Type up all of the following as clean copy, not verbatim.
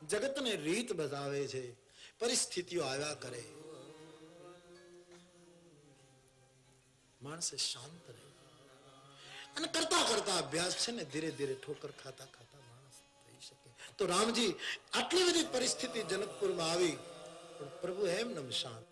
જગતને રીત બતાવે છે, પરિસ્થિતિઓ આવ્યા કરે, માણસે શાંત રહે અને કરતા કરતા અભ્યાસ છે ને ધીરે ધીરે ઠોકર ખાતા ખાતા માણસ થઈ શકે. તો રામજી આટલી બધી પરિસ્થિતિ જનકપુરમાં આવી પણ પ્રભુ એમનેમ શાંત.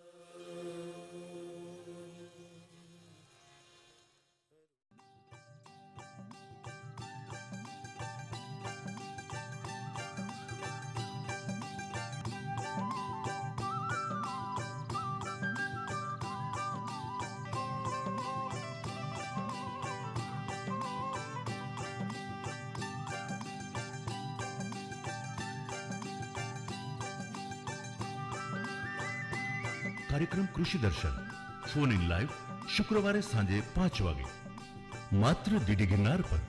कार्यक्रम कृषि दर्शन फोन इन लाइव शुक्रवार सांजे 5 वागे मात्र डीडी गिरनार पर.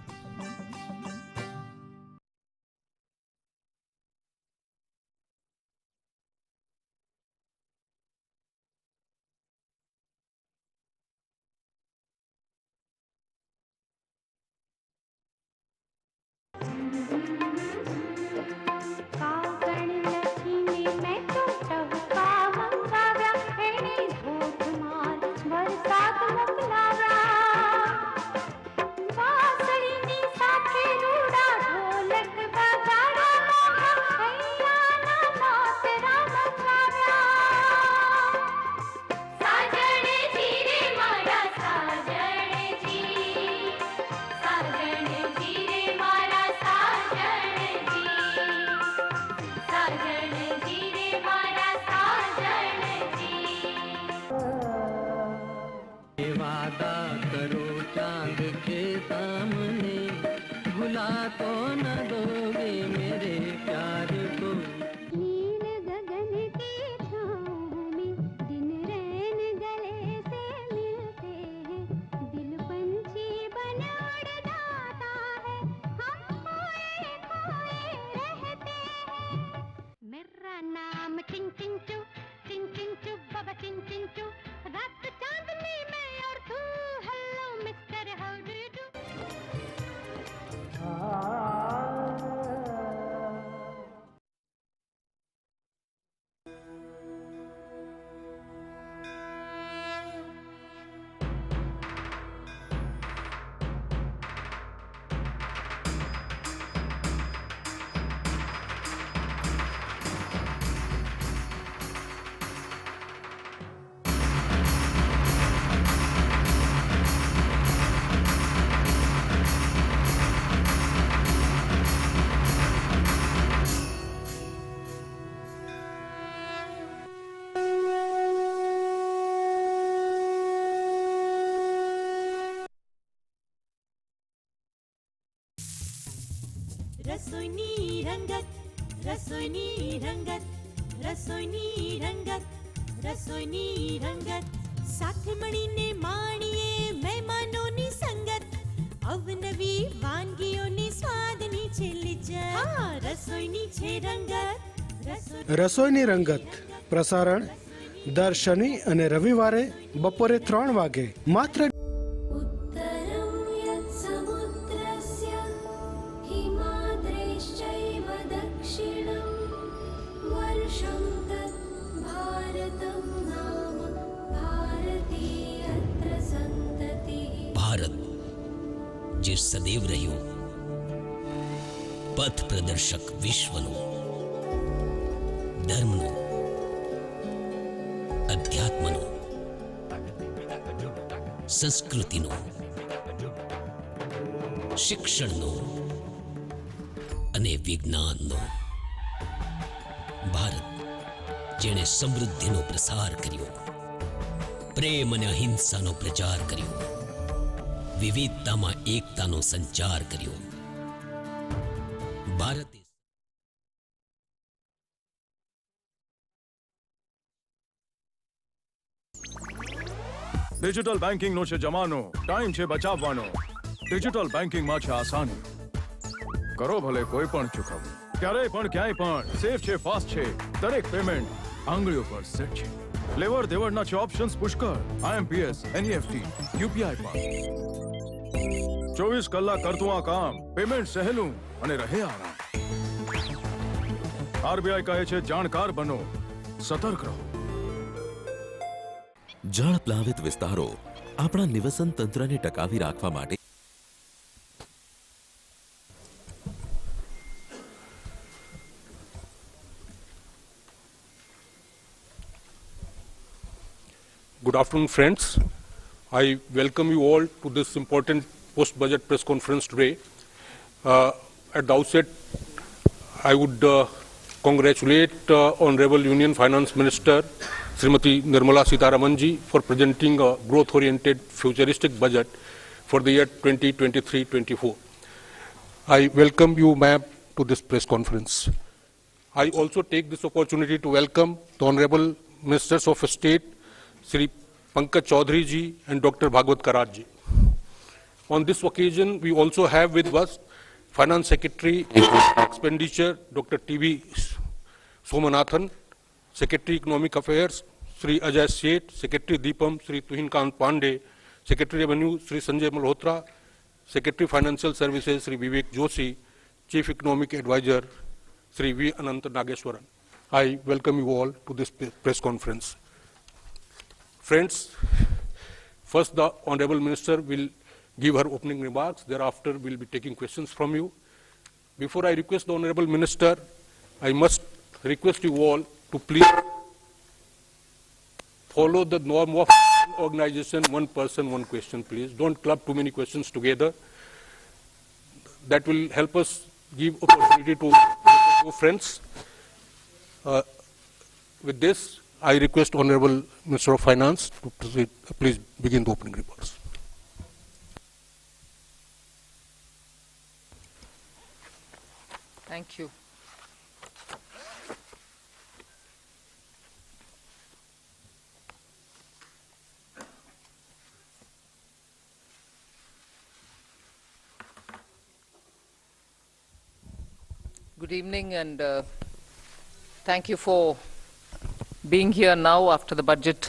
રસોઈની રંગત, રસોઈની રંગત, રસોઈની રંગત, રસોઈની રંગત. સાથે મળીને માણીએ મહેમાનોની સંગત, અવનવી વાનગીઓની સ્વાદની છે લિજ્જત. હા, રસોઈની છે રંગત. રસોઈની રંગત પ્રસારણ દર શનિ અને રવિવારે બપોરે 3 વાગે માત્ર જે સદૈવ રહ્યું પથ પ્રદર્શક વિશ્વનું, ધર્મનું, અધ્યાત્મનું, સંસ્કૃતિનું, શિક્ષણનું અને વિજ્ઞાનનું. ભારત જેણે સમૃદ્ધિનો પ્રસાર કર્યો, પ્રેમ અને અહિંસાનો પ્રચાર કર્યો, વિવિધતામાં એકતાનો સંચાર કર્યો. ભારતે ડિજિટલ બેન્કિંગ નો છે જમાનો, ટાઈમ છે બચાવવાનો. ડિજિટલ બેન્કિંગ માં છે આસાની, કરો ભલે કોઈ પણ ચૂકવણી, ક્યારેય પણ ક્યાંય પણ, સેફ છે, ફાસ્ટ છે, દરેક પેમેન્ટ આંગળીઓ પર સેટ છે. લેવડ દેવડના છે ઓપ્શન્સ પુષ્કળ, IMPS, NEFT, UPI પણ. 24 કલાક કરતું આ કામ, પેમેન્ટ સહેલું અને રહે આરામ. આરબીઆઈ કહે છે જાણકાર બનો, સતર્ક રહો. જળ પ્લાવિત વિસ્તારો આપણા નિવસન તંત્રને ટકાવી રાખવા માટે Good afternoon, friends. I welcome you all to this important post-budget press conference today. At the outset, I would congratulate Honorable Union Finance Minister Srimati Nirmala Sitharaman ji for presenting a growth-oriented futuristic budget for the year 2023-24. I welcome you, ma'am, to this press conference. I also take this opportunity to welcome the Honorable Ministers of State, Sri Pankaj Chaudhary ji and Dr. Bhagwat Karaj ji. On this occasion, we also have with us Finance Secretary Expenditure, Dr. T.V. Somanathan, Secretary Economic Affairs, Sri Ajay Seth, Secretary Deepam, Sri Tuhin Kant Pandey, Secretary Revenue, Sri Sanjay Malhotra, Secretary Financial Services, Sri Vivek Joshi, Chief Economic Advisor, Sri V. Anant Nageshwaran. I welcome you all to this press conference. Friends, first the Honorable Minister will give her opening remarks. Thereafter, we'll be taking questions from you. Before I request the Honorable Minister, I must request you all to please follow the norm of organization, one person, one question, please. Don't club too many questions together. That will help us give opportunity to friends. With this, I request Honorable Minister of Finance to proceed. Please begin the opening remarks. Thank you. Good evening, and thank you for being here now after the budget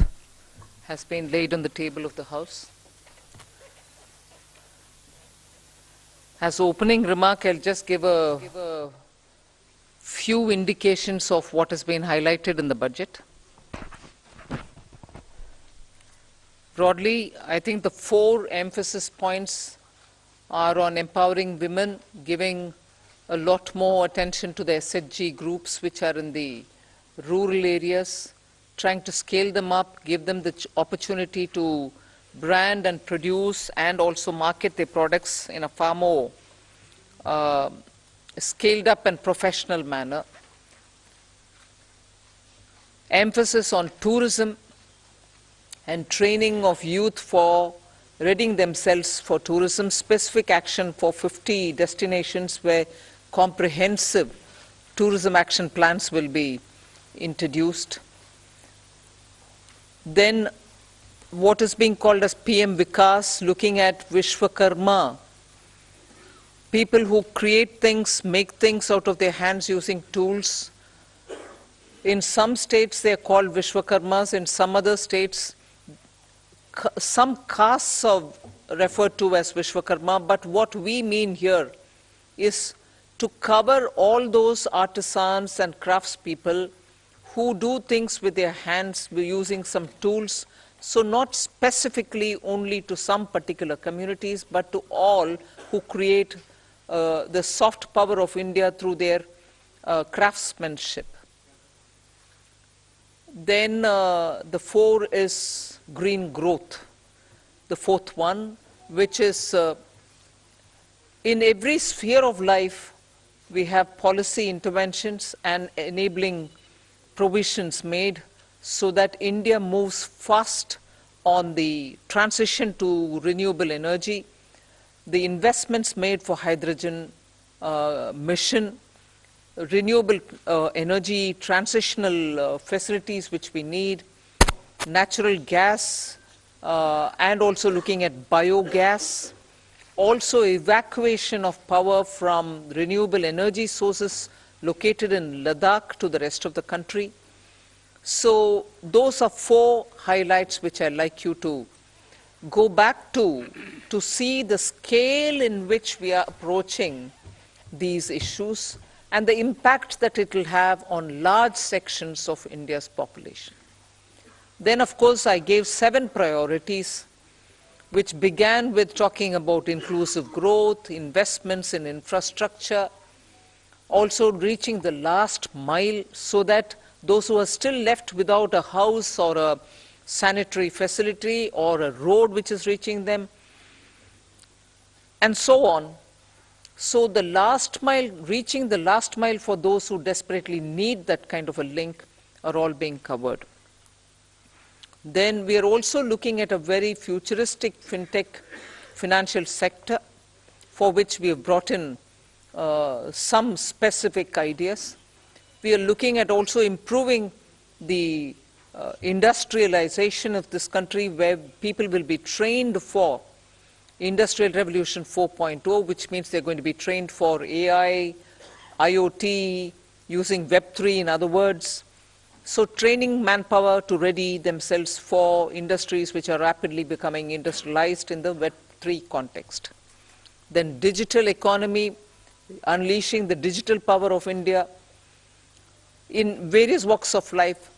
has been laid on the table of the House. As opening remark, I'll just give a few indications of what has been highlighted in the budget. Broadly, I think the 4 emphasis points are on empowering women, giving a lot more attention to the SHG groups which are in the rural areas, trying to scale them up, give them the opportunity to brand and produce and also market their products in a far more scaled up and professional manner. Emphasis on tourism and training of youth for readying themselves for tourism, specific action for 50 destinations where comprehensive tourism action plans will be introduced. Then what is being called as PM Vikas, looking at Vishwakarma, people who create things, make things out of their hands using tools. In some states they are called Vishwakarmas, in some other states some castes are referred to as Vishwakarma, but what we mean here is to cover all those artisans and craftspeople who do things with their hands using some tools, so not specifically only to some particular communities, but to all who create the soft power of India through their craftsmanship. Then the 4 is green growth, the 4th one, which is in every sphere of life we have policy interventions and enabling provisions made so that India moves fast on the transition to renewable energy, the investments made for hydrogen mission, renewable energy transitional facilities which we need, natural gas, and also looking at biogas, also evacuation of power from renewable energy sources located in Ladakh to the rest of the country. So those are 4 highlights which I'd like you to go back to see the scale in which we are approaching these issues and the impact that it will have on large sections of India's population. Then, of course, I gave 7 priorities, which began with talking about inclusive growth, investments in infrastructure, also reaching the last mile so that those who are still left without a house or a sanitary facility or a road which is reaching them, and so on. So the last mile, reaching the last mile for those who desperately need that kind of a link are all being covered. Then we are also looking at a very futuristic fintech financial sector for which we have brought in some specific ideas. We are looking at also improving the industrialization of this country, where people will be trained for Industrial Revolution 4.0, which means they're going to be trained for AI, IoT, using Web3 in other words. So training manpower to ready themselves for industries which are rapidly becoming industrialized in the Web3 context. Then digital economy, unleashing the digital power of India in various walks of life,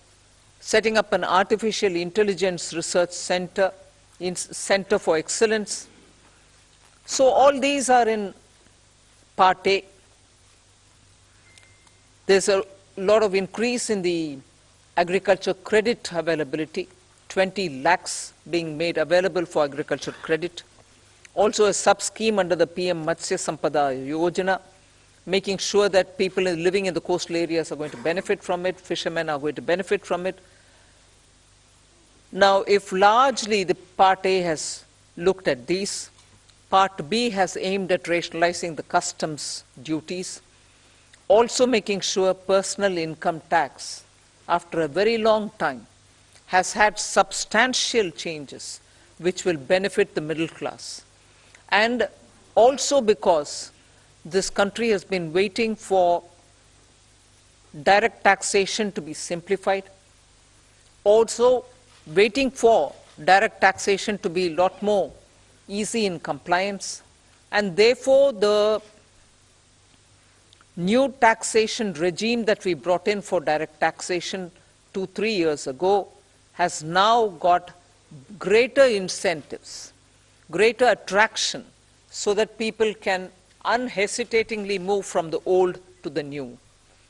setting up an artificial intelligence research center, Center for Excellence. So all these are in part A. There's a lot of increase in the agriculture credit availability, 20 lakhs being made available for agriculture credit. Also a sub-scheme under the PM Matsya Sampada Yojana, making sure that people living in the coastal areas are going to benefit from it, fishermen are going to benefit from it. Now, if largely the Part A has looked at these, Part B has aimed at rationalizing the customs duties, also making sure personal income tax, after a very long time, has had substantial changes which will benefit the middle class. And also because this country has been waiting for direct taxation to be simplified, also waiting for direct taxation to be a lot more easy in compliance, and therefore the new taxation regime that we brought in for direct taxation 2-3 years ago has now got greater incentives, greater attraction, so that people can unhesitatingly move from the old to the new.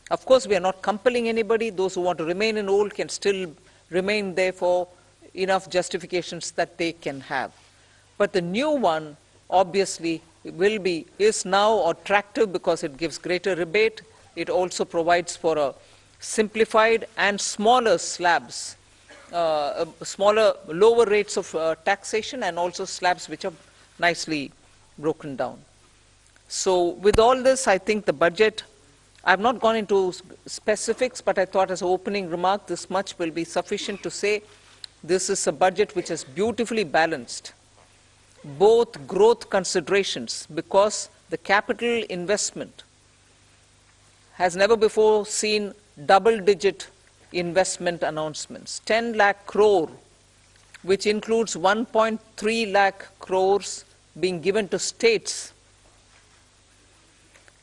Of course, we are not compelling anybody. Those who want to remain in old can still remain there for enough justifications that they can have. But the new one, obviously, is now attractive because it gives greater rebate. It also provides for a simplified and smaller slabs, lower rates of taxation, and also slabs which are nicely broken down. So with all this, I think the budget, I've not gone into specifics, but I thought as an opening remark, this much will be sufficient to say this is a budget which is beautifully balanced, both growth considerations, because the capital investment has never before seen double-digit investment announcements. 10 lakh crore, which includes 1.3 lakh crores being given to states,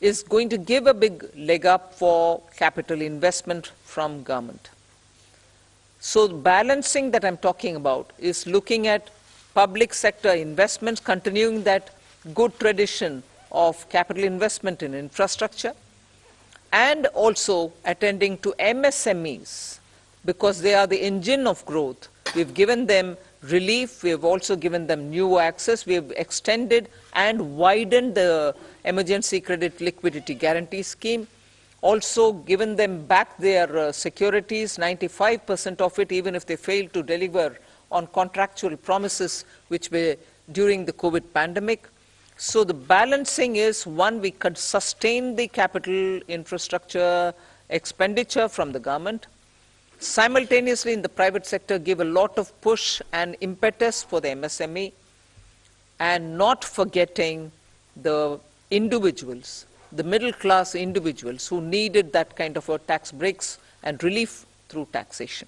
is going to give a big leg up for capital investment from government. So balancing that I'm talking about is looking at public sector investments, continuing that good tradition of capital investment in infrastructure, and also attending to MSMEs, because they are the engine of growth. We've given them relief, we've also given them new access, we've extended and widened the emergency credit liquidity guarantee scheme, also given them back their securities, 95% of it, even if they fail to deliver on contractual promises which were during the COVID pandemic. So the balancing is, one, we could sustain the capital infrastructure expenditure from the government, simultaneously in the private sector give a lot of push and impetus for the MSME, and not forgetting the individuals, the middle class individuals who needed that kind of a tax breaks and relief through taxation.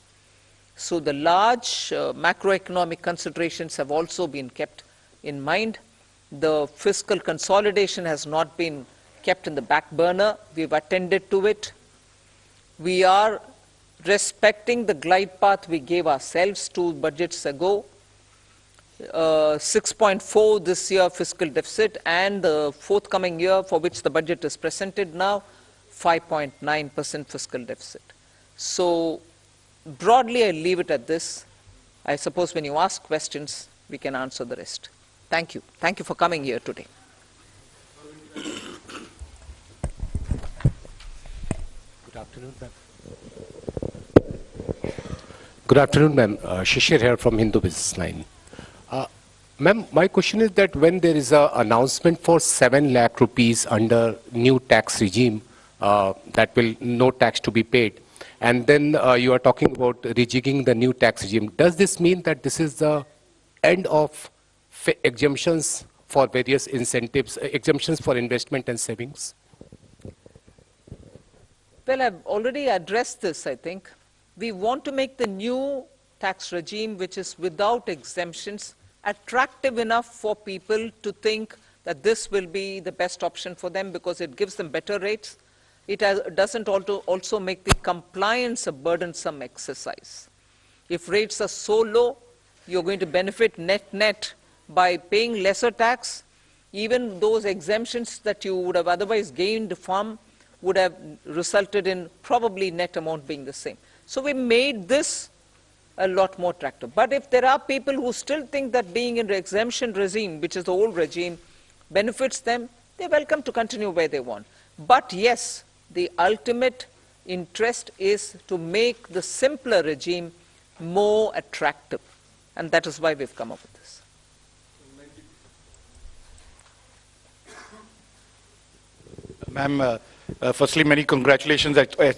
So the large macroeconomic considerations have also been kept in mind. The fiscal consolidation has not been kept in the back burner. We've attended to it. We are respecting the glide path we gave ourselves 2 budgets ago. 6.4 this year fiscal deficit, and the forthcoming year for which the budget is presented now, 5.9% fiscal deficit. So broadly, I leave it at this. I suppose when you ask questions, we can answer the rest. Thank you. Thank you for coming here today. Good afternoon, ma'am. Good afternoon, ma'am. Shishir here from Hindu Business Line. Ma'am, my question is that when there is an announcement for 7 lakh rupees under new tax regime, that will no tax to be paid, and then you are talking about rejigging the new tax regime, does this mean that this is the end of exemptions for various incentives, exemptions for investment and savings? Well, I've already addressed this, I think. We want to make the new tax regime, which is without exemptions, attractive enough for people to think that this will be the best option for them because it gives them better rates. It doesn't also make the compliance a burdensome exercise. If rates are so low, you're going to benefit net by paying lesser tax. Even those exemptions that you would have otherwise gained from would have resulted in probably net amount being the same. So we made this a lot more attractive. But if there are people who still think that being in the exemption regime, which is the old regime, benefits them, they're welcome to continue where they want. But yes, the ultimate interest is to make the simpler regime more attractive. And that is why we've come up with this. Ma'am, firstly, many congratulations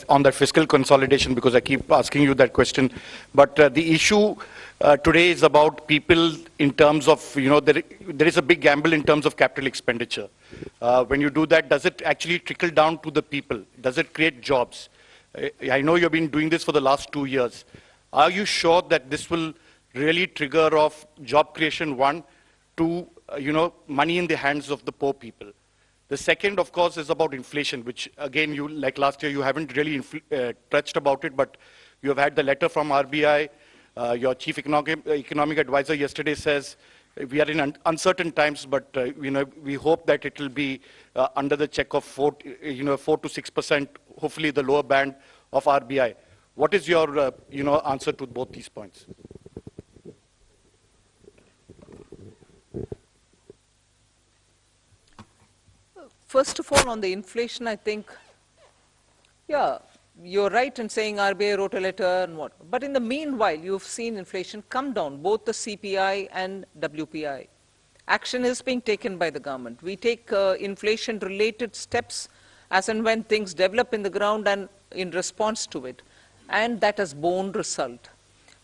on that fiscal consolidation, because I keep asking you that question. But the issue today is about people in terms of, there is a big gamble in terms of capital expenditure. When you do that, does it actually trickle down to the people? Does it create jobs? I know you've been doing this for the last 2 years. Are you sure that this will really trigger off job creation, one, to, money in the hands of the poor people? The second, of course, is about inflation, which, again, you, like last year, you haven't really touched about it, but you have had the letter from RBI. Your chief economic advisor yesterday says we are in uncertain times, but we hope that it will be under the check of 4 to 6%, hopefully the lower band of RBI. What is your answer to both these points? First of all, on the inflation, I think, yeah, you're right in saying RBI wrote a letter and what. But in the meanwhile, you've seen inflation come down, both the CPI and WPI. Action is being taken by the government. We take inflation-related steps as and when things develop in the ground and in response to it. And that has borne result.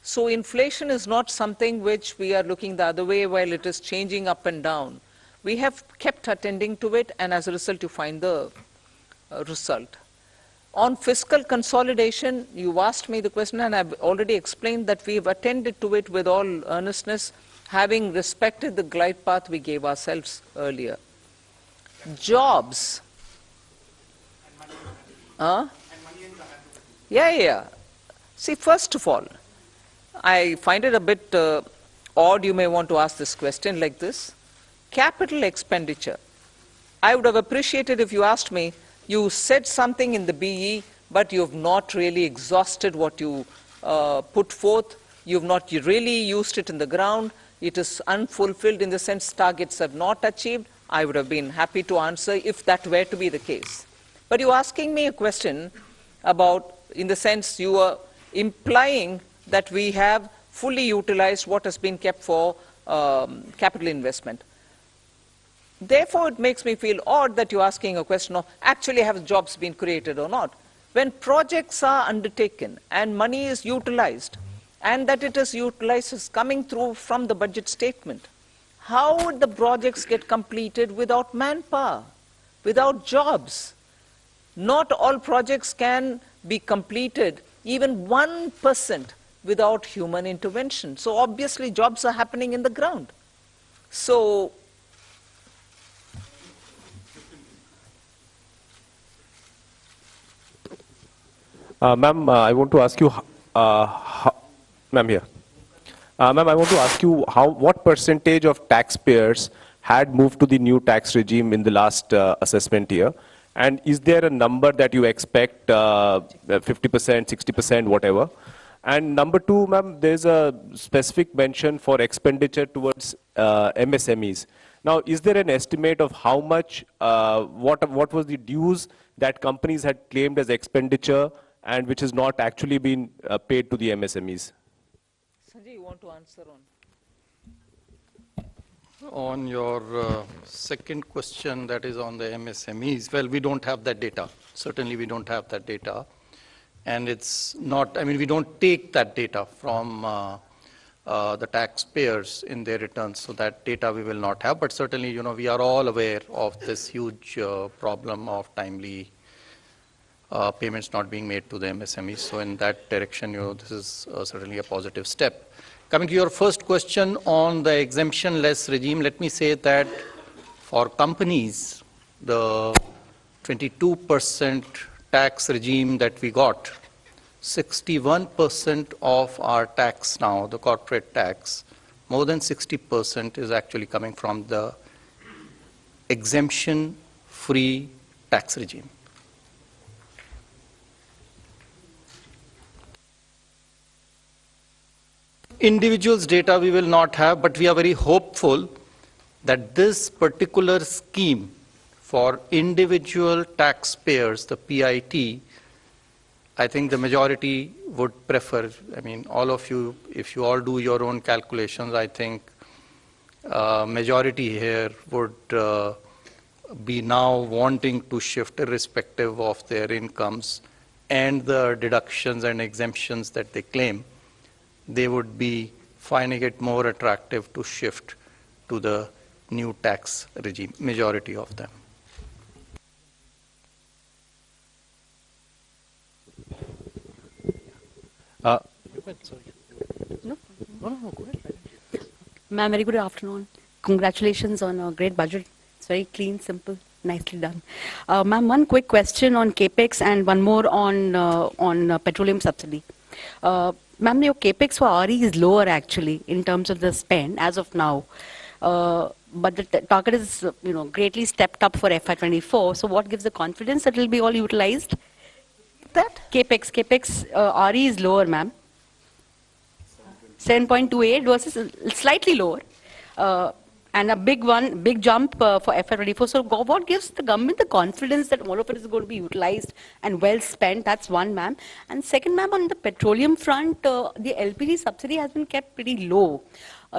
So inflation is not something which we are looking the other way while it is changing up and down. We have kept attending to it, and as a result, you find the result. On fiscal consolidation, you asked me the question, and I've already explained that we've attended to it with all earnestness, having respected the glide path we gave ourselves earlier. Jobs. Yeah. See, first of all, I find it a bit odd you may want to ask this question like this. Capital expenditure. I would have appreciated if you asked me, you said something in the BE, but you've not really exhausted what you put forth. You've not really used it in the ground. It is unfulfilled in the sense targets have not achieved. I would have been happy to answer if that were to be the case. But you're asking me a question about, in the sense you are implying that we have fully utilized what has been kept for capital investment. Therefore, it makes me feel odd that you're asking a question of actually have jobs been created or not. When projects are undertaken and money is utilized, and that it is utilized is coming through from the budget statement, how would the projects get completed without manpower, without jobs? Not all projects can be completed, even 1%, without human intervention. So obviously jobs are happening in the ground. So Ma'am, I want to ask you, ma'am here. Ma'am, I want to ask you what percentage of taxpayers had moved to the new tax regime in the last assessment year? And is there a number that you expect, 50%, 60%, whatever? And number two, ma'am, there's a specific mention for expenditure towards MSMEs. Now, is there an estimate of how much, what was the dues that companies had claimed as expenditure and which has not actually been paid to the MSMEs? Sanjay, you want to answer on? On your second question, that is on the MSMEs, well, we don't have that data. Certainly, we don't have that data. And it's not, I mean, we don't take that data from the taxpayers in their returns, so that data we will not have. But certainly, you know, we are all aware of this huge problem of timely payments not being made to the MSMEs. So in that direction, you know, this is certainly a positive step. Coming to your first question on the exemption-less regime, let me say that for companies, the 22% tax regime that we got, 61% of our tax now, the corporate tax, more than 60% is actually coming from the exemption-free tax regime. Individuals' data we will not have, but we are very hopeful that this particular scheme for individual taxpayers, the PIT, I think the majority would prefer. I mean, all of you, if you all do your own calculations, I think majority here would be now wanting to shift irrespective of their incomes and the deductions and exemptions that they claim. They would be finding it more attractive to shift to the new tax regime, majority of them. Ma'am, very good afternoon. Congratulations on a great budget. It's very clean, simple, nicely done. Ma'am, one quick question on CAPEX and one more on petroleum subsidy. Ma'am, your CAPEX for RE is lower actually in terms of the spend as of now. But the target is, you know, greatly stepped up for FY24. So what gives the confidence that it will be all utilized? That CAPEX RE is lower, ma'am. 7.28 versus slightly lower. And a big jump for FY24. So what gives the government the confidence that all of it is going to be utilized and well spent? That's one, ma'am. And second, ma'am, on the petroleum front, the LPG subsidy has been kept pretty low.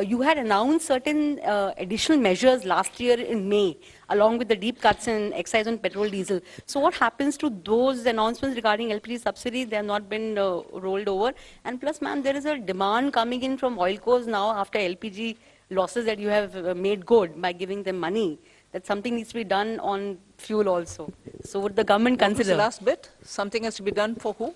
You had announced certain additional measures last year in May, along with the deep cuts in excise on petrol, diesel. So what happens to those announcements regarding LPG subsidy? They have not been rolled over. And plus, ma'am, there is a demand coming in from oil cores now after LPG losses that you have made good by giving them money. That something needs to be done on fuel also. So would the government consider? What was the last bit? Something has to be done for who?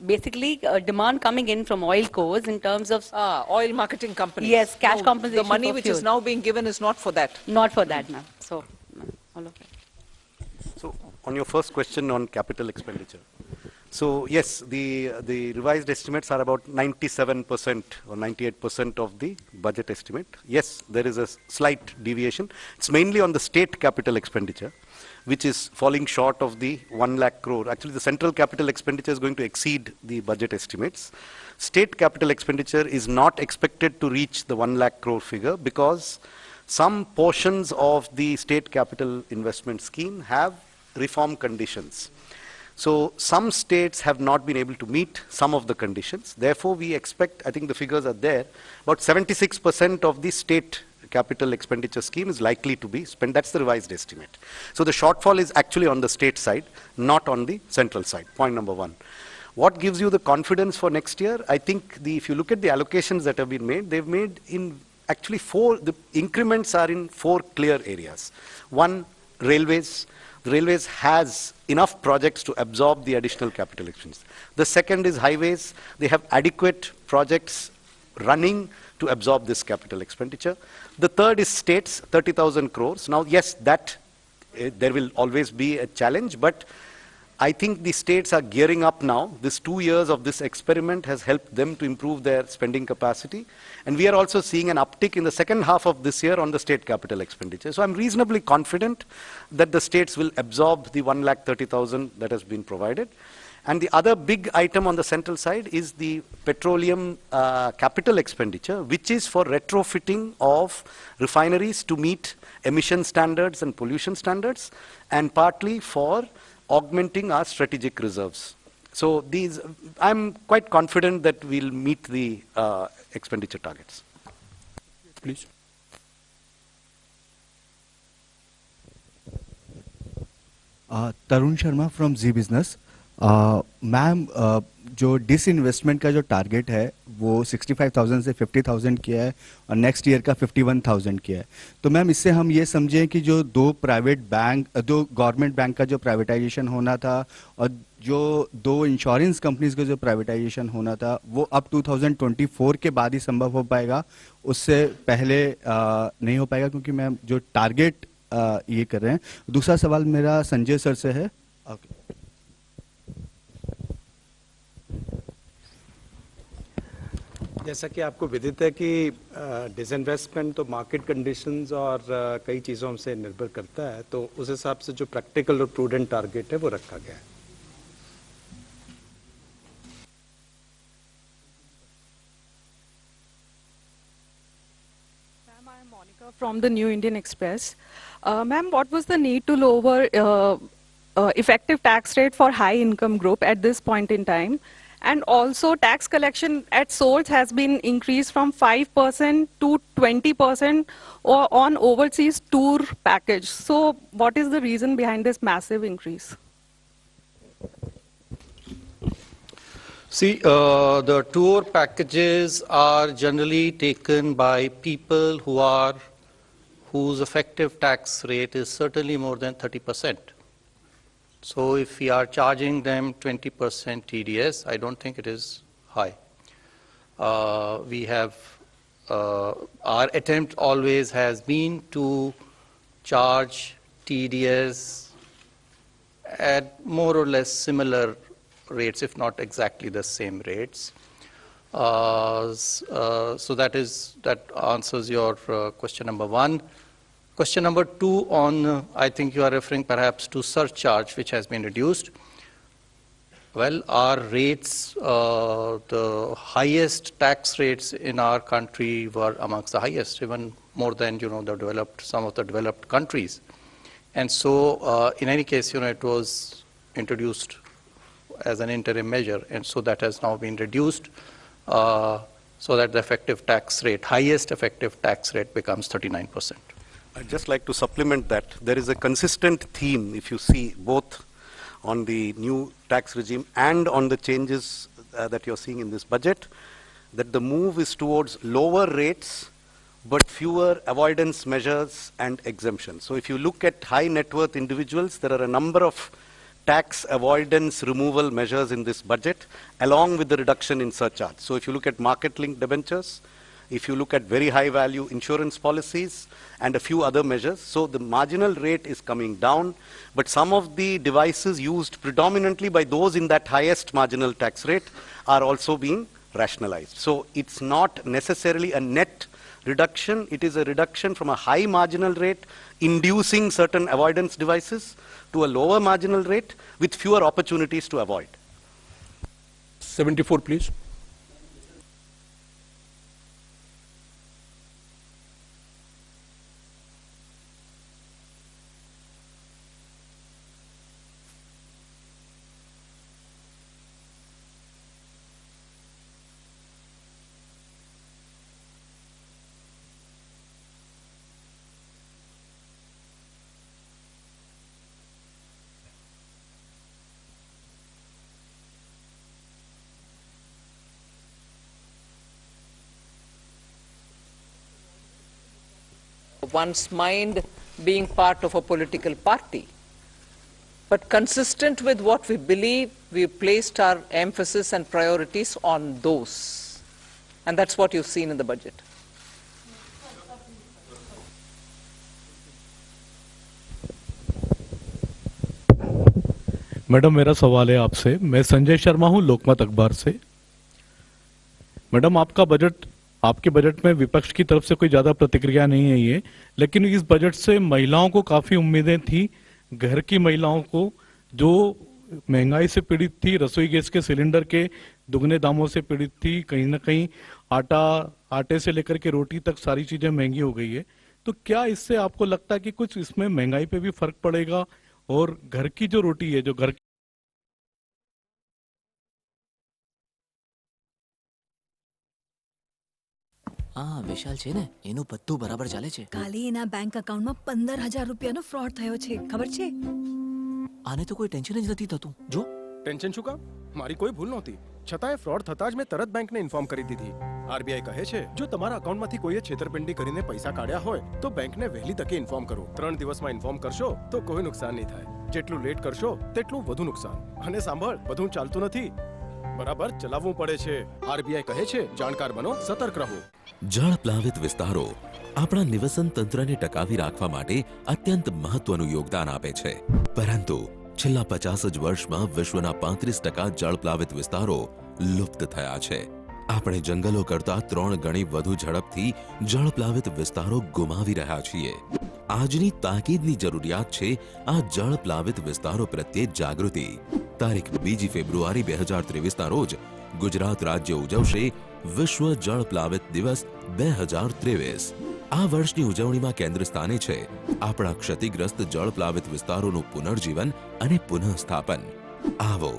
Basically, demand coming in from oil cores in terms of... oil marketing companies. Yes, cash compensation. The money which fuel is now being given is not for that. Not for that, ma'am. So, all of it. So, on your first question on capital expenditure. So, yes, the revised estimates are about 97% or 98% of the budget estimate. Yes, there is a slight deviation. It's mainly on the state capital expenditure, which is falling short of the 1 lakh crore. Actually, the central capital expenditure is going to exceed the budget estimates. State capital expenditure is not expected to reach the 1 lakh crore figure because some portions of the state capital investment scheme have reform conditions. So some states have not been able to meet some of the conditions. Therefore, we expect, I think the figures are there, about 76% of the state capital expenditure scheme is likely to be spent. That's the revised estimate. So the shortfall is actually on the state side, not on the central side. Point number one. What gives you the confidence for next year? I think if you look at the allocations that have been made, they've made in actually the increments are in 4 clear areas. One, railways. The railways has enough projects to absorb the additional capital expenditure. The second is highways. They have adequate projects running to absorb this capital expenditure. The third is states, 30,000 crores. Now, yes, that there will always be a challenge, but I think the states are gearing up now. This 2 years of this experiment has helped them to improve their spending capacity. And we are also seeing an uptick in the second half of this year on the state capital expenditure. So I'm reasonably confident that the states will absorb the 1,30,000 that has been provided. And the other big item on the central side is the petroleum capital expenditure, which is for retrofitting of refineries to meet emission standards and pollution standards, and partly for augmenting our strategic reserves. So these, I'm quite confident that we'll meet the expenditure targets. Please. Tarun Sharma from Zee Business. Ma'am, जो disinvestment का जो target है वो 65,000 से 50,000 किया है और next year का 51,000 किया है। तो मैम, इससे हम ये समझें कि जो दो गवर्नमेंट बैंक का जो प्राइवेटाइजेशन होना था और जो 2 इंश्योरेंस कंपनीज का जो प्राइवेटाइजेशन होना था वो अब 2024 के बाद ही संभव हो पाएगा, उससे पहले नहीं हो पाएगा, क्योंकि मैम जो टारगेट ये कर रहे हैं। दूसरा सवाल मेरा संजय सर से है। जैसा कि आपको विदित है कि डिसइन्वेस्टमेंट तो मार्केट कंडीशंस और कई चीज़ों से निर्भर करता है, तो उस हिसाब से जो प्रैक्टिकल और प्रूडेंट टारगेट है वो रखा गया है। From the New Indian Express. Ma'am, what was the need to lower effective tax rate for high income group at this point in time? And also tax collection at source has been increased from 5% to 20% on overseas tour package. So what is the reason behind this massive increase? See, the tour packages are generally taken by people whose effective tax rate is certainly more than 30%. So if we are charging them 20% TDS, I don't think it is high. Our attempt always has been to charge TDS at more or less similar rates, if not exactly the same rates. So that answers your question number 1. Question number 2 on, I think you are referring perhaps to surcharge, which has been reduced. Well, our rates, the highest tax rates in our country were amongst the highest, even more than, some of the developed countries. And so, in any case, it was introduced as an interim measure, and so that has now been reduced, so that the effective tax rate, highest effective tax rate becomes 39%. I'd just like to supplement that. There is a consistent theme, if you see, both on the new tax regime and on the changes that you're seeing in this budget, that the move is towards lower rates, but fewer avoidance measures and exemptions. So if you look at high net worth individuals, there are a number of tax avoidance removal measures in this budget, along with the reduction in surcharge. So if you look at market-linked debentures, if you look at very high-value insurance policies, and a few other measures, so the marginal rate is coming down, but some of the devices used predominantly by those in that highest marginal tax rate are also being rationalized. So it's not necessarily a net reduction, it is a reduction from a high marginal rate, inducing certain avoidance devices, to a lower marginal rate with fewer opportunities to avoid. 74, please. One's mind being part of a political party. But consistent with what we believe, we placed our emphasis and priorities on those. And that's what you've seen in the budget. Madam मेरा सवाल है आपसे, मैं संजय शर्मा हूं लोकमत अखबार से। Madam आपके budget में विपक्ष की तरफ से कोई ज्यादा प्रतिक्रिया नहीं है ये, लेकिन इस बजट से महिलाओं को काफी उम्मीदें थी। घर की महिलाओं को जो महंगाई से पीड़ित थी, रसोई गैस के सिलेंडर के दुगने दामों से पीड़ित थी, कहीं ना कहीं आटे से लेकर के रोटी तक सारी चीजें महंगी हो गई है। तो क्या इससे आपको लगता है कि कुछ इसमें महंगाई पे भी फर्क पड़ेगा और घर की जो रोटी है, जो घर હા વિશાલ છે ને, એનું બધું બરાબર ચાલે છે. કાલે એના બેંક એકાઉન્ટમાં 15,000 રૂપિયાનો ફ્રોડ થયો છે, ખબર છે? આને તો કોઈ ટેન્શન જ નથી થતું. જો ટેન્શન શું કામ? મારી કોઈ ભૂલ નહોતી, છતાંય ફ્રોડ થતા જ મેં તરત બેંકને ઇન્ફોર્મ કરી દીધી. આરબીઆઈ કહે છે જો તમારા અકાઉન્ટમાંથી કોઈએ છેતરપિંડી કરીને પૈસા કાઢ્યા હોય તો બેંકને વહેલી તકે ઇન્ફોર્મ કરો. 3 દિવસમાં ઇન્ફોર્મ કરશો તો કોઈ નુકસાન નહીં થાય. જેટલું લેટ કરશો તેટલું વધુ નુકસાન. અને સાંભળ, બધું ચાલતું નથી, બરાબર ચલાવવું પડે છે. આરબીઆઈ કહે છે જાણકાર બનો, સતર્ક રહો. જળ પ્લાવિત વિસ્તારો આપણા નિવસન તંત્રને ટકાવી રાખવા માટે અત્યંત મહત્વનું યોગદાન આપે છે. પરંતુ છેલ્લા 50 જ વર્ષમાં વિશ્વના 35% જળ પ્લાવિત વિસ્તારો લુપ્ત થયા છે. આપણે જંગલો કરતા 3 ગણી વધુ ઝડપથી જળ પ્લાવિત વિસ્તારો ગુમાવી રહ્યા છીએ. આજની તાકીદની જરૂરિયાત છે આ જળ પ્લાવિત વિસ્તારો પ્રત્યે જાગૃતિ. તારીખ 2 ફેબ્રુઆરી 2023ના રોજ ગુજરાત રાજ્ય ઉજવશે વિશ્વ જળ પ્લાવિત દિવસ 2023. આ વર્ષની ઉજવણીમાં કેન્દ્ર સ્થાને છે આપણા ક્ષતિગ્રસ્ત જળ પ્લાવિત વિસ્તારોનું પુનર્જીવન અને પુનઃસ્થાપન. આવો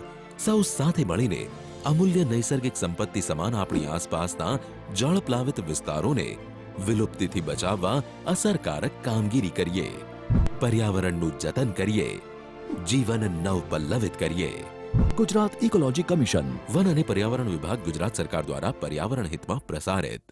સૌ સાથે મળીને અમૂલ્ય નૈસર્ગિક સંપત્તિ સમાન આપણી આસપાસના જળ પ્લાવિત વિસ્તારોને વિલુપ્તિથી બચાવવા અસરકારક કામગીરી કરીએ. પર્યાવરણનું જતન કરીએ, જીવન નવપલ્લવિત કરીએ. ગુજરાત ઇકોલોજી કમિશન, વન અને પર્યાવરણ વિભાગ, ગુજરાત સરકાર દ્વારા પર્યાવરણ હિતમાં પ્રસારિત.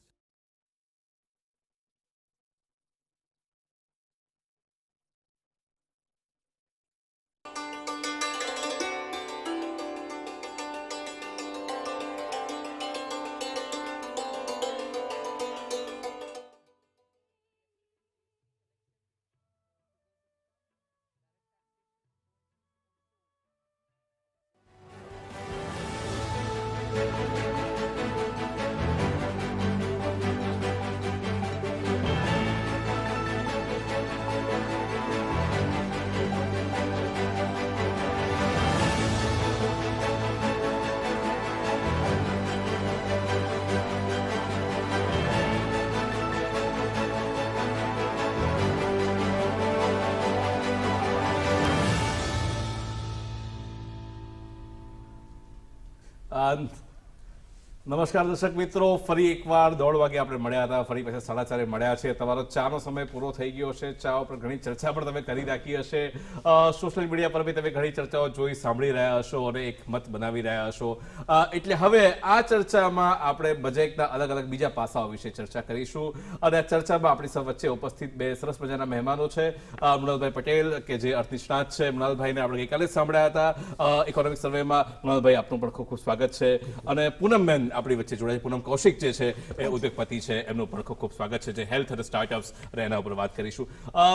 નમસ્કાર દર્શક મિત્રો, ફરી એકવાર 1:30 વાગે આપણે મળ્યા હતા, ફરી પાછા 4:30 મળ્યા છે. તમારો ચાનો સમય પૂરો થઈ ગયો છે. ચા ઉપર ઘણી ચર્ચા પણ તમે કરી રાખી હશે. સોશિયલ મીડિયા પર બી તમે ઘણી ચર્ચાઓ જોઈ સાંભળી રહ્યા હશો અને એક મત બનાવી રહ્યા હશો. એટલે હવે આ ચર્ચામાં આપણે બજેટના અલગ અલગ બીજા પાસાઓ વિશે ચર્ચા કરીશું. અને આ ચર્ચામાં આપણી સૌ વચ્ચે ઉપસ્થિત બે સરસ મજાના મહેમાનો છે. મૃણાલભાઈ પટેલ કે જે અર્થનિષ્ણાત છે. મૃણાલભાઈને આપણે ગઈકાલે જ સાંભળ્યા હતા ઇકોનોમિક સર્વેમાં. મૃણાલભાઈ, આપનું પણ ખૂબ ખૂબ સ્વાગત છે. અને પૂનમબેન આપણી વચ્ચે જોડાય, પૂનમ કૌશિક જે છે એ ઉદ્યોગપતિ છે, એમનું પણ ખૂબ ખૂબ સ્વાગત છે, જે હેલ્થ અને સ્ટાર્ટઅપ્સ અને એના ઉપર વાત કરીશું.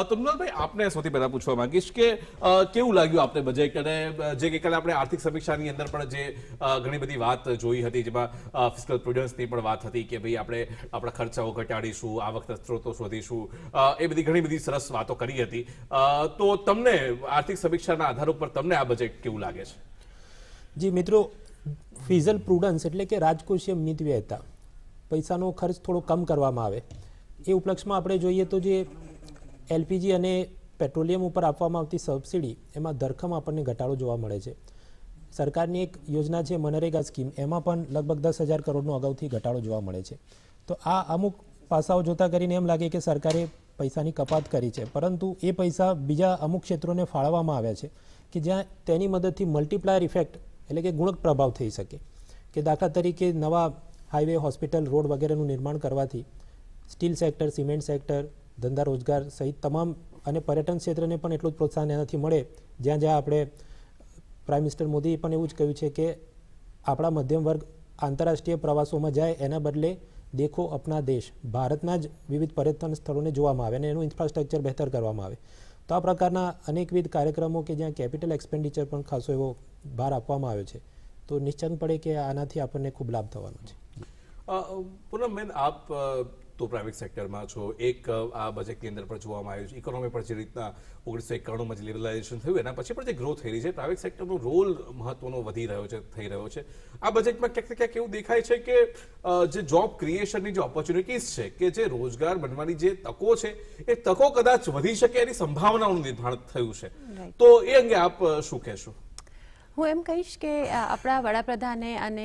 તો મૃણાલભાઈ, આપને સૌથી પહેલા પૂછવા માંગીશ કે કેવું લાગ્યું આપને બજેટ, અને જે ગઈકાલે આપણે આર્થિક સમીક્ષાની અંદર પણ જે ઘણી બધી વાત જોઈ હતી, જેમાં ફિસ્કલ પ્રુડન્સની પણ વાત હતી કે ભાઈ આપણે આપણા ખર્ચાઓ ઘટાડીશું, આવકના સ્ત્રોતો શોધીશું, એ બધી ઘણી બધી સરસ વાતો કરી હતી. તો તમને આર્થિક સમીક્ષાના આધાર ઉપર તમને આ બજેટ કેવું લાગે છે? જી મિત્રો, ફિઝલ પ્રુડન્સ એટલે કે રાજકોષીય મિતવ્યયતા, પૈસાનો ખર્ચ થોડો કમ કરવામાં આવે, એ ઉપલક્ષમાં આપણે જોઈએ તો જે એલપીજી અને પેટ્રોલિયમ ઉપર આપવામાં આવતી સબસિડી, એમાં ધરખમ આપણને ઘટાડો જોવા મળે છે. સરકારની એક યોજના છે મનરેગા સ્કીમ, એમાં પણ લગભગ 10,000 કરોડનો અગાઉથી ઘટાડો જોવા મળે છે. તો આ અમુક પાસાઓ જોતા કરીને એમ લાગે કે સરકારે પૈસાની કપાત કરી છે, પરંતુ એ પૈસા બીજા અમુક ક્ષેત્રોને ફાળવવામાં આવ્યા છે કે જ્યાં તેની મદદથી મલ્ટીપ્લાયર ઇફેક્ટ એટલે કે ગુણક પ્રભાવ થઈ શકે. કે દાખલા તરીકે નવા હાઈવે, હોસ્પિટલ, રોડ વગેરેનું નિર્માણ કરવાથી સ્ટીલ સેક્ટર, સિમેન્ટ સેક્ટર, ધંધા રોજગાર સહિત તમામ અને પર્યટન ક્ષેત્રને પણ એટલું જ પ્રોત્સાહન એનાથી મળે. જ્યાં જ્યાં આપણે પ્રાઇમ મિનિસ્ટર મોદીએ પણ એવું જ કહ્યું છે કે આપણા મધ્યમ વર્ગ આંતરરાષ્ટ્રીય પ્રવાસોમાં જાય એના બદલે દેખો અપના દેશ, ભારતના જ વિવિધ પર્યટન સ્થળોને જોવામાં આવે અને એનું ઇન્ફ્રાસ્ટ્રક્ચર બહેતર કરવામાં આવે. તો આ પ્રકારના અનેકવિધ કાર્યક્રમો કે જ્યાં કેપિટલ એક્સપેન્ડિચર પણ ખાસો એવો ભાર આપવામાં આવ્યો છે, તો નિશ્ચિત પડે કે આનાથી આપણને ખૂબ લાભ થવાનો છે. પૂનમબેન, આપ તો પ્રાઇવેટ સેક્ટરમાં છો. એક આ બજેટની અંદર પણ જોવામાં આવ્યું છે, ઇકોનોમી પર જે રીતના 1991માં જે લિબરલાઇઝેશન થયું એના પછી પણ જે ગ્રોથ થઈ રહી છે, પ્રાઇવેટ સેક્ટરનો રોલ મહત્વનો વધી રહ્યો છે, થઈ રહ્યો છે. આ બજેટમાં ક્યાંક ને ક્યાંક એવું દેખાય છે કે જે જોબ ક્રિએશનની જે ઓપોર્ચ્યુનિટીઝ છે, કે જે રોજગાર બનવાની જે તકો છે, એ તકો કદાચ વધી શકે એની સંભાવનાઓનું નિર્માણ થયું છે. તો એ અંગે આપ શું કહેશો? હું એમ કહીશ કે આપણા વડાપ્રધાને અને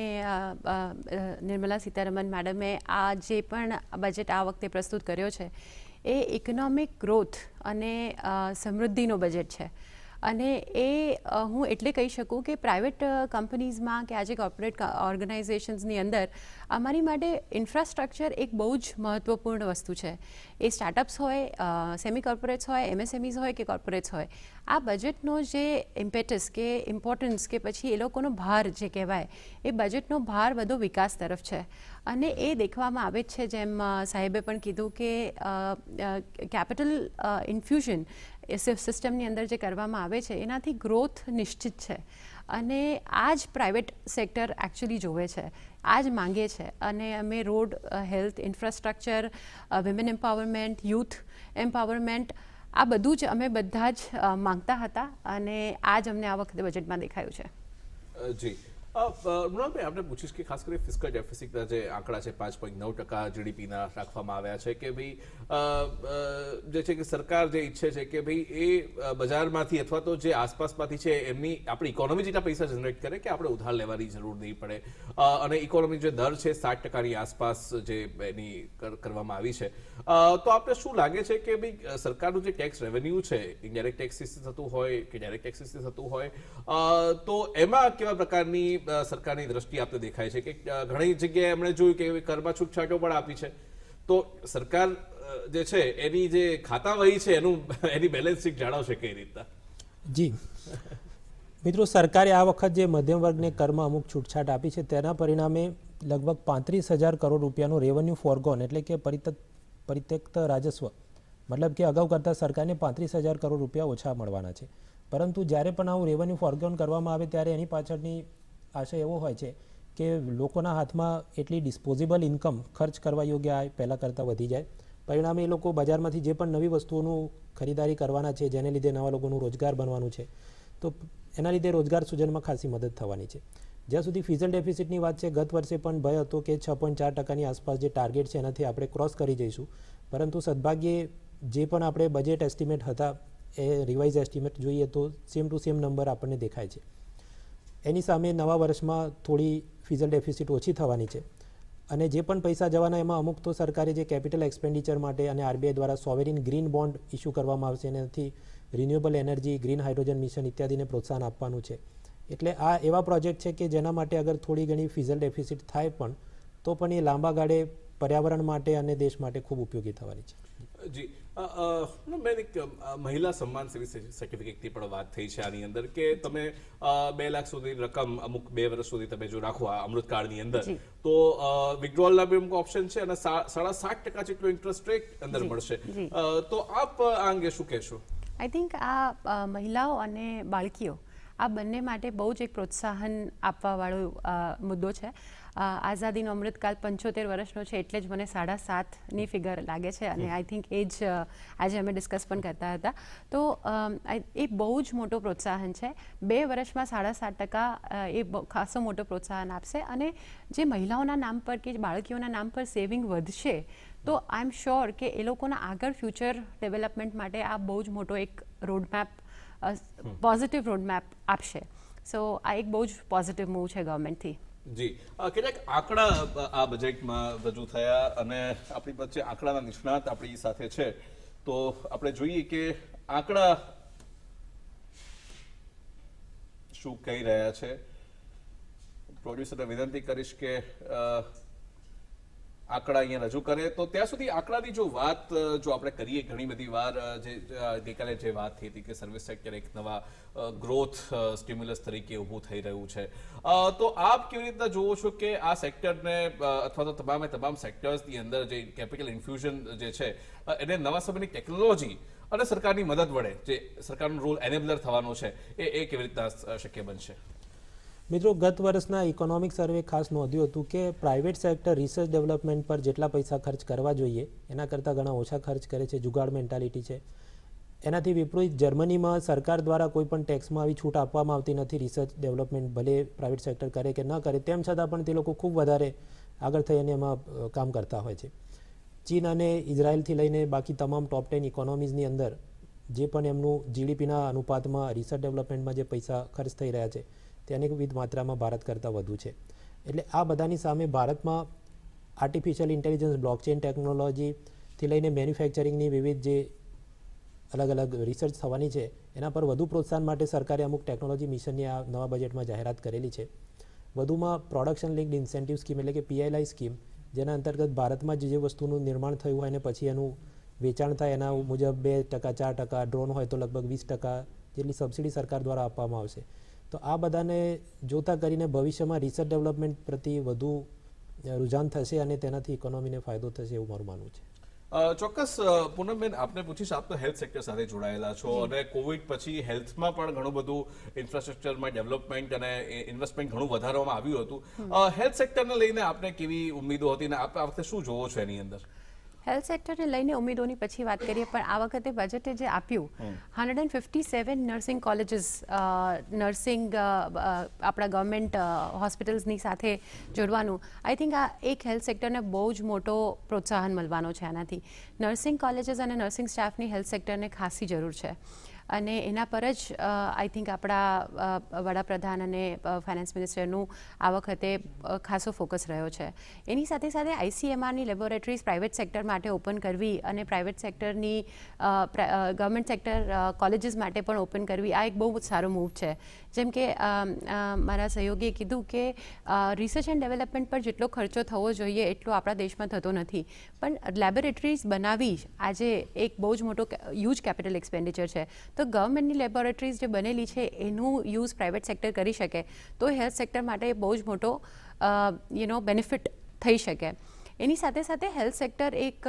નિર્મલા સીતારમણ મેડમે આ જે પણ બજેટ આ વખતે પ્રસ્તુત કર્યો છે એ ઇકોનોમિક ગ્રોથ અને સમૃદ્ધિનો બજેટ છે. અને એ હું એટલે કહી શકું કે પ્રાઇવેટ કંપનીઝમાં કે આજે કોર્પોરેટ ઓર્ગેનાઇઝેશન્સની અંદર અમારી માટે ઇન્ફ્રાસ્ટ્રક્ચર એક બહુ જ મહત્ત્વપૂર્ણ વસ્તુ છે. એ સ્ટાર્ટઅપ્સ હોય, સેમી કોર્પોરેટ્સ હોય, MSMEs હોય કે કોર્પોરેટ્સ હોય, આ બજેટનો જે ઇમ્પેટસ કે ઇમ્પોર્ટન્સ કે પછી એ લોકોનો ભાર જે કહેવાય, એ બજેટનો ભાર બધો વિકાસ તરફ છે. અને એ દેખવામાં આવે છે, જેમ સાહેબે પણ કીધું કે કેપિટલ ઇન્ફ્યુઝન સિસ્ટમની અંદર જે કરવામાં આવે છે એનાથી ગ્રોથ નિશ્ચિત છે. અને આ જ પ્રાઇવેટ સેક્ટર એકચ્યુઅલી જોવે છે, આ જ માંગે છે. અને અમે road, health, infrastructure, women empowerment, youth empowerment, આ બધું જ અમે બધા જ માંગતા હતા અને આ જ અમને આ વખતે બજેટમાં દેખાયું છે. જી મૃણાલભાઈ, આપણે પૂછીશ કે ખાસ કરી ફિસ્કલ ડેફિસિટના જે આંકડા છે 5.9% જીડીપીના રાખવામાં આવ્યા છે, કે ભાઈ જે છે કે સરકાર જે ઈચ્છે છે કે ભાઈ એ બજારમાંથી અથવા તો જે આસપાસમાંથી છે એમની આપણી ઇકોનોમી જેટલા પૈસા જનરેટ કરે કે આપણે ઉધાર લેવાની જરૂર નહીં પડે. અને ઇકોનોમી જે દર છે 7%ની આસપાસ જે એની કરવામાં આવી છે. તો આપણે શું લાગે છે કે ભાઈ સરકારનું જે ટેક્સ રેવન્યુ છે, ઇનડાયરેક્ટ ટેક્સીસથી થતું હોય કે ડાયરેક્ટ ટેક્સીસથી થતું હોય, તો એમાં કેવા પ્રકારની સરકારની દ્રષ્ટિ આપને દેખાય છે? કે ઘણી જગ્યાએ એમણે જોયું કે કરમાં છૂટછાટો પણ આપી છે, તો સરકાર જે છે એની જે ખાતા વહી છે એની બેલેન્સ શીટ જાળવશે કઈ રીતના? જી મિત્રો, સરકારે આ વખત જે મધ્યમ વર્ગને કરમાં અમુક છૂટછાટ આપી છે તેના પરિણામે લગભગ 35,000 કરોડ રૂપિયાનું રેવન્યુ ફોરગોન એટલે કે પરિત્યક્ત રાજસ્વ, મતલબ કે અગાઉ કરતાં સરકારને 35,000 કરોડ રૂપિયા ઓછા મળવાના છે. પરંતુ જ્યારે પણ આવું રેવન્યુ ફોરગોન કરવામાં આવે ત્યારે એની પાછળની આશય એવો હોય છે કે લોકોના હાથમાં એટલી ડિસ્પોઝેબલ ઇન્કમ ખર્ચ કરવા યોગ્ય આ પહેલાં કરતાં વધી જાય. પરિણામે એ લોકો બજારમાંથી જે પણ નવી વસ્તુઓનું ખરીદારી કરવાના છે, જેને લીધે નવા લોકોનું રોજગાર બનવાનું છે, તો એના લીધે રોજગાર સૃજનમાં ખાસી મદદ થવાની છે. જ્યાં સુધી ફિઝલ ડેફિસિટની વાત છે, ગત વર્ષે પણ ભય હતો કે 6.4%ની આસપાસ જે ટાર્ગેટ છે એનાથી આપણે ક્રોસ કરી જઈશું. પરંતુ સદભાગ્યે જે પણ આપણે બજેટ એસ્ટિમેટ હતા એ રિવાઇઝ એસ્ટિમેટ જોઈએ તો સેમ ટુ સેમ નંબર આપણને દેખાય છે. એની સામે નવા વર્ષમાં થોડી ફિઝલ ડેફિસિટ ઓછી થવાની છે. અને જે પણ પૈસા જવાના એમાં અમુક તો સરકારે જે કેપિટલ એક્સપેન્ડિચર માટે અને RBI દ્વારા સોવેરિન ગ્રીન બોન્ડ ઇસ્યુ કરવામાં આવશે, એનાથી renewable energy, green hydrogen mission ઇત્યાદિને પ્રોત્સાહન આપવાનું છે. એટલે આ એવા પ્રોજેક્ટ છે કે જેના માટે અગર થોડી ઘણી ફિઝલ ડેફિસિટ થાય પણ તો પણ એ લાંબા ગાળે પર્યાવરણ માટે અને દેશ માટે ખૂબ ઉપયોગી થવાની છે. જી મેં એક મહિલા સન્માન સેવી સર્ટિફિકેટની પણ વાત થઈ છે આની અંદર, કે તમે 2 લાખ સુધીની રકમ અમુક 2 વર્ષ સુધી તમે જો રાખો આ અમૃતકાળની અંદર, તો વિથડ્રોલના બી અમુક ઓપ્શન છે અને 7.5% જેટલો ઇન્ટરેસ્ટ રેટ અંદર મળશે. તો આપ આ અંગે શું કહેશો? આઈ થિંક આ મહિલાઓ અને બાળકીઓ આ બંને માટે બહુ જ એક પ્રોત્સાહન આપવાવાળો મુદ્દો છે. આઝાદીનો અમૃતકાળ 75 વર્ષનો છે એટલે જ મને 7.5ની ફિગર લાગે છે. અને આઈ થિંક એ જ આજે અમે ડિસ્કસ પણ કરતા હતા. તો એ બહુ જ મોટો પ્રોત્સાહન છે. 2 વર્ષમાં 7.5% એ ખાસો મોટો પ્રોત્સાહન આપશે. અને જે મહિલાઓના નામ પર કે બાળકીઓના નામ પર સેવિંગ વધશે તો આઈ એમ શ્યોર કે એ લોકોના આગળ ફ્યુચર ડેવલપમેન્ટ માટે આ બહુ જ મોટો એક રોડમેપ, પોઝિટિવ રોડમેપ આપશે. સો આ એક બહુ જ પોઝિટિવ મૂવ છે ગવર્મેન્ટથી. જી, કેટલાક આંકડા આ બજેટમાં રજૂ થયા અને આપણી વચ્ચે આંકડાના નિષ્ણાત આપણી સાથે છે, તો આપણે જોઈએ કે આંકડા શું કહી રહ્યા છે. પ્રોડ્યુસરને વિનંતી કરીશ કે આંકડા અહીંયા રજૂ કરે. તો ત્યાં સુધી આંકડાની જો વાત જો આપણે કરીએ, ઘણી બધી વાર જે ગઈકાલે જે વાત થઈ હતી કે સર્વિસ સેક્ટર એક નવા ગ્રોથ સ્ટિમ્યુલસ તરીકે ઊભું થઈ રહ્યું છે, તો આપ કેવી રીતના જોવો છો કે આ સેક્ટરને અથવા તો તમામ સેક્ટર્સની અંદર જે કેપિટલ ઇન્ફ્યુઝન જે છે એને નવા સમયની ટેકનોલોજી અને સરકારની મદદ વડે જે સરકારનો રોલ એનેબલર થવાનો છે એ કેવી રીતના શક્ય બનશે? મિત્રો, ગત વર્ષના ઇકોનોમિક સર્વે ખાસ નોંધ્યું હતું કે પ્રાઇવેટ સેક્ટર રિસર્ચ ડેવલપમેન્ટ પર જેટલા પૈસા ખર્ચ કરવા જોઈએ એના કરતાં ઘણા ઓછા ખર્ચ કરે છે. જુગાડ મેન્ટાલિટી છે. એનાથી વિપરીત જર્મનીમાં સરકાર દ્વારા કોઈ પણ ટેક્સમાં આવી છૂટ આપવામાં આવતી નથી. રિસર્ચ ડેવલપમેન્ટ ભલે પ્રાઇવેટ સેક્ટર કરે કે ન કરે, તેમ છતાં પણ તે લોકો ખૂબ વધારે આગળ થઈ અને એમાં કામ કરતા હોય છે. ચીન અને ઇઝરાયલથી લઈને બાકી તમામ ટોપ 10 ઇકોનોમીઝની અંદર જે પણ એમનું જીડીપીના અનુપાતમાં રિસર્ચ ડેવલપમેન્ટમાં જે પૈસા ખર્ચ થઈ રહ્યા છે તે અનેકવિધ માત્રામાં ભારત કરતાં વધુ છે. એટલે આ બધાની સામે ભારતમાં આર્ટિફિશિયલ ઇન્ટેલિજન્સ, બ્લોકચેન ટેકનોલોજીથી લઈને મેન્યુફેક્ચરિંગની વિવિધ જે અલગ અલગ રિસર્ચ થવાની છે એના પર વધુ પ્રોત્સાહન માટે સરકારે અમુક ટેકનોલોજી મિશનની આ નવા બજેટમાં જાહેરાત કરેલી છે. વધુમાં પ્રોડક્શન લિંક્ડ ઇન્સેન્ટિવ સ્કીમ એટલે કે PLI સ્કીમ, જેના અંતર્ગત ભારતમાં જે વસ્તુનું નિર્માણ થયું હોય અને પછી એનું વેચાણ થાય એના મુજબ 2%, 4%, ડ્રોન હોય તો લગભગ 20% જેટલી સબસિડી સરકાર દ્વારા આપવામાં આવશે. તો આ બધાને જોતા કરીને ભવિષ્યમાં રિસર્ચ ડેવલપમેન્ટ પ્રતિ વધુ રુઝાન થશે અને તેનાથી ઇકોનોમીને ફાયદો થશે એવું મારું માનવું છે. ચોક્કસ. પૂનમબેન, આપને પૂછીશ, આપ તો હેલ્થ સેક્ટર સાથે જોડાયેલા છો અને કોવિડ પછી હેલ્થમાં પણ ઘણું બધું ઇન્ફ્રાસ્ટ્રક્ચરમાં ડેવલપમેન્ટ અને ઇન્વેસ્ટમેન્ટ ઘણું વધારવામાં આવ્યું હતું. હેલ્થ સેક્ટરને લઈને આપને કેવી ઉમેદો હતી અને આપ આ વખતે શું જોવો છો એની અંદર? હેલ્થ સેક્ટરને લઈને ઉમેદોની પછી વાત કરીએ, પણ આ વખતે બજેટે જે આપ્યું 157 નર્સિંગ કોલેજીસ, નર્સિંગ આપણા ગવર્મેન્ટ હોસ્પિટલ્સની સાથે જોડવાનું, આઈ થિંક આ એક હેલ્થ સેક્ટરને બહુ જ મોટો પ્રોત્સાહન મળવાનો છે. આનાથી નર્સિંગ કોલેજીસ અને નર્સિંગ સ્ટાફની હેલ્થ સેક્ટરને ખાસી જરૂર છે અને એના પર જ આઈ થિંક આપણા વડાપ્રધાન અને ફાઇનાન્સ મિનિસ્ટરનું આ વખતે ખાસો ફોકસ રહ્યો છે. એની સાથે સાથે ICMRની લેબોરેટરીઝ પ્રાઇવેટ સેક્ટર માટે ઓપન કરવી અને પ્રાઇવેટ સેક્ટરની ગવર્મેન્ટ સેક્ટર કોલેજીસ માટે પણ ઓપન કરવી, આ એક બહુ જ સારો મૂવ છે. જેમ કે મારા સહયોગીએ કીધું કે રિસર્ચ એન્ડ ડેવલપમેન્ટ પર જેટલો ખર્ચો થવો જોઈએ એટલો આપણા દેશમાં થતો નથી, પણ લેબોરેટરીઝ બનાવી આજે એક બહુ જ મોટો હ્યુજ કેપિટલ એક્સપેન્ડિચર છે. તો ગવર્મેન્ટની લેબોરેટરીઝ જે બનેલી છે એનું યુઝ પ્રાઇવેટ સેક્ટર કરી શકે તો હેલ્થ સેક્ટર માટે બહુ જ મોટો બેનિફિટ થઈ શકે. એની સાથે સાથે હેલ્થ સેક્ટર એક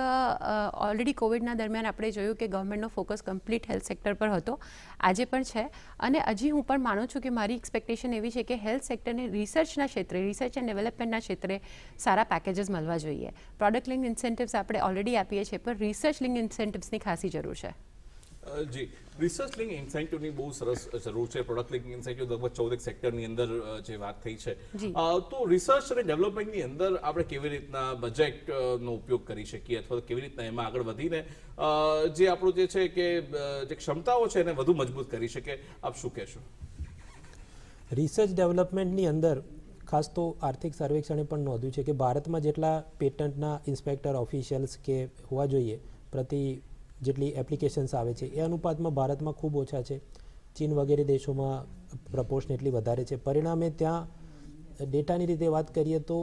ઓલરેડી કોવિડના દરમિયાન આપણે જોયું કે ગવર્મેન્ટનો ફોકસ કમ્પ્લીટ હેલ્થ સેક્ટર પર હતો, આજે પણ છે અને હજી હું પણ માનું છું કે મારી એક્સપેક્ટેશન એવી છે કે હેલ્થ સેક્ટરને રિસર્ચના ક્ષેત્રે, રિસર્ચ એન્ડ ડેવલપમેન્ટના ક્ષેત્રે સારા પેકેજીસ મળવા જોઈએ. પ્રોડક્ટ લિંક ઇન્સેન્ટિવ્સ આપણે ઓલરેડી આપીએ છીએ, પણ રિસર્ચ લિંક ઇન્સેન્ટિવ્સની ખાસી જરૂર છે. જી, રિસર્ચ લિંક ઇન્સેન્ટિવની બહુ સરસ જરૂર છે. પ્રોડક્ટ લિંક ઇન્સેન્ટિવ લગભગ 14 સેક્ટરની અંદર જે વાત થઈ છે, તો રિસર્ચ અને ડેવલપમેન્ટની અંદર આપણે કેવી રીતના બજેટનો ઉપયોગ કરી શકીએ અથવા કેવી રીતના એમાં આગળ વધીને જે આપણું જે છે કે જે ક્ષમતાઓ છે એને વધુ મજબૂત કરી શકે, આપ શું કહેશો? રિસર્ચ ડેવલપમેન્ટની અંદર ખાસ તો આર્થિક સર્વેક્ષણે પણ નોંધ્યું છે કે ભારતમાં જેટલા પેટન્ટના ઇન્સ્પેક્ટર ઓફિશિયલ્સ કે હોવા જોઈએ પ્રતિ જેટલી એપ્લિકેશન્સ આવે છે એ અનુપાતમાં ભારતમાં ખૂબ ઓછા છે. ચીન વગેરે દેશોમાં પ્રપોર્શન એટલી વધારે છે. પરિણામે ત્યાં ડેટાની રીતે વાત કરીએ તો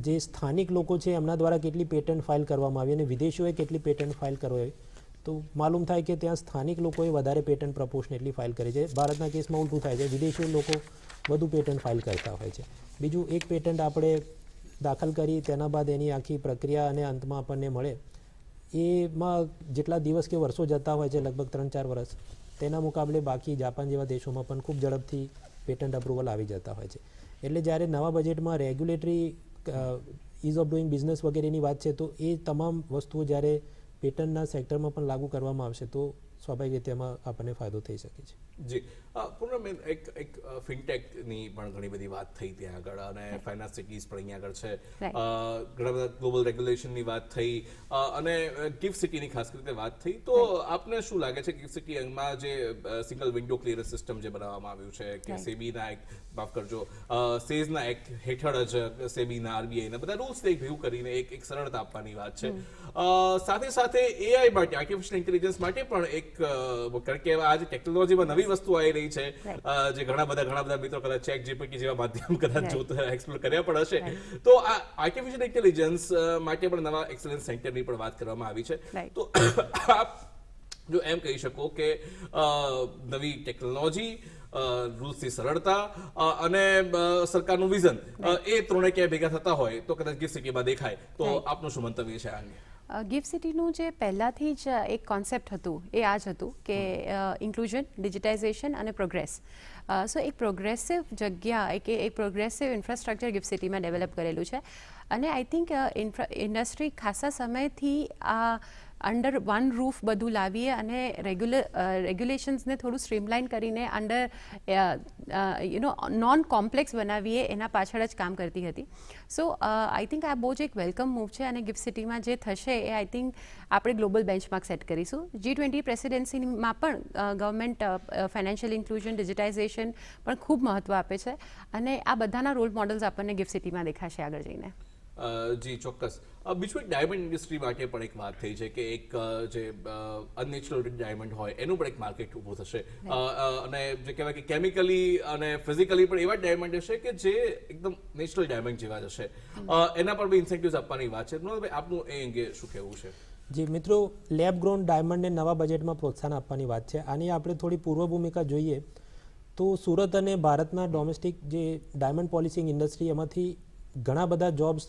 જે સ્થાનિક લોકો છે એમના દ્વારા કેટલી પેટન્ટ ફાઇલ કરવામાં આવી અને વિદેશીઓએ કેટલી પેટન્ટ ફાઇલ કરવી તો માલુમ થાય કે ત્યાં સ્થાનિક લોકોએ વધારે પેટન્ટ પ્રપોર્શનેટલી ફાઇલ કરી છે. ભારતના કેસમાં ઉલટું થાય છે, વિદેશીઓ લોકો વધુ પેટન્ટ ફાઇલ કરતા હોય છે. બીજું, એક પેટન્ટ આપણે દાખલ કરી તેના બાદ એની આખી પ્રક્રિયા અને અંતમાં આપણને મળે એમાં જેટલા દિવસ કે વર્ષો જતા હોય છે, લગભગ 3-4 વર્ષ, તેના મુકાબલે બાકી જાપાન જેવા દેશોમાં પણ ખૂબ ઝડપથી પેટન્ટ અપ્રુવલ આવી જતા હોય છે. એટલે જ્યારે નવા બજેટમાં regulatory is of doing business વગેરેની વાત છે તો એ તમામ વસ્તુઓ જ્યારે પેટન્ટના સેક્ટરમાં પણ લાગુ કરવામાં આવશે તો સ્વાભાવિક રીતે એમાં આપણને ફાયદો થઈ શકે છે. જી, પૂર્ણબેન, એક ફિનટેકની પણ ઘણી બધી વાત થઈ ત્યાં આગળ અને ફાઇનાન્સ સિટીઝ પણ અહીંયા આગળ છે, ઘણા બધા ગ્લોબલ રેગ્યુલેશનની વાત થઈ અને ગિફ્ટ સિટીની ખાસ કરીને વાત થઈ. તો આપને શું લાગે છે ગિફ્ટ સિટીમાં જે સિંગલ વિન્ડો ક્લિયરન્સ સિસ્ટમ જે બનાવવામાં આવ્યું છે કે સેબીના એક્ટ, માફ કરજો, સેઝના એક્ટ હેઠળ જ સેબીના, RBIના બધા રૂલ્સ ભેગું કરીને એક સરળતા આપવાની વાત છે. સાથે સાથે AI માટે, આર્ટિફિશિયલ ઇન્ટેલિજન્સ માટે પણ એક, કારણ કે આજે ટેકનોલોજીમાં નવી વસ્તુ આવી રહી છે જે ઘણા બધા મિત્રો કદાચ ChatGPT જેવા માધ્યમ કદાચ જોતા એક્સપ્લોર કર્યા પણ હશે, તો આ આર્ટિફિશિયલ ઇન્ટેલિજન્સ માટે પણ નવા એક્સેલન્સ સેન્ટરની પણ વાત કરવામાં આવી છે. તો આપ જો એમ કહી શકો કે નવી ટેકનોલોજી, રૂલ્સની સરળતા અને સરકારનું વિઝન, એ ત્રણે ક્યાંય ભેગા થતા હોય તો કદાચ ગિફ્ટ સિટીમાં દેખાય, તો આપનું શું મંતવ્ય છે આ અંગે? ગિફ્ટ સિટીનું જે પહેલાંથી જ એક કોન્સેપ્ટ હતું એ આ જ હતું કે ઇન્ક્લુઝન, ડિજિટાઇઝેશન અને પ્રોગ્રેસ. સો એક પ્રોગ્રેસિવ જગ્યા કે એક પ્રોગ્રેસિવ ઇન્ફ્રાસ્ટ્રક્ચર ગિફ્ટ સિટીમાં ડેવલપ કરેલું છે. અને આઈ થિંક ઇન્ડસ્ટ્રી ખાસા સમયથી આ અંડર વન રૂફ બધું લાવીએ અને રેગ્યુલેશન્સને થોડું સ્ટ્રીમલાઇન કરીને અંડર નોન કોમ્પ્લેક્સ બનાવીએ એના પાછળ જ કામ કરતી હતી. સો આઈ થિંક આ બહુ જ એક વેલકમ મૂવ છે અને ગિફ્ટ સિટીમાં જે થશે એ આઈ થિંક આપણે ગ્લોબલ બેન્ચમાર્ક સેટ કરીશું. G20 પ્રેસિડેન્સીમાં પણ ગવર્મેન્ટ ફાઇનાન્શિયલ ઇન્ક્લુઝન, ડિજિટાઇઝેશન પણ ખૂબ મહત્ત્વ આપે છે અને આ બધાના રોલ મોડલ્સ આપણને ગિફ્ટ સિટીમાં દેખાશે આગળ જઈને. જી ચોક્કસ. બીજું એક ડાયમંડ ઇન્ડસ્ટ્રી માટે પણ એક વાત થઈ છે કે એક જે અનનેચરલ ડાયમંડ હોય એનું પણ એક માર્કેટ ઊભું થશે અને જે કહેવાય કે કેમિકલી અને ફિઝિકલી પણ એવા ડાયમંડ હશે કે જે એકદમ નેચરલ ડાયમંડ જેવા જ હશે. એના પર બી ઇન્સેન્ટિવ્સ આપવાની વાત છે. ભાઈ આપનું એ અંગે શું કહેવું છે? જી મિત્રો, લેબ ગ્રોન ડાયમંડને નવા બજેટમાં પ્રોત્સાહન આપવાની વાત છે. આની આપણે થોડી પૂર્વ ભૂમિકા જોઈએ તો સુરત અને ભારતના ડોમેસ્ટિક જે ડાયમંડ પોલિશિંગ ઇન્ડસ્ટ્રી એમાંથી ઘણા બધા જોબ્સ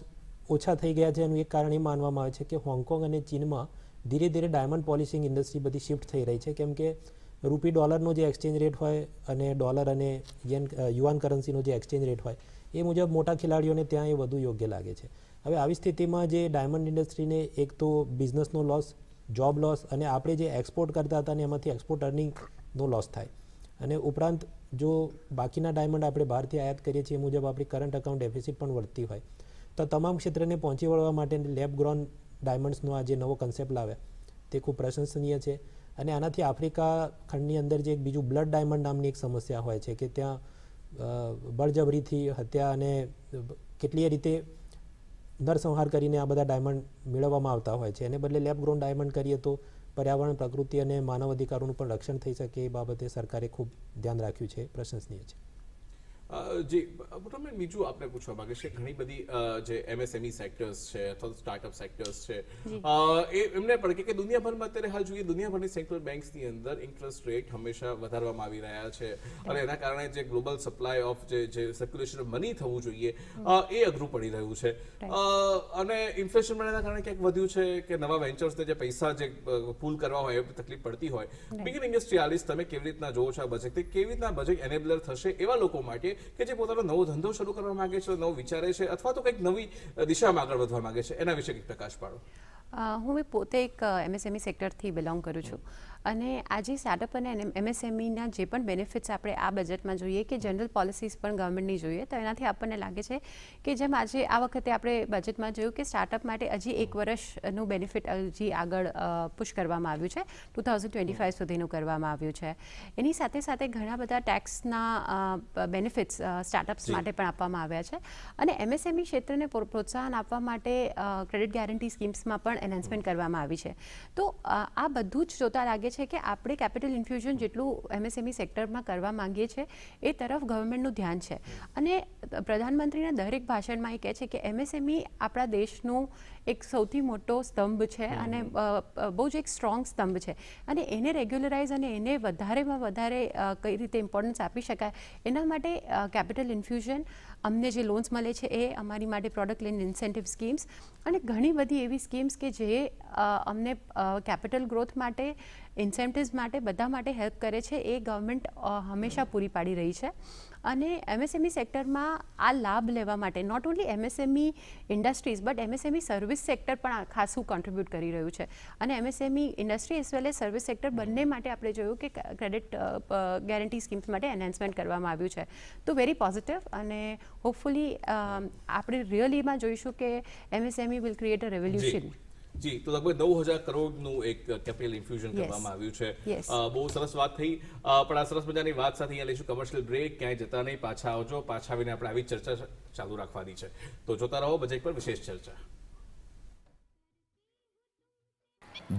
ઓછા થઈ ગયા છે. એનું એક કારણ એ માનવામાં આવે છે કે હોંગકોંગ અને ચીનમાં ધીરે ધીરે ડાયમંડ પોલિશિંગ ઇન્ડસ્ટ્રી બધી શિફ્ટ થઈ રહી છે, કેમ કે રૂપી ડોલરનો જે એક્સચેન્જ રેટ હોય અને ડોલર અને યુઆન કરન્સીનો જે એક્સચેન્જ રેટ હોય એ મુજબ મોટા ખેલાડીઓને ત્યાં એ વધુ યોગ્ય લાગે છે. હવે આવી સ્થિતિમાં જે ડાયમંડ ઇન્ડસ્ટ્રીને એક તો બિઝનેસનો લોસ, જોબ લોસ અને આપણે જે એક્સપોર્ટ કરતા હતા ને એમાંથી એક્સપોર્ટ અર્નિંગનો લોસ થાય અને ઉપરાંત જો બાકીના ડાયમંડ આપણે બહારથી આયાત કરીએ છીએ એ મુજબ આપણી કરંટ અકાઉન્ટ ડેફિસિટ પણ વધતી હોય તો તમામ ક્ષેત્રને પહોંચી વળવા માટે લેબ ગ્રોન ડાયમંડ્સનો આ જે નવો કન્સેપ્ટ લાવ્યા તે ખૂબ પ્રશંસનીય છે. અને આનાથી આફ્રિકા ખંડની અંદર જે એક બીજું બ્લડ ડાયમંડ નામની એક સમસ્યા હોય છે કે ત્યાં બળજબરીથી હત્યા અને કેટલીય રીતે નરસંહાર કરીને આ બધા ડાયમંડ મેળવવામાં આવતા હોય છે. એને બદલે લેબ ગ્રોન ડાયમંડ કરીએ તો પર્યાવરણ, પ્રકૃતિ અને માનવ અધિકારોનું પણ રક્ષણ થઈ શકે એ બાબતે સરકારે ખૂબ ધ્યાન રાખ્યું છે, પ્રશંસનીય છે. જી તમે બીજું આપણે પૂછવા માંગે છે ઘણી બધી જે MSME સેક્ટર્સ છે અથવા સ્ટાર્ટઅપ સેક્ટર્સ છે એ એમને પણ કે દુનિયાભરમાં અત્યારે હાલ જોઈએ દુનિયાભરની સેન્ટ્રલ બેંક્સની અંદર ઇન્ટરેસ્ટ રેટ હંમેશા વધારવામાં આવી રહ્યા છે અને એના કારણે જે ગ્લોબલ સપ્લાય ઓફ જે સર્ક્યુલેશન મની થવું જોઈએ એ અઘરું પડી રહ્યું છે અને ઇન્ફ્લેશન એના કારણે ક્યાંક વધ્યું છે કે નવા વેન્ચર્સને જે પૈસા જે પૂલ કરવા હોય એ તકલીફ પડતી હોય. બિગિન ઇન્ડસ્ટ્રીયાલિસ્ટ તમે કેવી રીતના જોવો છો આ બજેટ, કેવી રીતના બજેટ એનેબલર થશે એવા લોકો માટે કે જે પોતાનો નવો ધંધો શરૂ કરવા માંગે છે, નવો વિચારે છે અથવા તો કંઈક નવી દિશામાં આગળ વધવા માંગે છે, એના વિશે કંઈક પ્રકાશ પાડો. હું પોતે એક MSME સેક્ટરથી બિલોંગ કરું છું અને આજે સ્ટાર્ટઅપ અને MSMEના જે પણ બેનિફિટ્સ આપણે આ બજેટમાં જોઈએ કે જનરલ પોલિસીસ પણ ગવર્મેન્ટની જોઈએ તો એનાથી આપણને લાગે છે કે જેમ આજે આ વખતે આપણે બજેટમાં જોયું કે સ્ટાર્ટઅપ માટે હજી 1 વર્ષનું બેનિફિટ હજી આગળ પુશ કરવામાં આવ્યું છે, 2025 સુધીનું કરવામાં આવ્યું છે. એની સાથે સાથે ઘણા બધા ટેક્સના બેનિફિટ્સ સ્ટાર્ટઅપ્સ માટે પણ આપવામાં આવ્યા છે અને MSME ક્ષેત્રને પ્રોત્સાહન આપવા માટે ક્રેડિટ ગેરંટી સ્કીમ્સમાં પણ એનહાન્સમેન્ટ કરવામાં આવી છે. તો આ બધું જ જોતા લાગે છે કે આપણે કેપિટલ ઇન્ફ્યુઝન જેટલું MSME સેક્ટરમાં કરવા માંગીએ છીએ એ તરફ ગવર્મેન્ટનું ધ્યાન છે અને પ્રધાનમંત્રીના દરેક ભાષણમાં એ કહે છે કે MSME આપણા દેશનું એક સૌથી મોટો સ્તંભ છે અને બહુ જ એક સ્ટ્રોંગ સ્તંભ છે અને એને રેગ્યુલરાઇઝ અને એને વધારેમાં વધારે કઈ રીતે ઇમ્પોર્ટન્સ આપી શકાય એના માટે કેપિટલ ઇન્ફ્યુઝન, અમને જે લોન્સ મળે છે એ અમારી માટે પ્રોડક્ટ લિંક ઇન્સેન્ટિવ સ્કીમ્સ અને ઘણી બધી એવી સ્કીમ્સ કે જે અમને કેપિટલ ગ્રોથ માટે, ઇન્સેન્ટિવ્સ માટે, બધા માટે હેલ્પ કરે છે એ ગવર્મેન્ટ હંમેશા પૂરી પાડી રહી છે. અને MSME સેક્ટરમાં આ લાભ લેવા માટે not only MSME industries but MSME service sector પણ ખાસું કોન્ટ્રીબ્યુટ કરી રહ્યું છે અને MSME industry as well as service sector બંને માટે આપણે જોયું કે ક્રેડિટ ગેરંટી સ્કીમ્સ માટે એનહાન્સમેન્ટ કરવામાં આવ્યું છે. તો વેરી પોઝિટિવ અને હોપફુલી આપણે રિયલીમાં જોઈશું કે MSME will create a revolution. જી, તો લગભગ 9,000 કરોડનું એક કેપિટલ ઇન્ફ્યુઝન કરવામાં આવ્યું છે. બહુ સરસ વાત થઈ પણ આ સરસ મજાની વાત સાથે અહીંયા લઈશું કમર્શિયલ બ્રેક. ક્યાંય જતા નહીં, પાછા આવજો. પાછા આવીને આપણે આવી ચર્ચા ચાલુ રાખવાની છે. તો જોતા રહો બજેટ પર વિશેષ ચર્ચા.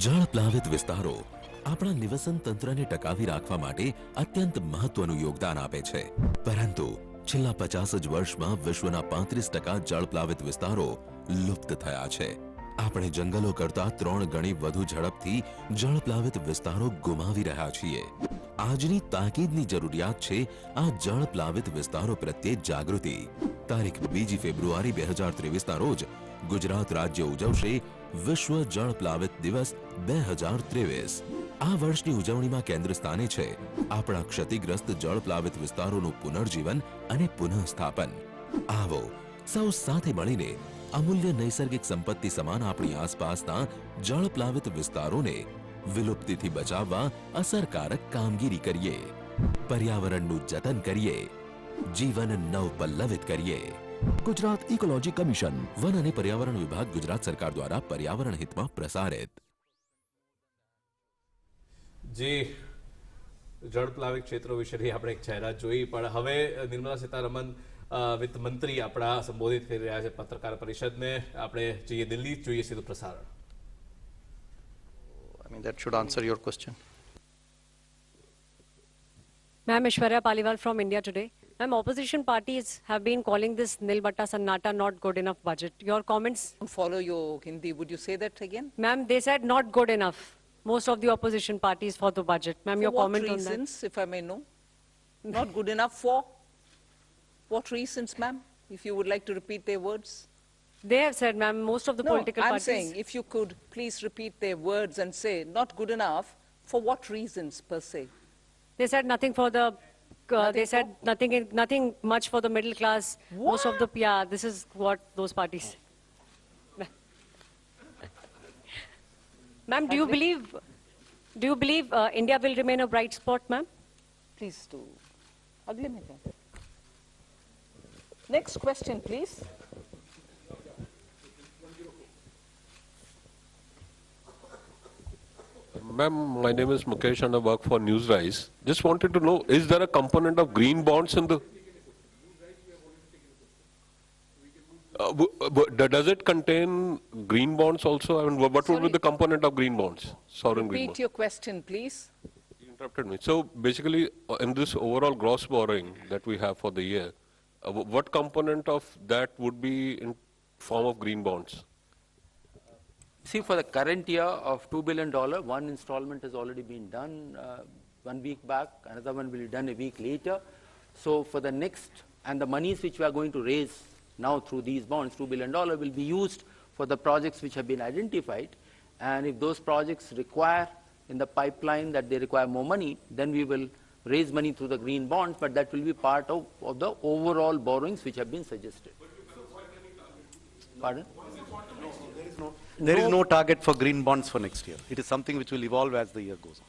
જળ પ્લાવિત વિસ્તારો આપણા નિવસન તંત્રને ટકાવી રાખવા માટે અત્યંત મહત્વનું યોગદાન આપે છે, પરંતુ છેલ્લા 50 જ વર્ષમાં વિશ્વના 35% જળ પ્લાવિત વિસ્તારો લુપ્ત થયા છે. આપણે જંગલો કરતા 3 ગણી વધુ ઝડપથી જળ પ્લાવિત વિસ્તારો ગુમાવી રહ્યા છીએ. આજની તાકીદની જરૂરિયાત છે આ જળ પ્લાવિત વિસ્તારો પ્રત્યે જાગૃતિ. તારીખ 2 ફેબ્રુઆરી 2023ના રોજ ગુજરાત રાજ્ય ઉજવશે વિશ્વ જળ પ્લાવિત દિવસ 2023. આ વર્ષની ઉજવણીમાં કેન્દ્ર સ્થાને છે આપણા ક્ષતિગ્રસ્ત જળ પ્લાવિત વિસ્તારોનું પુનર્જીવન અને પુનઃસ્થાપન. આવો સૌ સાથે મળીને અમૂલ્ય નૈસર્ગિક સંપત્તિ સમાન આપણી આસપાસના જળ પ્લાવિત વિસ્તારોને વિલુપ્તિથી બચાવવા અસરકારક કામગીરી કરીએ. પર્યાવરણનું જતન કરીએ, જીવન નવપલ્લવિત કરીએ. ગુજરાત ઇકોલોજી કમિશન, વન અને પર્યાવરણ વિભાગ, ગુજરાત સરકાર દ્વારા પર્યાવરણ હિતમાં પ્રસારિત. જે જળપ્લાવિત ક્ષેત્રો વિશેની આપણે એક જાહેરાત જોઈ, પણ હવે નિર્મલા સીતારમણ વિત્ત મંત્રી આપણા સંબોધિત કરી રહ્યા છે પત્રકાર પરિષદને. આપણે જઈએ દિલ્હી, જોઈએ સીધું પ્રસારણ. I mean, that should answer your question. Ma'am, Ishwarya Paliwal from India Today. Ma'am, opposition parties have been calling this Nil Batta Sannata not good enough budget. Your comments? Follow your Hindi. Would you say that again? Ma'am, they said not good enough. Most of the opposition parties for the budget. Ma'am, your comment on that? For what reasons, if I may know? Not good enough for? What reasons, ma'am? If you would like to repeat their words. They have said, ma'am, most of the political I'm parties... saying, if you could please repeat their words and say, not good enough, for what reasons per se? They said nothing for the... they said nothing much for the middle class. Most of the... Yeah, this is what those parties... Ma'am, do you believe India will remain a bright spot, ma'am? Please do. Agle mein kya? Next question, please. Ma'am, my name is Mukesh and I work for Newsrise. Just wanted to know, is there a component of green bonds in the... does it contain green bonds also? I mean, what would be the component of green bonds? Sovereign green bonds. Repeat your question, please. You interrupted me. So basically, in this overall gross borrowing that we have for the year, what component of that would be in form of green bonds? See, for the current year of $2 billion, one installment has already been done 1 week back, another one will be done a week later. So for the next, and the monies which we are going to raise now through these bonds, $2 billion, will be used for the projects which have been identified. And if those projects require in the pipeline that they require more money, then we will raise money through the green bonds, but that will be part of the overall borrowings which have been suggested. Pardon? There is no target for green bonds for next year. It is something which will evolve as the year goes on.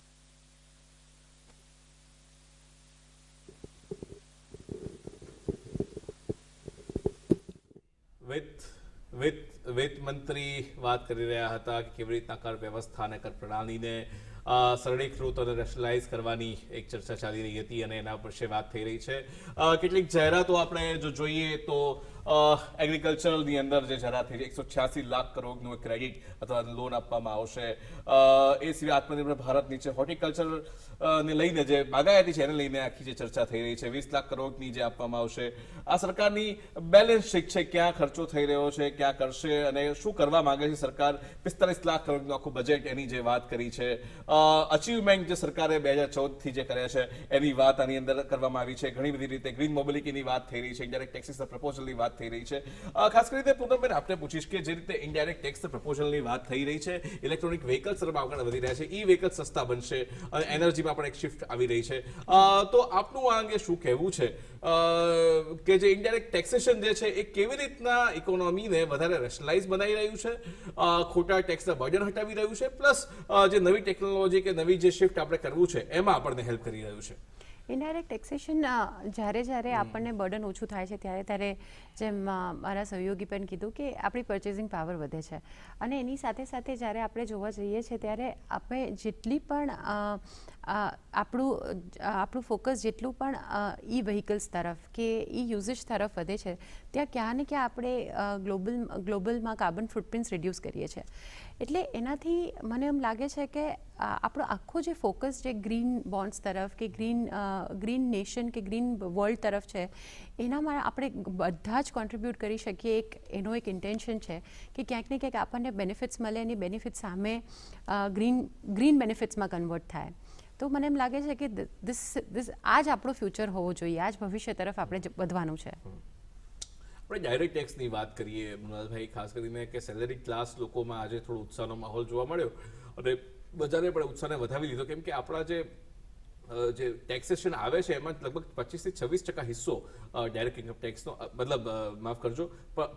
વિત્ત મંત્રી વાત કરી રહ્યા હતા કે કેવી રીતના કર વ્યવસ્થા અને કર પ્રણાલીને સરળીકૃત અને રેશનલાઇઝ કરવાની એક ચર્ચા ચાલી રહી હતી અને એના વિશે વાત થઈ રહી છે. કેટલીક જાહેરાતો આપણે જો જોઈએ તો એગ્રીકલ્ચરની અંદર જે જાહેરાત થઈ છે 186 લાખ કરોડનું એક ક્રેડિટ અથવા લોન આપવામાં આવશે. એ સિવાય આત્મનિર્ભર ભારત નીચે હોર્ટિકલ્ચર ને લઈને જે બાગાયતી છે એને લઈને આખી જે ચર્ચા થઈ રહી છે 20 લાખ કરોડની જે આપવામાં આવશે. આ સરકારની બેલેન્સ શીટ છે, ક્યાં ખર્ચો થઈ રહ્યો છે, ક્યાં કરશે અને શું કરવા માંગે છે સરકાર. 45 લાખ કરોડનું આખું બજેટ એની જે વાત કરી છે. અચીવમેન્ટ જે સરકારે 2014થી જે કર્યા છે એની વાત આની અંદર કરવામાં આવી છે. ઘણી બધી રીતે ગ્રીન મોબિલિટીની વાત થઈ રહી છે, ઇન્ડાયરેક્ટ ટેક્સીસના પ્રપોઝલની વાત થઈ રહી છે. ખાસ કરીને પૂનમબેન આપને પૂછીશ કે જે રીતે ઇન્ડાયરેક્ટ ટેક્સ પ્રપોઝલની વાત થઈ રહી છે, ઇલેક્ટ્રોનિક વ્હીકલ્સ તરફ આગળ વધી રહ્યા છે, ઈ વ્હીકલ્સ સસ્તા બનશે અને એનર્જીમાં પણ એક શિફ્ટ આવી રહી છે. તો આપનું આ અંગે શું કહેવું છે કે જે ઇન્ડાયરેક્ટ ટેક્સેશન જે છે એ કેવી રીતના ઇકોનોમીને વધારે રેશનલાઇઝ બનાવી રહ્યું છે, ખોટા ટેક્સના બર્ડન હટાવી રહ્યું છે, પ્લસ જે નવી ટેકનોલોજી કે નવી જે શિફ્ટ આપણે કરવું છે એમાં આપણને હેલ્પ કરી રહ્યું છે? ઇનડાયરેક્ટ ટેક્સેશન જ્યારે આપણને બર્ડન ઓછું થાય છે ત્યારે જેમ મારા સહયોગી પણ કીધું કે આપણી પર્ચેસિંગ પાવર વધે છે અને એની સાથે સાથે જ્યારે આપણે જોવા જઈએ છીએ ત્યારે આપણે જેટલી પણ આપણું ફોકસ જેટલું પણ ઈ વ્હીકલ્સ તરફ કે ઈ યુઝેજ તરફ વધે છે ત્યાં ક્યાં ને ક્યાં આપણે ગ્લોબલમાં કાર્બન ફૂટપ્રિન્ટ્સ રિડ્યુસ કરીએ છીએ. એટલે એનાથી મને એમ લાગે છે કે આપણો આખો જે ફોકસ જે ગ્રીન બોન્ડ્સ તરફ કે ગ્રીન નેશન કે ગ્રીન વર્લ્ડ તરફ છે એનામાં આપણે બધા જ કોન્ટ્રીબ્યુટ કરી શકીએ. એનો એક ઇન્ટેન્શન છે કે ક્યાંક ને ક્યાંક આપણને બેનિફિટ્સ મળે એની બેનિફિટ્સ સામે ગ્રીન બેનિફિટ્સમાં કન્વર્ટ થાય. તો મને એમ લાગે છે કે આ જ આપણું ફ્યુચર હોવું જોઈએ, આ જ ભવિષ્ય તરફ આપણે વધવાનું છે. આપણે ડાયરેક્ટ ટેક્સની વાત કરીએ મૃણાલભાઈ, ખાસ કરીને કે સેલેરી ક્લાસ લોકોમાં આજે થોડો ઉત્સાહનો માહોલ જોવા મળ્યો અને બજારે પણ ઉત્સાહને વધાવી લીધો, કેમ કે આપણા જે ટેક્સેશન આવે છે એમાં લગભગ 25 થી 26% હિસ્સો ડાયરેક્ટ ઇન્કમ ટેક્સનો, મતલબ માફ કરજો,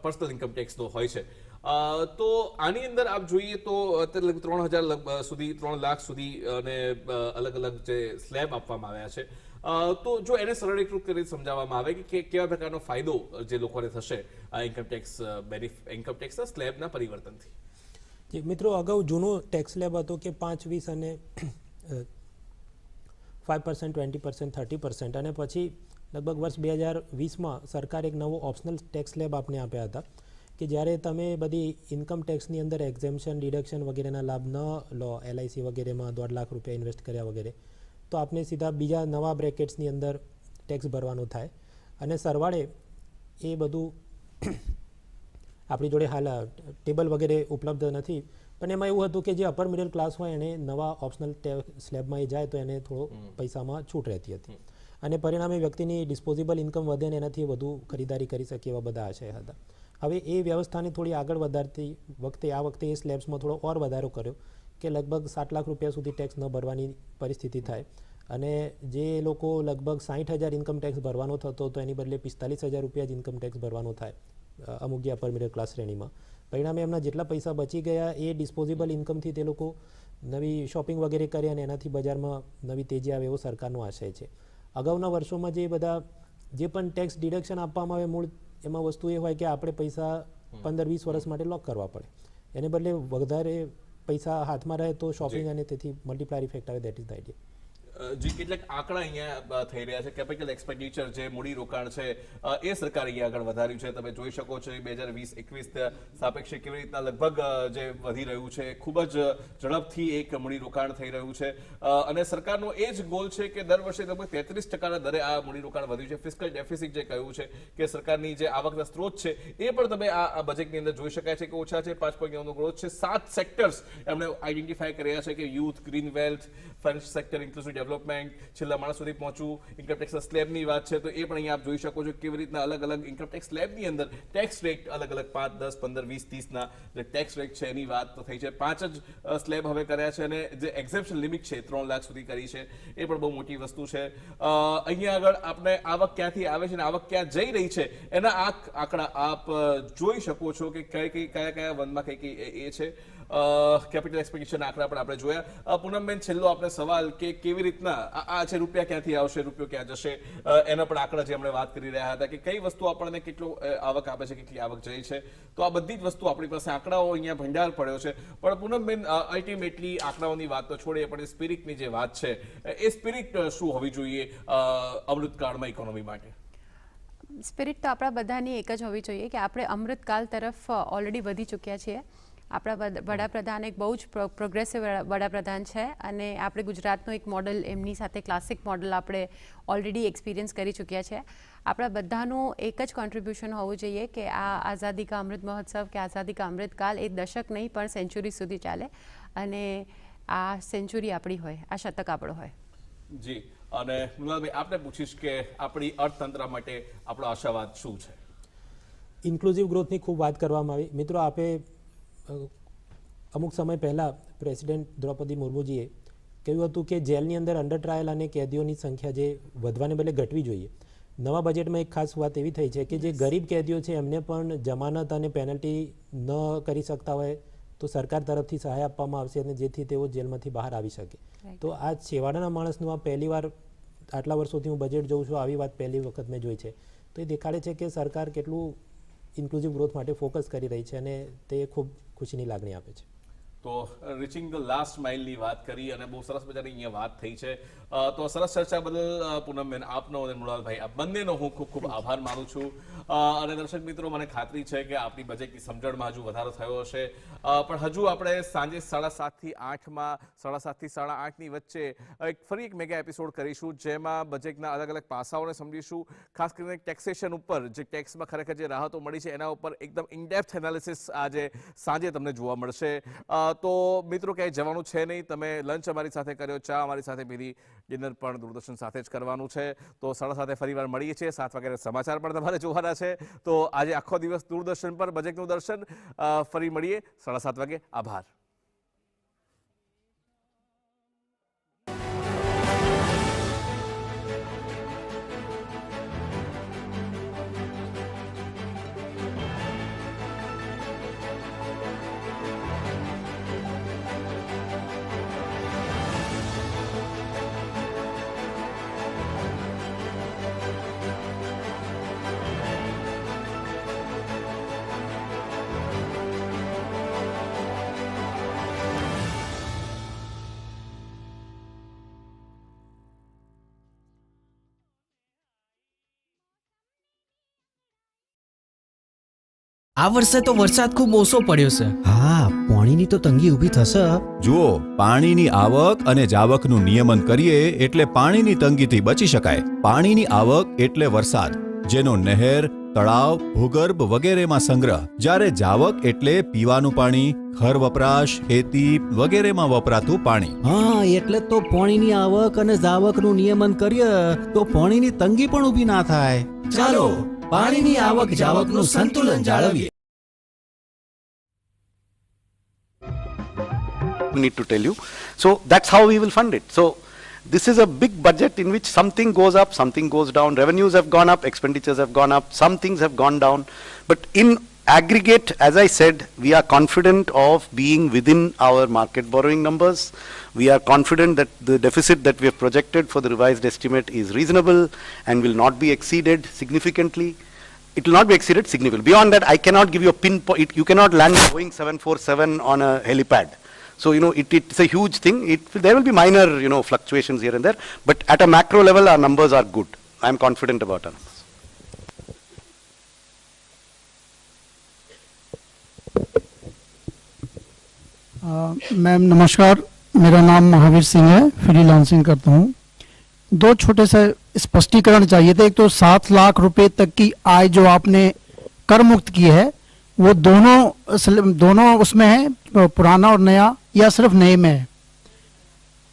પર્સનલ ઇન્કમ ટેક્સનો હોય છે. તો આની અંદર આપ જોઈએ તો અત્યારે 3,000 સુધી 3 લાખ સુધી અને અલગ અલગ જે સ્લેબ આપવામાં આવ્યા છે. તો જો એને સરળીકૃત કરી સમજાવવામાં આવે કે કેવા પ્રકારનો ફાયદો જે લોકોને થશે આ ઇન્કમ ટેક્સના સ્લેબના પરિવર્તનથી. મિત્રો, અગાઉ જૂનો ટેક્સ સ્લેબ હતો કે 5, 20 અને 5%, 20%, 30%, અને પછી લગભગ વર્ષ 2020માં સરકારે એક નવો ઓપ્શનલ ટેક્સ સ્લેબ આપને આપ્યા હતા કે જ્યારે તમે બધી ઇન્કમ ટેક્સની અંદર એક્ઝેમ્પશન, ડિડક્શન વગેરેના લાભ ન લો, LIC વગેરેમાં 1.5 લાખ રૂપિયા ઇન્વેસ્ટ કર્યા વગેરે, તો આપને સીધા બીજા નવા બ્રેકેટ્સની અંદર ટેક્સ ભરવાનું થાય. અને સરવાળે એ બધું આપણી જોડે હાલ ટેબલ વગેરે ઉપલબ્ધ નથી, પણ એમાં એવું હતું કે જે અપર મિડલ ક્લાસ હોય એને નવા ઓપ્શનલ સ્લેબમાં એ જાય તો એને થોડો પૈસામાં છૂટ રહેતી હતી અને પરિણામે વ્યક્તિની ડિસ્પોઝેબલ ઇન્કમ વધે ને એનાથી વધુ ખરીદારી કરી શકે એવા બધા આશય હતા. હવે એ વ્યવસ્થાને થોડી આગળ વધારતી વખતે આ વખતે એ સ્લેબ્સમાં થોડો ઓર વધારો કર્યો કે લગભગ 7 લાખ રૂપિયા સુધી ટેક્સ ન ભરવાની પરિસ્થિતિ થાય અને જે લોકો લગભગ 60,000 ઇન્કમ ટેક્સ ભરવાનો થતો તો એની બદલે 45,000 રૂપિયા જ ઇન્કમ ટેક્સ ભરવાનો થાય અમુક જે અપર મિડલ ક્લાસ શ્રેણીમાં. પરિણામે એમના જેટલા પૈસા બચી ગયા એ ડિસ્પોઝેબલ ઇન્કમથી તે લોકો નવી શોપિંગ વગેરે કરે અને એનાથી બજારમાં નવી તેજી આવે એવો સરકારનો આશય છે. અગાઉના વર્ષોમાં જે બધા જે પણ ટેક્સ ડિડક્શન આપવામાં આવે મૂળ એમાં વસ્તુ એ હોય કે આપણે પૈસા 15-20 વર્ષ માટે લોક કરવા પડે, એને બદલે વધારે પૈસા હાથમાં રહે તો શોપિંગ અને તેથી મલ્ટીપ્લાયર ઇફેક્ટ આવે. That is the idea. જે કેટલાક આંકડા અહીંયા થઈ રહ્યા છે, કેપિટલ એક્સપેન્ડિચર જે મૂડી રોકાણ છે એ સરકાર અહીંયા આગળ વધાર્યું છે. તમે જોઈ શકો છો 2020-21 સાપેક્ષે કેવી રીતના લગભગ જે વધી રહ્યું છે, ખૂબ જ ઝડપથી એક મૂડી રોકાણ થઈ રહ્યું છે અને સરકારનો એ જ ગોલ છે કે દર વર્ષે લગભગ 33% દરે આ મૂડી રોકાણ વધ્યું છે. ફિસ્કલ ડેફિસિટ જે કહ્યું છે કે સરકારની જે આવકના સ્ત્રોત છે એ પણ તમે આ બજેટની અંદર જોઈ શકાય છે કે ઓછા છે. 5.9નો ગ્રોથ છે. 7 સેક્ટર્સ એમણે આઈડેન્ટિફાય કર્યા છે કે youth, green wealth, financial sector, inclusive development, છેલ્લા માણસ સુધી પહોંચવું, ઇન્કમટેક્સના સ્લેબની વાત છે તો એ પણ અહીંયા આપ જોઈ શકો છો કેવી રીતના અલગ અલગ ઇન્કમટેક્સ સ્લેબની અંદર ટેક્સ રેટ અલગ અલગ 5, 10, 15, 20, 30ના જે ટેક્સ રેટ છે એની વાત થઈ છે. 5 જ સ્લેબ હવે કર્યા છે અને જે એક્ઝેમ્પશન લિમિટ છે 3 લાખ સુધી કરી છે એ પણ બહુ મોટી વસ્તુ છે. અહીંયા આગળ આપણે આવક ક્યાંથી આવે છે અને આવક ક્યાં જઈ રહી છે એના આંકડા આપ જોઈ શકો છો કે કયા વનમાં કઈ એ છે. કેપિટલ એક્સપેન્ડિચરના આંકડા પણ આપણે જોયા. પૂનમબેન, છેલ્લો આપણે સવાલ કે કેવી રીતના આ છે રૂપિયા ક્યાંથી આવશે, રૂપિયો ક્યાં જશે, એના પણ આંકડા જે આપણે વાત કરી રહ્યા હતા કે કઈ વસ્તુ આપણને કેટલો આવક આપે છે, કેટલી આવક જાય છે. તો આ બધી જ વસ્તુ આપણી પાસે આંકડાઓ અહીંયા ભંડાર પડ્યો છે. પણ પૂનમબેન, અલ્ટિમેટલી આંકડાઓની વાત તો છોડીએ પણ સ્પિરિટની જે વાત છે એ સ્પિરિટ શું હોવી જોઈએ અમૃતકાળમાં ઇકોનોમી માટે? સ્પિરિટ તો આપણા બધાની એક જ હોવી જોઈએ કે આપણે અમૃતકાલ તરફ ઓલરેડી વધી ચૂક્યા છીએ. આપણા વડાપ્રધાન એક બહુ જ પ્રોગ્રેસિવ વડાપ્રધાન છે અને આપણે ગુજરાતનો એક મોડલ, એમની સાથે ક્લાસિક મોડલ આપણે ઓલરેડી એક્સપિરિયન્સ કરી ચૂક્યા છે. આપણા બધાનું એક જ કોન્ટ્રીબ્યુશન હોવું જોઈએ કે આ આઝાદી કા અમૃત મહોત્સવ કે આઝાદી કા અમૃતકાલ એ દશક નહીં પણ સેન્ચુરી સુધી ચાલે અને આ સેન્ચુરી આપણી હોય, આ શતક આપણો હોય. જી, અને મૃણાલભાઈ, આપને પૂછીશ કે આપણી અર્થતંત્ર માટે આપણો આશાવાદ શું છે? ઇન્ક્લુઝિવ ગ્રોથની ખૂબ વાત કરવામાં આવી. મિત્રો, આપે અમુક સમય પહેલાં પ્રેસિડેન્ટ દ્રૌપદી મુર્મુજીએ કહ્યું હતું કે જેલની અંદર અંડર ટ્રાયલ અને કેદીઓની સંખ્યા જે વધવાને બદલે ઘટવી જોઈએ. નવા બજેટમાં એક ખાસ વાત એવી થઈ છે કે જે ગરીબ કેદીઓ છે એમને પણ જમાનત અને પેનલ્ટી ન કરી શકતા હોય તો સરકાર તરફથી સહાય આપવામાં આવશે અને જેથી તેઓ જેલમાંથી બહાર આવી શકે. તો આ છેવાડાના માણસનું આ પહેલી વાર આટલા વર્ષોથી હું બજેટ જોઉં છું, આવી વાત પહેલી વખત મેં જોઈ છે. તો એ દેખાડે છે કે સરકાર કેટલું ઇન્ક્લુઝિવ ગ્રોથ માટે ફોકસ કરી રહી છે અને તે ખૂબ ખુશીની લાગણી આપે છે. તો રીચિંગ ધ લાસ્ટ માઇલની વાત કરી અને બહુ સરસ મજાની અહીંયા વાત થઈ છે. તો સરસ ચર્ચા બદલ પૂનમબેન, આપનો અને મૃણાલભાઈ, આ બંનેનો હું ખૂબ ખૂબ આભાર માનું છું. અને દર્શક મિત્રો, મને ખાતરી છે કે આપણી બજેટની સમજણમાં હજુ વધારો થયો હશે, પણ હજુ આપણે સાંજે 7:30 થી 8માં 7:30 થી 8:30ની વચ્ચે ફરી એક મેગા એપિસોડ કરીશું જેમાં બજેટના અલગ અલગ પાસાઓને સમજીશું. ખાસ કરીને ટેક્સેશન ઉપર, જે ટેક્સમાં ખરેખર જે રાહતો મળી છે એના ઉપર એકદમ ઇનડેપ્થ એનાલિસિસ આજે સાંજે તમને જોવા મળશે. તો મિત્રો ક્યાંય જવાનું છે નહીં, તમે લંચ અમારી સાથે કર્યો, ચા અમારી સાથે પીધી, ડિનર પણ દૂરદર્શન સાથે જ કરવાનું છે. તો 7:30 ફરીવાર મળીએ છીએ. 7 વાગ્યાના સમાચાર પણ તમારે જોવાના છે. તો આજે આખો દિવસ દૂરદર્શન પર બજેટનું દર્શન. ફરી મળીએ 7:30 વાગે. આભાર. આ વર્ષે તો વરસાદ ખૂબ ઓછો પડ્યો છે. હા, પાણીની તો તંગી ઊભી થશે. જુઓ, પાણીની આવક અને જાવકનું નિયમન કરીએ એટલે પાણીની તંગીથી બચી શકાય. પાણીની આવક એટલે વરસાદ, જેનો નહેર, તળાવ, ભૂગર્ભ વગેરેમાં સંગ્રહ. જ્યારે જાવક એટલે પીવાનું પાણી, ઘર વપરાશ, ખેતી વગેરેમાં વપરાતું પાણી. હા, એટલે તો પાણીની આવક અને જાવકનું નિયમન કરીએ તો પાણીની તંગી પણ ઊભી ના થાય. ચાલો પાણીની આવક જાવકનું સંતુલન જાળવીએ. Need to tell you. So that's how we will fund it. So this is a big budget in which something goes up, something goes down. Revenues have gone up, expenditures have gone up, some things have gone down. But in aggregate, as I said, we are confident of being within our market borrowing numbers. We are confident that the deficit that we have projected for the revised estimate is reasonable and will not be exceeded significantly. It will not be exceeded significantly. Beyond that, I cannot give you a pinpoint. You cannot land a Boeing 747 on a helipad. So, it's a huge thing. There will be minor, fluctuations here and there. But at a macro level, our numbers are good. I am confident about our numbers. Ma'am नमस्कार, मेरा नाम महावीर सिंह है, freelancing करता हूँ. 2 छोटे से स्पष्टीकरण चाहिए थे. एक तो 7 लाख रुपए तक की आय जो आपने कर मुक्त की है, वो दोनों उसमें है, पुराना और नया, या सिर्फ नए में है?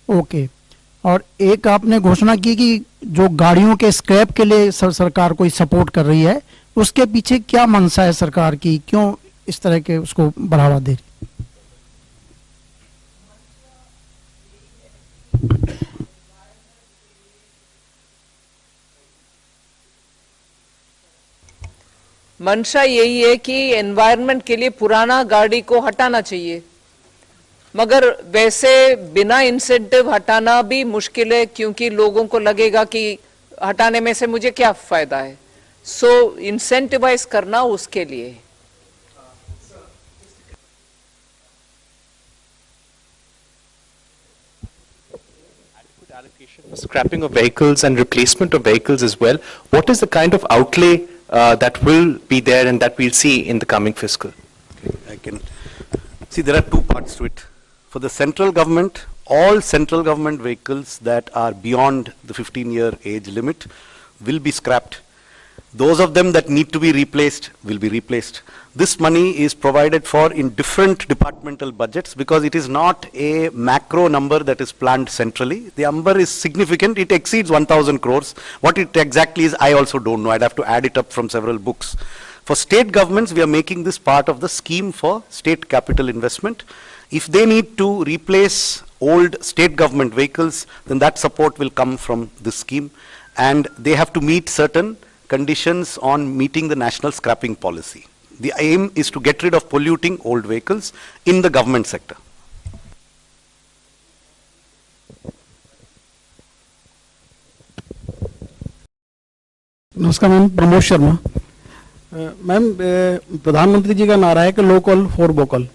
ओके. और एक आपने घोषणा की कि जो गाड़ियों के स्क्रैप के लिए सरकार कोई सपोर्ट कर रही है, उसके पीछे क्या मंशा है सरकार की? क्यों इस तरह के उसको बढ़ावा दे रही? मंशा यही है कि एनवायरनमेंट के लिए पुराना गाड़ी को हटाना चाहिए, मगर वैसे बिना इंसेंटिव हटाना भी मुश्किल है, क्योंकि लोगों को लगेगा कि हटाने में से मुझे क्या फायदा है. सो इंसेंटिवाइज करना उसके लिए. Scrapping of vehicles and replacement of vehicles as well. What is the kind of outlay that will be there and that we'll see in the coming fiscal? I can see there are 2 parts to it. For the central government, all central government vehicles that are beyond the 15-year age limit will be scrapped. Those of them that need to be replaced will be replaced. This money is provided for in different departmental budgets because it is not a macro number that is planned centrally. The number is significant. It exceeds 1,000 crores. What it exactly is, I also don't know. I'd have to add it up from several books. For state governments, we are making this part of the scheme for state capital investment. If they need to replace old state government vehicles, then that support will come from this scheme. And they have to meet certain conditions on meeting the national scrapping policy. The aim is to get rid of polluting old vehicles in the government sector. नमस्कार ma'am, Pramod Sharma. Ma'am, प्रधानमंत्री जी का नारा है कि local for vocal,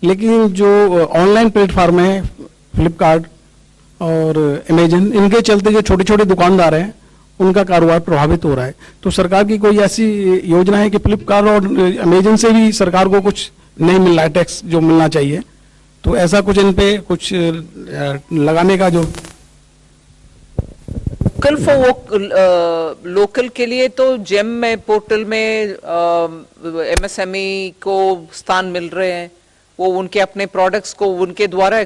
लेकिन जो online platform है, फ्लिपकार्ट और अमेजन, इनके चलते जो छोटे छोटे दुकानदार हैं उनका कारोबार प्रभावित हो रहा है. तो सरकार की कोई ऐसी योजना है कि फ्लिपकार्ट और अमेजन से भी सरकार को कुछ नहीं मिल रहा है टैक्स जो मिलना चाहिए, तो ऐसा कुछ इन पे कुछ लगाने का जो लोकल फॉर लोकल के लिए तो जेम में पोर्टल में एमएसएमई को स्थान मिल रहे हैं, वो उनके अपने प्रोडक्ट्स को उनके द्वारा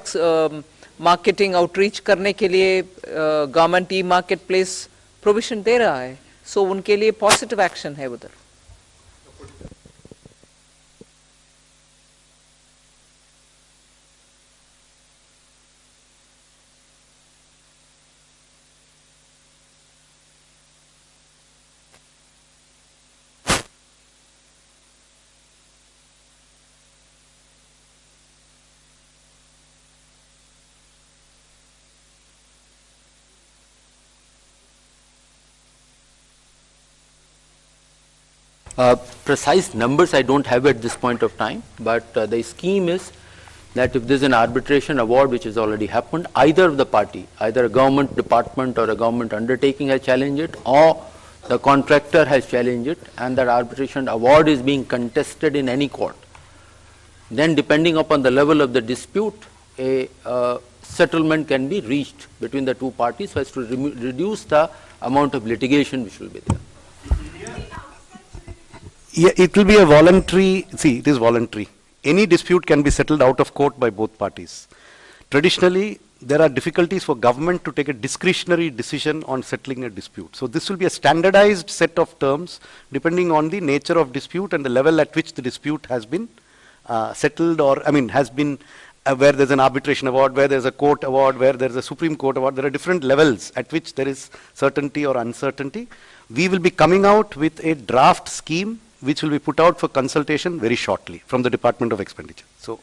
मार्केटिंग आउटरीच करने के लिए government e market place provision दे रहा है, सो उनके लिए पॉजिटिव एक्शन है उधर। Precise numbers I don't have at this point of time, but the scheme is that if there's an arbitration award which has already happened, either of the party, either a government department or a government undertaking has challenged it, or the contractor has challenged it, and that arbitration award is being contested in any court, then depending upon the level of the dispute, a settlement can be reached between the two parties so as to reduce the amount of litigation which will be there. Yeah, it will be a voluntary, see, it is voluntary. Any dispute can be settled out of court by both parties. Traditionally, there are difficulties for government to take a discretionary decision on settling a dispute. So this will be a standardized set of terms depending on the nature of dispute and the level at which the dispute has been settled, or, I mean, has been where there's an arbitration award, where there's a court award, where there's a Supreme Court award. There are different levels at which there is certainty or uncertainty. We will be coming out with a draft scheme which will be put out for consultation very shortly from the Department of Expenditure. So,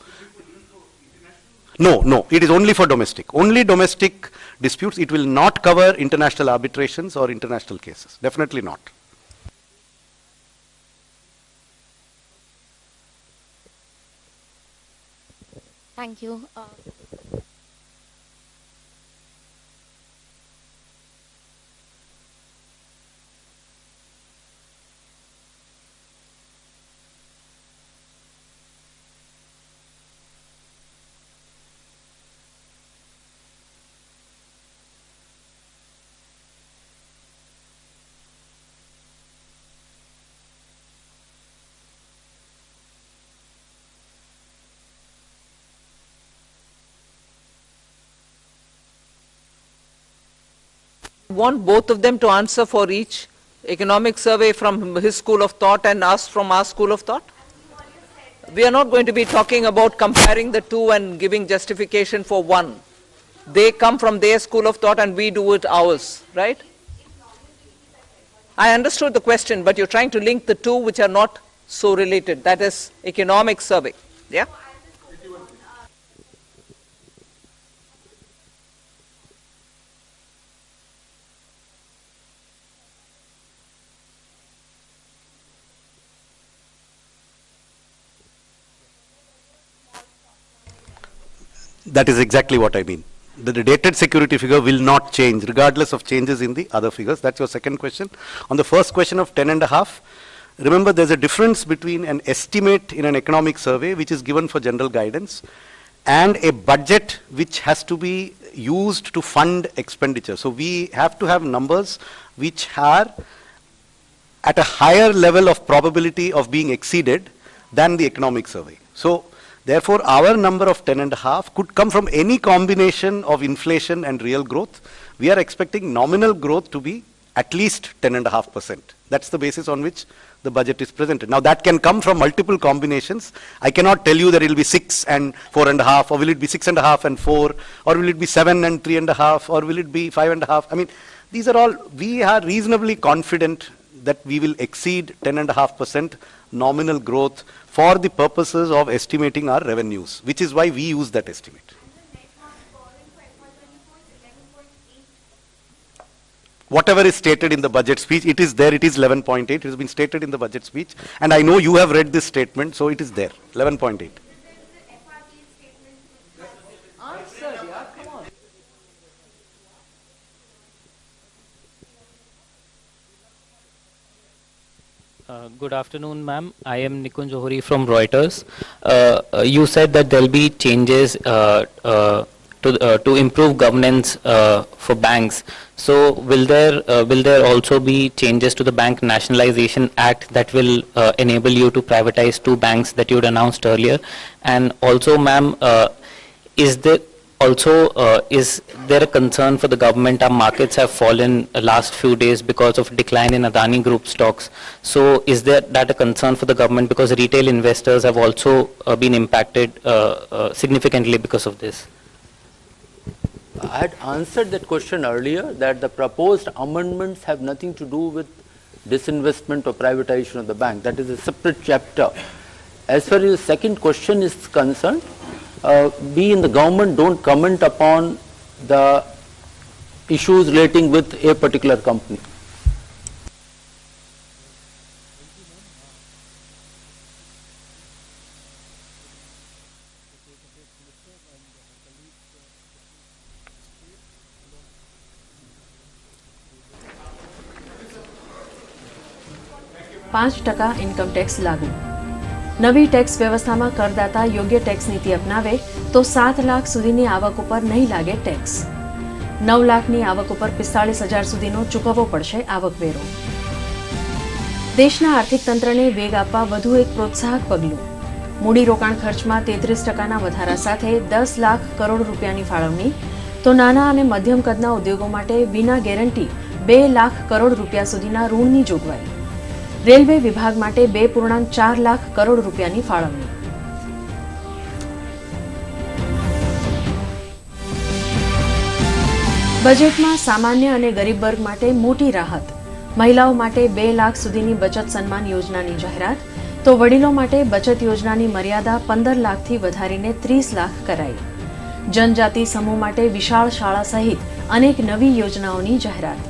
no, it is only for domestic. Only domestic disputes. It will not cover international arbitrations or international cases. Definitely not. Thank you. Want both of them to answer for each economic survey from his school of thought and us from our school of thought? We are not going to be talking about comparing the two and giving justification for one. They come from their school of thought and we do it ours, right? I understood the question, but you're trying to link the two which are not so related. That is economic survey, yeah? That is exactly what I mean. The dated security figure will not change regardless of changes in the other figures. That's your second question. On the first question of 10.5, remember there's a difference between an estimate in an economic survey which is given for general guidance and a budget which has to be used to fund expenditure. So we have to have numbers which are at a higher level of probability of being exceeded than the economic survey. So therefore, our number of 10.5 could come from any combination of inflation and real growth. We are expecting nominal growth to be at least 10.5%. That's the basis on which the budget is presented. Now that can come from multiple combinations. I cannot tell you that it will be 6 and 4.5, or will it be 6.5 and 4, or will it be 7 and 3.5, or will it be 5.5. I mean, these are all, we are reasonably confident that we will exceed 10.5% nominal growth for the purposes of estimating our revenues, which is why we use that estimate. Whatever is stated in the budget speech, it is there, it is 11.8, it has been stated in the budget speech, and I know you have read this statement, so it is there, 11.8. Good afternoon, ma'am. I am Nikun Johari from Reuters. You said that there will be changes to to improve governance for banks. So will there also be changes to the Bank Nationalization Act that will enable you to privatize 2 banks that you had announced earlier? And also, ma'am, is there a concern for the government? Our markets have fallen last few days because of decline in Adani Group stocks. So is that a concern for the government, because retail investors have also been impacted significantly because of this? I had answered that question earlier, that the proposed amendments have nothing to do with disinvestment or privatization of the bank. That is a separate chapter. As far as the second question is concerned, we in the government don't comment upon the issues relating with a particular company. %5 income tax લાગુ. નવી tax વ્યવસ્થામાં કરદાતા યોગ્ય tax નીતિ અપનાવે તો 7 લાખ સુધીની આવક ઉપર નહીં લાગે ટેક્સ. 9 લાખની આવક ઉપર 45,000 સુધીનો ચૂકવવો પડશે આવકવેરો. દેશના આર્થિક તંત્રને વેગ આપવા વધુ એક પ્રોત્સાહક પગલું. મૂડીરોકાણ ખર્ચમાં 33%ના વધારા સાથે 10 લાખ કરોડ રૂપિયાની ફાળવણી, તો નાના અને મધ્યમ કદના ઉદ્યોગો માટે વિના ગેરંટી 2 લાખ કરોડ રૂપિયા સુધીના ઋણની જોગવાઈ. રેલવે વિભાગ માટે 2.4 લાખ કરોડ રૂપિયાની ફાળવણી. બજેટમાં સામાન્ય અને ગરીબ વર્ગ માટે મોટી રાહત. મહિલાઓ માટે 2 લાખ સુધીની બચત સન્માન યોજનાની જાહેરાત, તો વડીલો માટે બચત યોજનાની મર્યાદા 15 લાખથી વધારીને 30 લાખ કરાઈ. જનજાતિ સમૂહ માટે વિશાળ શાળા સહિત અનેક નવી યોજનાઓની જાહેરાત.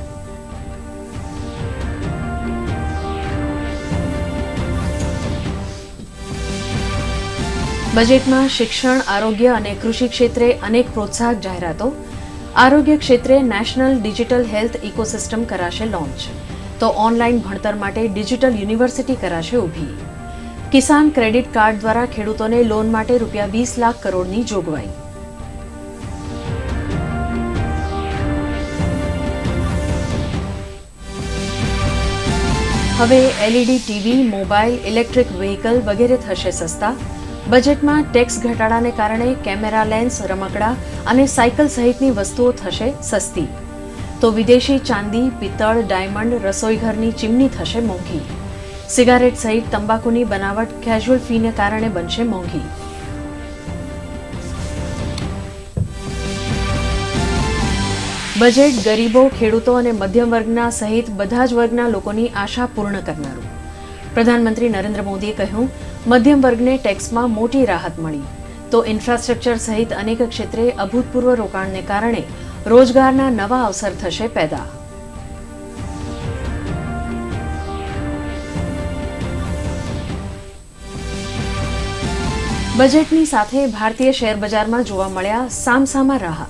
બજેટમાં શિક્ષણ, આરોગ્ય અને કૃષિ ક્ષેત્રે અનેક પ્રોત્સાહક જાહેરાતો. આરોગ્ય ક્ષેત્રે નેશનલ ડિજિટલ હેલ્થ ઇકોસિસ્ટમ કરાશે લોન્ચ, તો ઓનલાઈન ભણતર માટે ડિજિટલ યુનિવર્સિટી કરાશે ઊભી. કિસાન ક્રેડિટ કાર્ડ દ્વારા ખેડૂતોને લોન માટે ₹20 લાખ કરોડની જોગવાઈ. હવે LED TV, mobile, electric vehicle વગેરે થશે સસ્તા. બજેટમાં ટેક્સ ઘટાડાને કારણે કેમેરા લેન્સ, રમકડા અને સાયકલ સહિતની વસ્તુઓ થશે સસ્તી. તો વિદેશી ચાંદી, પિત્તળ, ડાયમંડ, રસોઈઘરની ચીમની થશે મોંઘી. સિગારેટ સહિત તંબાકુની બનાવટ કેઝ્યુઅલ ફીને કારણે બનશે મોંઘી. બજેટ ગરીબો, ખેડૂતો અને મધ્યમ વર્ગના સહિત બધા જ વર્ગના લોકોની આશા પૂર્ણ કરનારું. પ્રધાનમંત્રી નરેન્દ્ર મોદીએ કહ્યું, મધ્યમ વર્ગને ટેક્સમાં મોટી રાહત મળી, તો ઇન્ફ્રાસ્ટ્રક્ચર સહિત અનેક ક્ષેત્રે અભૂતપૂર્વ રોકાણને કારણે રોજગારના નવા અવસર થશે પેદા. બજેટની સાથે ભારતીય શેર બજારમાં જોવા મળ્યા સામસામા રાહ.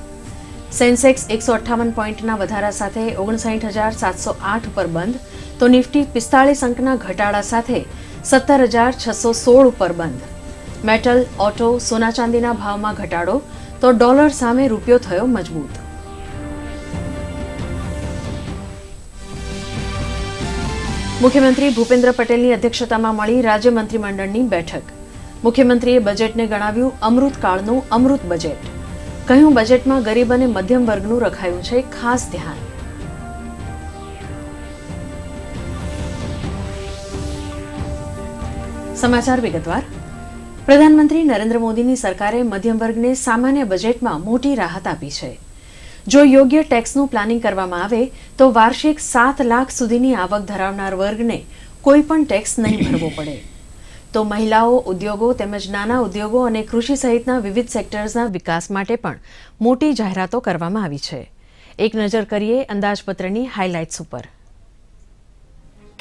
સેન્સેક્સ 158 પોઈન્ટના વધારા સાથે 59,708 ઉપર બંધ, તો નિફ્ટી 45 અંકના ઘટાડા સાથે 17,616 ઉપર બંધ. મેટલ, ઓટો, સોના ચાંદીના ભાવમાં ઘટાડો, તો ડોલર સામે રૂપિયો થયો મજબૂત. મુખ્યમંત્રી ભૂપેન્દ્ર પટેલની અધ્યક્ષતામાં મળી રાજ્ય મંત્રીમંડળની બેઠક. મુખ્યમંત્રીએ બજેટને ગણાવ્યું અમૃતકાળનું અમૃત બજેટ. કહ્યું, બજેટમાં ગરીબ અને મધ્યમ વર્ગનું રખાયું છે ખાસ ધ્યાન. સમાચાર વિગતવાર. પ્રધાનમંત્રી નરેન્દ્ર મોદીની સરકારે મધ્યમ વર્ગને સામાન્ય બજેટમાં મોટી રાહત આપી છે. જો યોગ્ય ટેક્સનું પ્લાનિંગ કરવામાં આવે તો વાર્ષિક 7 લાખ સુધીની આવક ધરાવનાર વર્ગને કોઈ પણ ટેક્સ નહીં ભરવો પડે. તો મહિલાઓ, ઉદ્યોગો તેમજ નાના ઉદ્યોગો અને કૃષિ સહિતના વિવિધ સેક્ટર્સના વિકાસ માટે પણ મોટી જાહેરાતો કરવામાં આવી છે. એક નજર કરીએ અંદાજપત્રની હાઇલાઇટ્સ ઉપર.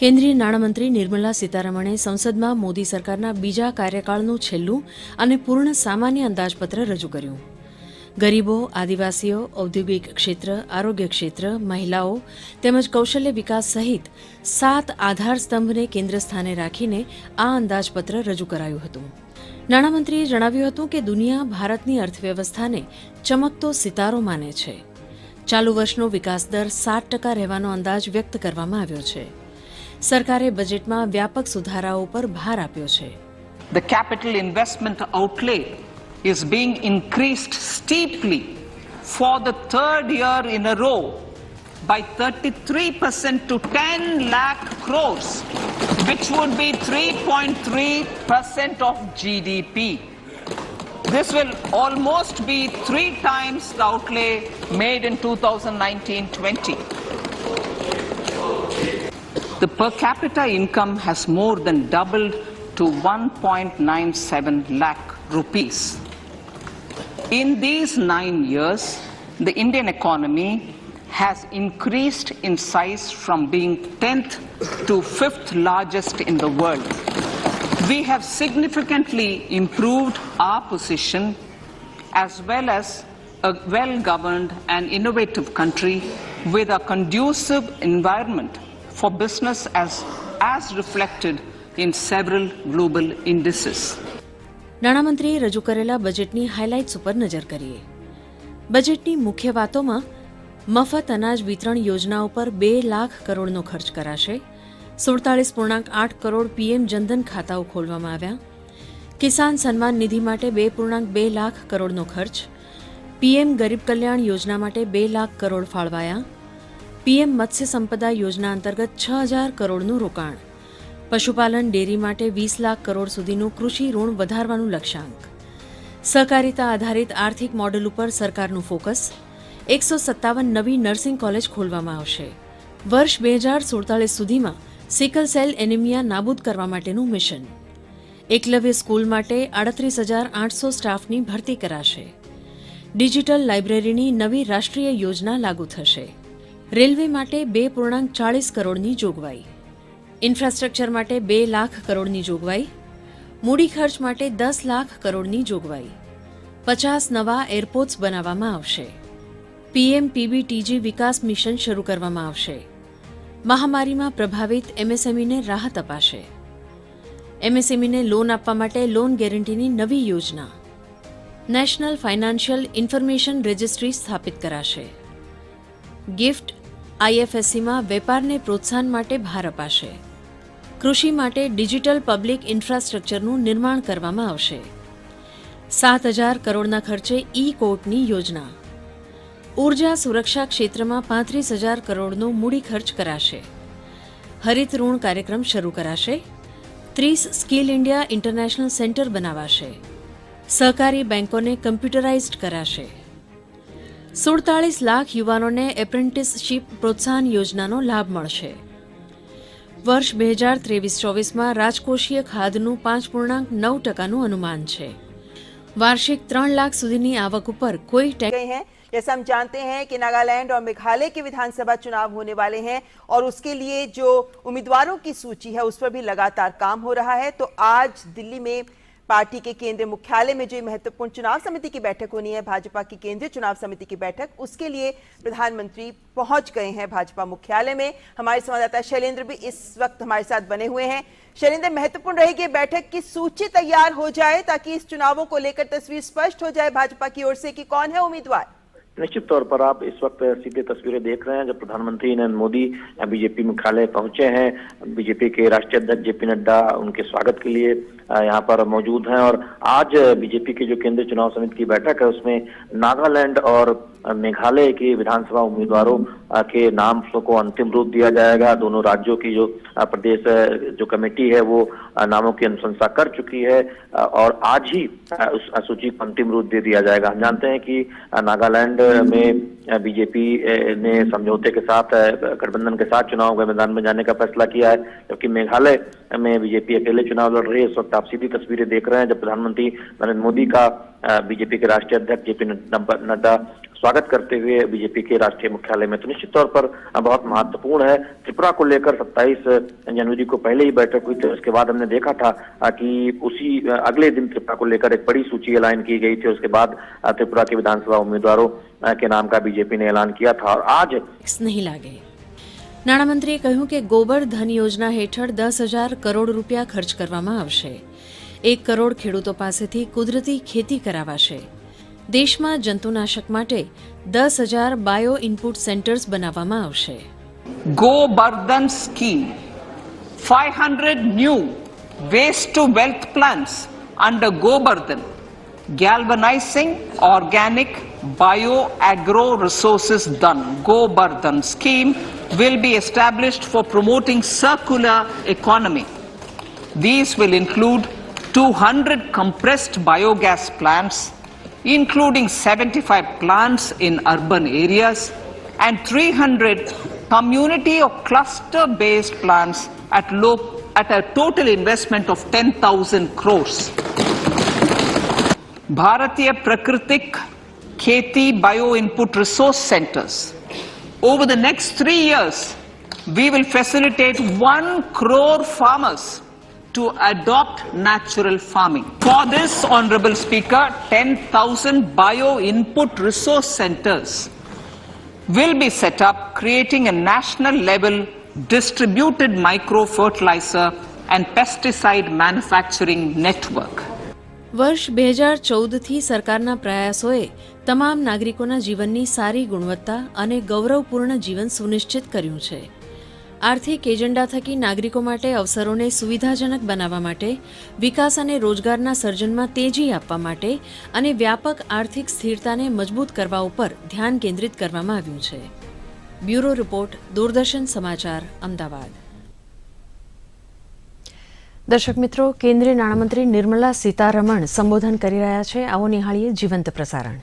કેન્દ્રીય નાણામંત્રી નિર્મલા સીતારમણે સંસદમાં મોદી સરકારના બીજા કાર્યકાળનું છેલ્લું અને પૂર્ણ સામાન્ય અંદાજપત્ર રજૂ કર્યું. ગરીબો, આદિવાસીઓ, ઔદ્યોગિક ક્ષેત્ર, આરોગ્ય ક્ષેત્ર, મહિલાઓ તેમજ કૌશલ્ય વિકાસ સહિત 7 આધાર સ્તંભને કેન્દ્ર સ્થાને રાખીને આ અંદાજપત્ર રજૂ કરાયું હતું. નાણામંત્રીએ જણાવ્યું હતું કે દુનિયા ભારતની અર્થવ્યવસ્થાને ચમકતો સિતારો માને છે. ચાલુ વર્ષનો વિકાસ દર 7% રહેવાનો અંદાજ વ્યક્ત કરવામાં આવ્યો છે. સરકારે બજેટમાં વ્યાપક સુધારાઓ પર ભાર આપ્યો છે. The capital investment outlay is being increased steeply for the third year in a row by 33% to 10 lakh crores, which would be 3.3% of GDP. This will almost be 3 times the outlay made in 2019-20. The per capita income has more than doubled to 1.97 lakh rupees. In these 9 years, the Indian economy has increased in size from being 10th to 5th largest in the world. We have significantly improved our position as well as a well-governed and innovative country with a conducive environment for business as reflected in several global indices. નાણામંત્રીએ રજૂ કરેલા બજેટની highlights ઉપર નજર કરીએ. બજેટની મુખ્ય વાતોમાં મફત અનાજ વિતરણ યોજનાઓ પર 2 લાખ કરોડનો ખર્ચ કરાશે. 47.8 કરોડ પીએમ જનધન ખાતાઓ ખોલવામાં આવ્યા. કિસાન સન્માન નિધિ માટે 2.2 લાખ કરોડનો ખર્ચ. પીએમ ગરીબ કલ્યાણ યોજના માટે 2 લાખ કરોડ ફાળવાયા. પીએમ મત્સ્ય સંપદા યોજના અંતર્ગત 6,000 કરોડનું રોકાણ. પશુપાલન ડેરી માટે 20 લાખ કરોડ સુધીનું કૃષિ ઋણ વધારવાનું લક્ષ્યાંક. સહકારિતા આધારિત આર્થિક મોડેલ ઉપર સરકારનું ફોકસ. 157 નવી નર્સિંગ કોલેજ ખોલવામાં આવશે. વર્ષ 2047 સુધીમાં સિકલ સેલ એનિમિયા નાબૂદ કરવા માટેનું મિશન. એકલવ્ય સ્કૂલ માટે 38,800 સ્ટાફની ભરતી કરાશે. ડિજિટલ લાઇબ્રેરીની નવી રાષ્ટ્રીય યોજના લાગુ થશે. રેલવે માટે 2.40 કરોડની જોગવાઈ. ઇન્ફ્રાસ્ટ્રક્ચર માટે 2 લાખ કરોડની જોગવાઈ. મૂડી ખર્ચ માટે 10 લાખ કરોડની જોગવાઈ. 50 નવા એરપોર્ટ્સ બનાવવામાં આવશે. પીએમ પીબીટીજી વિકાસ મિશન શરૂ કરવામાં આવશે. મહામારીમાં પ્રભાવિત એમએસએમઈને રાહત અપાશે. એમએસએમઈને લોન આપવા માટે લોન ગેરંટીની નવી યોજના. નેશનલ ફાઇનાન્શિયલ ઇન્ફોર્મેશન રજિસ્ટ્રી સ્થાપિત કરાશે. ગિફ્ટ આઈએફએસસીમાં વેપારને પ્રોત્સાહન માટે ભાર અપાશે. કૃષિ માટે ડિજિટલ પબ્લિક ઇન્ફ્રાસ્ટ્રક્ચરનું નિર્માણ કરવામાં આવશે. 7,000 કરોડના ખર્ચે ઈ કોર્ટની યોજના. ઉર્જા સુરક્ષા ક્ષેત્રમાં 35,000 કરોડનો મૂડી ખર્ચ કરાશે. હરિત ઋણ કાર્યક્રમ શરૂ કરાશે. 30 સ્કિલ ઇન્ડિયા ઇન્ટરનેશનલ સેન્ટર બનાવાશે. સહકારી બેંકોને કમ્પ્યુટરાઇઝ્ડ કરાશે. 47 લાખ યુવાનોને એપ્રેન્ટિસશીપ પ્રોત્સાહન યોજનાનો લાભ મળશે. વર્ષ 2023-24માં રાજકોષીય ખાધનું 5.9% અનુમાન છે. વાર્ષિક 3 લાખ સુધીની આવક ઉપર કોઈ ટેક્સ. जैसे हम जानते हैं कि नागालैंड और मेघालय के विधानसभा चुनाव होने वाले हैं और उसके लिए जो उम्मीदवारों की सूची है उस पर भी लगातार काम हो रहा है. तो आज दिल्ली में पार्टी के केंद्रीय मुख्यालय में जो महत्वपूर्ण चुनाव समिति की बैठक होनी है, भाजपा की केंद्रीय चुनाव समिति की बैठक, उसके लिए प्रधानमंत्री पहुंच गए हैं भाजपा मुख्यालय में. हमारे संवाददाता शैलेंद्र भी इस वक्त हमारे साथ बने हुए हैं. शैलेंद्र, महत्वपूर्ण रहेगी बैठक की सूची तैयार हो जाए ताकि इस चुनावों को लेकर तस्वीर स्पष्ट हो जाए भाजपा की ओर से कि कौन है उम्मीदवार. निश्चित तौर पर आप इस वक्त सीधे तस्वीरें देख रहे हैं जब प्रधानमंत्री नरेंद्र मोदी बीजेपी मुख्यालय पहुंचे हैं. बीजेपी के राष्ट्रीय अध्यक्ष जेपी नड्डा उनके स्वागत के लिए यहाँ पर मौजूद हैं और आज बीजेपी की जो केंद्रीय चुनाव समिति की बैठक है उसमें नागालैंड और मेघालय के विधानसभा उम्मीदवारों के नाम को अंतिम रूप दिया जाएगा. दोनों राज्यों की जो प्रदेश जो कमेटी है वो नामों की अनुशंसा कर चुकी है और आज ही उस सूची को अंतिम रूप दे दिया जाएगा. हम जानते हैं कि नागालैंड में बीजेपी ने समझौते के साथ गठबंधन के साथ चुनाव के मैदान में जाने का फैसला किया है, जबकि मेघालय में बीजेपी अकेले चुनाव लड़ रही है. इस वक्त आप सीधी तस्वीरें देख रहे हैं जब प्रधानमंत्री नरेंद्र मोदी का बीजेपी के राष्ट्रीय अध्यक्ष जेपी नड्डा स्वागत करते हुए बीजेपी के राष्ट्रीय मुख्यालय में। तो निश्चित तौर पर बहुत महत्वपूर्ण है। त्रिपुरा को लेकर 27 जनवरी को पहले ही बैठक हुई थी, उसके बाद हमने देखा था कि उसी अगले दिन त्रिपुरा को लेकर एक बड़ी सूची ऐलान की गई थी। उसके बाद त्रिपुरा के विधानसभा उम्मीदवारों के नाम का बीजेपी ने ऐलान किया था और आज नहीं लागे। નાણામંત્રીએ કહ્યું કે ગોબર ધન યોજના હેઠળ 10,000 કરોડ રૂપિયા ખર્ચ કરવામાં આવશે. 1 કરોડ ખેડૂતો પાસેથી કુદરતી ખેતી કરાવાશે. દેશમાં જંતુનાશક માટે 10,000 બાયો ઇનપુટ સેન્ટર્સ બનાવવામાં આવશે. Go-Bardhan scheme, 500 new waste to wealth plants under Go-Bardhan, galvanizing organic bio-agro resources done. Go-Bardhan scheme will be established for promoting circular economy. These will include 200 compressed biogas plants, including 75 plants in urban areas and 300 community or cluster-based plants at a total investment of 10,000 crores. Bharatiya Prakritik Kheti Bio-Input Resource Centers. Over the next 3 years, we will facilitate 1 crore farmers to adopt natural farming. For this, Honorable Speaker, 10,000 bio-input resource centers will be set up, creating a national level distributed micro-fertilizer and pesticide manufacturing network. વર્ષ 2014થી સરકારના પ્રયાસોએ તમામ નાગરિકોના જીવનની સારી ગુણવત્તા અને ગૌરવપૂર્ણ જીવન સુનિશ્ચિત કર્યું છે. આર્થિક એજન્ડા થકી નાગરિકો માટે અવસરોને સુવિધાજનક બનાવવા માટે, વિકાસ અને રોજગારના સર્જનમાં તેજી આપવા માટે અને વ્યાપક આર્થિક સ્થિરતાને મજબૂત કરવા ઉપર ધ્યાન કેન્દ્રિત કરવામાં આવ્યું છે. બ્યુરો રિપોર્ટ, દૂરદર્શન સમાચાર, અમદાવાદ. દર્શક મિત્રો, કેન્દ્રીય નાણામંત્રી નિર્મલા સીતારમણ સંબોધન કરી રહ્યા છે. આવો નિહાળીએ જીવંત પ્રસારણ.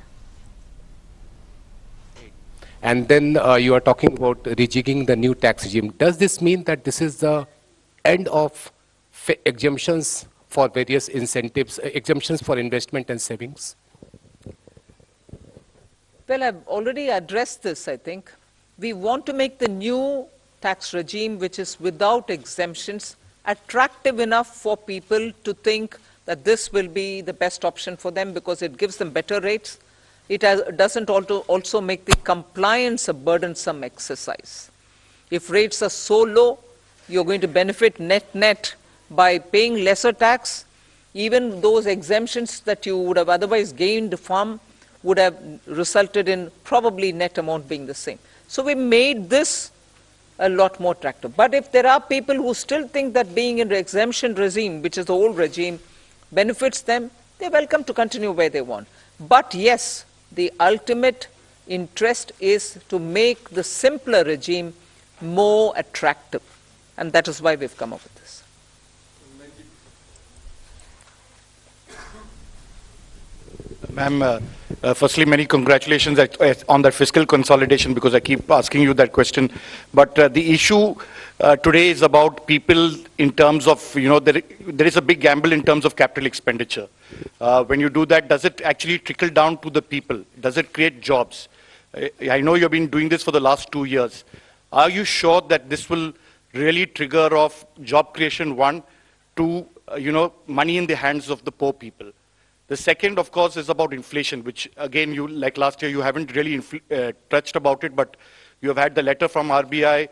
And then you are talking about rejigging the new tax regime. Does this mean that this is the end of exemptions for various incentives, exemptions for investment and savings? Well, I've already addressed this, I think. We want to make the new tax regime, which is without exemptions, attractive enough for people to think that this will be the best option for them because it gives them better rates. It doesn't also make the compliance a burdensome exercise. If rates are so low, you're going to benefit net by paying lesser tax. Even those exemptions that you would have otherwise gained from would have resulted in probably net amount being the same. So we made this a lot more attractive. But if there are people who still think that being in the exemption regime, which is the old regime, benefits them, they're welcome to continue where they want. But yes, the ultimate interest is to make the simpler regime more attractive. And that is why we've come up with this. Ma'am, firstly, many congratulations on that fiscal consolidation because I keep asking you that question. But the issue today is about people in terms of, there is a big gamble in terms of capital expenditure. When you do that, does it actually trickle down to the people? Does it create jobs? I know you've been doing this for the last 2 years. Are you sure that this will really trigger off job creation, one, to, money in the hands of the poor people? The second, of course, is about inflation, which again, you like last year, you haven't really touched about it, but you have had the letter from RBI.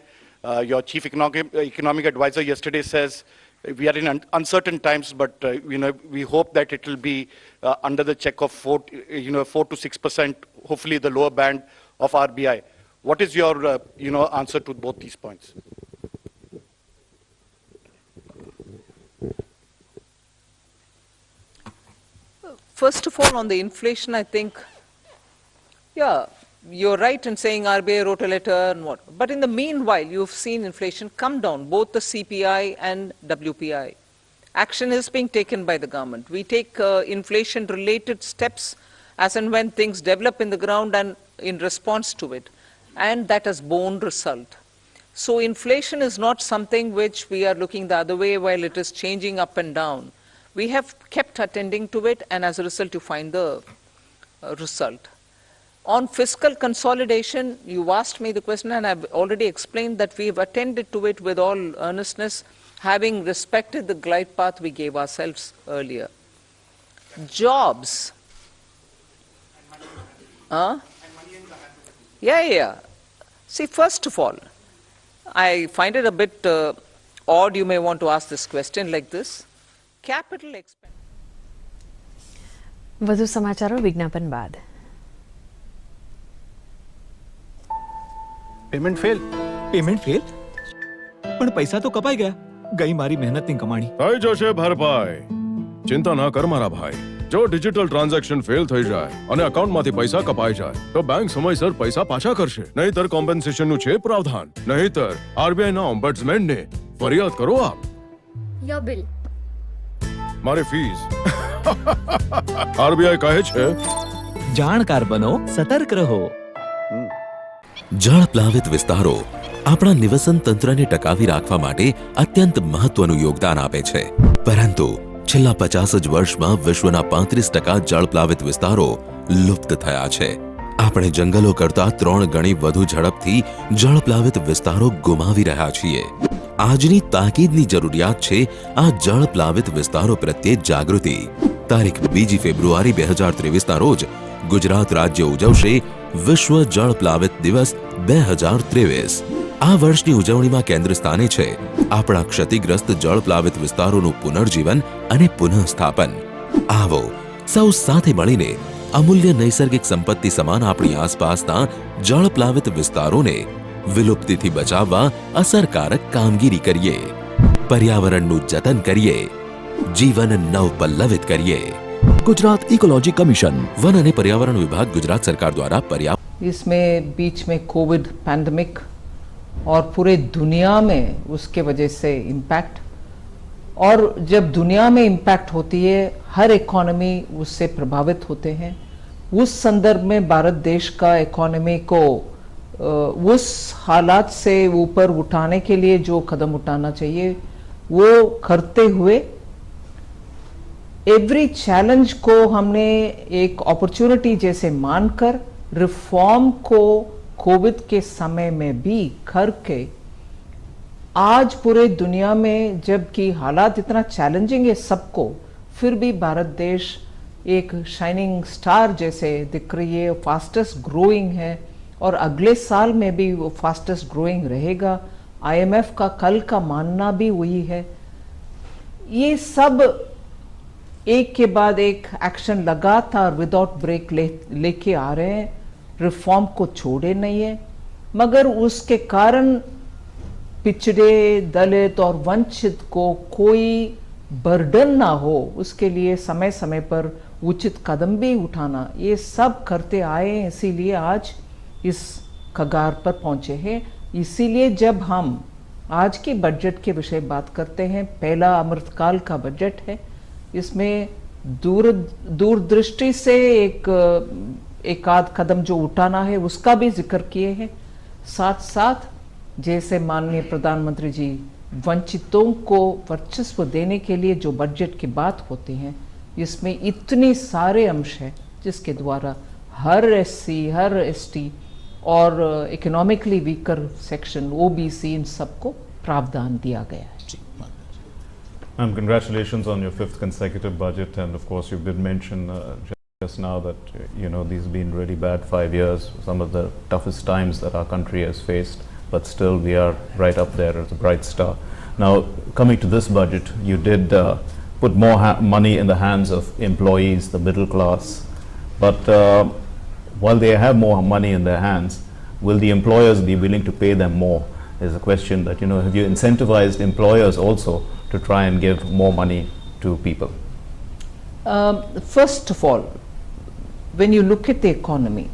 Your chief economic advisor yesterday says we are in uncertain times, but we hope that it will be under the check of 4 to 6%, hopefully the lower band of RBI. What is your answer to both these points? First of all, on the inflation, I think, yeah, you're right in saying RBI wrote a letter and what. But in the meanwhile, you've seen inflation come down, both the CPI and WPI. Action is being taken by the government. We take inflation-related steps as and when things develop in the ground and in response to it. And that has borne result. So inflation is not something which we are looking the other way while it is changing up and down. We have kept attending to it, and as a result, you find the result. On fiscal consolidation, you asked me the question and I've already explained that we've attended to it with all earnestness, having respected the glide path we gave ourselves earlier. Jobs. Yeah. See, first of all, I find it a bit odd you may want to ask this question like this. Capital expenditure. વધુ સમાચારો વિજ્ઞાપન બાદ. Payment fail. પણ પૈસા તો કપાઈ ગયા. ગઈ મારી મહેનતની કમાણી. થઈ જશે ભરપાઈ. ચિંતા ના કર મારા ભાઈ. જો ડિજિટલ ટ્રાન્ઝેક્શન ફેલ થઈ જાય અને એકાઉન્ટમાંથી પૈસા કપાઈ જાય તો બેંક સમયસર પૈસા પાછા કરશે. નહીતર કોમ્પન્સેશનનું છે પ્રાવધાન. નહીતર આરબીઆઈના ઓમ્બડ્સમેનને ફરિયાદ કરો આપ. Your bill. મારી ફીસ. આરબીઆઈ કહે છે જાણકાર બનો, સતર્ક રહો. જળ પ્લાવિત વિસ્તારો આપણા નિવસન તંત્રને ટકાવી રાખવા માટે અત્યંત મહત્વનું યોગદાન આપે છે. પરંતુ છેલ્લા 50 જ વર્ષમાં વિશ્વના 35% જળ પ્લાવિત વિસ્તારો લુપ્ત થયા છે. આપણે જંગલો કરતા 3 ગણી વધુ ઝડપથી જળ પ્લાવિત વિસ્તારો ગુમાવી રહ્યા છીએ. આજની તાકીદની જરૂરિયાત છે આ જળ પ્લાવિત વિસ્તારો પ્રત્યે જાગૃતિ. તારીખ 2 ફેબ્રુઆરી 2023ના રોજ ગુજરાત રાજ્ય ઉજવશે વિશ્વ જળ પ્લાવિત દિવસ 2023. આ વર્ષની ઉજવણીમાં કેન્દ્ર સ્થાને છે આપણા ક્ષતિગ્રસ્ત જળ પ્લાવિત વિસ્તારોનું પુનર્જીવન અને પુનઃસ્થાપન. આવો સૌ સાથે મળીને અમૂલ્ય નૈસર્ગિક સંપત્તિ સમાન આપણી આસપાસના જળ પ્લાવિત વિસ્તારોને વિલુપ્તિથી બચાવવા અસરકારક કામગીરી કરીએ. પર્યાવરણનું જતન કરીએ. જીવન નવપલ્લવિત કરીએ. गुजरात इकोलॉजी कमीशन, वन અને पर्यावरण विभाग गुजरात सरकार द्वारा पर्यावरण. इसमें बीच में कोविड पैंडमिक और पूरे दुनिया में उसके वजह से इम्पैक्ट, और जब दुनिया में इम्पैक्ट होती है हर इकोनॉमी उससे प्रभावित होते हैं. उस संदर्भ में भारत देश का इकोनॉमी को उस हालात से ऊपर उठाने के लिए जो कदम उठाना चाहिए वो करते हुए एवरी चैलेंज को हमने एक अपॉर्चुनिटी जैसे मानकर रिफॉर्म को कोविड के समय में भी करके आज पूरे दुनिया में जबकि हालात इतना चैलेंजिंग है सबको, फिर भी भारत देश एक शाइनिंग स्टार जैसे दिख रही है, फास्टेस्ट ग्रोइंग है और अगले साल में भी वो फास्टेस्ट ग्रोइंग रहेगा. IMF का कल का मानना भी वही है. ये सब एक के बाद एक एक्शन लगातार विदाउट ब्रेक लेके आ रहे हैं. रिफॉर्म को छोड़े नहीं है, मगर उसके कारण पिछड़े, दलित और वंचित को कोई बर्डन ना हो उसके लिए समय समय पर उचित कदम भी उठाना, ये सब करते आए हैं. इसीलिए आज इस कगार पर पहुंचे हैं. इसीलिए जब हम आज के बजट के विषय बात करते हैं, पहला अमृतकाल का बजट है. इसमें दूरदृष्टि से एक आध कदम जो उठाना है उसका भी जिक्र किए हैं. साथ साथ जैसे माननीय प्रधानमंत्री जी वंचितों को वर्चस्व देने के लिए जो बजट की बात होती है, इसमें इतने सारे अंश हैं जिसके द्वारा हर SC, हर ST और इकोनॉमिकली वीकर सेक्शन OBC इन सबको प्रावधान दिया गया है. And congratulations on your 5th consecutive budget, and of course you did mention just now that these have been really bad 5 years, some of the toughest times that our country has faced, but still we are right up there as a bright star. Now coming to this budget, you did put more money in the hands of employees, the middle class, but while they have more money in their hands, will the employers be willing to pay them more? Is a question that, have you incentivized employers also to try and give more money to people? First of all, when you look at the economy,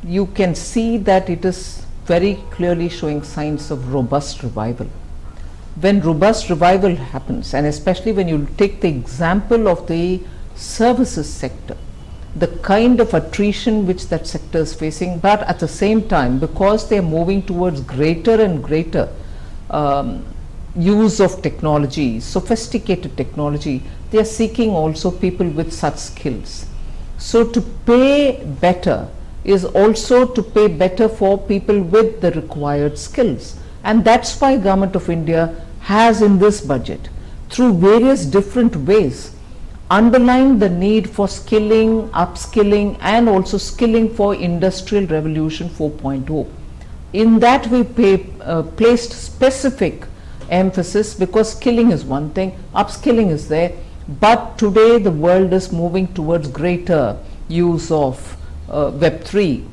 you can see that it is very clearly showing signs of robust revival. When robust revival happens, and especially when you take the example of the services sector, the kind of attrition which that sector is facing, but at the same time, because they are moving towards greater and greater use of technology, sophisticated technology, they are seeking also people with such skills. So to pay better is also to pay better for people with the required skills. And that's why Government of India has in this budget, through various different ways, underlined the need for skilling, upskilling, and also skilling for Industrial Revolution 4.0. In that we placed specific emphasis, because skilling is one thing, upskilling is there, but today the world is moving towards greater use of Web3.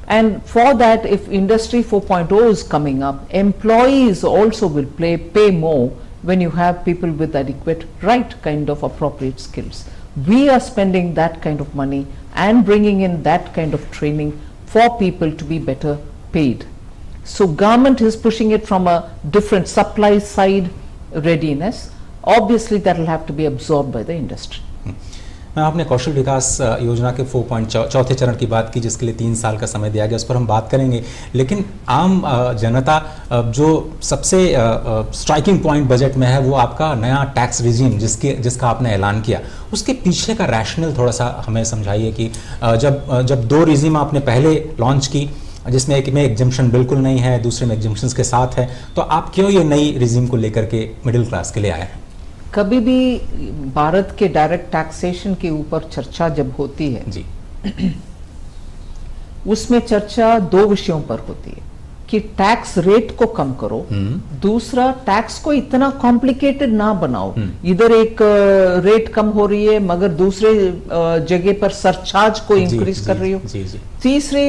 And for that, if Industry 4.0 is coming up, employees also will pay more when you have people with adequate, right kind of appropriate skills. We are spending that kind of money and bringing in that kind of training for people to be better paid. So government is pushing it from a different supply side readiness. Obviously that will have to be absorbed by the industry. मैं आपने कौशल विकास योजना के 4.4 चौथे चरण की बात की, जिसके लिए 3 साल का समय दिया गया, उस पर हम बात करेंगे। लेकिन आम जनता जो सबसे स्ट्राइकिंग पॉइंट बजट में है वो आपका नया टैक्स रिजीम जिसका आपने ऐलान किया, उसके पीछे का रैशनल थोड़ा सा हमें समझाइए कि जब 2 रिजीम आपने पहले लॉन्च की, जिसमें एक में एग्जम्पशन बिल्कुल नहीं है, दूसरे में एग्जम्पशंस के साथ है, तो आप क्यों ये नई रिजीम को लेकर के मिडिल क्लास के लिए आए? कभी भी भारत के डायरेक्ट टैक्सेशन के ऊपर चर्चा जब होती है जी, उसमें चर्चा 2 विषयों पर होती है कि टैक्स रेट को कम करो, दूसरा टैक्स को इतना कॉम्प्लिकेटेड ना बनाओ। इधर एक रेट कम हो रही है मगर दूसरे जगह पर सरचार्ज को इंक्रीज कर रही हो, तीसरे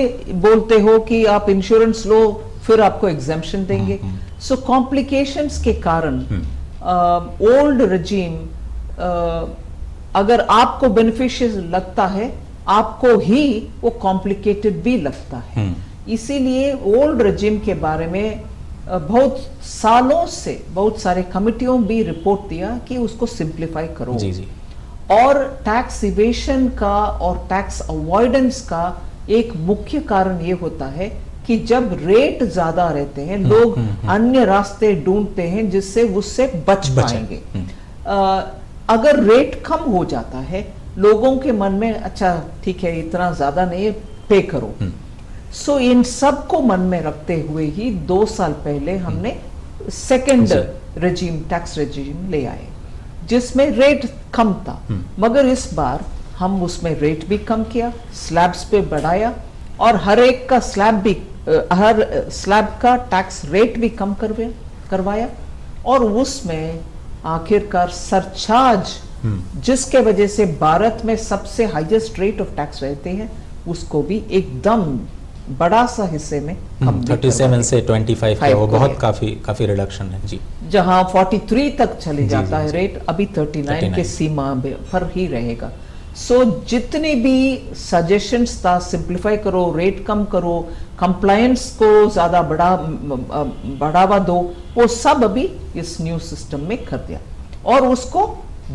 बोलते हो कि आप इंश्योरेंस लो फिर आपको एग्जेम्पशन देंगे। सो कॉम्प्लिकेशंस के कारण ओल्ड रेजिम अगर आपको बेनिफिशियल लगता है, आपको ही वो कॉम्प्लिकेटेड भी लगता है। इसीलिए ओल्ड रेजिम के बारे में बहुत सालों से बहुत सारे कमिटियों भी रिपोर्ट दिया कि उसको सिंप्लीफाई करो। और टैक्स इवेशन का और टैक्स अवॉइडेंस का एक मुख्य कारण ये होता है कि जब रेट ज्यादा रहते हैं, लोग अन्य रास्ते ढूंढते हैं जिससे उससे बच पाएंगे। अगर रेट कम हो जाता है, लोगों के मन में अच्छा ठीक है इतना ज्यादा नहीं है, पे करो। सो इन सब को मन में रखते हुए ही 2 साल पहले हमने सेकंड रेजिम टैक्स रेजिम ले आए, जिसमें रेट कम था, मगर इस बार हम उसमें रेट भी कम किया, स्लैब्स पे बढ़ाया और हर एक का हर स्लैब का टैक्स रेट भी कम करवाया और उसमें आखिरकार सरचार्ज जिसके वजह से भारत में सबसे हाईएस्ट रेट ऑफ टैक्स रहते हैं, उसको भी एकदम बड़ा सा हिस्से में 37 से 25 का वो बहुत काफी रिडक्शन है जी। जहां 43 तक चले जाता है रेट, अभी 39 के सीमा पर ही रहेगा। सो जितने भी सजेशंस था, सिंप्लीफाई करो, रेट कम करो, कंप्लायंस को ज्यादा बढ़ावा दो, वो सब अभी इस न्यू सिस्टम में कर दिया और उसको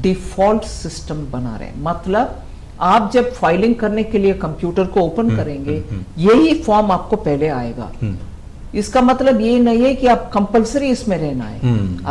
डिफॉल्ट सिस्टम बना रहे हैं। मतलब आप जब फाइलिंग करने के लिए कंप्यूटर को ओपन करेंगे, यही फॉर्म आपको पहले आएगा। इसका मतलब ये नहीं है कि आप कंपलसरी इसमें रहना है।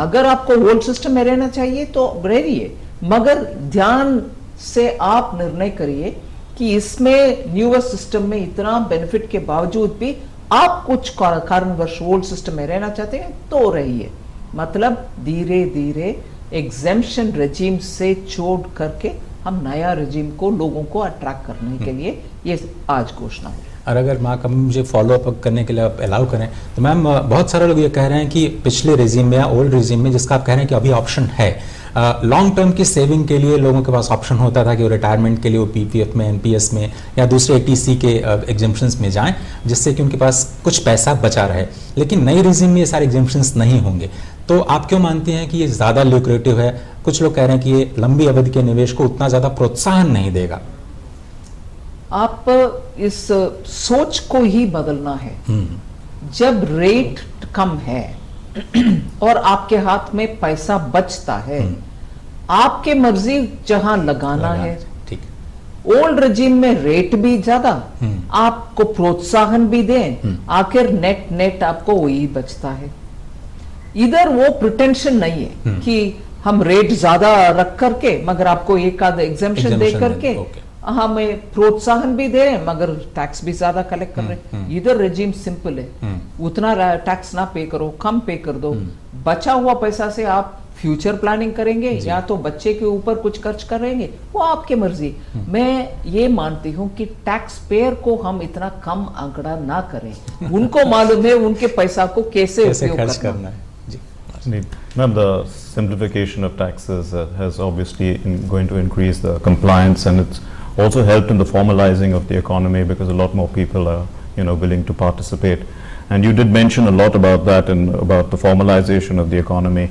अगर आपको ओल्ड सिस्टम में रहना चाहिए तो रहिए, मगर ध्यान से आप निर्णय करिए कि इसमें न्यूअर सिस्टम में इतना बेनिफिट के बावजूद भी आप कुछ कारणवश ओल्ड सिस्टम में रहना चाहते हैं तो रहिए। मतलब धीरे धीरे एग्जेम्पशन रेजिम से छोड़ करके हम नया रेजिम को लोगों को अट्रैक्ट करने के लिए ये आज घोषणा है। और अगर माँ कभी मुझे फॉलो अप करने के लिए आप अलाउ करें तो मैम, बहुत सारे लोग ये कह रहे हैं कि पिछले रेजिम में या ओल्ड रेजिम में, जिसका आप कह रहे हैं कि अभी ऑप्शन है, लॉन्ग टर्म की सेविंग के लिए लोगों के पास ऑप्शन होता था कि वो रिटायरमेंट के लिए वो पीपीएफ में, एनपीएस में या दूसरे एटीसी के एग्जेम्पशंस में जाएं, जिससे कि उनके पास कुछ पैसा बचा रहे। लेकिन नई रेजिम में ये सारे एग्जेम्पशंस नहीं होंगे, तो आप क्यों मानते हैं कि ये ज़्यादा ल्यूक्रेटिव है? कुछ लोग कह रहे हैं कि ये लंबी अवधि के निवेश को उतना ज़्यादा प्रोत्साहन नहीं देगा। आप इस सोच को ही बदलना है। जब रेट कम है और आपके हाथ में पैसा बचता है, आपके मर्जी जहां लगाना है। ठीक। ओल्ड रेजिम में रेट भी ज्यादा, आपको प्रोत्साहन भी दें, आखिर नेट आपको वही बचता है। इधर वो प्रिटेंशन नहीं है कि हम रेट ज्यादा रख करके मगर आपको एक आध एग्जेम्पशन दे करके हमें प्रोत्साहन भी दे रहे हैं मगर टैक्स भी ज्यादा कलेक्ट कर रहे हैं। इधर रेजिम सिंपल है, उतना टैक्स ना पे करो, कम पे कर दो, बचा हुआ पैसा से आप फ्यूचर प्लानिंग करेंगे या तो बच्चे के ऊपर कुछ खर्च करेंगे, वो आपकी मर्जी। मैं ये मानती हूँ कि टैक्स पेयर को हम इतना कम आंकड़ा ना करें, उनको मालूम है उनके पैसा को कैसे उपयोग करना है। Ma'am, the simplification of taxes has obviously going to increase the compliance, and it's also helped in the formalizing of the economy because a lot more people are, willing to participate. And you did mention a lot about that and about the formalization of the economy.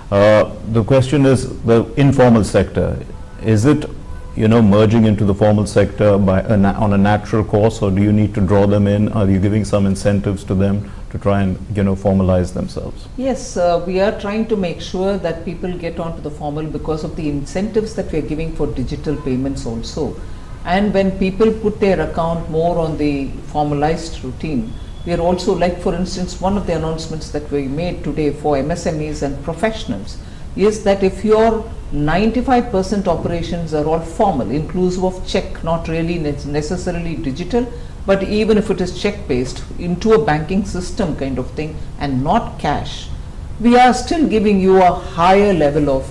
The question is the informal sector. Is it, merging into the formal sector on a natural course, or do you need to draw them in? Are you giving some incentives to them to try and, formalize themselves? Yes, we are trying to make sure that people get onto the formal because of the incentives that we are giving for digital payments also. And when people put their account more on the formalized routine, we are also, like for instance, one of the announcements that we made today for MSMEs and professionals is that if your 95% operations are all formal, inclusive of check, not really necessarily digital, but even if it is check based into a banking system kind of thing and not cash, we are still giving you a higher level of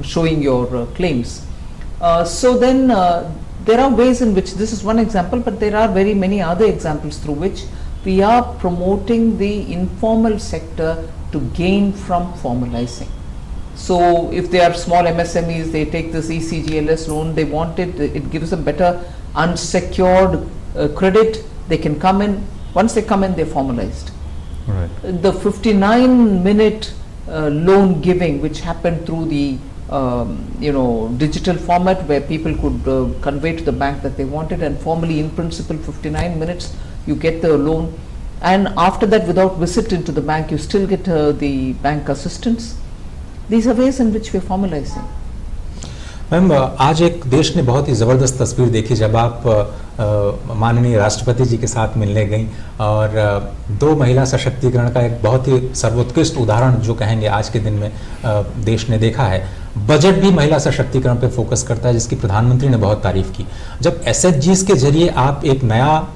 showing your claims. So then there are ways in which, this is one example, but there are very many other examples through which we are promoting the informal sector to gain from formalizing. So if they are small MSMEs, they take this ECGLS loan, they want it gives them better unsecured credit, they can come in, once they come in, they're formalized. Right. The 59-minute loan giving which happened through the digital format where people could convey to the bank that they wanted, and formally in principle 59 minutes you get the loan, and after that without visit into the bank you still get the bank assistance. These are ways in which we are formalizing. Ma'am, आज एक देश ने बहुत ही ज़बरदस्त तस्वीर देखी जब आप माननीय राष्ट्रपति जी के साथ मिलने गई, और दो महिला सशक्तिकरण का एक बहुत ही सर्वोत्कृष्ट उदाहरण जो कहेंगे आज के दिन में देश ने देखा है। बजट भी महिला सशक्तिकरण पे फोकस करता है, जिसकी प्रधानमंत्री ने बहुत तारीफ की। जब एसएचजीज के जरिए आप एक नया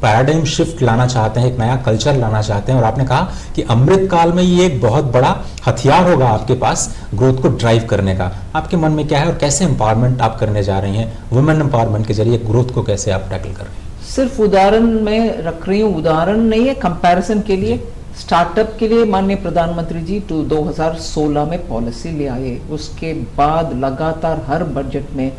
पैराडाइम शिफ्ट लाना चाहते हैं, एक नया कल्चर लाना चाहते हैं, और आपने कहा कि अमृत काल में ये एक बहुत बड़ा हथियार होगा आपके पास ग्रोथ को ड्राइव करने का, आपके मन में क्या है और कैसे एम्पावरमेंट आप करने जा रही हैं? वुमेन एम्पावरमेंट के जरिए ग्रोथ को कैसे आप टैकल कर रहे हैं? सिर्फ उदाहरण में रख रही हूँ, उदाहरण नहीं है, कंपैरिजन के लिए। स्टार्टअप के लिए माननीय प्रधानमंत्री जी 2016 में पॉलिसी ले आए, उसके बाद लगातार हर बजट में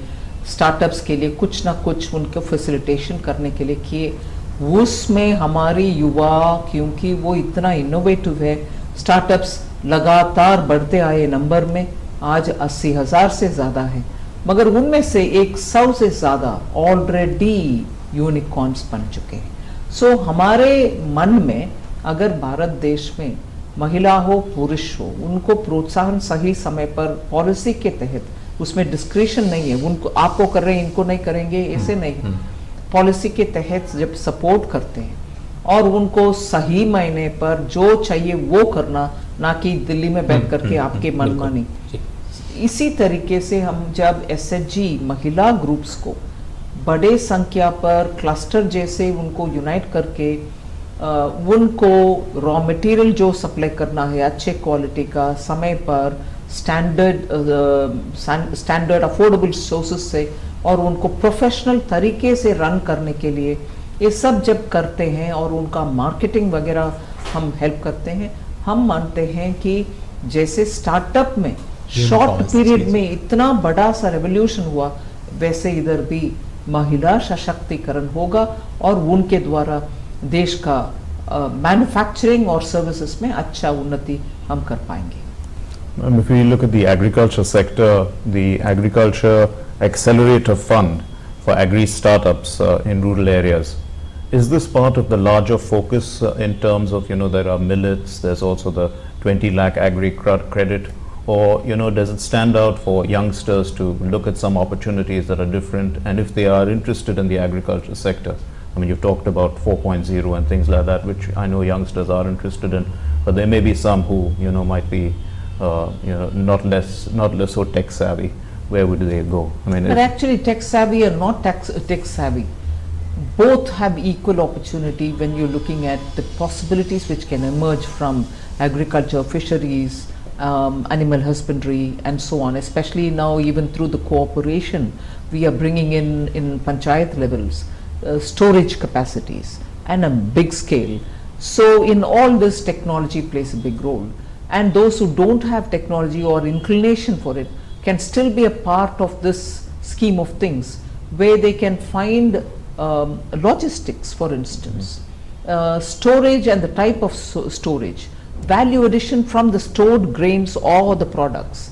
स्टार्टअप्स के लिए कुछ ना कुछ उनको फैसिलिटेशन करने के लिए किए। उसमें हमारी युवा, क्योंकि वो इतना इनोवेटिव है, स्टार्टअप्स लगातार बढ़ते आए नंबर में, आज 80,000 से ज़्यादा है, मगर उनमें से 100 से ज़्यादा ऑलरेडी यूनिकॉर्न्स बन चुके हैं। सो हमारे मन में अगर भारत देश में महिला हो पुरुष हो, उनको प्रोत्साहन सही समय पर पॉलिसी के तहत, उसमें डिस्क्रिशन नहीं है, उनको आपको कर रहे हैं इनको नहीं करेंगे ऐसे नहीं, पॉलिसी के तहत जब सपोर्ट करते हैं और उनको सही महीने पर जो चाहिए वो करना, ना कि दिल्ली में बैठ करके आपके मनमानी। इसी तरीके से हम जब एसएचजी महिला ग्रुप्स को बड़े संख्या पर क्लस्टर जैसे उनको यूनाइट करके उनको रॉ मटेरियल जो सप्लाई करना है अच्छे क्वालिटी का, समय पर, स्टैंडर्ड अफोर्डेबल सोर्सेस से, और उनको प्रोफेशनल तरीके से रन करने के लिए ये सब जब करते हैं और उनका मार्केटिंग वगैरह हम हेल्प करते हैं, हम मानते हैं कि जैसे स्टार्टअप में शॉर्ट पीरियड में इतना बड़ा सा रेवोल्यूशन हुआ, वैसे इधर भी महिला सशक्तिकरण होगा और उनके द्वारा देश का मैन्युफैक्चरिंग और सर्विसेज में अच्छा उन्नति हम कर पाएंगे। If we look at the agriculture sector, the Agriculture Accelerator Fund for agri startups in rural areas, is this part of the larger focus in terms of, there are millets, there's also the 20 lakh agri credit, or, does it stand out for youngsters to look at some opportunities that are different, and if they are interested in the agriculture sector? I mean, you've talked about 4.0 and things like that, which I know youngsters are interested in, but there may be some who, might be, not less so tech savvy. where would they go? I mean, but actually tech savvy or not tech savvy, both have equal opportunity when you're looking at the possibilities which can emerge from agriculture, fisheries, animal husbandry and so on, especially now even through the cooperation we are bringing in panchayat levels, storage capacities and a big scale. So in all this, technology plays a big role, and those who don't have technology or inclination for it can still be a part of this scheme of things, where they can find logistics, for instance, storage and the type of storage, value addition from the stored grains or the products.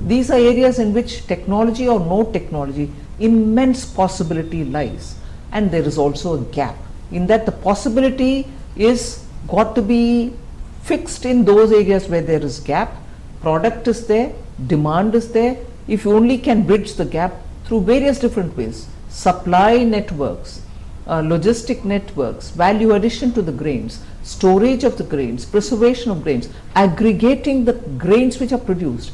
These are areas in which technology or no technology, immense possibility lies, and there is also a gap in that the possibility is got to be fixed in those areas where there is gap. Product is there, demand is there. If you only can bridge the gap through various different ways, supply networks, logistic networks, value addition to the grains, storage of the grains, preservation of grains, aggregating the grains which are produced,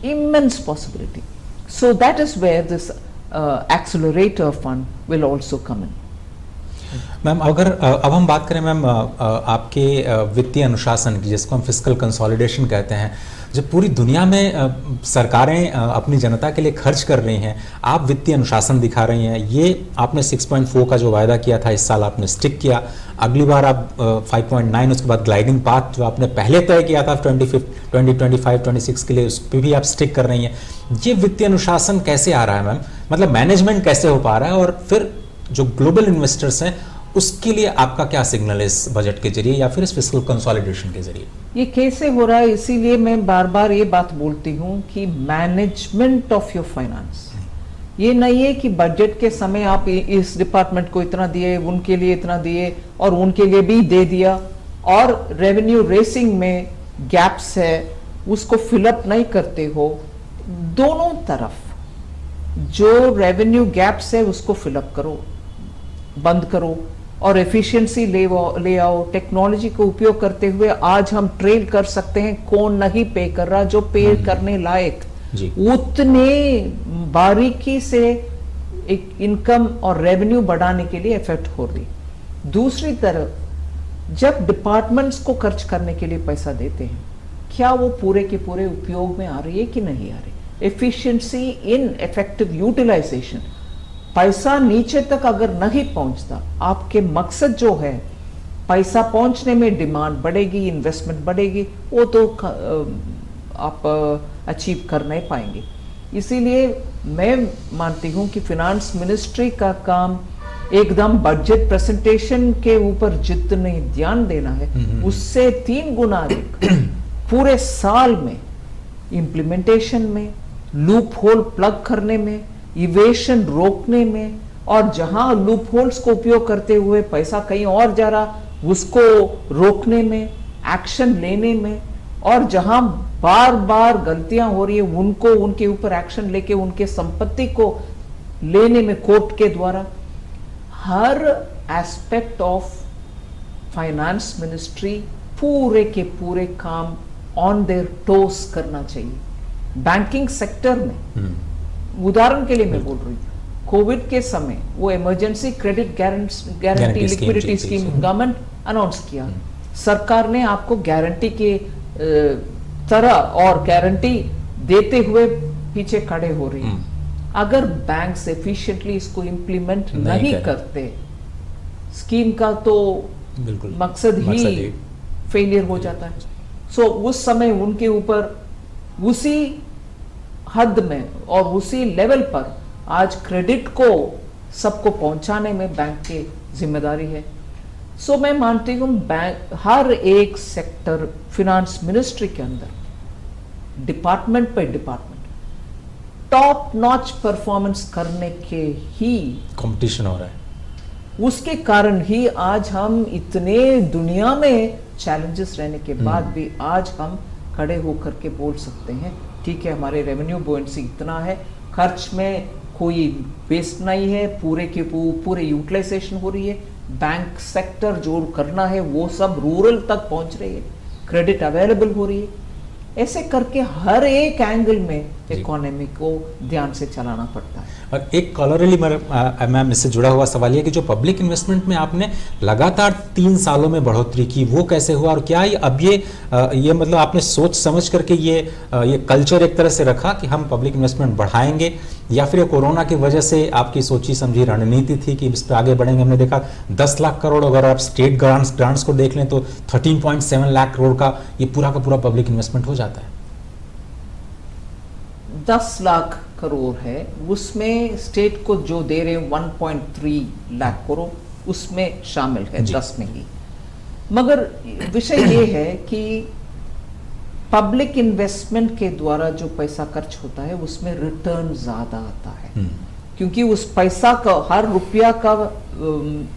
immense possibility. So that is where this accelerator fund will also come in. Ma'am अगर अब हम बात करें ma'am आपके वित्तीय अनुशासन की, जिसको हम फिस्कल कंसोलिडेशन कहते हैं, जब पूरी दुनिया में सरकारें अपनी जनता के लिए खर्च कर रही हैं, आप वित्तीय अनुशासन दिखा रही हैं। ये आपने 6.4 का जो वायदा किया था इस साल आपने स्टिक किया, अगली बार आप 5.9, उसके बाद ग्लाइडिंग पाथ जो आपने पहले तय किया था 2025-26 के लिए, उस पर भी आप स्टिक कर रही हैं। ये वित्तीय अनुशासन कैसे आ रहा है मैम, मतलब मैनेजमेंट कैसे हो पा रहा है, और फिर जो ग्लोबल इन्वेस्टर्स हैं उसके लिए आपका क्या सिग्नल है इस बजट के जरिए या फिर इस फिस्कल कंसोलिडेशन के जरिए? ये कैसे हो रहा है, इसीलिए मैं बार बार ये बात बोलती हूँ कि मैनेजमेंट ऑफ योर फाइनेंस, ये नहीं है कि बजट के समय आप इस डिपार्टमेंट को इतना दिए, उनके लिए इतना दिए और उनके लिए भी दे दिया, और रेवेन्यू रेसिंग में गैप्स है उसको फिलअप नहीं करते हो। दोनों तरफ जो रेवेन्यू गैप्स है उसको फिलअप करो, बंद करो, और एफिशिएंसी ले आओ। टेक्नोलॉजी को उपयोग करते हुए आज हम ट्रेल कर सकते हैं कौन नहीं पे कर रहा, जो पे करने लायक, उतने बारीकी से एक इनकम और रेवेन्यू बढ़ाने के लिए एफर्ट हो रही। दूसरी तरफ जब डिपार्टमेंट्स को खर्च करने के लिए पैसा देते हैं, क्या वो पूरे के पूरे उपयोग में आ रही है कि नहीं आ रही? एफिशिएंसी इन इफेक्टिव यूटिलाइजेशन, पैसा नीचे तक अगर नहीं पहुंचता, आपके मकसद जो है पैसा पहुंचने में डिमांड बढ़ेगी, इन्वेस्टमेंट बढ़ेगी, वो तो आप अचीव कर नहीं पाएंगे। इसीलिए मैं मानती हूं कि फिनांस मिनिस्ट्री का काम एकदम बजट प्रेजेंटेशन के ऊपर जितने ध्यान देना है उससे 3 गुना अधिक पूरे साल में इम्प्लीमेंटेशन में, लूप होल प्लग करने में, इवेशन रोकने में, और जहां लूप होल्स को उपयोग करते हुए पैसा कहीं और जा रहा उसको रोकने में, एक्शन लेने में, और जहां बार बार गलतियां हो रही है उनको उनके ऊपर एक्शन लेके उनके संपत्ति को लेने में कोर्ट के द्वारा। हर एस्पेक्ट ऑफ फाइनेंस मिनिस्ट्री पूरे के पूरे काम ऑन देयर टोस करना चाहिए। बैंकिंग सेक्टर में उदाहरण के लिए मैं बोल रही हूँ, कोविड के समय वो emergency credit guarantee liquidity scheme government announce किया, सरकार ने आपको गारंटी के तरह और गारंटी देते हुए पीछे खड़े हो रही है। अगर बैंक एफिशिएंटली इसको इम्प्लीमेंट नहीं करते, स्कीम का तो मकसद ही फेलियर हो जाता है। सो उस समय उनके ऊपर उसी हद में और उसी लेवल पर आज क्रेडिट को सबको पहुंचाने में बैंक की जिम्मेदारी है। सो मैं मानती हूं बैंक हर एक सेक्टर फिनांस मिनिस्ट्री के अंदर डिपार्टमेंट पे डिपार्टमेंट टॉप नॉच परफॉर्मेंस करने के ही कंपटीशन हो रहा है। उसके कारण ही आज हम इतने दुनिया में चैलेंजेस रहने के बाद भी आज हम खड़े होकर के बोल सकते हैं ठीक है, हमारे रेवेन्यू बुओयेंसी इतना है, खर्च में कोई वेस्ट नहीं है, पूरे के पूरे यूटिलाइजेशन हो रही है, बैंक सेक्टर जो करना है वो सब रूरल तक पहुंच रही है, क्रेडिट अवेलेबल हो रही है। ऐसे करके हर एक एंगल में इकोनॉमी को ध्यान से चलाना पड़ता है। और एक कॉलरली मैम इससे जुड़ा हुआ सवाल ये कि जो पब्लिक इन्वेस्टमेंट में आपने लगातार 3 सालों में बढ़ोतरी की, वो कैसे हुआ और क्या अब ये मतलब आपने सोच समझ करके ये कल्चर एक तरह से रखा कि हम पब्लिक इन्वेस्टमेंट बढ़ाएंगे, या फिर ये कोरोना की वजह से आपकी सोची समझी रणनीति थी कि इस पर आगे बढ़ेंगे? हमने देखा 10 लाख करोड़, अगर आप स्टेट ग्रांट्स को देख लें तो 13.7 लाख करोड़ का ये पूरा का पूरा पब्लिक इन्वेस्टमेंट हो जाता है। 10 लाख करोड़ है, उसमें स्टेट को जो दे रहे हैं 1.3 लाख करोड़ उसमें शामिल है 10 में ही। मगर विषय ये है कि पब्लिक इन्वेस्टमेंट के द्वारा जो पैसा खर्च होता है उसमें रिटर्न ज्यादा आता है, क्योंकि उस पैसा का, हर रुपया का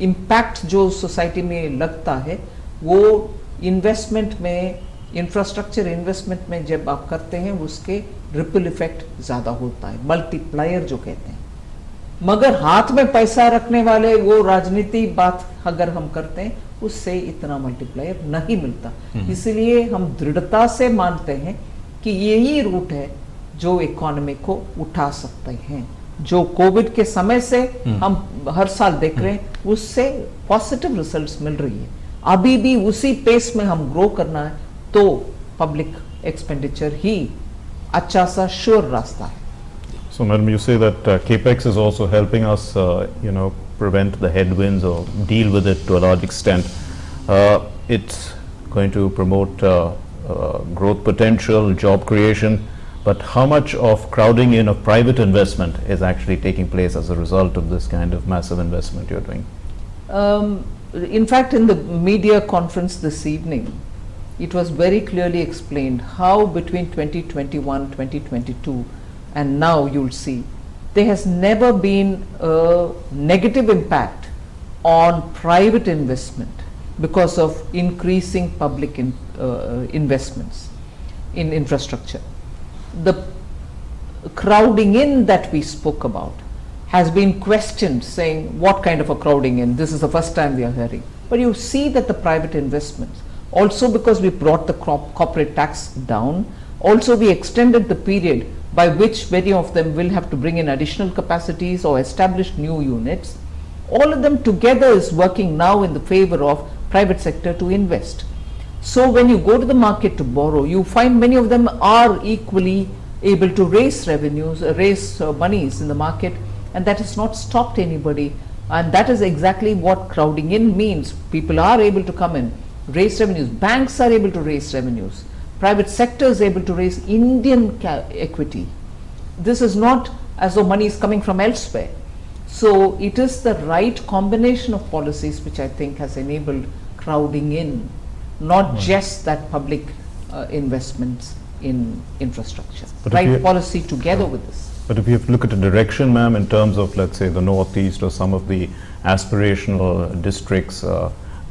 इम्पैक्ट जो सोसाइटी में लगता है वो इन्वेस्टमेंट में, इंफ्रास्ट्रक्चर इन्वेस्टमेंट में जब आप करते हैं उसके रिपल इफेक्ट ज्यादा होता है, मल्टीप्लायर जो कहते हैं। मगर हाथ में पैसा रखने वाले वो राजनीति बात अगर हम करते हैं उससे इतना मल्टीप्लायर नहीं मिलता। इसलिए हम दृढ़ता से मानते हैं कि यही रूट है जो इकोनॉमी को उठा सकते हैं। जो कोविड के समय से हम हर साल देख रहे हैं उससे पॉजिटिव रिजल्ट्स मिल रही है। अभी भी उसी पेस में हम ग्रो करना है तो पब्लिक एक्सपेंडिचर ही अच्छा सा श्योर रास्ता है। So, madam, you say that capex is also helping us, prevent the headwinds or deal with it to a large extent. It's going to promote growth potential, job creation, but how much of crowding in of private investment is actually taking place as a result of this kind of massive investment you're doing? In fact, in the media conference this evening, it was very clearly explained how between 2021, 2022 and now you'll see there has never been a negative impact on private investment because of increasing public investments in infrastructure. The crowding in that we spoke about has been questioned, saying what kind of a crowding in, this is the first time we are hearing. But you see that the private investments, also because we brought the corporate tax down, also we extended the period by which many of them will have to bring in additional capacities or establish new units. All of them together is working now in the favor of private sector to invest. So when you go to the market to borrow, you find many of them are equally able to raise revenues, raise monies in the market, and that has not stopped anybody. And that is exactly what crowding in means. People are able to come in, raise revenues. Banks are able to raise revenues. Private sector is able to raise Indian equity. This is not as though money is coming from elsewhere. So it is the right combination of policies which I think has enabled crowding in, not just that public investments in infrastructure. But right policy together with this. But if you have to look at a direction, ma'am, in terms of, let's say, the Northeast or some of the aspirational districts,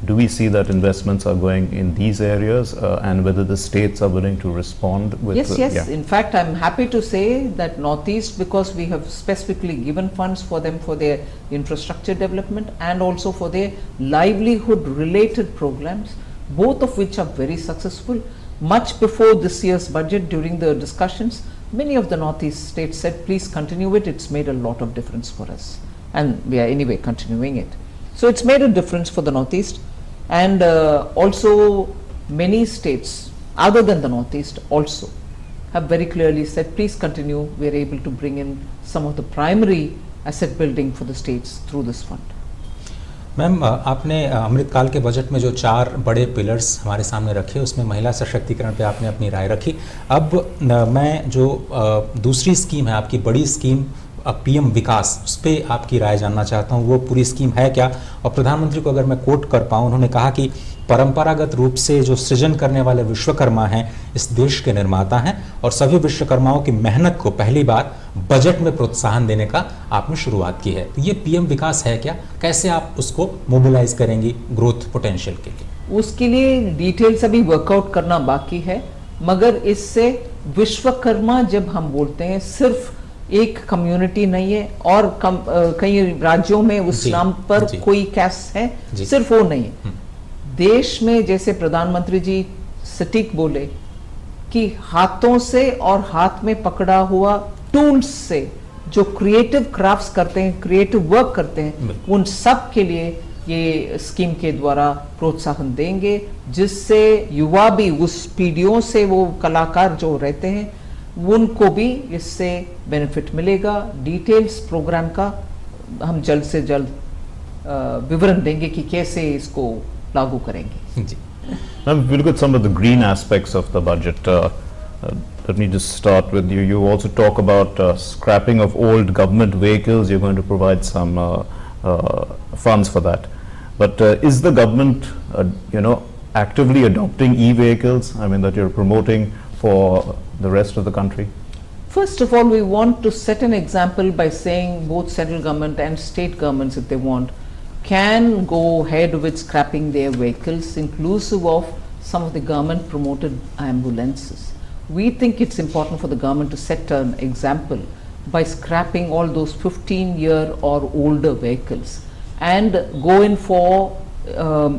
do we see that investments are going in these areas and whether the states are willing to respond with? Yes, yes. Yeah. In fact, I'm happy to say that Northeast, because we have specifically given funds for them for their infrastructure development and also for their livelihood related programs, both of which are very successful. Much before this year's budget, during the discussions, many of the Northeast states said, please continue it, it's made a lot of difference for us. And we are anyway continuing it. So it's made a difference for the Northeast, and also many states other than the Northeast also have very clearly said, please continue, we are able to bring in some of the primary asset building for the states through this fund. Ma'am, आपने अमृतकाल के budget में जो 4 बड़े pillars हमारे सामने रखे उसमें महिला सशक्तिकरण पे आपने अपनी राय रखी। अब मैं जो दूसरी स्कीम है आपकी बड़ी स्कीम पीएम विकास, उस पर आपकी राय जानना चाहता हूँ। वो पूरी स्कीम है क्या? और प्रधानमंत्री को अगर मैं कोट कर पाऊँ, उन्होंने कहा कि परंपरागत रूप से जो सृजन करने वाले विश्वकर्मा हैं इस देश के निर्माता हैं और सभी विश्वकर्माओं की मेहनत को पहली बार बजट में प्रोत्साहन देने का आपने शुरुआत की है। तो ये पीएम विकास है क्या? कैसे आप उसको मोबिलाइज करेंगी ग्रोथ पोटेंशियल के लिए? उसके लिए डिटेल्स अभी वर्कआउट करना बाकी है, मगर इससे विश्वकर्मा जब हम बोलते हैं सिर्फ एक कम्युनिटी नहीं है और कई राज्यों में उस नाम पर कोई कैस्ट है, सिर्फ वो नहीं है। देश में जैसे प्रधानमंत्री जी सटीक बोले कि हाथों से और हाथ में पकड़ा हुआ टूल्स से जो क्रिएटिव क्राफ्ट्स करते हैं, क्रिएटिव वर्क करते हैं, उन सब के लिए ये स्कीम के द्वारा प्रोत्साहन देंगे, जिससे युवा भी उस पीढ़ियों से वो कलाकार जो रहते हैं उनको भी इससे बेनिफिट मिलेगा। डिटेल्स प्रोग्राम का हम जल्द से जल्द विवरण देंगे कि कैसे इसको लागू करेंगे। जी। Now, if we look at some of the green aspects of the budget, let me just start with you. You also talk about scrapping of old government vehicles. You're going to provide some funds for that. But is the government, actively adopting e-vehicles? I mean, that you're promoting for the rest of the country? First of all, we want to set an example by saying both central government and state governments, if they want, can go ahead with scrapping their vehicles, inclusive of some of the government promoted ambulances. We think it's important for the government to set an example by scrapping all those 15-year or older vehicles and go in for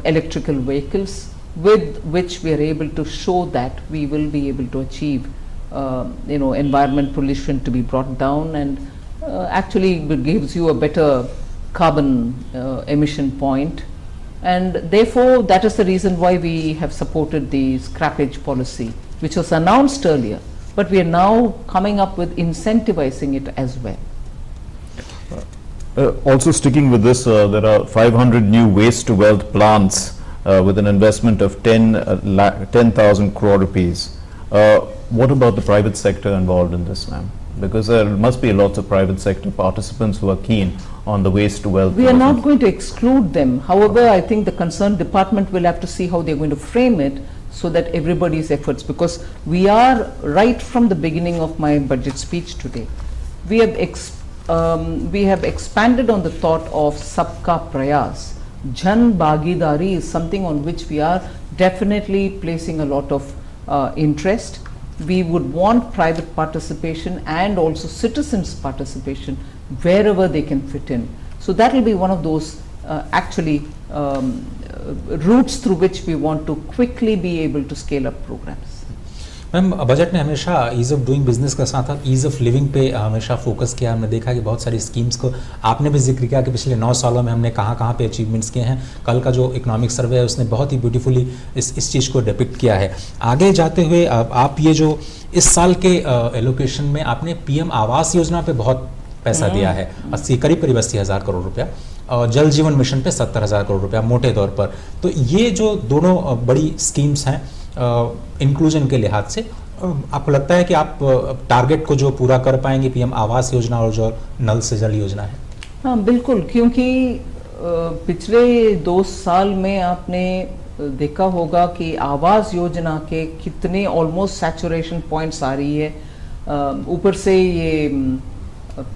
electrical vehicles, with which we are able to show that we will be able to achieve environment pollution to be brought down, and actually it gives you a better carbon emission point, and therefore that is the reason why we have supported the scrappage policy, which was announced earlier, but we are now coming up with incentivizing it as well. Also sticking with this, there are 500 new waste to wealth plants with an investment of 10,000 crore rupees. What about the private sector involved in this, ma'am? Because there must be lots of private sector participants who are keen on the waste to wealth. We are not going to exclude them. However, I think the concerned department will have to see how they are going to frame it so that everybody's efforts, because we are right from the beginning of my budget speech today, we have expanded on the thought of Sabka Prayas. Jan Bhagidari is something on which we are definitely placing a lot of interest. We would want private participation and also citizens' participation wherever they can fit in. So that will be one of those routes through which we want to quickly be able to scale up programs. Ma'am, budget ने हमेशा ease of doing business के साथ साथ ease of living पे हमेशा focus किया। हमने देखा कि बहुत सारी स्कीम्स को आपने भी जिक्र किया कि पिछले 9 सालों में हमने कहाँ पे अचीवमेंट्स किए हैं। कल का जो इकोनॉमिक सर्वे है उसने बहुत ही ब्यूटीफुली इस चीज़ को डिपिक्ट किया है। आगे जाते हुए आप ये जो इस साल के एलोकेशन में आपने पीएम आवास योजना पे बहुत पैसा दिया है, करीब 80,000 करोड़ रुपया, और जल जीवन मिशन पे 70,000 करोड़ रुपया मोटे तौर पर। तो ये जो दोनों बड़ी स्कीम्स हैं इंक्लूजन के लिहाज से, आपको लगता है कि आप टारगेट को जो पूरा कर पाएंगे पीएम आवास योजना और जो नल से जल योजना है? हाँ बिल्कुल, क्योंकि पिछले 2 साल में आपने देखा होगा कि आवास योजना के कितने ऑलमोस्ट सैचुरेशन पॉइंट्स आ रही है। ऊपर से ये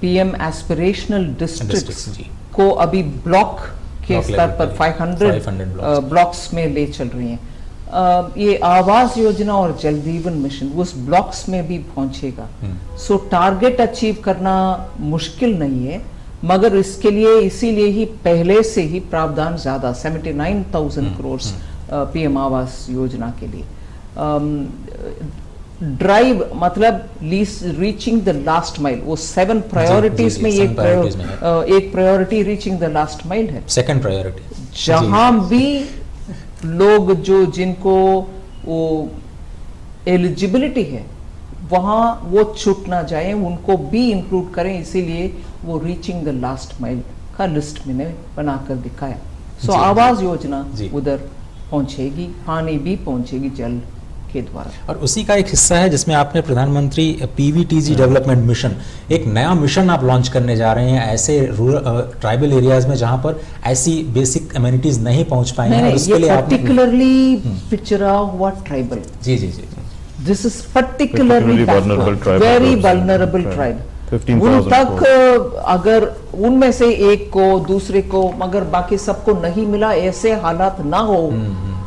पीएम एस्पिरेशनल डिस्ट्रिक्ट्स को अभी ब्लॉक के स्तर पर 500 ब्लॉक्स में ले चल रही हैं। ये आवास योजना और जल जीवन मिशन उस ब्लॉक्स में भी पहुंचेगा। सो टारगेट अचीव करना मुश्किल नहीं है, मगर इसके लिए इसीलिए ही पहले से ही प्रावधान ज्यादा 79,000 करोड़ पीएम आवास योजना के लिए। ड्राइव मतलब रीचिंग द लास्ट माइल, वो 7 प्रायोरिटीज में एक priority reaching the last mile है। सेकंड प्रायोरिटी जहां भी लोग जो जिनको वो एलिजिबिलिटी है वहां वो छूट ना जाए, उनको भी इंक्लूड करें, इसीलिए वो रीचिंग द लास्ट माइल का लिस्ट मैंने बनाकर दिखाया। सो आवास योजना उधर पहुंचेगी, पानी भी पहुंचेगी जल के द्वारा। और उसी का एक हिस्सा है जिसमें आपने प्रधानमंत्री पीवीटीजी डेवलपमेंट मिशन, एक नया मिशन आप लॉन्च करने जा रहे हैं ऐसे रूरल ट्राइबल एरियाज में जहां पर ऐसी बेसिक अमेनिटीज नहीं पहुंच पाएंगे। और उसके लिए पर्टिकुलरली पिक्चरा हुआ ट्राइबल, जी जी जी, this is particularly very vulnerable tribe. उन तक अगर उनमें से एक को दूसरे को मगर बाकी सबको नहीं मिला, ऐसे हालात ना हो,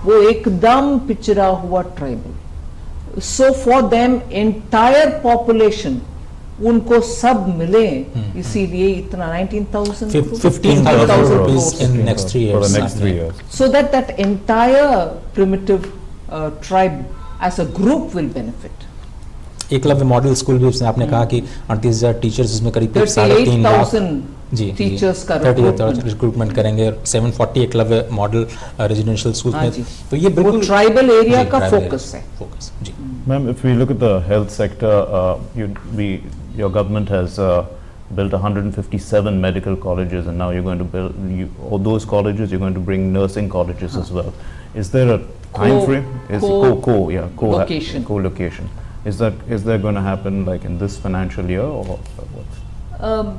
वो एकदम पिछड़ा हुआ tribal. So for them entire population उनको सब मिले, इसीलिए इतना 15,000 rupees in next 3 years. So that entire primitive tribe as a group will benefit. Eklavya model school भी उसमें आपने कहा कि 38,000 टीचर्स उसमें करीब 3.5 लाख जी टीचर्स का रिक्रूटमेंट करेंगे और 740 एकलव्य मॉडल रेजिडेंशियल स्कूल में, तो ये बिल्कुल ट्राइबल एरिया का फोकस है। जी Ma'am, if we look at the health sector, your government has built 157 medical colleges, and now you're going to build all those colleges. You're going to bring nursing colleges as well. Is there a time frame? Co-location. Is that going to happen like in this financial year or what?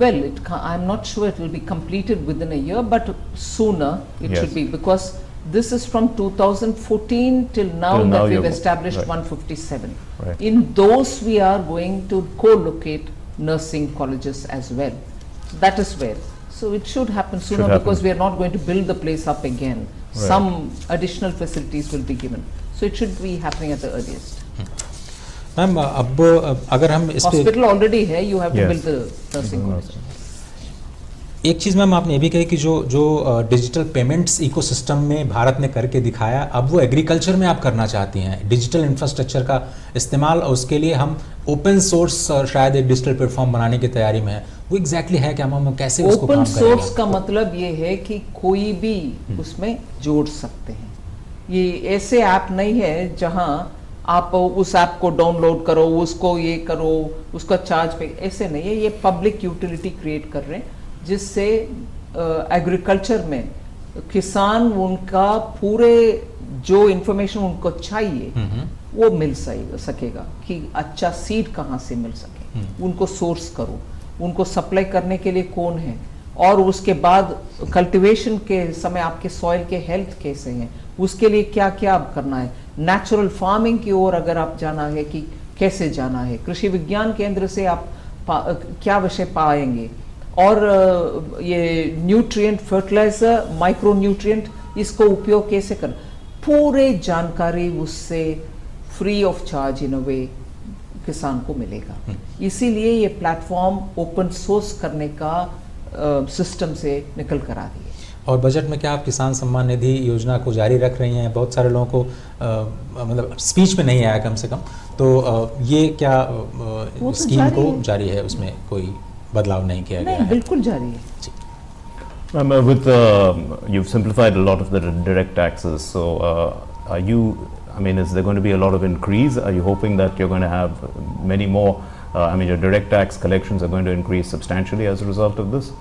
Well, I'm not sure it will be completed within a year, but sooner it should be, because this is from 2014 till now that we've established 157. Right. In those we are going to co-locate nursing colleges as well. So that is where. So it should happen sooner because we are not going to build the place up again. Right. Some additional facilities will be given. So it should be happening at the earliest. Ma'am अब अगर हम इस hospital already है, you have to build the nursing college. एक चीज़ ma'am आपने ये भी कही कि जो डिजिटल पेमेंट्स इकोसिस्टम में भारत ने करके दिखाया, अब वो एग्रीकल्चर में आप करना चाहती हैं डिजिटल इंफ्रास्ट्रक्चर का इस्तेमाल, और उसके लिए हम ओपन सोर्स शायद एक डिजिटल प्लेटफॉर्म बनाने की तैयारी में है। वो एग्जैक्टली है क्या मैम, कैसे उसको काम करेंगे? ओपन सोर्स का मतलब ये है कि कोई भी उसमें जोड़ सकते हैं। ये ऐसे ऐप नहीं है जहां आप उस ऐप को डाउनलोड करो, उसको ये करो, उसका चार्ज पे, ऐसे नहीं है। ये पब्लिक यूटिलिटी क्रिएट कर रहे हैं जिससे एग्रीकल्चर में किसान उनका पूरे जो इंफॉर्मेशन उनको चाहिए वो मिल सकेगा कि अच्छा सीड कहाँ से मिल सके, उनको सोर्स करो, उनको सप्लाई करने के लिए कौन है, और उसके बाद कल्टीवेशन के समय आपके सॉइल के हेल्थ कैसे हैं, उसके लिए क्या क्या आप करना है। नेचुरल फार्मिंग की ओर अगर आप जाना है कि कैसे जाना है, कृषि विज्ञान केंद्र से आप क्या विषय पाएंगे, और ये न्यूट्रिएंट फर्टिलाइजर, माइक्रो न्यूट्रिएंट, इसको उपयोग कैसे करना, पूरे जानकारी उससे फ्री ऑफ चार्ज इन अ वे किसान को मिलेगा। इसीलिए ये प्लेटफॉर्म ओपन सोर्स करने का सिस्टम से निकल कर आ रही है। और बजट में क्या आप किसान सम्मान निधि योजना को जारी रख रही हैं? बहुत सारे लोगों को मतलब स्पीच में नहीं आया कम से कम, तो ये क्या स्कीम को जारी है, उसमें कोई बदलाव नहीं किया गया है? बिल्कुल जारी है। With you've simplified a lot of the direct taxes, so are you, I mean, is there going to be a lot of increase? Are you hoping that you're going to have many more, I mean, your direct tax collections are going to increase substantially as a result of this?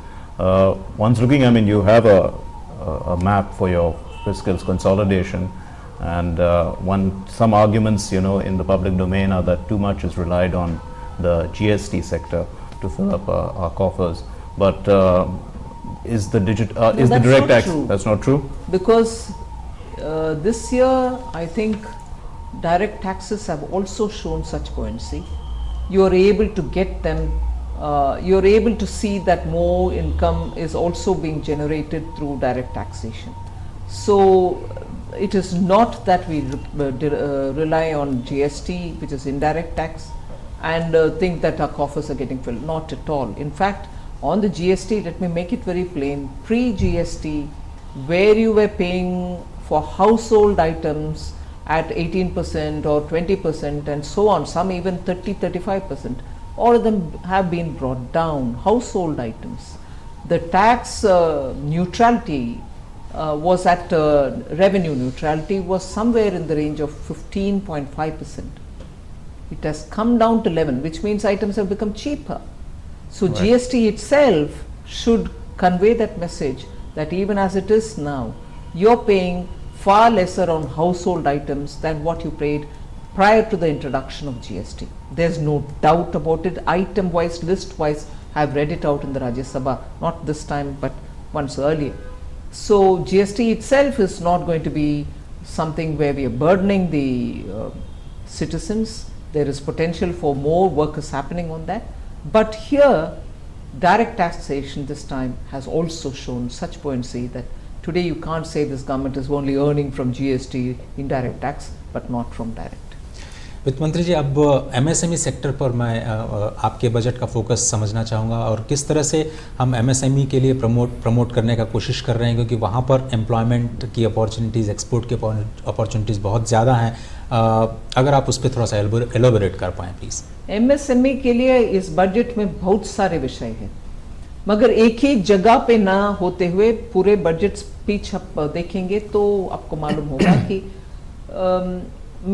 Once looking, I mean, you have a map for your fiscal consolidation, and some arguments, you know, in the public domain are that too much is relied on the GST sector to fill up our coffers. But is the direct tax? That's not true. Because this year, I think direct taxes have also shown such buoyancy. You are able to get them. You are able to see that more income is also being generated through direct taxation. So it is not that we rely on GST, which is indirect tax, and think that our coffers are getting filled. Not at all. In fact, on the GST, let me make it very plain. Pre-GST, where you were paying for household items at 18% or 20% and so on, some even 30-35%, all of them have been brought down. Household items. The tax neutrality was at revenue neutrality was somewhere in the range of 15.5%. It has come down to 11, which means items have become cheaper. So right. GST itself should convey that message that even as it is now, you're paying far lesser on household items than what you paid prior to the introduction of GST. There's no doubt about it. Item wise, list wise, I've read it out in the Rajya Sabha, not this time but once earlier. So GST itself is not going to be something where we are burdening the citizens. There is potential for more work is happening on that. But here, direct taxation this time has also shown such buoyancy that today you can't say this government is only earning from GST, indirect tax, but not from direct. वित्त मंत्री जी, अब MSME sector पर मैं आपके budget का focus समझना चाहूँगा और किस तरह से हम एमएसएमई के लिए प्रमोट करने का कोशिश कर रहे हैं, क्योंकि वहाँ पर एम्प्लॉयमेंट की अपॉर्चुनिटीज़, एक्सपोर्ट की अपॉर्चुनिटीज़ बहुत ज़्यादा हैं। अगर आप उस पर थोड़ा सा एलोबरेट कर पाएँ प्लीज़। एमएसएमई के लिए इस बजट में बहुत सारे विषय हैं, मगर एक ही जगह पे ना होते हुए पूरे बजट स्पीच आप देखेंगे तो आपको मालूम होगा कि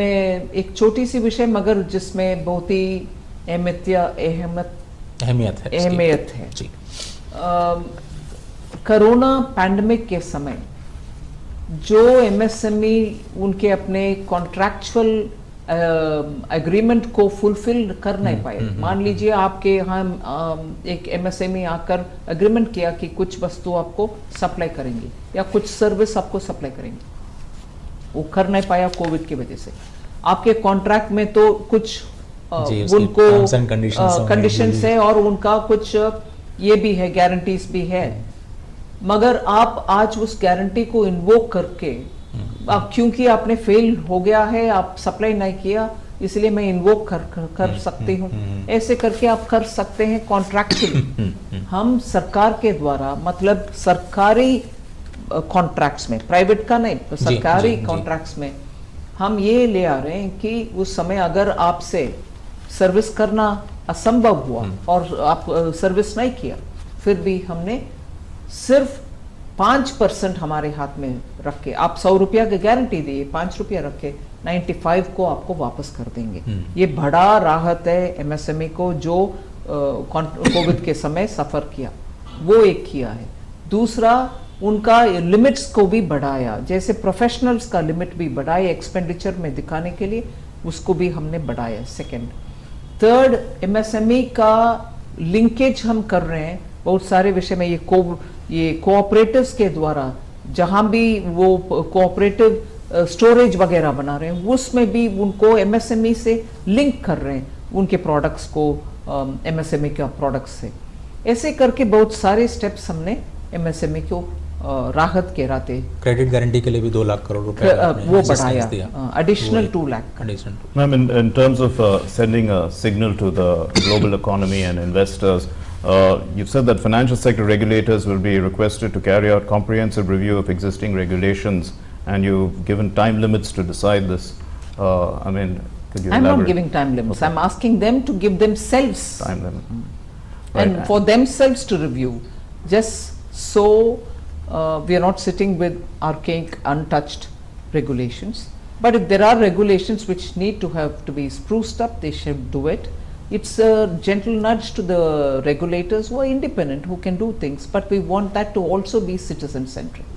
मैं एक छोटी सी विषय मगर जिसमें बहुत ही अहमियत है जी। कोरोना पैंडेमिक के समय जो एमएसएमई उनके अपने कॉन्ट्रैक्चुअल एग्रीमेंट को फुलफिल कर नहीं पाए। मान लीजिए आपके यहाँ एक एमएसएमई आकर एग्रीमेंट किया कि कुछ वस्तु आपको सप्लाई करेंगे या कुछ सर्विस आपको सप्लाई करेंगे, वो कर नहीं पाया कोविड की वजह से। आपके कॉन्ट्रैक्ट में तो कुछ उनको कंडीशंस है और उनका कुछ ये भी है, गारंटीज भी है, मगर आप आज उस गारंटी को इन्वोक करके क्योंकि आपने फेल हो गया है, आप सप्लाई नहीं किया, इसलिए मैं इन्वोक कर सकती हूँ, ऐसे करके आप कर सकते हैं कॉन्ट्रैक्चुअली। हम सरकार के द्वारा, मतलब सरकारी कॉन्ट्रैक्ट्स में, प्राइवेट का नहीं, तो सरकारी कॉन्ट्रैक्ट्स में हम ये ले आ रहे हैं कि उस समय अगर आपसे सर्विस करना असंभव हुआ और आप सर्विस नहीं किया, फिर भी हमने सिर्फ 5% हमारे हाथ में रख के, आप 100 रुपया की गारंटी दिए, 5 रुपया रखे, 95 को आपको वापस कर देंगे। ये बड़ा राहत है एमएसएमई को जो कोविड के समय सफर किया, वो एक किया है। दूसरा, उनका लिमिट्स को भी बढ़ाया, जैसे प्रोफेशनल्स का लिमिट भी बढ़ाया एक्सपेंडिचर में दिखाने के लिए, उसको भी हमने बढ़ाया। सेकंड, थर्ड, एमएसएमई का लिंकेज हम कर रहे हैं बहुत सारे विषय में। ये कोऑपरेटिव्स के द्वारा जहां भी वो कोऑपरेटिव स्टोरेज वगैरह बना रहे हैं, उसमें भी उनको एमएसएमई से लिंक कर रहे हैं, उनके प्रोडक्ट्स को एमएसएमई का प्रोडक्ट्स से। ऐसे करके बहुत सारे स्टेप्स हमने एमएसएमई को राहत के राते। क्रेडिट गारंटी के लिए भी 2 लाख करोड़ रुपए वो बढ़ाया, additional 2 lakh. Ma'am, in terms of sending a signal to the global economy and investors, you've said that financial sector regulators will be requested to carry out comprehensive review of existing regulations, and you've given time limits to decide this. I mean, could you I'm elaborate? not giving time limits. Okay. I'm asking them to give themselves time limit. And for themselves to review, just so we are not sitting with archaic, untouched regulations. But if there are regulations which need to have to be spruced up, they should do it. It's a gentle nudge to the regulators who are independent, who can do things, but we want that to also be citizen-centric.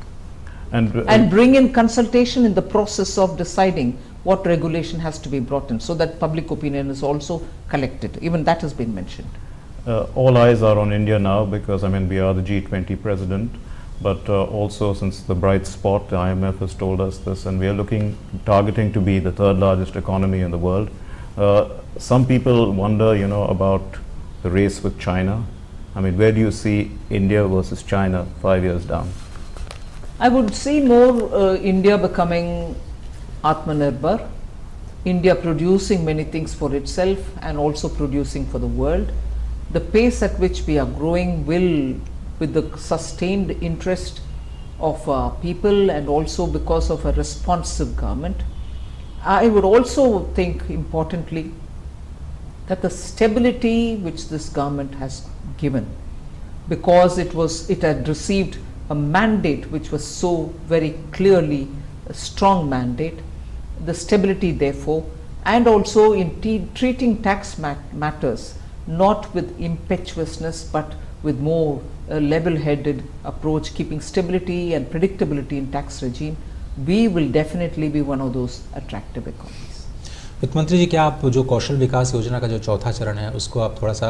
And bring in consultation in the process of deciding what regulation has to be brought in, so that public opinion is also collected. Even that has been mentioned. All eyes are on India now because, I mean, we are the G20 president, but also since the bright spot, the IMF has told us this, and we are targeting to be the 3rd largest economy in the world. Some people wonder, you know, about the race with China. I mean, where do you see India versus China 5 years down? I would see more India becoming Atmanirbhar, India producing many things for itself and also producing for the world. The pace at which we are growing will, with the sustained interest of people and also because of a responsive government. I would also think importantly that the stability which this government has given, because it had received a mandate which was so very clearly a strong mandate, the stability therefore, and also in treating tax matters not with impetuousness but with more level-headed approach, keeping stability and predictability in tax regime, we will definitely be one of those attractive economies. वित्त मंत्री जी, क्या आप जो कौशल विकास योजना का जो 4था चरण है उसको आप थोड़ा सा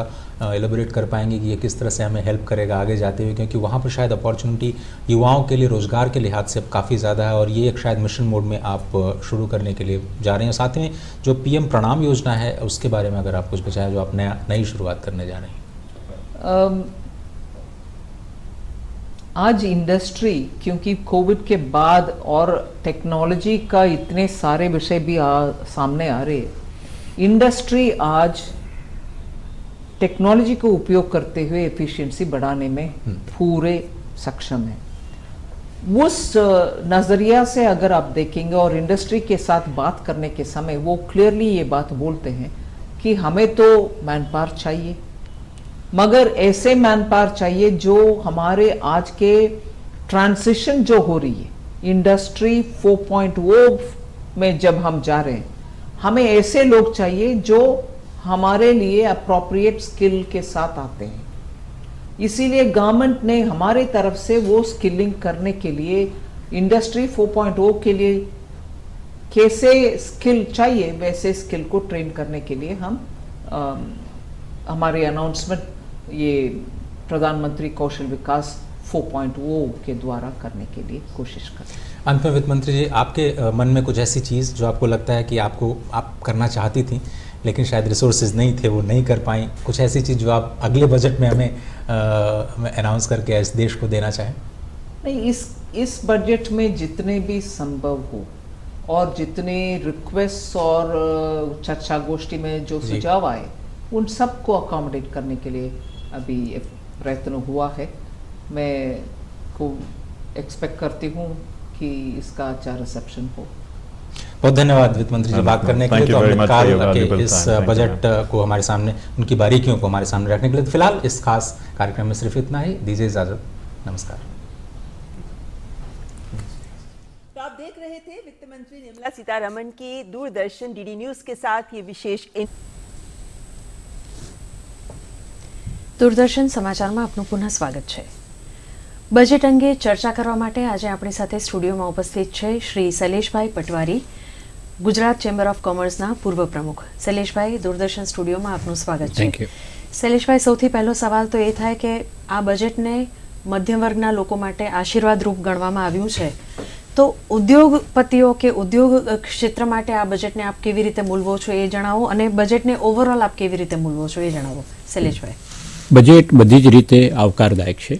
एलोबरेट कर पाएंगे कि ये किस तरह से हमें हेल्प करेगा आगे जाते हुए, क्योंकि वहाँ पर शायद अपॉर्चुनिटी युवाओं के लिए रोजगार के लिहाज से काफ़ी ज़्यादा है और ये एक शायद मिशन मोड में आप शुरू करने के लिए जा रहे हैं। साथ में जो PM प्रणाम योजना है उसके बारे में अगर आप कुछ बताएं जो आप नई शुरुआत करने जा रहे हैं। आज इंडस्ट्री, क्योंकि कोविड के बाद और टेक्नोलॉजी का इतने सारे विषय भी सामने आ रहे, इंडस्ट्री आज टेक्नोलॉजी को उपयोग करते हुए एफिशिएंसी बढ़ाने में पूरे सक्षम है। उस नज़रिया से अगर आप देखेंगे और इंडस्ट्री के साथ बात करने के समय वो क्लियरली ये बात बोलते हैं कि हमें तो मैन पावर चाहिए, मगर ऐसे मैन पावर चाहिए जो हमारे आज के ट्रांजिशन जो हो रही है इंडस्ट्री 4.0 में जब हम जा रहे हैं, हमें ऐसे लोग चाहिए जो हमारे लिए अप्रोप्रिएट स्किल के साथ आते हैं। इसीलिए गवर्नमेंट ने हमारे तरफ से वो स्किलिंग करने के लिए इंडस्ट्री 4.0 के लिए कैसे स्किल चाहिए वैसे स्किल को ट्रेन करने के लिए हम हमारे अनाउंसमेंट ये प्रधानमंत्री कौशल विकास 4.0 के द्वारा करने के लिए कोशिश करें। अंत में वित्त मंत्री जी, आपके मन में कुछ ऐसी चीज़ जो आपको लगता है कि आप करना चाहती थी लेकिन शायद रिसोर्सेज नहीं थे, वो नहीं कर पाई, कुछ ऐसी चीज़ जो आप अगले बजट में हमें अनाउंस करके इस देश को देना चाहें? नहीं, इस बजट में जितने भी संभव हो और जितने रिक्वेस्ट और चर्चा गोष्ठी में जो सुझाव आए उन सबको अकोमोडेट करने के लिए अभी प्रयत्न हुआ है। मैं को एक्सपेक्ट करती हूँ कि इसका अच्छा रिसेप्शन हो। बहुत धन्यवाद वित्त मंत्री जी बात करने के लिए, तो अमृतकाल के इस बजट को हमारे सामने, उनकी बारीकियों को हमारे सामने रखने के लिए। फिलहाल इस खास कार्यक्रम में सिर्फ इतना ही, दीजिए इजाजत, नमस्कार। तो आप देख रहे थे वित्त मंत्री निर्मला सीतारमण की दूरदर्शन डीडी न्यूज के साथ ये विशेष દૂરદર્શન સમાચારમાં આપનું પુનઃ સ્વાગત છે। બજેટ અંગે ચર્ચા કરવા માટે આજે આપણી સાથે સ્ટુડિયોમાં ઉપસ્થિત છે શ્રી શૈલેષભાઈ પટવારી, ગુજરાત ચેમ્બર ઓફ કોમર્સના પૂર્વ પ્રમુખ। શૈલેષભાઈ, દૂરદર્શન સ્ટુડિયોમાં આપનું સ્વાગત છે। શૈલેષભાઈ, સૌથી પહેલો સવાલ તો એ થાય કે આ બજેટને મધ્યમ વર્ગના લોકો માટે આશીર્વાદરૂપ ગણવામાં આવ્યું છે, તો ઉદ્યોગપતિઓ કે ઉદ્યોગ ક્ષેત્ર માટે આ બજેટને આપ કેવી રીતે મૂલવો છો એ જણાવો, અને બજેટને ઓવરઓલ આપ કેવી રીતે મૂલવો છો એ જણાવો। શૈલેષભાઈ। બજેટ બધી જ રીતે આવકારદાયક છે।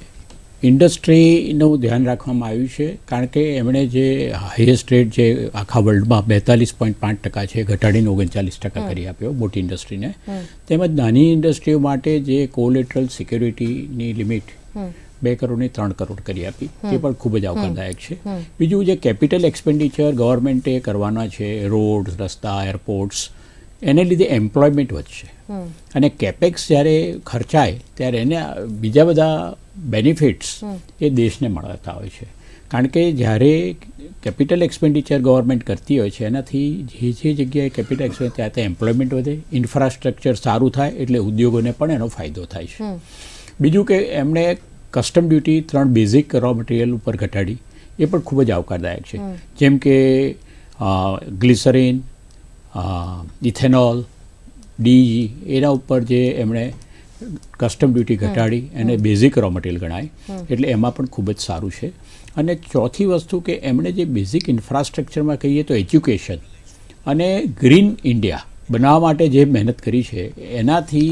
ઇન્ડસ્ટ્રીનું ધ્યાન રાખવામાં આવ્યું છે, કારણ કે એમણે જે હાઈએસ્ટ રેટ જે આખા વર્લ્ડમાં 42.5% છે ઘટાડીને 39% કરી આપ્યો મોટી ઇન્ડસ્ટ્રીને, તેમજ નાની ઇન્ડસ્ટ્રીઓ માટે જે કોલેટરલ સિક્યોરિટીની લિમિટ 2 કરોડની 3 કરોડ કરી આપી, તે પણ ખૂબ જ આવકારદાયક છે। બીજું, જે કેપિટલ એક્સપેન્ડિચર ગવર્મેન્ટે કરવાના છે, રોડ, રસ્તા, એરપોર્ટ્સ, એને લીધે એમ્પ્લોયમેન્ટ વધશે, અને કેપેક્સ જ્યારે ખર્ચાય ત્યારે એને બીજા બધા બેનિફિટ્સ એ દેશને મળતા હોય છે। કારણ કે જ્યારે કેપિટલ એક્સપેન્ડિચર ગવર્મેન્ટ કરતી હોય છે એનાથી જે જગ્યાએ કેપિટલ એક્સપેન્ડિચર ત્યાં એમ્પ્લોયમેન્ટ વધે, ઇન્ફ્રાસ્ટ્રક્ચર સારું થાય એટલે ઉદ્યોગોને પણ એનો ફાયદો થાય છે। બીજું કે એમણે custom duty 3 basic raw material ઉપર ઘટાડી, એ પણ ખૂબ જ આવકારદાયક છે, જેમ કે ગ્લિસરીન, ઇથેનોલ, ડીઈ, એના ઉપર જે એમણે કસ્ટમ ડ્યુટી ઘટાડી એને બેઝિક રો મટીરિયલ ગણાય, એટલે એમાં પણ ખૂબ જ સારું છે। અને ચોથી વસ્તુ કે એમણે જે બેઝિક ઇન્ફ્રાસ્ટ્રક્ચરમાં કહીએ તો એજ્યુકેશન અને ગ્રીન ઇન્ડિયા બનાવવા માટે જે મહેનત કરી છે એનાથી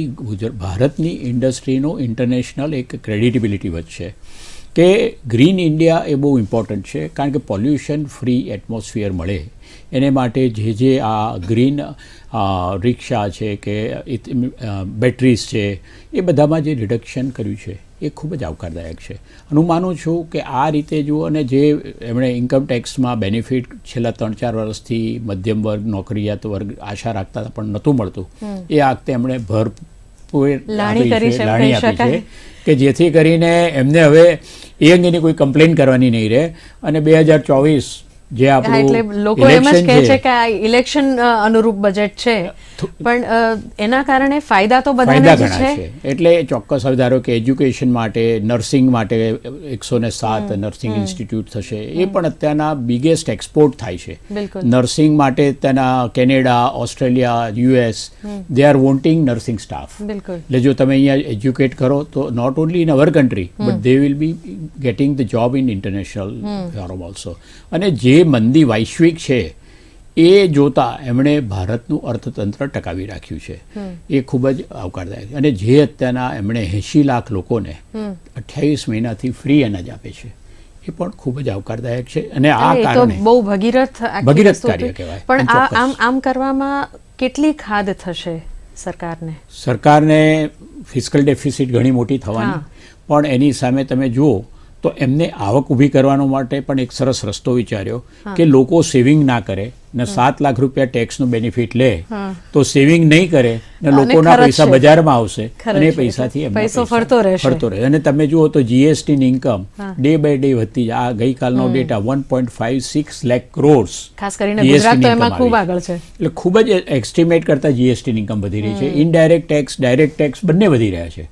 ભારતની ઇન્ડસ્ટ્રીનો ઇન્ટરનેશનલ એક ક્રેડિટેબિલિટી વધશે કે ગ્રીન ઇન્ડિયા એ બહુ ઇમ્પોર્ટન્ટ છે, કારણ કે પોલ્યુશન ફ્રી એટમોસ્ફિયર મળે એને માટે જે આ ગ્રીન રિક્ષા છે કે બેટરીઝ છે એ બધામાં જે રિડક્શન કર્યું છે એ ખૂબ જ આવકારદાયક છે। અને હું માનું છું કે આ રીતે જુઓ, અને જે એમણે ઇન્કમ ટેક્સમાં બેનિફિટ છેલ્લા 3-4 વર્ષથી મધ્યમ વર્ગ, નોકરિયાત વર્ગ આશા રાખતા હતા પણ નહોતું મળતું, એ આ વખતે એમણે ભરપૂર લાણી આપી છે કે જેથી કરીને એમને હવે એ અંગેની કોઈ કમ્પ્લેન કરવાની નહીં રહે। અને 2024 જે આપણું લોકો એમ જ કહે છે કે આ ઇલેક્શન અનુરૂપ બજેટ છે, પણ એના કારણે ફાયદા તો બધાને જ છે। એટલે ચોક્કસ હવે ધારો કે એજ્યુકેશન માટે, નર્સિંગ માટે 107 નર્સિંગ ઇન્સ્ટિટ્યૂટ થશે, એ પણ અત્યારના બિગેસ્ટ એક્સપોર્ટ થાય છે। નર્સિંગ માટે તેના Canada, Australia, US, they are wanting nursing staff. એટલે જો તમે અહીંયા એજ્યુકેટ કરો તો not only in our country but they will be getting the job in international forum also. અને જે મંદી વૈશ્વિક છે એ જોતા એમણે ભારતનું અર્થતંત્ર ટકાવી રાખ્યું છે, એ ખૂબ જ આવકારદાયક। અને જે અત્યારના એમણે 80 લાખ લોકોને 28 મહિનાથી ફ્રી અનાજ આપે છે, એ પણ ખૂબ જ આવકારદાયક છે। અને આ કારણે બહુ ભગીરથ કાર્ય કહેવાય। પણ આમ કરવામાં કેટલી ખાદ થશે સરકારને? સરકારને ફિસ્કલ ડેફિસિટ ઘણી મોટી થવાની, પણ એની સામે તમે જુઓ તો એમને આવક ઊભી કરવાનો માટે પણ એક સરસ રસ્તો વિચાર્યો કે લોકો સેવિંગ ના કરે ને 7 લાખ રૂપિયા ટેક્સનું બેનિફિટ લે તો સેવિંગ નહીં કરે ને લોકોના પૈસા બજારમાં આવશે અને એ પૈસાથી પૈસો ફરતો રહે. અને તમે જુઓ તો જીએસટીની ઇન્કમ ડે બાય ડે વધતી જાય. આ ગઈકાલનો ડેટા 1.56 લાખ કરોડ, ખાસ કરીને ગુજરાત તો એમાં ખૂબ આગળ છે. એટલે ખૂબ જ એસ્ટિમેટ કરતા જીએસટીની ઇન્કમ વધી રહી છે. ઇનડાયરેક્ટ ટેક્સ, ડાયરેક્ટ ટેક્સ બંને વધી રહ્યા છે.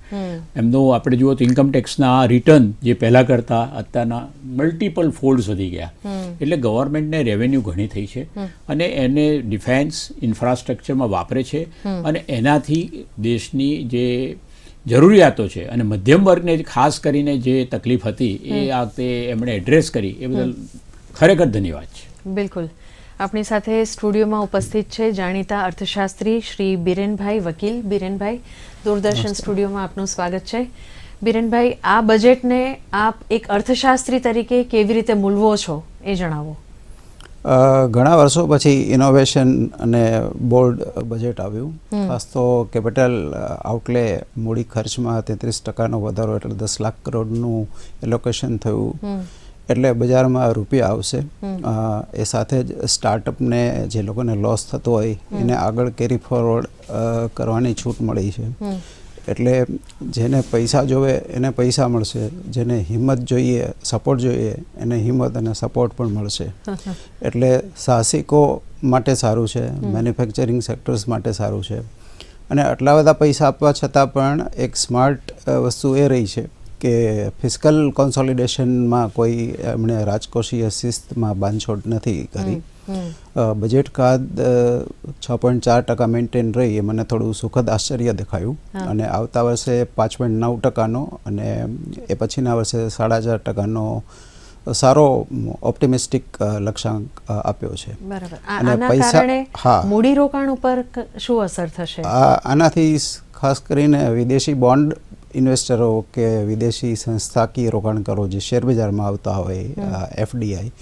એમનો આપણે જુઓ તો ઇન્કમ ટેક્સના રિટર્ન જે પહેલા કરતા અત્યારના મલ્ટિપલ ફોલ્ડ્સ વધી ગયા. એટલે ગવર્મેન્ટને રેવન્યુ ઘણી થઈ છે અને એને ડિફેન્સ ઇન્ફ્રાસ્ટ્રક્ચરમાં વાપરે છે અને એનાથી દેશની જે જરૂરિયાતો છે અને મધ્યમ વર્ગને ખાસ કરીને જે તકલીફ હતી એ આ વખતે એમણે એડ્રેસ કરી, એ બદલ ખરેખર ધન્યવાદ છે. બિલકુલ. આપણી સાથે સ્ટુડિયોમાં ઉપસ્થિત છે જાણીતા અર્થશાસ્ત્રી શ્રી બિરેનભાઈ વકીલ. બિરેનભાઈ, દૂરદર્શન સ્ટુડિયોમાં આપનું સ્વાગત છે. બિરેનભાઈ, આ બજેટને આપ એક અર્થશાસ્ત્રી તરીકે કેવી રીતે મૂલવો છો એ જણાવો. ઘણા વર્ષો પછી ઇનોવેશન અને બોલ્ડ બજેટ આવ્યું. ખાસ તો કેપિટલ આઉટલે મૂડી ખર્ચમાં 33% વધારો, એટલે 10 લાખ કરોડનું એલોકેશન થયું. એટલે બજારમાં રૂપિયા આવશે. એ સાથે જ સ્ટાર્ટઅપને જે લોકોને લોસ થતો હોય એને આગળ કેરી ફોરવર્ડ કરવાની છૂટ મળી છે. એટલે જેને પૈસા જોવે એને પૈસા મળશે, જેને હિંમત જોઈએ, સપોર્ટ જોઈએ એને હિંમત અને સપોર્ટ પણ મળશે. એટલે સાહસિકો માટે સારું છે, મેન્યુફેક્ચરિંગ સેક્ટર્સ માટે સારું છે. અને આટલા બધા પૈસા આપવા છતાં પણ એક સ્માર્ટ વસ્તુ એ રહી છે કે ફિસ્કલ કોન્સોલિડેશનમાં કોઈ એમણે રાજકોષીય શિસ્તમાં બાંધછોડ નથી કરી. બજેટ ખાત 6.4% મેન્ટેન રહી, એ મને થોડું સુખદ આશ્ચર્ય દેખાયું. અને આવતા વર્ષે 5.9%નો અને એ પછીના વર્ષે 4.5%નો સારો ઓપ્ટિમિસ્ટિક લક્ષ્યાંક આપ્યો છે. બરાબર. આના કારણે મૂડીરોકાણ ઉપર શું અસર થશે? આનાથી ખાસ કરીને વિદેશી બોન્ડ ઇન્વેસ્ટરો કે વિદેશી સંસ્થાકીય રોકાણકારો જે શેરબજારમાં આવતા હોય, એફડીઆઈ,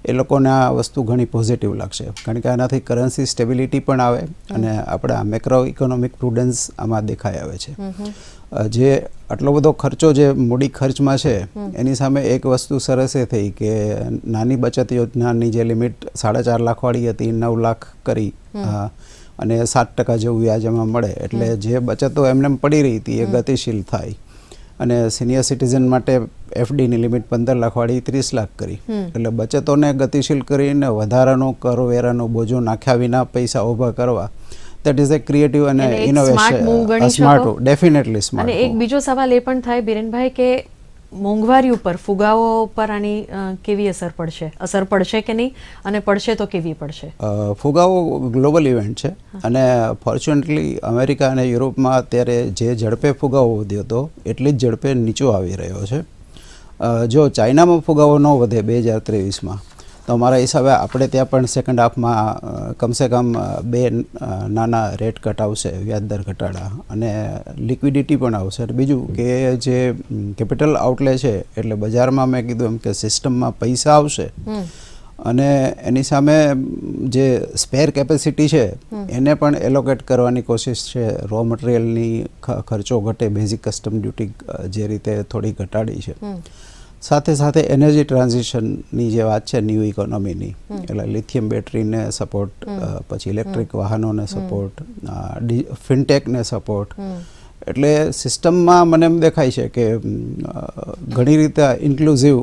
એ લોકોને આ વસ્તુ ઘણી પોઝિટિવ લાગશે. કારણ કે આનાથી કરન્સી સ્ટેબિલિટી પણ આવે અને આપણા મેક્રો ઇકોનોમિક પ્રુડન્સ આમાં દેખાઈ આવે છે. જે આટલો બધો ખર્ચો જે મૂડી ખર્ચમાં છે એની સામે એક વસ્તુ સરસ એ થઈ કે નાની બચત યોજનાની જે લિમિટ 4.5 લાખવાળી હતી 9 લાખ કરી અને 7% જેવું વ્યાજ એમાં મળે. એટલે જે બચતો એમને પડી રહી હતી એ ગતિશીલ થાય. અને સિનિયર સિટીઝન માટે એફડીની લિમિટ 15 લાખવાળી 30 લાખ કરી. એટલે બચતોને ગતિશીલ કરીને વધારાનો કરવેરાનો બોજો નાખ્યા વિના પૈસા ઊભા કરવા, that is a creative and innovation, smart move, definitely smart. અને એક બીજો સવાલ એ પણ થાય બિરેનભાઈ કે મોંઘવારી ઉપર, ફુગાવો પર આની કેવી અસર પડશે કે નહીં, અને પડશે તો કેવી પડશે? ફુગાવો ગ્લોબલ ઇવેન્ટ છે અને ફોર્ચ્યુનેટલી અમેરિકા અને યુરોપમાં અત્યારે જે ઝડપે ફુગાવો વધ્યો હતો એટલી જ ઝડપે નીચો આવી રહ્યો છે. જો ચાઇનામાં ફુગાવો ન વધે 2023માં તો મારા હિસાબે આપણે ત્યાં પણ સેકન્ડ હાફમાં કમસે કમ 2 નાના રેટ કટ આવશે, વ્યાજદર ઘટાડા, અને લિક્વિડિટી પણ આવશે. બીજું કે જે કેપિટલ આઉટલે છે એટલે બજારમાં મેં કીધું એમ કે સિસ્ટમમાં પૈસા આવશે અને એની સામે જે સ્પેર કેપેસિટી છે એને પણ એલોકેટ કરવાની કોશિશ છે. રો મટીરિયલની ખર્ચો ઘટે, બેઝિક કસ્ટમ ડ્યુટી જે રીતે થોડી ઘટાડી છે. સાથે સાથે એનર્જી ટ્રાન્ઝિશનની જે વાત છે ન્યૂ ઇકોનોમીની, એટલે લિથિયમ બેટરીને સપોર્ટ, પછી ઇલેક્ટ્રિક વાહનોને સપોર્ટ, ફિનટેકને સપોર્ટ. એટલે સિસ્ટમમાં મને એમ દેખાય છે કે ઘણી રીતે ઇન્ક્લુઝિવ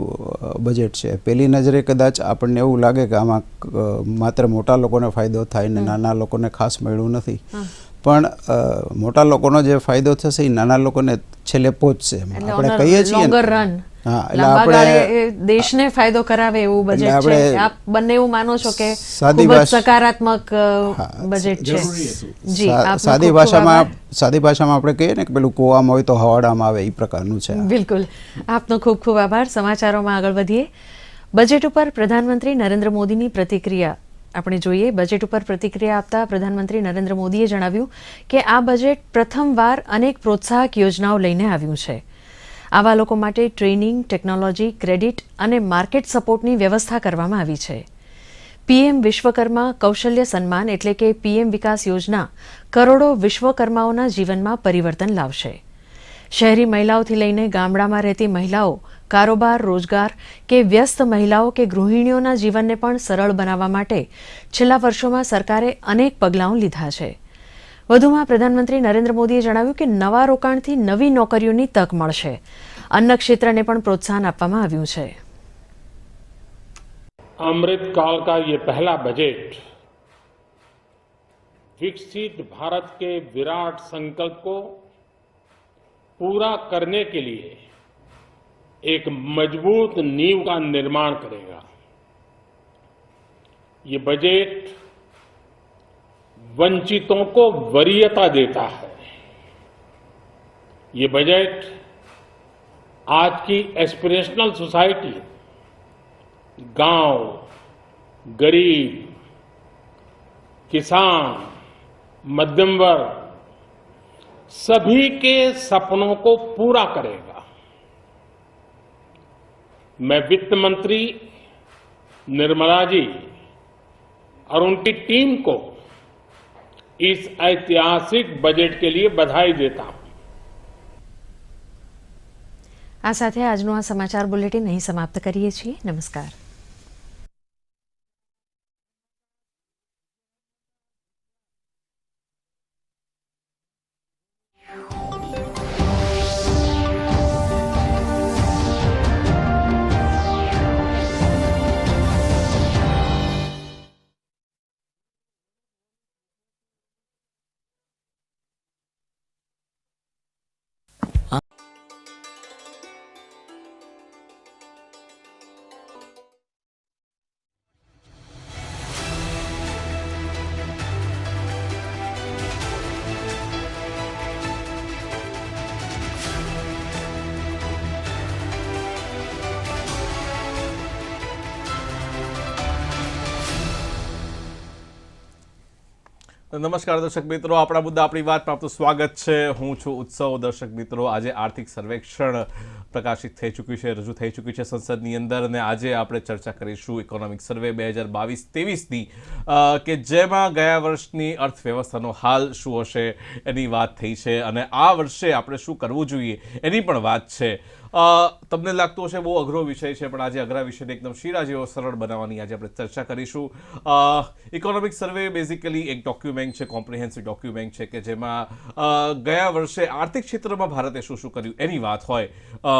બજેટ છે. પહેલી નજરે કદાચ આપણને એવું લાગે કે આમાં માત્ર મોટા લોકોને ફાયદો થાય ને નાના લોકોને ખાસ મળ્યું નથી, પણ મોટા લોકોનો જે ફાયદો થશે એ નાના લોકોને છેલ્લે પહોંચશે. આપણે કહીએ છીએ દેશને ફાયદો કરાવે એવું બજેટ છે. આપ બંને એવું માનો છો કે ખૂબ જ સકારાત્મક બજેટ છે? જી, સાદી ભાષામાં આપણે કહીએ ને કે પેલું કૂવામાં હોય તો હવાડામાં આવે, એ પ્રકારનું છે. બિલકુલ. આપનો ખૂબ ખૂબ આભાર. સમાચારોમાં આગળ વધીએ. બજેટ ઉપર પ્રધાનમંત્રી નરેન્દ્ર મોદીની પ્રતિક્રિયા આપણે જોઈએ. બજેટ ઉપર પ્રતિક્રિયા આપતા પ્રધાનમંત્રી નરેન્દ્ર મોદીએ જણાવ્યું કે આ બજેટ પ્રથમવાર અનેક પ્રોત્સાહક યોજનાઓ લઈને આવ્યું છે. આવા લોકો માટે ટ્રેનિંગ, ટેકનોલોજી, ક્રેડિટ અને માર્કેટ સપોર્ટની વ્યવસ્થા કરવામાં આવી છે. પીએમ વિશ્વકર્મા કૌશલ્ય સન્માન એટલે કે પીએમ વિકાસ યોજના કરોડો વિશ્વકર્માઓના જીવનમાં પરિવર્તન લાવશે. શહેરી મહિલાઓથી લઈને ગામડામાં રહેતી મહિલાઓ, કારોબાર, રોજગાર કે વ્યસ્ત મહિલાઓ કે ગૃહિણીઓના જીવનને પણ સરળ બનાવવા માટે છેલ્લા વર્ષોમાં સરકારે અનેક પગલાઓ લીધા છે. વધુમાં પ્રધાનમંત્રી નરેન્દ્ર મોદીએ જણાવ્યું કે નવા રોકાણથી નવી નોકરીઓની તક મળશે. અન્ન ક્ષેત્રને પણ પ્રોત્સાહન આપવામાં આવ્યું છે. अमृत काल का ये पहला बजट विकसित भारत के विराट संकल्प को पूरा करने के लिए एक मजबूत नींव का निर्माण करेगा. ये बजट वंचितों को वरीयता देता है. ये बजट आज की एस्पिरेशनल सोसाइटी, गांव, गरीब, किसान, मध्यम वर्ग सभी के सपनों को पूरा करेगा. मैं वित्त मंत्री निर्मला जी और उनकी टीम को इस ऐतिहासिक बजट के लिए बधाई देता हूं. આ સાથે આજનું આ સમાચાર બુલેટિન અહીં સમાપ્ત કરીએ છીએ. નમસ્કાર. નમસ્કાર દર્શક મિત્રો, આપણા મુદ્દા આપણી વાતમાં આપનું સ્વાગત છે. હું છું ઉત્સવ. દર્શક મિત્રો, આજે આર્થિક સર્વેક્ષણ પ્રકાશિત થઈ ચૂક્યું છે, રજૂ થઈ ચૂક્યું છે સંસદની અંદર, અને આજે આપણે ચર્ચા કરીશું ઇકોનોમિક સર્વે 2022-23ની કે જેમાં ગયા વર્ષની અર્થવ્યવસ્થાનો હાલ શું હશે એની વાત થઈ છે, અને આ વર્ષે આપણે શું કરવું જોઈએ એની પણ વાત છે. તમને લાગતું હશે બહુ અઘરો વિષય છે, પણ આજે અઘરા વિષયને એકદમ શીરા જેવો સરળ બનાવવાની આજે આપણે ચર્ચા કરીશું. ઇકોનોમિક સર્વે બેઝિકલી એક ડોક્યુમેન્ટ છે, કોમ્પ્રિહેન્સિવ ડોક્યુમેન્ટ છે કે જેમાં ગયા વર્ષે આર્થિક ક્ષેત્રમાં ભારતે શું શું કર્યું એની વાત હોય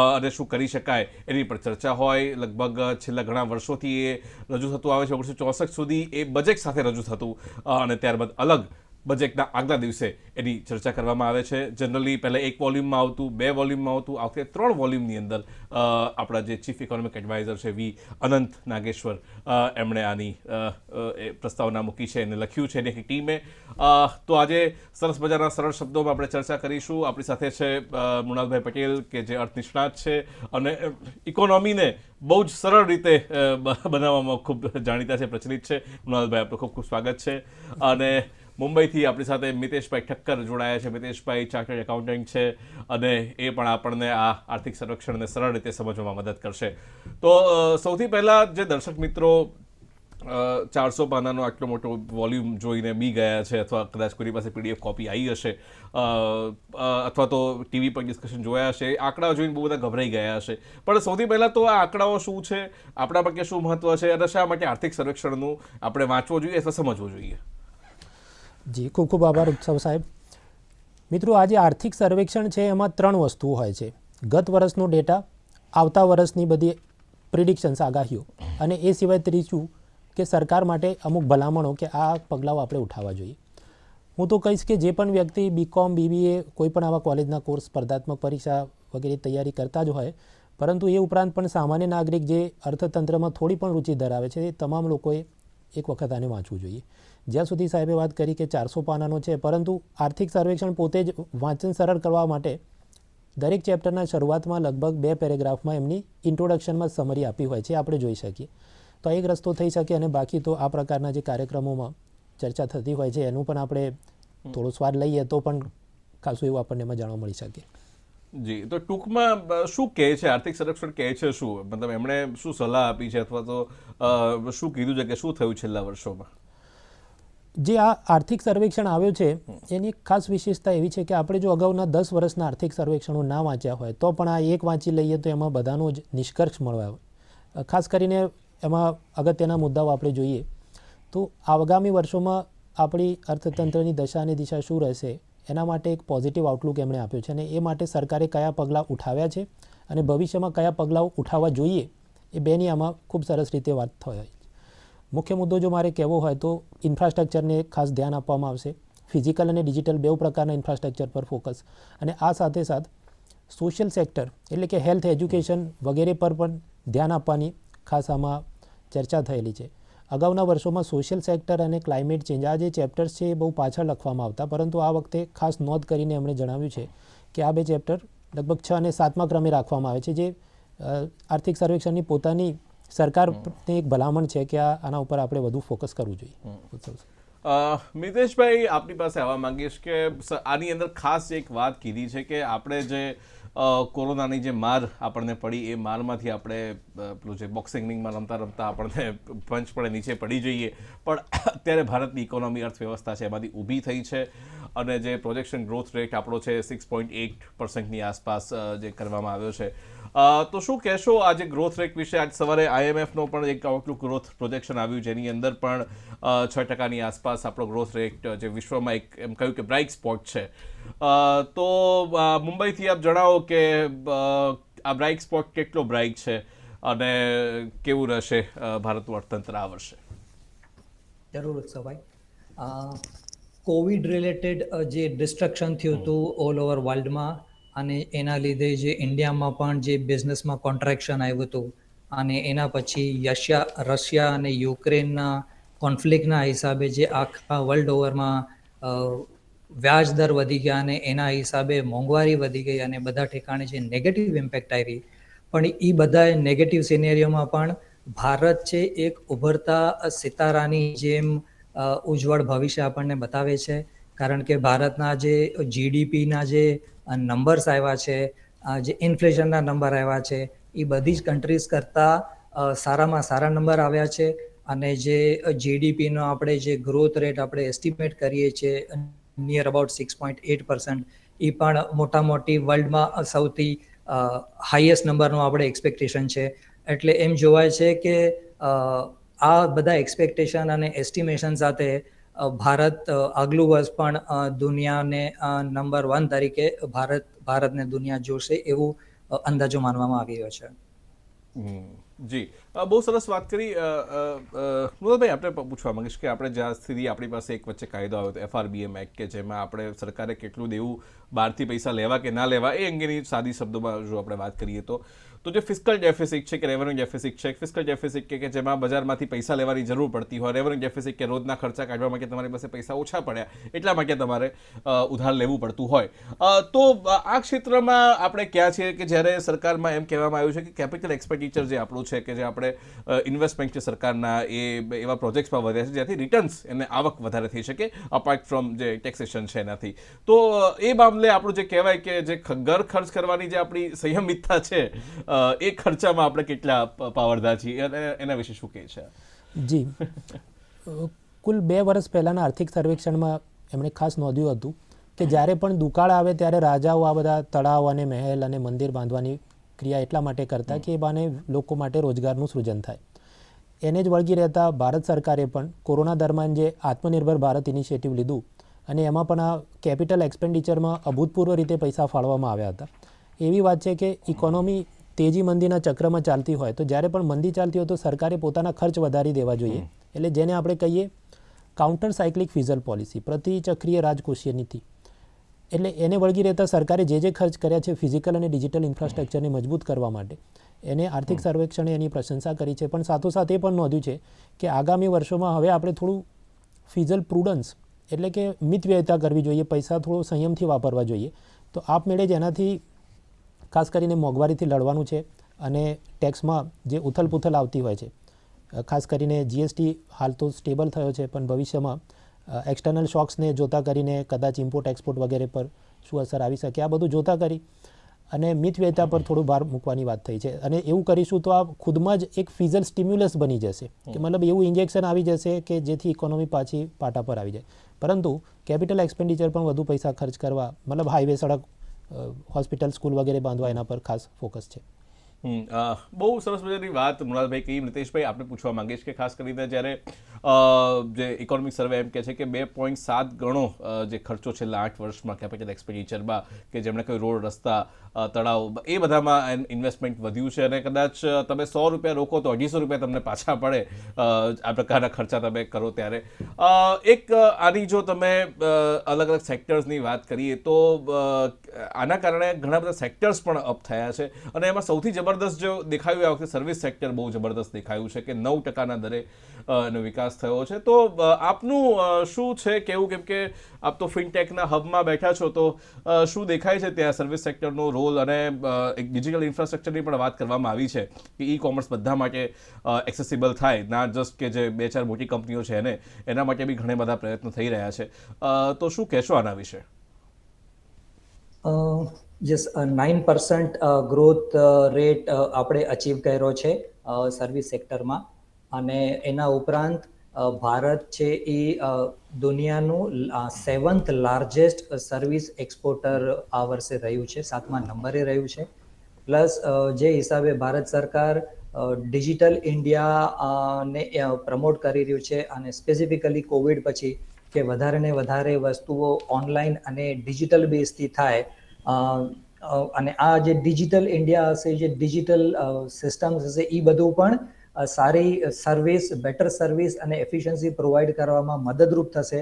અને શું કરી શકાય એની પર ચર્ચા હોય. લગભગ છેલ્લા ઘણા વર્ષોથી એ રજૂ થતું આવે છે. 1964 સુધી એ બજેટ સાથે રજૂ થતું અને ત્યારબાદ અલગ બજેટના આગલા દિવસે એની ચર્ચા કરવામાં આવે છે. જનરલી પહેલાં એક વોલ્યુમમાં આવતું, 2 વોલ્યુમમાં આવતું, આ વખતે 3 વોલ્યુમની અંદર આપણા જે ચીફ ઇકોનોમિક એડવાઇઝર છે વી અનંત નાગેશ્વર એમણે આની પ્રસ્તાવના મૂકી છે, એને લખ્યું છે એની ટીમે. તો આજે સરસ મજાના સરળ શબ્દોમાં આપણે ચર્ચા કરીશું. આપણી સાથે છે મૃણાલભાઈ પટેલ કે જે અર્થ નિષ્ણાત છે અને ઇકોનોમીને બહુ જ સરળ રીતે બનાવવામાં ખૂબ જાણીતા છે, પ્રચલિત છે. મૃણાલભાઈ, આપણું ખૂબ ખૂબ સ્વાગત છે. અને મુંબઈથી આપણી સાથે મિતેશભાઈ ઠક્કર જોડાયા છે. મિતેશભાઈ ચાર્ટર્ડ એકાઉન્ટન્ટ છે અને એ પણ આપણને આ આર્થિક સર્વેક્ષણને સરળ રીતે સમજવામાં મદદ કરશે. તો સૌથી પહેલાં જે દર્શક મિત્રો 400 પાનાનો આટલો મોટો વોલ્યુમ જોઈને બી ગયા છે, અથવા કદાચ કોઈની પાસે PDF કોપી આવી હશે, અથવા તો ટીવી પર ડિસ્કશન જોયા હશે, આંકડા જોઈને બહુ બધા ગભરાઈ ગયા હશે. પણ સૌથી પહેલાં તો આ આંકડાઓ શું છે, આપણા માટે શું મહત્વ છે, અને શા માટે આર્થિક સર્વેક્ષણનું આપણે વાંચવું જોઈએ અથવા સમજવું જોઈએ? જી, ખૂબ ખૂબ આભાર ઉત્સવ સાહેબ. મિત્રો, આજે આર્થિક સર્વેક્ષણ છે એમાં 3 વસ્તુઓ હોય છે: ગત વર્ષનો ડેટા, આવતા વર્ષની બધી પ્રિડિક્શન્સ, આગાહીઓ, અને એ સિવાય ત્રીજું કે સરકાર માટે અમુક ભલામણો કે આ પગલાઓ આપણે ઉઠાવવા જોઈએ. હું તો કહીશ કે જે પણ વ્યક્તિ BCom, BBA, કોઈ પણ આવા કોલેજના કોર્સ, સ્પર્ધાત્મક પરીક્ષા વગેરે તૈયારી કરતા જ હોય, પરંતુ એ ઉપરાંત પણ સામાન્ય નાગરિક જે અર્થતંત્રમાં થોડી પણ રુચિ ધરાવે છે, એ તમામ લોકોએ એક વખત આને વાંચવું જોઈએ. જ્યાં સુધી સાહેબે વાત કરી કે 400 પાનાનો છે, પરંતુ આર્થિક સર્વેક્ષણ પોતે જ વાંચન સરળ કરવા માટે દરેક ચેપ્ટરના શરૂઆતમાં લગભગ 2 પેરેગ્રાફમાં એમની ઇન્ટ્રોડક્શનમાં સમરી આપી હોય છે, આપણે જોઈ શકીએ. તો એક રસ્તો થઈ શકે. અને બાકી તો આ પ્રકારના જે કાર્યક્રમોમાં ચર્ચા થતી હોય છે એનું પણ આપણે થોડો સ્વાદ લઈએ તો પણ ખાસું એવું આપણને એમાં જાણવા મળી શકે. જી, તો ટૂંકમાં શું કહે છે આર્થિક સર્વેક્ષણ, કહે છે શું, મતલબ એમણે શું સલાહ આપી છે અથવા તો શું કીધું છે કે શું થયું છેલ્લા વર્ષોમાં? જે આ આર્થિક સર્વેક્ષણ આવ્યું છે એની ખાસ વિશેષતા એવી છે કે આપણે જો અગાઉના 10 વર્ષના આર્થિક સર્વેક્ષણો ના વાંચ્યા હોય તો પણ આ એક વાંચી લઈએ તો એમાં બધાનો જ નિષ્કર્ષ મળવા. ખાસ કરીને એમાં અગત્યના મુદ્દાઓ આપણે જોઈએ તો આગામી વર્ષોમાં આપણી અર્થતંત્રની દશા અને દિશા શું રહેશે એના માટે એક પોઝિટિવ આઉટલુક એમણે આપ્યું છે અને એ માટે સરકારે કયા પગલાં ઉઠાવ્યા છે અને ભવિષ્યમાં કયા પગલાઓ ઉઠાવવા જોઈએ એ બેની આમાં ખૂબ સરસ રીતે વાત થઈ. મુખ્ય મુદ્દો જો મારે કહેવો હોય તો ઇન્ફ્રાસ્ટ્રક્ચરને ખાસ ધ્યાન આપવામાં આવશે. ફિઝિકલ અને ડિજિટલ બેઉ પ્રકારના ઇન્ફ્રાસ્ટ્રક્ચર પર ફોકસ અને આ સાથે સાથ સોશિયલ સેક્ટર એટલે કે હેલ્થ, એજ્યુકેશન વગેરે પર પણ ધ્યાન આપવાની ખાસ આમાં ચર્ચા થયેલી છે. અગાઉના વર્ષોમાં સોશિયલ સેક્ટર અને ક્લાઇમેટ ચેન્જ આ જે ચેપ્ટર્સ છે એ બહુ પાછળ લખવામાં આવતા, પરંતુ આ વખતે ખાસ નોંધ કરીને એમણે જણાવ્યું છે કે આ બે ચેપ્ટર લગભગ 6 અને 7મા ક્રમે રાખવામાં આવે છે, જે આર્થિક સર્વેક્ષણની પોતાની સરકારની એક ભલામણ છે કે આના ઉપર આપણે વધુ ફોકસ કરવું જોઈએ. મિતેશભાઈ, આપની પાસે આવવા માંગીશ કે આની અંદર ખાસ એક વાત કીધી છે કે આપણે જે કોરોનાની જે માર આપણને પડી એ મારમાંથી આપણે પેલું જે બોક્સિંગમાં રમતા રમતા આપણને પંચ પડે નીચે પડી જઈએ, પણ અત્યારે ભારતની ઇકોનોમી, અર્થવ્યવસ્થા છે એમાંથી ઊભી થઈ છે અને જે પ્રોજેક્શન ગ્રોથ રેટ આપણો છે 6.8%ની આસપાસ જે કરવામાં આવ્યો છે. તો શું કહેશો આજે ગ્રોથ રેટ વિશે? આજ સવારે IMFનો પણ એક આઉટલુક ગ્રોથ પ્રોજેક્શન આવ્યું જેની અંદર પણ 6%ની આસપાસ આપણો ગ્રોથ રેટ જે વિશ્વમાં એક એમ કહ્યું કે બ્રાઇટ સ્પોટ છે. તો મુંબઈથી આપ જણાવો કે આ બ્રાઇટ સ્પોટ કેટલો બ્રાઇટ છે અને કેવું રહેશે ભારતનું અર્થતંત્ર આ વર્ષે? જરૂર ઉત્સવભાઈ, કોવિડ રિલેટેડ જે ડિસ્ટ્રક્શન થયું હતું ઓલ ઓવર વર્લ્ડમાં અને એના લીધે જે ઇન્ડિયામાં પણ જે બિઝનેસમાં કોન્ટ્રેક્શન આવ્યું હતું અને એના પછી રશિયા અને યુક્રેનના કોન્ફ્લિક્ટના હિસાબે જે આખા વર્લ્ડ ઓવરમાં વ્યાજ દર વધી ગયા અને એના હિસાબે મોંઘવારી વધી ગઈ અને બધા ઠેકાણે જે નેગેટિવ ઇમ્પેક્ટ આવી, પણ એ બધા નેગેટિવ સિનેરિયોમાં પણ ભારત છે એક ઉભરતા સિતારાની જેમ ઉજ્જવળ ભવિષ્ય આપણને બતાવે છે. કારણ કે ભારતના જે GDPના જે નંબર્સ આવ્યા છે, જે ઇન્ફ્લેશનના નંબર આવ્યા છે, એ બધી જ કન્ટ્રીઝ કરતાં સારામાં સારા નંબર આવ્યા છે અને જે GDPનો આપણે જે ગ્રોથ રેટ આપણે એસ્ટિમેટ કરીએ છીએ નિયર અબાઉટ 6.8%, એ પણ મોટા મોટી વર્લ્ડમાં સૌથી હાઈએસ્ટ નંબરનો આપણે એક્સપેક્ટેશન છે. એટલે એમ જોવાય છે કે આ બધા એક્સપેક્ટેશન અને એસ્ટિમેશન સાથે ભારત આગલું વર્ષ પણ દુનિયાને નંબર 1 તરીકે ભારતને દુનિયા જોશે એવું અંદાજો માનવામાં આવી રહ્યો છે. જી, બહુ સરસ વાત કરી. મુરલભાઈ, આપણે પૂછવા માંગીશ કે આપણે જ્યાં સુધી આપણી પાસે એક વચ્ચે કાયદો આવ્યો હતો FRBM એક્ટ, કે જેમાં આપણે સરકારે કેટલું દેવું, બહારથી પૈસા લેવા કે ના લેવા એ અંગેની સાદી શબ્દોમાં જો આપણે વાત કરીએ તો જે ફિસ્કલ ડેફિસિટ છે કે રેવન્યુ ડેફિસિટ છે, ફિસ્કલ ડેફિસિટ કે જેમાં બજારમાંથી પૈસા લેવાની જરૂર પડતી હોય, રેવન્યુ ડેફિસિટ કે રોજના ખર્ચા કાઢવા માટે તમારી પાસે પૈસા ઓછા પડ્યા એટલા માટે તમારે ઉધાર લેવું પડતું હોય. તો આ ક્ષેત્રમાં આપણે ક્યાં છીએ કે જ્યારે સરકારમાં એમ કહેવામાં આવ્યું છે કે કેપિટલ એક્સપેન્ડિચર જે આપણું છે કે જે આપણે ઇન્વેસ્ટમેન્ટ છે સરકારના એ એવા પ્રોજેક્ટ્સમાં વધ્યા છે જ્યાંથી રિટર્ન્સ એને આવક વધારે થઈ શકે અપાર્ટ ફ્રોમ જે ટેક્સેશન છે એનાથી. તો એ મામલે આપણું જે કહેવાય કે જે ઘર ખર્ચ કરવાની જે આપણી સંયમિતતા છે એ ખર્ચામાં આપણે કેટલા પાવરદાર છીએ એના વિશે શું કહે છે? જી, કુલ 2 વર્ષ પહેલાંના આર્થિક સર્વેક્ષણમાં એમણે ખાસ નોંધ્યું હતું કે જ્યારે પણ દુકાળ આવે ત્યારે રાજાઓ આ બધા તળાવ અને મહેલ અને મંદિર બાંધવાની ક્રિયા એટલા માટે કરતા કે એ બાને લોકો માટે રોજગારનું સૃજન થાય. એને જ વળગી રહેતા ભારત સરકારે પણ કોરોના દરમિયાન જે આત્મનિર્ભર ભારત ઇનિશિયેટિવ લીધું અને એમાં પણ આ કેપિટલ એક્સપેન્ડિચરમાં અભૂતપૂર્વ રીતે પૈસા ફાળવવામાં આવ્યા હતા. એવી વાત છે કે ઇકોનોમી તેજી મંદીના ચક્રમાં ચાલતી હોય તો જ્યારે પણ મંદી ચાલતી હોય તો સરકારે પોતાના ખર્ચ વધારી દેવા જોઈએ. એટલે જેને આપણે કહીએ કાઉન્ટર સાયક્લિક ફિઝલ પોલિસી, પ્રતિચક્રીય રાજકોષીય નીતિ. એટલે એને વળગી રહેતા સરકારે જે ખર્ચ કર્યા છે ફિઝિકલ અને ડિજિટલ ઇન્ફ્રાસ્ટ્રક્ચરને મજબૂત કરવા માટે, એને આર્થિક સર્વેક્ષણે એની પ્રશંસા કરી છે. પણ સાથોસાથ એ પણ નોંધ્યું છે કે આગામી વર્ષોમાં હવે આપણે થોડું ફિઝલ પ્રુડન્સ એટલે કે મિતવ્યયતા કરવી જોઈએ, પૈસા થોડો સંયમથી વાપરવા જોઈએ. તો આપમેળે જ એનાથી ખાસ કરીને મોંઘવારીથી લડવાનું છે અને ટેક્સમાં જે ઉથલપુથલ આવતી હોય છે, ખાસ કરીને GST હાલ તો સ્ટેબલ થયો છે પણ ભવિષ્યમાં એક્સટર્નલ શોક્સને જોતા કરીને કદાચ ઇમ્પોર્ટ એક્સપોર્ટ વગેરે પર શું અસર આવી શકે આ બધું જોતા કરી અને મિતવ્યયતા પર થોડું ભાર મૂકવાની વાત થઈ છે. અને એવું કરીશું તો આ ખુદમાં જ એક ફિઝલ સ્ટિમ્યુલસ બની જશે કે મતલબ એવું ઇન્જેક્શન આવી જશે કે જેથી ઇકોનોમી પાછી પાટા પર આવી જાય. પરંતુ કેપિટલ એક્સપેન્ડિચર પણ વધુ પૈસા ખર્ચ કરવા મતલબ હાઈવે, સડક, હોસ્પિટલ, સ્કૂલ વગેરે બાંધવા એના પર ખાસ ફોકસ છે. બહુ સરસ મજાની વાત મૃણાલભાઈ કહી. નિતેશભાઈ આપણે પૂછવા માંગીશ કે ખાસ કરીને જ્યારે જે ઇકોનોમિક સર્વે એમ કહે છે કે 2.7 ગણો જે ખર્ચો છેલ્લા 8 વર્ષમાં કેપિટલ એક્સપેન્ડિચરમાં કે જેમણે કોઈ રોડ, રસ્તા, તળાવ એ બધામાં ઇન્વેસ્ટમેન્ટ વધ્યું છે અને કદાચ તમે 100 રૂપિયા રોકો તો 250 રૂપિયા તમને પાછા પડે આ પ્રકારના ખર્ચા તમે કરો ત્યારે. એક આની જો તમે અલગ અલગ સેક્ટર્સની વાત કરીએ તો આના કારણે ઘણા બધા સેક્ટર્સ પણ અપ થયા છે અને એમાં સૌથી જબરદસ્ત જો દેખાયું આ વખતે સર્વિસ સેક્ટર બહુ જબરદસ્ત દેખાયું છે કે 9% દરે એનો વિકાસ થયો છે. તો આપનું શું છે કેવું, કેમ કે આપ તો ફિનટેકના હબમાં બેઠા છો, તો શું દેખાય છે ત્યાં સર્વિસ સેક્ટરનો રોલ? અને એક ડિજિટલ ઇન્ફ્રાસ્ટ્રક્ચરની પણ વાત કરવામાં આવી છે કે ઈ કોમર્સ બધા માટે એક્સેસિબલ થાય, ના જસ્ટ કે જે 2-4 મોટી કંપનીઓ છે એના માટે બી ઘણા બધા પ્રયત્નો થઈ રહ્યા છે. તો શું કહેશો આના વિશે? જસ 9% ગ્રોથ રેટ આપણે અચીવ કર્યો છે સર્વિસ સેક્ટરમાં. અને એના ઉપરાંત ભારત છે એ દુનિયાનું 7th લાર્જેસ્ટ સર્વિસ એક્સપોર્ટર આ વર્ષે રહ્યું છે, 7મા નંબરે રહ્યું છે. પ્લસ જે હિસાબે ભારત સરકાર ડિજિટલ ઇન્ડિયાને પ્રમોટ કરી રહ્યું છે અને સ્પેસિફિકલી કોવિડ પછી કે વધારે ને વધારે વસ્તુઓ ઓનલાઈન અને ડિજિટલ બેઝથી થાય અને આ જે ડિજિટલ ઇન્ડિયા હશે, જે ડિજિટલ સિસ્ટમ્સ હશે, એ બધું પણ સારી સર્વિસ, બેટર સર્વિસ અને એફિશિયન્સી પ્રોવાઈડ કરવામાં મદદરૂપ થશે.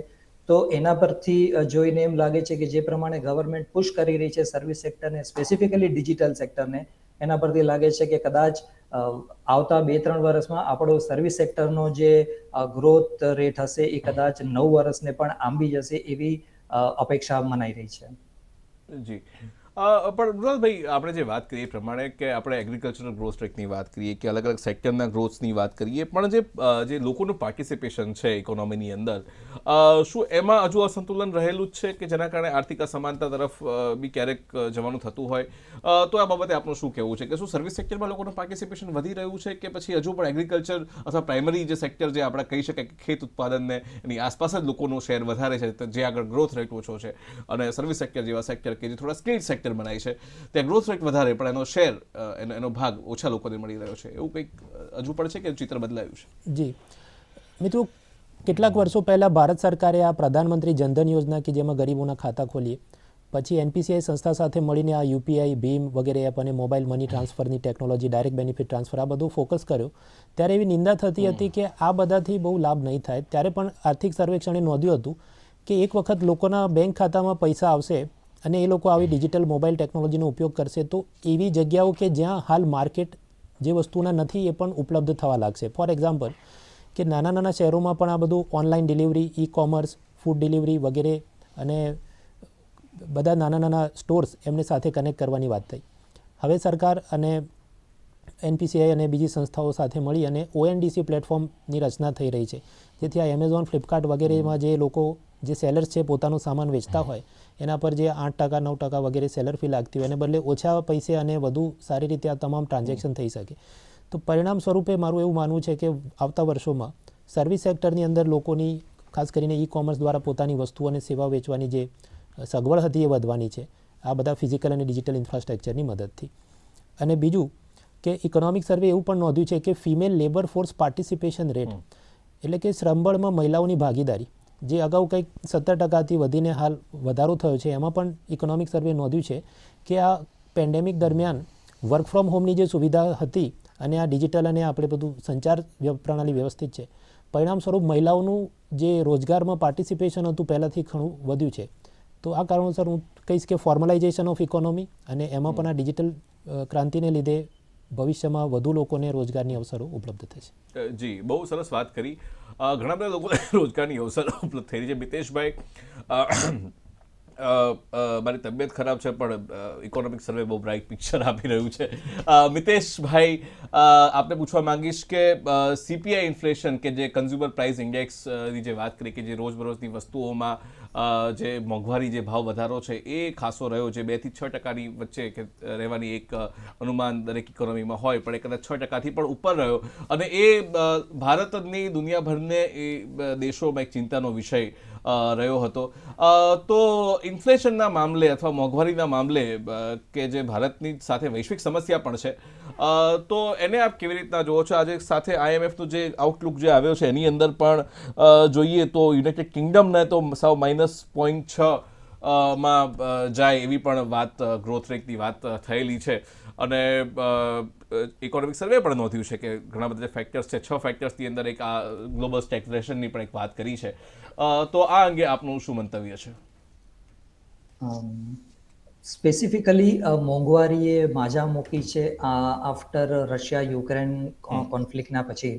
તો એના પરથી જોઈને એમ લાગે છે કે જે પ્રમાણે ગવર્મેન્ટ પુશ કરી રહી છે સર્વિસ સેક્ટરને, સ્પેસિફિકલી ડિજિટલ સેક્ટરને, એના પરથી લાગે છે કે કદાચ આવતા 2-3 વર્ષમાં આપણો સર્વિસ સેક્ટરનો જે ગ્રોથ રેટ હશે એ કદાચ 9 વર્ષને પણ આંબી જશે એવી અપેક્ષા મનાઈ રહી છે. જી પણ મૃણાલભાઈ, આપણે જે વાત કરીએ એ પ્રમાણે કે આપણે એગ્રીકલ્ચરલ ગ્રોથ રેટની વાત કરીએ કે અલગ અલગ સેક્ટરના ગ્રોથની વાત કરીએ, પણ જે લોકોનું પાર્ટિસિપેશન છે ઇકોનોમીની અંદર, શું એમાં હજુ અસંતુલન રહેલું જ છે કે જેના કારણે આર્થિક અસમાનતા તરફ બી ક્યારેક જવાનું થતું હોય? તો આ બાબતે આપનું શું કહેવું છે કે શું સર્વિસ સેક્ટરમાં લોકોનું પાર્ટિસિપેશન વધી રહ્યું છે કે પછી હજુ પણ એગ્રીકલ્ચર અથવા પ્રાઇમરી જે સેક્ટર જે આપણે કહી શકાય કે ખેત ઉત્પાદનને એની આસપાસ જ લોકોનો શેર વધારે છે, જે આગળ ગ્રોથ રેટ ઓછો છે, અને સર્વિસ સેક્ટર જેવા સેક્ટર કે જે થોડા સ્કિલ્ડ સેક્ટર બનાય છે ત્યાં ગ્રોથ રેટ વધારે પણ એનો શેર, એનો ભાગ ઓછા લોકોને મળી રહ્યો છે, એવું કંઈક હજુ પણ છે કે ચિત્ર બદલાયું છે? જી મિત્રો, કેટલાક વર્ષો પહેલાં ભારત સરકારે આ પ્રધાનમંત્રી જનધન યોજના કે જેમાં ગરીબોના ખાતા ખોલીએ, પછી એનપીસીઆઈ સંસ્થા સાથે મળીને આ યુપીઆઈ, ભીમ વગેરે એપ અને મોબાઈલ મની ટ્રાન્સફરની ટેકનોલોજી, ડાયરેક્ટ બેનિફિટ ટ્રાન્સફર, આ બધું ફોકસ કર્યો. ત્યારે એવી નિંદા થતી હતી કે આ બધાથી બહુ લાભ નહીં થાય. ત્યારે પણ આર્થિક સર્વેક્ષણે નોંધ્યું હતું કે એક વખત લોકોના બેંક ખાતામાં પૈસા આવશે અને એ લોકો આવી ડિજિટલ મોબાઈલ ટેકનોલોજીનો ઉપયોગ કરશે તો એવી જગ્યાઓ કે જ્યાં હાલ માર્કેટ જે વસ્તુના નથી એ પણ ઉપલબ્ધ થવા લાગશે. ફોર એક્ઝામ્પલ કે નાના નાના શહેરોમાં પણ આ બધું online delivery, e commerce, food delivery વગેરે અને બધા નાના નાના સ્ટોર્સ એમને સાથે કનેક્ટ કરવાની વાત થઈ. હવે સરકાર અને એનપીસીઆઈ અને બીજી સંસ્થાઓ સાથે મળી અને ઓએનડીસી પ્લેટફોર્મની રચના થઈ રહી છે, જેથી આ એમેઝોન, ફ્લિપકાર્ટ વગેરેમાં જે લોકો, જે સેલર્સ છે, પોતાનો સામાન વેચતા હોય એના પર જે 8%, 9% વગેરે સેલર ફી લાગતી હોય એને બદલે ઓછા પૈસે અને વધુ સારી રીતે આ તમામ ટ્રાન્ઝેક્શન થઈ શકે. તો પરિણામ સ્વરૂપે મારું એવું માનવું છે કે આવતા વર્ષોમાં સર્વિસ સેક્ટરની અંદર લોકોની, ખાસ કરીને ઈ કોમર્સ દ્વારા પોતાની વસ્તુઓ અને સેવા વેચવાની જે સગવડ હતી એ વધવાની છે આ બધા ફિઝિકલ અને ડિજિટલ ઇન્ફ્રાસ્ટ્રક્ચરની મદદથી. અને બીજું કે ઇકોનોમિક સર્વે એવું પણ નોંધ્યું છે કે female labour force participation rate, એટલે કે શ્રમબળમાં મહિલાઓની ભાગીદારી, જે અગાઉ કંઈક 17%થી વધીને હાલ વધારો થયો છે, એમાં પણ ઇકોનોમિક સર્વે નોંધ્યું છે કે આ પેન્ડેમિક દરમિયાન વર્ક ફ્રોમ હોમની જે સુવિધા હતી અને આ ડિજિટલ અને આપણે બધું સંચાર પ્રણાલી વ્યવસ્થિત છે, પરિણામ સ્વરૂપ મહિલાઓનું જે રોજગારમાં પાર્ટિસિપેશન હતું પહેલાંથી ઘણું વધ્યું છે. તો આ કારણોસર હું કહીશ કે ફોર્મલાઇઝેશન ઓફ ઇકોનોમી અને એમાં પણ આ ડિજિટલ ક્રાંતિને લીધે ભવિષ્યમાં વધુ લોકોને રોજગારની અવસરો ઉપલબ્ધ થશે. જી, બહુ સરસ વાત કરી. ઘણા બધા લોકોને રોજગારની અવસરો ઉપલબ્ધ થઈ રહી છે. મિતેશભાઈ, મારી તબિયત ખરાબ છે પણ ઇકોનોમિક સર્વે બહુ બ્રાઇટ પિક્ચર આપી રહ્યું છે. મિતેશભાઈ, આપને પૂછવા માંગીશ કે સીપીઆઈ ઇન્ફ્લેશન કે જે કન્ઝ્યુમર પ્રાઇસ ઇન્ડેક્સની જે વાત કરી કે જે રોજબરોજની વસ્તુઓમાં જે મોંઘવારી જે ભાવ વધારો છે એ ખાસો રહ્યો છે, 2 થી 6% વચ્ચે કે રહેવાની એક અનુમાન દરેક ઇકોનોમીમાં હોય, પણ એ કદાચ 6%થી પણ ઉપર રહ્યો, અને એ ભારતની દુનિયાભરને એ દેશોમાં એક ચિંતાનો વિષય રહ્યો હતો. તો ઇન્ફ્લેશનના મામલે અથવા મોંઘવારીના મામલે કે જે ભારતની સાથે વૈશ્વિક સમસ્યા પણ છે, તો એને આપ કેવી રીતના જુઓ છો? આજે સાથે IMFનું જે આઉટલુક જે આવ્યો છે એની અંદર પણ જોઈએ તો યુનાઇટેડ કિંગડમને તો સાવ -0.6 માં જાય એવી પણ વાત, ગ્રોથ રેટની વાત થયેલી છે. અને ઇકોનોમિક સર્વે પણ નોંધ્યું છે કે ઘણા બધા જે ફેક્ટર્સ છે, 6 ફેક્ટર્સની અંદર એક આ ગ્લોબલ સ્ટેગ્નેશનની પણ એક વાત કરી છે. તો આ અંગે આપનું શું મંતવ્ય છે? સ્પેસિફિકલી મોંઘવારીએ માજા મૂકી છે આફ્ટર રશિયા યુક્રેન કોન્ફ્લિક્ટના પછી,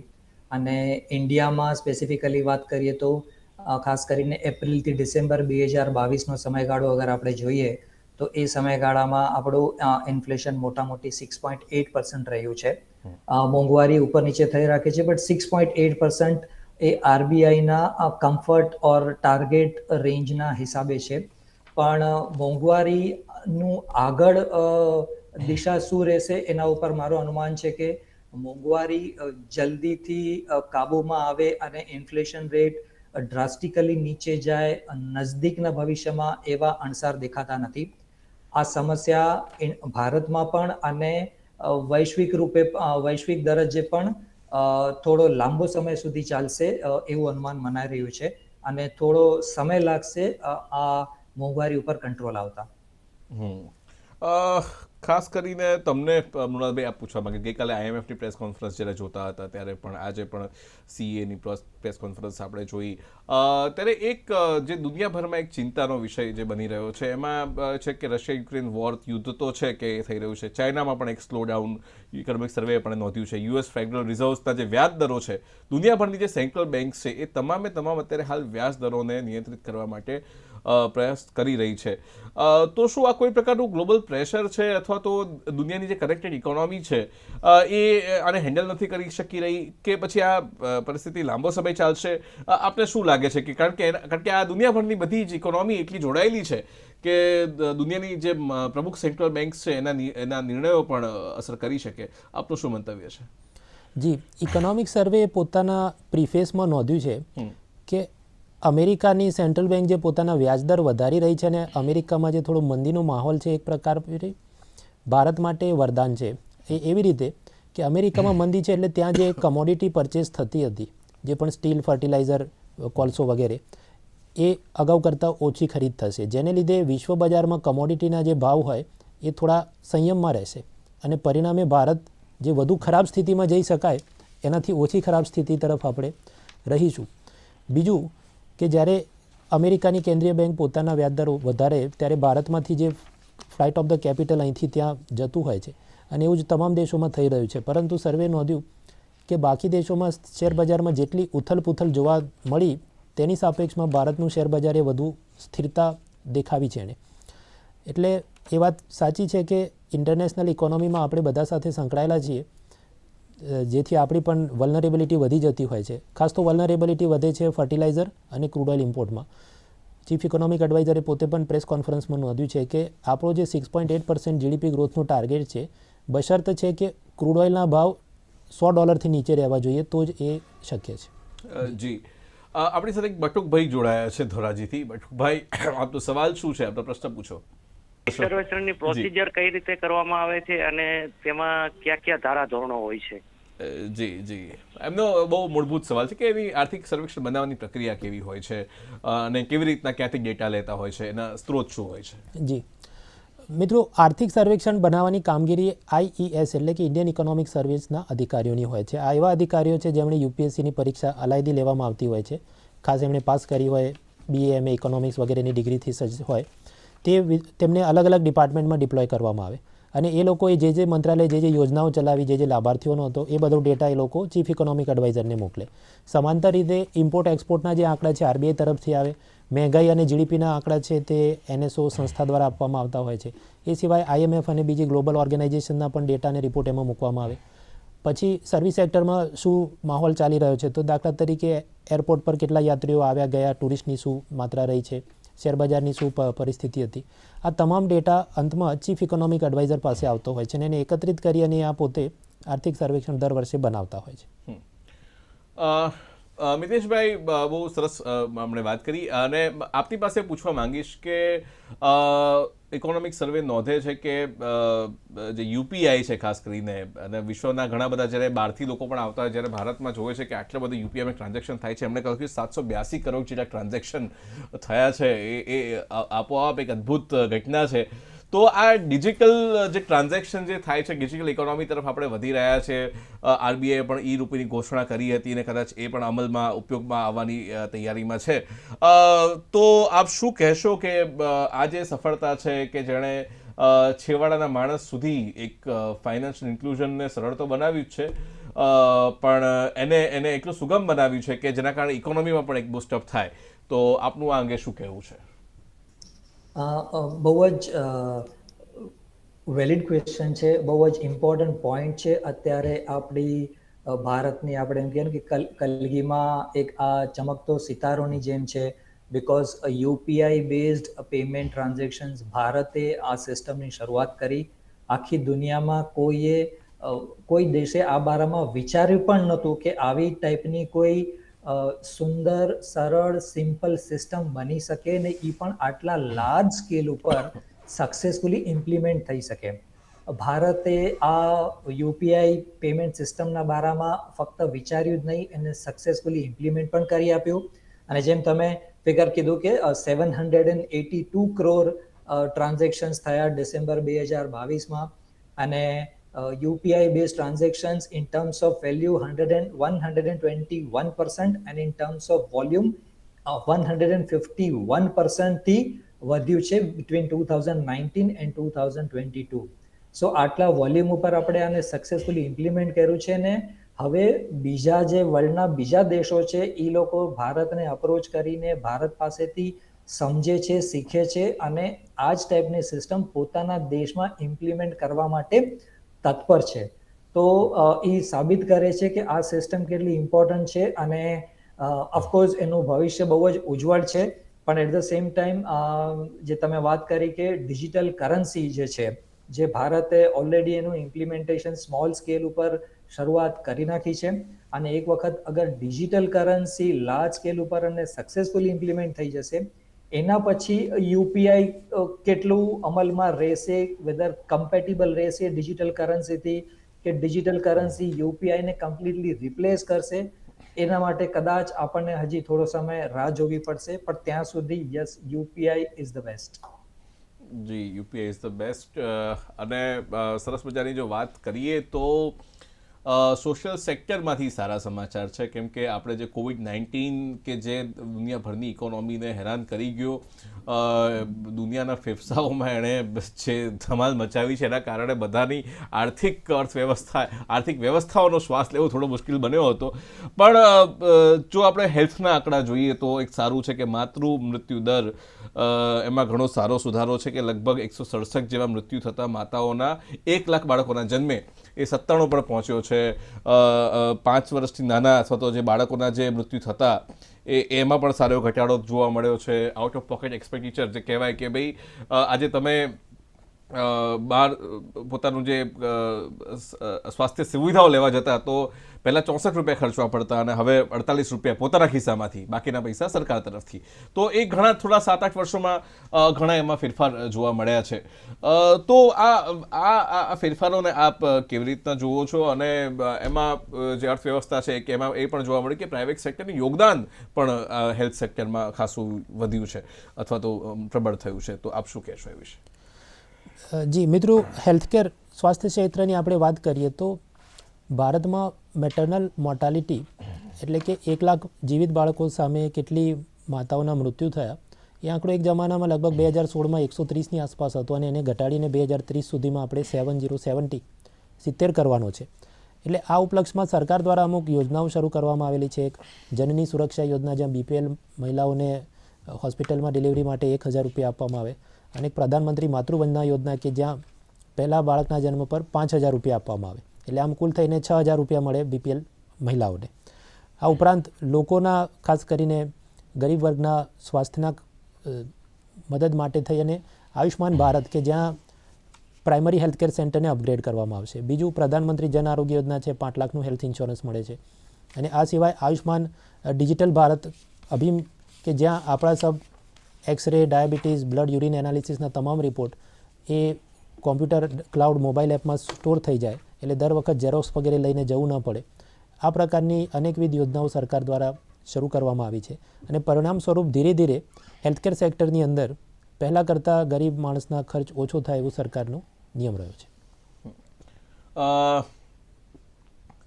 અને ઇન્ડિયામાં સ્પેસિફિકલી વાત કરીએ તો ખાસ કરીને એપ્રિલથી ડિસેમ્બર 2022નો સમયગાળો અગર આપણે જોઈએ તો એ સમયગાળામાં આપણું ઇન્ફ્લેશન મોટા મોટી 6.8% રહ્યું છે. મોંઘવારી ઉપર નીચે થઈ રાખે છે, બટ 6.8% એ RBIના કમ્ફર્ટ ઓર ટાર્ગેટ રેન્જના હિસાબે છે. પણ મોંઘવારીનું આગળ દિશા શું રહેશે એના ઉપર મારું અનુમાન છે કે મોંઘવારી જલ્દીથી કાબૂમાં આવે અને ઇન્ફ્લેશન રેટ ડ્રાસ્ટિકલી નીચે જાય નજદીકના ભવિષ્યમાં એવા અણસાર દેખાતા નથી. આ સમસ્યા ભારતમાં પણ અને વૈશ્વિક દરજ્જે પણ થોડો લાંબો સમય સુધી ચાલશે એવું અનુમાન મનાઈ રહ્યું છે, અને થોડો સમય લાગશે આ મોંઘવારી ઉપર કંટ્રોલ આવતા. ખાસ કરીને તમને મૃણાલભાઈ આપ પૂછવા માંગે, ગઈકાલે IMFની પ્રેસ કોન્ફરન્સ જ્યારે જોતા હતા ત્યારે પણ આજે પણ CEAની પ્રેસ કોન્ફરન્સ આપણે જોઈ, ત્યારે એક જે દુનિયાભરમાં એક ચિંતાનો વિષય જે બની રહ્યો છે એમાં છે કે રશિયા યુક્રેન વોર યુદ્ધ તો છે કે એ થઈ રહ્યું છે, ચાઇનામાં પણ એક સ્લો ડાઉન ઇકોનોમિક સર્વે પણ નોંધ્યું છે, US ફેડરલ રિઝર્વ્સના જે વ્યાજ દરો છે, દુનિયાભરની જે સેન્ટ્રલ બેંક છે એ તમામ અત્યારે હાલ વ્યાજ દરોને નિયંત્રિત કરવા માટે પ્રયાસ કરી રહી છે. તો શું આ કોઈ પ્રકારનું ગ્લોબલ પ્રેશર છે અથવા તો દુનિયાની જે કનેક્ટેડ ઇકોનોમી છે એ આને હેન્ડલ નથી કરી શકી રહી, કે પછી આ પરિસ્થિતિ લાંબો સમય ચાલશે? આપને શું લાગે છે કે કારણ કે આ દુનિયાભરની બધી જ ઇકોનોમી એટલી જોડાયેલી છે કે દુનિયાની જે પ્રમુખ સેન્ટ્રલ બેંક્સ છે એના નિર્ણયો પણ અસર કરી શકે? આપનું શું મંતવ્ય છે? જી, ઇકોનોમિક સર્વે પોતાના પ્રીફેસમાં નોંધ્યું છે કે અમેરિકાની સેન્ટ્રલ બેંક જે પોતાના વ્યાજદર વધારી રહી છે અને અમેરિકામાં જે થોડો મંદીનો માહોલ છે એક પ્રકાર ભારત માટે વરદાન છે. એ એવી રીતે કે અમેરિકામાં મંદી છે એટલે ત્યાં જે કમોડિટી પરચેસ થતી હતી, જે પણ સ્ટીલ, ફર્ટિલાઇઝર, કોલસો વગેરે, એ અગાઉ કરતાં ઓછી ખરીદ થશે, જેને લીધે વિશ્વ બજારમાં કમોડિટીના જે ભાવ હોય એ થોડા સંયમમાં રહેશે, અને પરિણામે ભારત જે વધુ ખરાબ સ્થિતિમાં જઈ શકાય એનાથી ઓછી ખરાબ સ્થિતિ તરફ આપણે રહીશું. બીજું કે જ્યારે અમેરિકાની કેન્દ્રીય બેંક પોતાના વ્યાજદરો વધારે ત્યારે ભારતમાંથી જે ફ્લાઇટ ઓફ ધ કેપિટલ અહીંથી ત્યાં જતું હોય છે, અને એવું જ તમામ દેશોમાં થઈ રહ્યું છે. પરંતુ સર્વે નોંધ્યું કે બાકી દેશોમાં શેરબજારમાં જેટલી ઉથલપુથલ જોવા મળી તેની સાપેક્ષમાં ભારતનું શેરબજારે વધુ સ્થિરતા દેખાવી છે. એટલે એ વાત સાચી છે કે ઇન્ટરનેશનલ ઇકોનોમીમાં આપણે બધા સાથે સંકળાયેલા છીએ, જેથી આપણી પણ વલ્નરેબિલિટી વધી જતી હોય છે. ખાસ તો વલ્નરેબિલિટી વધે છે ફર્ટિલાઇઝર અને ક્રૂડ ઓઇલ ઇમ્પોર્ટમાં. ચીફ ઇકોનોમિક એડવાઇઝરે પોતે પણ પ્રેસ કોન્ફરન્સમાં નોંધ્યું છે કે આપણો જે 6.8% GDP ગ્રોથનો ટાર્ગેટ છે, બશર્ત છે કે ક્રૂડ ઓઇલના ભાવ $100થી નીચે રહેવા જોઈએ તો જ એ શક્ય છે. જી, આપણી સાથે બટુકભાઈ જોડાયા છે ધોરાજીથી. બટુકભાઈ, આપનો સવાલ શું છે? આપનો પ્રશ્ન પૂછો. સર્વેક્ષણની પ્રોસિજર કઈ રીતે કરવામાં આવે છે અને તેમાં કયા કયા ધારા ધોરણો હોય છે? જી, એમનો બહુ મૂળભૂત સવાલ છે કે એની આર્થિક સર્વેક્ષણ બનાવવાની પ્રક્રિયા કેવી હોય છે અને કેવી રીતના ક્યાંથી ડેટા લેતા હોય છે, એના સ્ત્રોત શું હોય છે? જી મિત્રો, આર્થિક સર્વેક્ષણ બનાવવાની કામગીરી IES એટલે કે ઇન્ડિયન ઇકોનોમિક સર્વિસના અધિકારીઓની હોય છે. આ એવા અધિકારીઓ છે જેમણે UPSCની પરીક્ષા અલાયદી લેવામાં આવતી હોય છે, ખાસ એમણે પાસ કરી હોય, BA, MA ઇકોનોમિક્સ વગેરેની ડિગ્રીથી સજ્જ હોય, તેમને અલગ અલગ ડિપાર્ટમેન્ટમાં ડિપ્લોય કરવામાં આવે, અને એ લોકોએ જે મંત્રાલય જે યોજનાઓ ચલાવી, જે લાભાર્થીઓનો હતો એ બધો ડેટા એ લોકો ચીફ ઇકોનોમિક એડવાઇઝરને મોકલે. સમાંતર રીતે ઇમ્પોર્ટ એક્સપોર્ટના જે આંકડા છે RBI તરફથી આવે, મહેંગાઈ અને GDPના આંકડા છે તે NSO સંસ્થા દ્વારા આપવામાં આવતા હોય છે. એ સિવાય IMF અને બીજી ગ્લોબલ ઓર્ગેનાઇઝેશનના પણ ડેટા અને રિપોર્ટ એમાં મૂકવામાં આવે. પછી સર્વિસ સેક્ટરમાં શું માહોલ ચાલી રહ્યો છે, તો દાખલા તરીકે એરપોર્ટ પર કેટલા યાત્રીઓ આવ્યા ગયા, ટુરિસ્ટની શું માત્રા રહી છે, શેરબજારની શું પરિસ્થિતિ હતી, આ તમામ ડેટા અંતમાં ચીફ ઇકોનોમિક એડવાઇઝર પાસે આવતો હોય છે અને એને એકત્રિત કરી અને આ પોતે આર્થિક સર્વેક્ષણ દર વર્ષે બનાવતા હોય છે. મિતેશભાઈ, બહુ સરસ આપણે વાત કરી અને આપની પાસે પૂછવા માંગીશ કે ઇકોનોમિક સર્વે નોંધે છે કે જે યુપીઆઈ છે ખાસ કરીને, અને વિશ્વના ઘણા બધા જ્યારે બહારથી લોકો પણ આવતા હોય, જ્યારે ભારતમાં જોવે છે કે આટલા બધા યુપીઆઈમાં ટ્રાન્ઝેક્શન થાય છે, એમણે કહ્યું કે 782 કરોડ જેટલા ટ્રાન્ઝેક્શન થયા છે. એ આપોઆપ એક અદ્ભુત ઘટના છે. તો આ ડિજિટલ જે ટ્રાન્ઝેક્શન જે થાય છે, ડિજિટલ ઇકોનોમી તરફ આપણે વધી રહ્યા છે. આરબીઆઈએ પણ ઈ રૂપિયાની ઘોષણા કરી હતી અને કદાચ એ પણ અમલમાં ઉપયોગમાં આવવાની તૈયારીમાં છે. તો આપ શું કહેશો કે આ જે સફળતા છે કે જેણે છેવાડાના માણસ સુધી એક ફાઇનાન્શિયલ ઇન્ક્લુઝનને સરળ તો બનાવ્યું જ છે, પણ એને એટલું સુગમ બનાવ્યું છે કે જેના કારણે ઇકોનોમીમાં પણ એક બૂસ્ટઅપ થાય. તો આપનું આ અંગે શું કહેવું છે? બહુ જ વેલિડ ક્વેશ્ચન છે, બહુ જ ઇમ્પોર્ટન્ટ પોઈન્ટ છે. અત્યારે આપણી ભારતની આપણે એમ કહીએ કે કલગીમાં એક આ ચમકતો સિતારોની જેમ છે, because UPI based payment transactions ભારતે આ સિસ્ટમની શરૂઆત કરી. આખી દુનિયામાં કોઈ દેશે આ બારામાં વિચાર્યું પણ નહોતું કે આવી ટાઈપની કોઈ સુંદર, સરળ, સિમ્પલ સિસ્ટમ બની શકે ને એ પણ આટલા લાર્જ સ્કેલ ઉપર સક્સેસફુલી ઇમ્પ્લિમેન્ટ થઈ શકે. ભારતે આ યુપીઆઈ પેમેન્ટ સિસ્ટમના બારામાં ફક્ત વિચાર્યું જ નહીં, એને સક્સેસફુલી ઇમ્પ્લિમેન્ટ પણ કરી આપ્યું. અને જેમ તમે ફિગર કીધું કે 782 કરોડ ટ્રાન્ઝેક્શન્સ થયા ડિસેમ્બર 2022માં, અને UPI based transactions in terms of value 121% and in terms of volume 151% થી વધ્યું છે between 2019 and 2022. સો આટલા વોલ્યુમ ઉપર આપણે આને સક્સેસફુલી ઇમ્પ્લિમેન્ટ કર્યું છે ને હવે બીજા જે વર્લ્ડના બીજા દેશો છે એ લોકો ભારતને અપ્રોચ કરીને ભારત પાસેથી સમજે છે, શીખે છે અને આ જ ટાઈપની સિસ્ટમ પોતાના દેશમાં ઇમ્પ્લિમેન્ટ કરવા માટે તત્પર છે. તો એ સાબિત કરે છે કે આ સિસ્ટમ કેટલી ઇમ્પોર્ટન્ટ છે અને ઓફકોર્સ એનું ભવિષ્ય બહુ જ ઉજ્જવળ છે. પણ એટ ધ સેમ ટાઈમ જે તમે વાત કરી કે ડિજિટલ કરન્સી જે છે, જે ભારતે ઓલરેડી એનું ઇમ્પ્લિમેન્ટેશન સ્મોલ સ્કેલ ઉપર શરૂઆત કરી નાખી છે, અને એક વખત અગર ડિજિટલ કરન્સી લાર્જ સ્કેલ ઉપર અને સક્સેસફુલી ઇમ્પ્લિમેન્ટ થઈ જશે, એના પછી યુપીઆઈ કેટલું અમલમાં રહેશે, વેધર કમ્પેટેબલ રહેશે ડિજિટલ કરન્સીથી, કે ડિજિટલ કરન્સી યુપીઆઈને કમ્પ્લીટલી રિપ્લેસ કરશે, એના માટે કદાચ આપણને હજી થોડો સમય રાહ જોવી પડશે. પણ ત્યાં સુધી yes, UPI is the best. જી, યુપીઆઈ ઇઝ ધ બેસ્ટ. અને સરસ મજાની જો વાત કરીએ તો સોશિયલ સેક્ટરમાંથી સારા સમાચાર છે, કેમ કે આપણે જે COVID-19 કે જે દુનિયાભરની ઇકોનોમીને હેરાન કરી ગયો, દુનિયાના ફેફસાઓમાં એણે જે ધમાલ મચાવી છે, એના કારણે બધાની આર્થિક વ્યવસ્થાઓનો શ્વાસ લેવો થોડો મુશ્કેલ બન્યો હતો. પણ જો આપણે હેલ્થના આંકડા જોઈએ તો એક સારું છે કે માતૃ મૃત્યુ દર એમાં ઘણો સારો સુધારો છે કે લગભગ 167 જેવા મૃત્યુ થતા માતાઓના 1 લાખ બાળકોના જન્મે એ 97 પર પહોંચ્યો છે. 5 વર્ષથી નાના અથવા તો જે બાળકોના જે મૃત્યુ થતા એમાં પણ સારો ઘટાડો જોવા મળ્યો છે. આઉટ ઓફ પોકેટ એક્સપેન્ડિચર જે કહેવાય કે ભાઈ આજે તમે બહાર પોતાનું જે સ્વાસ્થ્ય સુવિધાઓ લેવા જતા તો પહેલાં 64 રૂપિયા ખર્ચવા પડતા અને હવે 48 રૂપિયા પોતાના ખિસ્સામાંથી, બાકીના પૈસા સરકાર તરફથી. તો એ ઘણા થોડા 7-8 વર્ષોમાં ઘણા એમાં ફેરફાર જોવા મળ્યા છે. તો આ ફેરફારોને આપ કેવી રીતના જુઓ છો? અને એમાં જે અર્થવ્યવસ્થા છે કે એમાં એ પણ જોવા મળ્યું કે પ્રાઇવેટ સેક્ટરનું યોગદાન પણ હેલ્થ સેક્ટરમાં ખાસું વધ્યું છે અથવા તો પ્રબળ થયું છે. તો આપ શું કહેશો એ વિશે? જી મિત્રો, હેલ્થકેર સ્વાસ્થ્ય ક્ષેત્રની આપણે વાત કરીએ તો ભારતમાં મેટર્નલ મોર્ટાલિટી એટલે કે 1 લાખ જીવિત બાળકો સામે કેટલી માતાઓના મૃત્યુ થયા એ આંકડો એક જમાનામાં લગભગ 2016માં 130ની આસપાસ હતો અને એને ઘટાડીને 2030 સુધીમાં આપણે 70 કરવાનો છે. એટલે આ ઉપલક્ષમાં સરકાર દ્વારા અમુક યોજનાઓ શરૂ કરવામાં આવેલી છે. એક જનની સુરક્ષા યોજના, જ્યાં BPL મહિલાઓને હોસ્પિટલમાં ડિલિવરી માટે 1000 રૂપિયા આપવામાં આવે, અને એક પ્રધાનમંત્રી માતૃવંદના યોજના કે જ્યાં પહેલા બાળકના જન્મ પર 5000 રૂપિયા આપવામાં આવે. એટલે આમ કુલ થઈને 6000 રૂપિયા મળે BPL મહિલાઓને. આ ઉપરાંત લોકોના, ખાસ કરીને ગરીબ વર્ગના સ્વાસ્થ્યના મદદ માટે થઈ અને આયુષ્માન ભારત કે જ્યાં પ્રાઇમરી હેલ્થકેર સેન્ટરને અપગ્રેડ કરવામાં આવશે. બીજું પ્રધાનમંત્રી જન આરોગ્ય યોજના છે, 5 લાખનું હેલ્થ ઇન્સ્યોરન્સ મળે છે. અને આ સિવાય આયુષ્માન ડિજિટલ ભારત અભિમ કે જ્યાં આપણા સબ એક્સરે, ડાયાબિટીસ, બ્લડ યુરિન એનાલિસિસના તમામ રિપોર્ટ એ કોમ્પ્યુટર ક્લાઉડ મોબાઈલ એપમાં સ્ટોર થઈ જાય, એટલે દર વખત ઝેરોક્સ વગેરે લઈને જવું ન પડે. આ પ્રકારની અનેકવિધ યોજનાઓ સરકાર દ્વારા શરૂ કરવામાં આવી છે અને પરિણામ સ્વરૂપ ધીરે ધીરે હેલ્થકેર સેક્ટરની અંદર પહેલાં કરતાં ગરીબ માણસના ખર્ચ ઓછો થાય એવું સરકારનો નિયમ રહ્યો છે.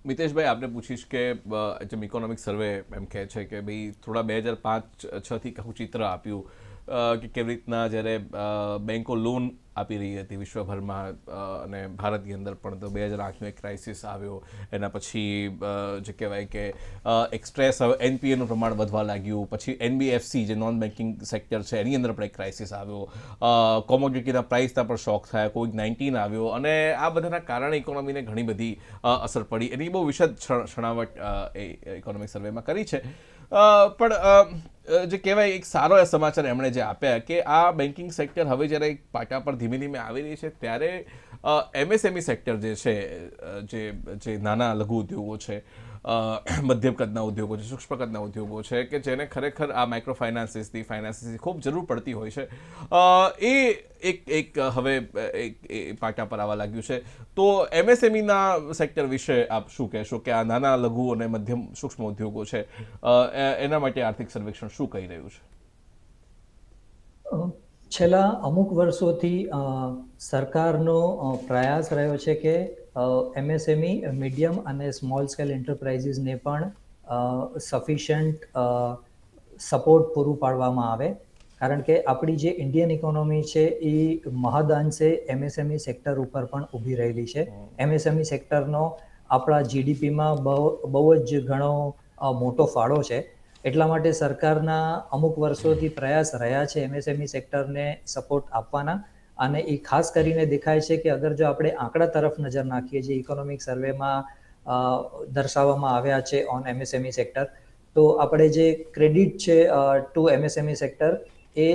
મિતેશભાઈ, આપને પૂછીશ કે જેમ ઇકોનોમિક સર્વે એમ કહે છે કે ભાઈ થોડા 2005-6થી આખું ચિત્ર આપ્યું કે કેવી રીતના જ્યારે બેન્કો લોન આપી રહી હતી વિશ્વભરમાં અને ભારતની અંદર પણ, તો 2008નો એક ક્રાઇસિસ આવ્યો. એના પછી જે કહેવાય કે એક સ્ટ્રેસ આવ્યો, એનપીએનું પ્રમાણ વધવા લાગ્યું. પછી એનબીએફસી જે નોન બેન્કિંગ સેક્ટર છે એની અંદર પણ એક ક્રાઇસિસ આવ્યો. કોમોડિટીના પ્રાઇસના પણ શોક થયા, કોવિડ-19 આવ્યો અને આ બધાના કારણે ઇકોનોમીને ઘણી બધી અસર પડી. એની બહુ વિશદ છણાવટ ઇકોનોમિક સર્વેમાં કરી છે. પણ જે કહેવાય એક સારો સમાચાર એમણે જે આપ્યા કે આ બેન્કિંગ સેક્ટર હવે જ્યારે એક પાટા પર ધીમે ધીમે આવી રહી છે, ત્યારે એમએસએમઈ સેક્ટર જે છે, જે નાના લઘુ ઉદ્યોગો છે, મધ્યમ કદના ઉદ્યોગો છે, સૂક્ષ્મ કદના ઉદ્યોગો છે કે જેને ખરેખર આ માઇક્રો ફાઇનાન્સીસની ખૂબ જરૂર પડતી હોય છે, એ એક હવે એક પાટા પર આવવા લાગ્યું છે. તો એમએસએમઈના સેક્ટર વિશે આપ શું કહેશો કે આ નાના લઘુ અને મધ્યમ સૂક્ષ્મ ઉદ્યોગો છે એના માટે આર્થિક સર્વેક્ષણ શું કહી રહ્યું છે? છેલ્લા અમુક વર્ષોથી સરકારનો પ્રયાસ રહ્યો છે કે એમએસએમઈ, મીડિયમ અને સ્મોલ સ્કેલ એન્ટરપ્રાઇઝીસને પણ સફિશિયન્ટ સપોર્ટ પૂરું પાડવામાં આવે, કારણ કે આપણી જે ઇન્ડિયન ઇકોનોમી છે એ મહદઅંશે એમએસએમઈ સેક્ટર ઉપર પણ ઊભી રહેલી છે. એમએસએમઈ સેક્ટરનો આપણા જીડીપીમાં બહુ જ ઘણો મોટો ફાળો છે. એટલા માટે સરકારના અમુક વર્ષોથી પ્રયાસ રહ્યા છે એમએસએમઈ સેક્ટરને સપોર્ટ આપવાના, અને એ ખાસ કરીને દેખાય છે કે અગર જો આપણે આંકડા તરફ નજર નાખીએ, જે ઇકોનોમિક સર્વેમાં દર્શાવવામાં આવ્યા છે ઓન એમએસએમઈ સેક્ટર, તો આપણે જે ક્રેડિટ છે ટુ એમએસએમઈ સેક્ટર એ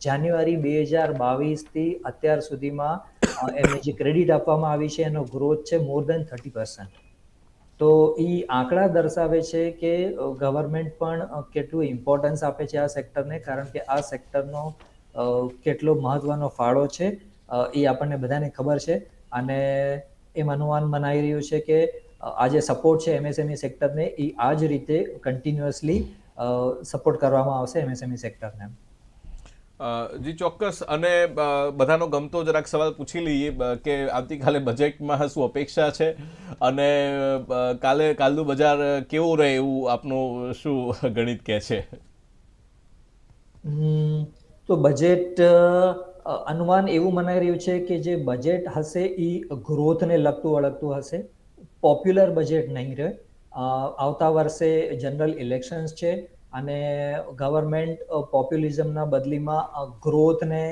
જાન્યુઆરી 2022થી અત્યાર સુધીમાં એમને જે ક્રેડિટ આપવામાં આવી છે એનો ગ્રોથ છે મોર દેન 30%. તો એ આંકડા દર્શાવે છે કે ગવર્મેન્ટ પણ કેટલું ઇમ્પોર્ટન્સ આપે છે આ સેક્ટરને, કારણ કે આ સેક્ટરનો કેટલો મહત્વનો ફાળો છે એ આપણને બધાને ખબર છે. અને એમ અનુમાન મનાઈ રહ્યું છે કે આ જે સપોર્ટ છે એમએસએમઈ સેક્ટરને એ આ જ રીતે કન્ટિન્યુઅસલી સપોર્ટ કરવામાં આવશે એમએસએમઈ સેક્ટરને. જી ચોક્કસ. અને બધાનો ગમતો જરાક સવાલ પૂછી લઈએ કે આવતીકાલે બજેટમાં શું અપેક્ષા છે અને કાલનું બજાર કેવું રહે એવું આપનું શું ગણિત કહે છે? તો બજેટ અનુમાન એવું મનાઈ રહ્યું છે કે જે બજેટ હશે એ ગ્રોથને લગતું અળગતું હશે, પોપ્યુલર બજેટ નહીં રહે. આવતા વર્ષે જનરલ ઇલેક્શન્સ છે અને ગવર્મેન્ટ પોપ્યુલિઝમના બદલીમાં ગ્રોથને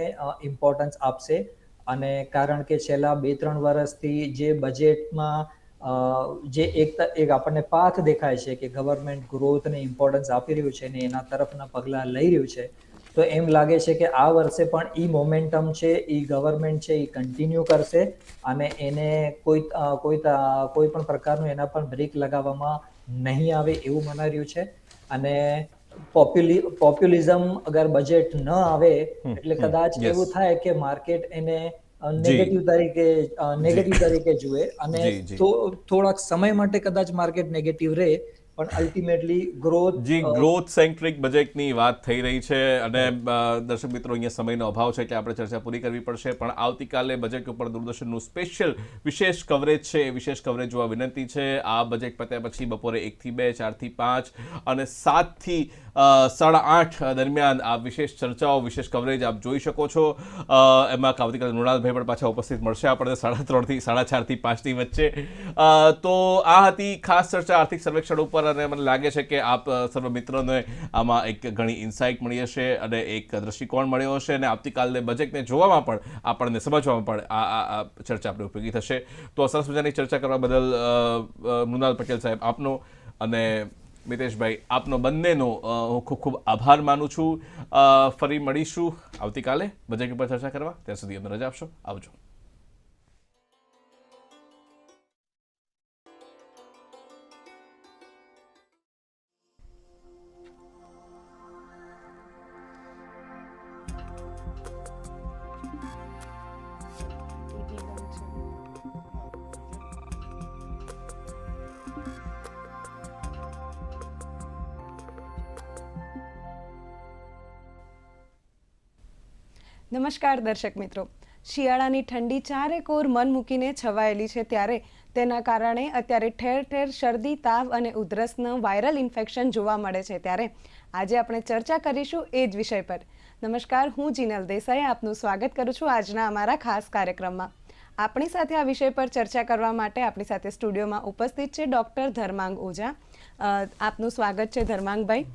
ઇમ્પોર્ટન્સ આપશે. અને કારણ કે છેલ્લા 2-3 વર્ષથી જે બજેટમાં જે એક આપણને પાથ દેખાય છે કે ગવર્મેન્ટ ગ્રોથને ઇમ્પોર્ટન્સ આપી રહ્યું છે અને એના તરફના પગલાં લઈ રહ્યું છે, તો એમ લાગે છે કે આ વર્ષે પણ ઈ મોમેન્ટમ છે એ ગવર્મેન્ટ છે એ કન્ટિન્યુ કરશે અને એને કોઈ પણ પ્રકારનું એના પર બ્રેક લગાવવામાં નહીં આવે એવું મનાઈ રહ્યું છે. અને પોપ્યુલિઝમ અગર બજેટ ન આવે એટલે કદાચ એવું થાય કે માર્કેટ એને નેગેટિવ તરીકે જુએ અને થોડાક સમય માટે કદાચ માર્કેટ નેગેટિવ રહે, પણ અલ્ટિમેટલી ગ્રોથ સેન્ટ્રિક બજેટની વાત થઈ રહી છે. અને દર્શક મિત્રો, અહીંયા સમયનો અભાવ છે એટલે આપણે ચર્ચા પૂરી કરવી પડશે, પણ આવતીકાલે બજેટ ઉપર દૂરદર્શનનું સ્પેશિયલ વિશેષ કવરેજ છે. એ વિશેષ કવરેજ જોવા વિનંતી છે. આ બજેટ પત્યા પછી બપોરે 1 થી 2, 4 થી 5 અને 7 થી 8:30 દરમિયાન આ વિશેષ ચર્ચાઓ, વિશેષ કવરેજ આપ જોઈ શકો છો. એમાં આવતીકાલે મૃણાલભાઈ પણ પાછા ઉપસ્થિત મળશે આપણને 3:30 થી 4:30 થી 5ની વચ્ચે. તો આ હતી ખાસ ચર્ચા આર્થિક સર્વેક્ષણ ઉપર અને મને લાગે છે કે આપ સર્વ મિત્રોને આમાં એક ઘણી ઇન્સાઇટ મળી હશે અને એક દ્રષ્ટિકોણ મળ્યો હશે અને આવતીકાલે બજેટને જોવામાં પણ આપણને સમજવામાં પણ આ ચર્ચા આપણે ઉપયોગી થશે. તો સરસ મજાની ચર્ચા કરવા બદલ મૃણાલ પટેલ સાહેબ આપનો અને મિતેશભાઈ, આપનો બંનેનો હું ખૂબ ખૂબ આભાર માનું છું. ફરી મળીશું આવતીકાલે બજેટ ઉપર ચર્ચા કરવા. ત્યાં સુધી અમને રજા આપશો. આવજો. નમસ્કાર દર્શક મિત્રો. શિયાળાની ઠંડી ચારેકોર મન મૂકીને છવાયેલી છે, ત્યારે તેના કારણે અત્યારે ઠેર ઠેર શરદી, તાવ અને ઉધરસનું વાયરલ ઇન્ફેક્શન જોવા મળે છે. ત્યારે આજે આપણે ચર્ચા કરીશું એ જ વિષય પર. નમસ્કાર, હું જીનલ દેસાઈ આપનું સ્વાગત કરું છું આજના અમારા ખાસ કાર્યક્રમમાં. આપણી સાથે આ વિષય પર ચર્ચા કરવા માટે આપણી સાથે સ્ટુડિયોમાં ઉપસ્થિત છે ડૉક્ટર ધર્માંગ ઓઝા. આપનું સ્વાગત છે ધર્માંગભાઈ.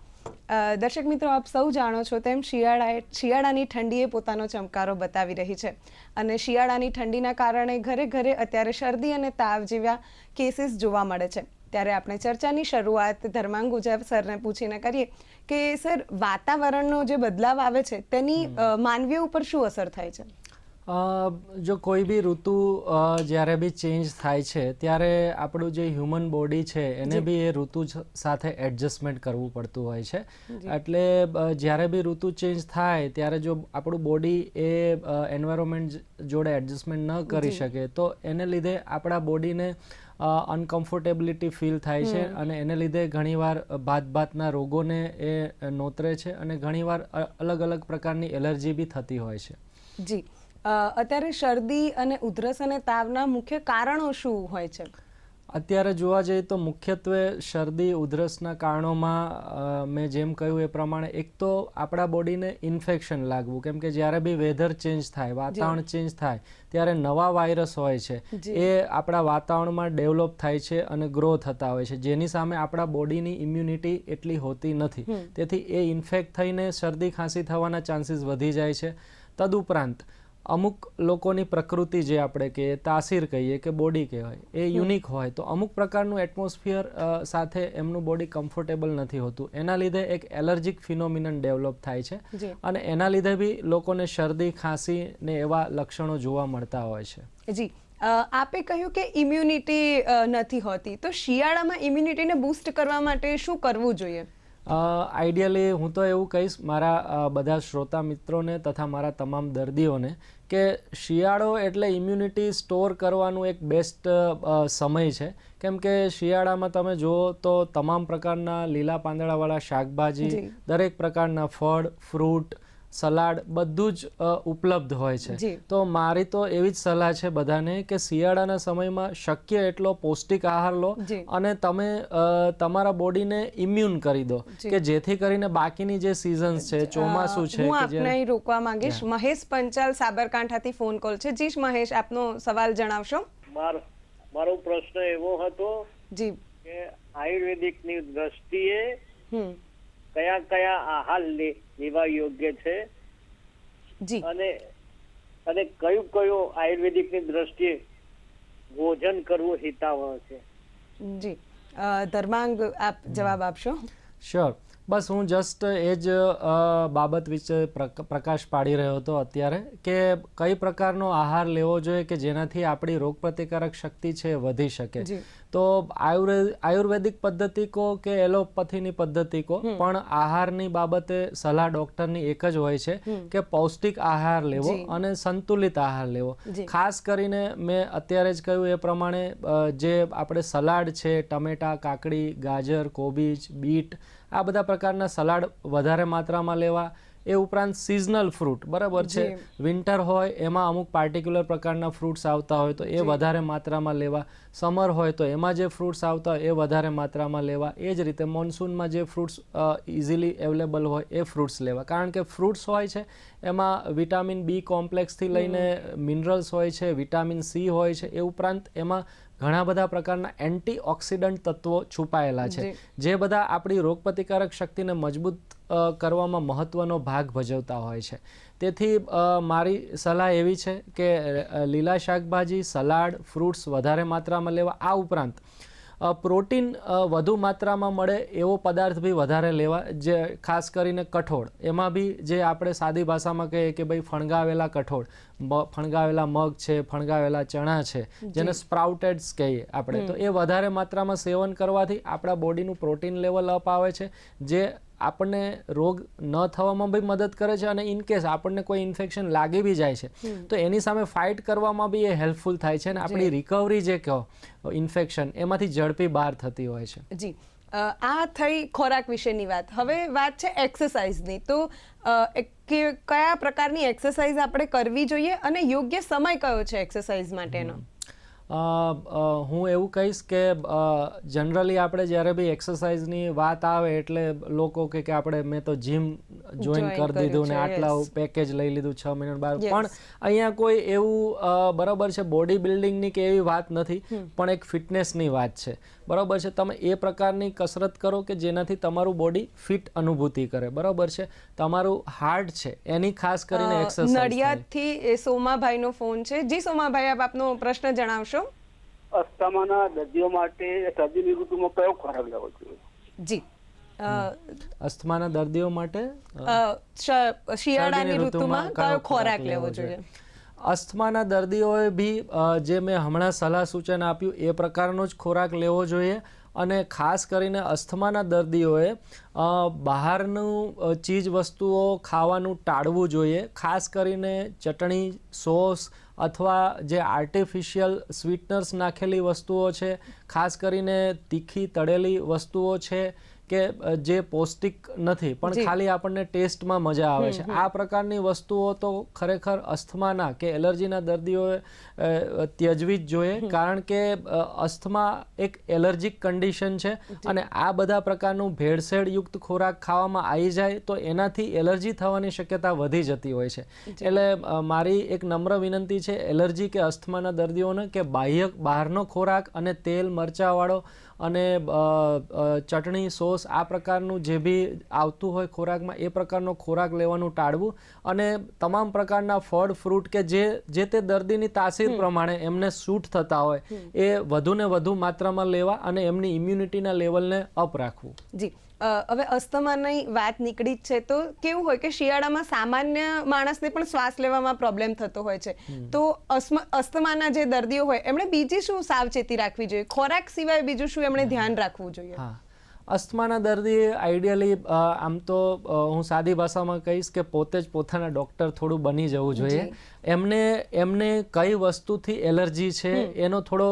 દર્શક મિત્રો, આપ સૌ જાણો છો તેમ શિયાળાની ઠંડીએ પોતાનો ચમકારો બતાવી રહી છે અને શિયાળાની ઠંડીના કારણે ઘરે ઘરે અત્યારે શરદી અને તાવ જેવા કેસીસ જોવા મળે છે. ત્યારે આપણે ચર્ચાની શરૂઆત ધર્માંગ ઓઝા સરને પૂછીને કરીએ કે સર, વાતાવરણનો જે બદલાવ આવે છે તેની માનવીય ઉપર શું અસર થાય છે? જો કોઈ બી ઋતુ જ્યારે બી ચેન્જ થાય છે ત્યારે આપણું જે હ્યુમન બોડી છે એને બી એ ઋતુ સાથે એડજસ્ટમેન્ટ કરવું પડતું હોય છે. એટલે જ્યારે બી ઋતુ ચેન્જ થાય ત્યારે જો આપણું બોડી એ એન્વાયરમેન્ટ જોડે એડજસ્ટમેન્ટ ન કરી શકે તો એને લીધે આપણા બોડીને અનકમ્ફર્ટેબિલિટી ફીલ થાય છે અને એને લીધે ઘણીવાર ભાતના રોગોને એ નોતરે છે અને ઘણીવાર અલગ અલગ પ્રકારની એલર્જી બી થતી હોય છે. જી, અત્યારે શરદી અને ઉધરસ અને તાવના મુખ્ય કારણો શું હોય છે? અત્યારે જોવા જઈએ તો મુખ્યત્વે શરદી ઉધરસના કારણોમાં મેં જેમ કહ્યું એ પ્રમાણે એક તો આપણા બોડીને ઇન્ફેક્શન લાગવું, કેમ કે જ્યારે બી વેધર ચેન્જ થાય, વાતાવરણ ચેન્જ થાય ત્યારે નવા વાયરસ હોય છે એ આપણા વાતાવરણમાં ડેવલપ થાય છે અને ગ્રો થતા હોય છે, જેની સામે આપણા બોડીની ઇમ્યુનિટી એટલી હોતી નથી. તેથી એ ઇન્ફેક્ટ થઈને શરદી ખાંસી થવાના ચાન્સીસ વધી જાય છે. તદુપરાંત અમુક લોકોની પ્રકૃતિ જે આપણે કહીએ, તાસીર કહીએ કે બોડી કહેવાય, એ યુનિક હોય તો અમુક પ્રકારનું એટમોસ્ફિયર સાથે એમનું બોડી કમ્ફર્ટેબલ નથી હોતું. એના લીધે એક એલર્જીક ફિનોમિનન ડેવલપ થાય છે અને એના લીધે બી લોકોને શરદી, ખાંસી ને એવા લક્ષણો જોવા મળતા હોય છે. જી, આપે કહ્યું કે ઇમ્યુનિટી નથી હોતી, તો શિયાળામાં ઇમ્યુનિટીને બૂસ્ટ કરવા માટે શું કરવું જોઈએ? આઈડિયલી હું તો એવું કહીશ મારા બધા શ્રોતા મિત્રોને તથા મારા તમામ દર્દીઓને કે શિયાળો એટલે ઇમ્યુનિટી સ્ટોર કરવાનું એક બેસ્ટ સમય છે. કેમ કે શિયાળામાં તમે જુઓ તો તમામ પ્રકારના લીલા પાંદડાવાળા શાકભાજી, દરેક પ્રકારના ફળ, ફ્રૂટ, સલાડ બધું જ ઉપલબ્ધ હોય છે. તો મારી તો એવી જ સલાહ છે બધાને કે શિયાળાના સમયમાં શક્ય એટલો પૌષ્ટિક આહાર લો અને તમે તમારા બોડીને ઇમ્યુન કરી દો કે જેથી કરીને બાકીની જે સિઝન્સ છે, ચોમાસું છે. હું આપને અહીં રોકવા માંગીશ. મહેશ પંચાલ સાબરકાંઠાથી ફોન કોલ છે. જી મહેશ, આપનો સવાલ જણાવશો. મારો પ્રશ્ન એવો હતો જી કે આયુર્વેદિકની દ્રષ્ટિએ કયા કયા આહાર લેવા યોગ્ય છે અને કયું કયું આયુર્વેદિકની દ્રષ્ટિએ ભોજન કરવું હિતાવહ છે? જી, ધર્માંગ આપ જવાબ આપશો. શ્યોર. બસ હું જસ્ટ એ જ બાબત વિશે પ્રકાશ પાડી રહ્યો હતો અત્યારે કે કઈ પ્રકારનો આહાર લેવો જોઈએ કે જેનાથી આપણી રોગપ્રતિકારક શક્તિ છે વધી શકે. તો આયુર્વેદિક પદ્ધતિ કહો કે એલોપેથીની પદ્ધતિ કહો, પણ આહારની બાબતે સલાહ ડૉક્ટરની એક જ હોય છે કે પૌષ્ટિક આહાર લેવો અને સંતુલિત આહાર લેવો. ખાસ કરીને મેં અત્યારે જ કહ્યું એ પ્રમાણે જે આપણે સલાડ છે, ટમેટા, કાકડી, ગાજર, કોબીજ, બીટ, આ બધા પ્રકારના સલાડ વધારે માત્રામાં લેવા. એ ઉપરાંત સિઝનલ ફ્રૂટ, બરાબર છે, વિન્ટર હોય એમાં અમુક પાર્ટિક્યુલર પ્રકારના ફ્રૂટ્સ આવતા હોય તો એ વધારે માત્રામાં લેવા. સમર હોય તો એમાં જે ફ્રૂટ્સ આવતા હોય એ વધારે માત્રામાં લેવા. એ જ રીતે મોન્સૂનમાં જે ફ્રૂટ્સ ઇઝીલી અવેલેબલ હોય એ ફ્રૂટ્સ લેવા. કારણ કે ફ્રૂટ્સ હોય છે એમાં વિટામિન બી કોમ્પ્લેક્સથી લઈને મિનરલ્સ હોય છે, વિટામિન સી હોય છે. એ ઉપરાંત એમાં ઘણા બધા પ્રકારના એન્ટીઓક્સિડન્ટ તત્વો છુપાયેલા છે જે બધા આપણી રોગપ્રતિકારક શક્તિને મજબૂત કરવામાં મહત્વનો ભાગ ભજવતા હોય છે. તેથી મારી સલાહ એવી છે કે લીલા શાકભાજી, સલાડ, ફ્રૂટ્સ વધારે માત્રામાં લેવા. આ ઉપરાંત પ્રોટીન વધુ માત્રામાં મળે એવો પદાર્થ બી વધારે લેવા, જે ખાસ કરીને કઠોળ. એમાં બી જે આપણે સાદી ભાષામાં કહીએ કે ભાઈ ફણગાવેલા કઠોળ, ફણગાવેલા મગ છે, ફણગાવેલા ચણા છે, જેને સ્પ્રાઉટેડ્સ કહીએ આપણે, તો એ વધારે માત્રામાં સેવન કરવાથી આપણા બોડીનું પ્રોટીન લેવલ અપ આવે છે, જે આપણને રોગ ન થવામાં બી મદદ કરે છે, અને ઇન કેસ આપણને કોઈ ઇન્ફેક્શન લાગી બી જાય છે તો એની સામે ફાઇટ કરવામાં બી એ હેલ્પફુલ થાય છે, અને આપણી રિકવરી જે કહો ઇન્ફેક્શન એમાંથી ઝડપી બહાર થતી હોય છે. જી, આ થઈ ખોરાક વિશેની વાત. હવે વાત છે એક્સરસાઇઝની. તો કયા પ્રકારની એક્સરસાઇઝ આપણે કરવી જોઈએ અને યોગ્ય સમય કયો છે એક્સરસાઇઝ માટેનો? હું એવું કહીશ કે જનરલી આપણે જ્યારે બી એક્સરસાઇઝની વાત આવે એટલે લોકો કે આપણે મેં તો જીમ જોઈન કરી દીધું ને આટલા પેકેજ લઈ લીધું 6 મહિના બાદ, પણ અહીંયા કોઈ એવું બરાબર છે બોડી બિલ્ડિંગની કે એવી વાત નથી, પણ એક ફિટનેસની વાત છે. બરાબર છે, તમે એ પ્રકારની કસરત કરો કે જેનાથી તમારું બોડી ફિટ અનુભૂતિ કરે. બરાબર છે, તમારું હાર્ટ છે એની ખાસ કરીને એક્સરસાઇઝ. નડિયાદથી સોમાભાઈનો ફોન છે. જી સોમાભાઈ, આપ આપનો પ્રશ્ન જણાવશો. અસ્થમાના દર્દીઓ માટે શરદીની ઋતુમાં કયો ખોરાક લેવો જોઈએ? જી, અસ્થમાના દર્દીઓ માટે શિયાળાની ઋતુમાં કયો ખોરાક લેવો જોઈએ? અસ્થમાના દર્દીઓએ બી જે મેં હમણાં સલાહ સૂચન આપ્યું એ પ્રકારનો જ ખોરાક લેવો જોઈએ, અને ખાસ કરીને અસ્થમાના દર્દીઓએ બહારનું ચીજ વસ્તુઓ ખાવાનું ટાળવું જોઈએ. ખાસ કરીને ચટણી, સોસ અથવા જે આર્ટિફિશિયલ સ્વીટનર્સ નાખેલી વસ્તુઓ છે, ખાસ કરીને તીખી તળેલી વસ્તુઓ છે કે જે પૌષ્ટિક નથી પણ ખાલી આપણને ટેસ્ટમાં મજા આવે છે, આ પ્રકારની વસ્તુઓ તો ખરેખર અસ્થમાના કે એલર્જીના દર્દીઓએ ત્યજવી જ જોઈએ, કારણ કે અસ્થમા એક એલર્જીક કન્ડિશન છે, અને આ બધા પ્રકારનું ભેળસેળયુક્ત ખોરાક ખાવામાં આવી જાય તો એનાથી એલર્જી થવાની શક્યતા વધી જતી હોય છે. એટલે મારી એક નમ્ર વિનંતી છે એલર્જી કે અસ્થમાના દર્દીઓને કે બહારનો ખોરાક અને તેલ મરચાંવાળો અને ચટણી, સોસ આ પ્રકારનું જે બી આવતું હોય ખોરાકમાં એ પ્રકારનો ખોરાક લેવાનું ટાળવું, અને તમામ પ્રકારના ફળ ફ્રૂટ કે જે તે દર્દીની તાસીર પ્રમાણે એમને સૂટ થતા હોય એ વધુ ને વધુ માત્રામાં લેવા અને એમની ઇમ્યુનિટીના લેવલને અપ રાખવું. જી, હવે અસ્થમાની વાત નીકળી જ છે તો કેવું હોય કે શિયાળામાં સામાન્ય માણસને પણ શ્વાસ લેવામાં પ્રોબ્લેમ થતો હોય છે, તો અસ્થમાના જે દર્દીઓ હોય એમણે બીજી શું સાવચેતી રાખવી જોઈએ? ખોરાક સિવાય બીજું શું એમણે ધ્યાન રાખવું જોઈએ? અસ્થમાના દર્દીએ આઈડિયલી આમ તો હું સાદી ભાષામાં કહીશ કે પોતે જ પોતાના ડૉક્ટર થોડું બની જવું જોઈએ. એમને કઈ વસ્તુથી એલર્જી છે એનો થોડો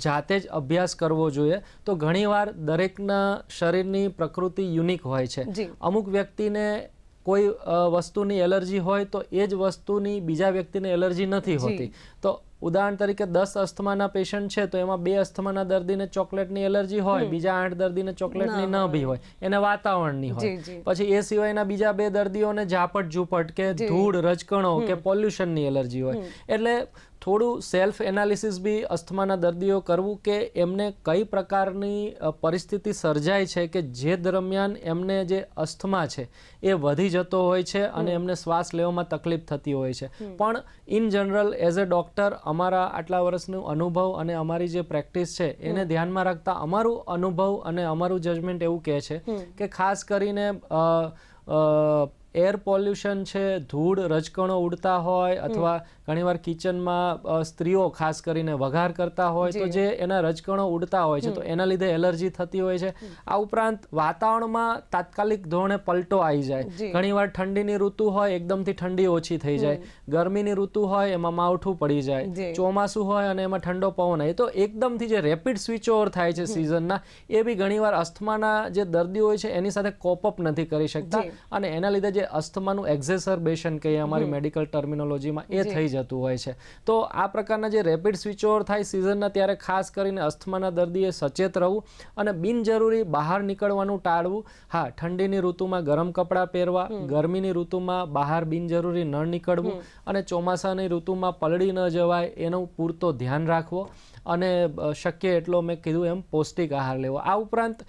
જાતે જ અભ્યાસ કરવો જોઈએ. તો ઘણીવાર દરેકના શરીરની પ્રકૃતિ યુનિક હોય છે. અમુક વ્યક્તિને કોઈ વસ્તુની એલર્જી હોય તો એ જ વસ્તુની બીજા વ્યક્તિને એલર્જી નથી હોતી. તો ઉદાહરણ તરીકે 10 અસ્થમાના પેશન્ટ છે તો એમાં 2 અસ્થમાના દર્દીને ચોકલેટની એલર્જી હોય, બીજા 8 દર્દીને ચોકલેટની ન બી હોય, એને વાતાવરણની હોય. પછી એ સિવાયના બીજા 2 દર્દીઓને ઝાપટ ઝૂપટ કે ધૂળ, રજકણો કે પોલ્યુશનની એલર્જી હોય. એટલે થોડું સેલ્ફ એનાલિસિસ બી અસ્થમાના દર્દીઓ કરવું કે એમને કઈ પ્રકારની પરિસ્થિતિ સર્જાય છે કે જે દરમિયાન એમને જે અસ્થમા છે એ વધી જતો હોય છે અને એમને શ્વાસ લેવામાં તકલીફ થતી હોય છે. પણ in general as a doctor અમારા આટલા વર્ષનો અનુભવ અને અમારી જે પ્રેક્ટિસ છે એને ધ્યાનમાં રાખતા અમારું અનુભવ અને અમારું જજમેન્ટ એવું કહે છે કે ખાસ કરીને એર પોલ્યુશન છે, ધૂળ, રજકણો ઉડતા હોય, અથવા ઘણીવાર કિચનમાં સ્ત્રીઓ ખાસ કરીને વઘાર કરતા હોય તો જે એના રજકણો ઉડતા હોય છે તો એના લીધે એલર્જી થતી હોય છે. આ ઉપરાંત વાતાવરણમાં તાત્કાલિક ધોરણે પલટો આવી જાય. ઘણીવાર ઠંડીની ઋતુ હોય એકદમથી ઠંડી ઓછી થઈ જાય, ગરમીની ઋતુ હોય એમાં માવઠું પડી જાય, ચોમાસું હોય અને એમાં ઠંડો પવન આવે, તો એકદમથી જે રેપિડ સ્વિચ ઓવર થાય છે સિઝનના, એ બી ઘણીવાર અસ્થમાના જે દર્દીઓ હોય છે એની સાથે કોપ અપ નથી કરી શકતા, અને એના લીધે અસ્થમાનું એક્ઝેસર્બેશન કહીએ અમારી મેડિકલ ટર્મિનોલોજીમાં એ થઈ જતું હોય છે. તો આ પ્રકારના જે રેપિડ સ્વિચ ઓવર થાય સિઝનના ત્યારે ખાસ કરીને અસ્થમાના દર્દીએ સચેત રહેવું અને બિનજરૂરી બહાર નીકળવાનું ટાળવું. હા, ઠંડીની ઋતુમાં ગરમ કપડાં પહેરવા, ગરમીની ઋતુમાં બહાર બિનજરૂરી ન નીકળવું, અને ચોમાસાની ઋતુમાં પલળી ન જવાય એનું પૂરતો ધ્યાન રાખવો, અને શક્ય એટલો મેં કીધું એમ પૌષ્ટિક આહાર લેવો. આ ઉપરાંત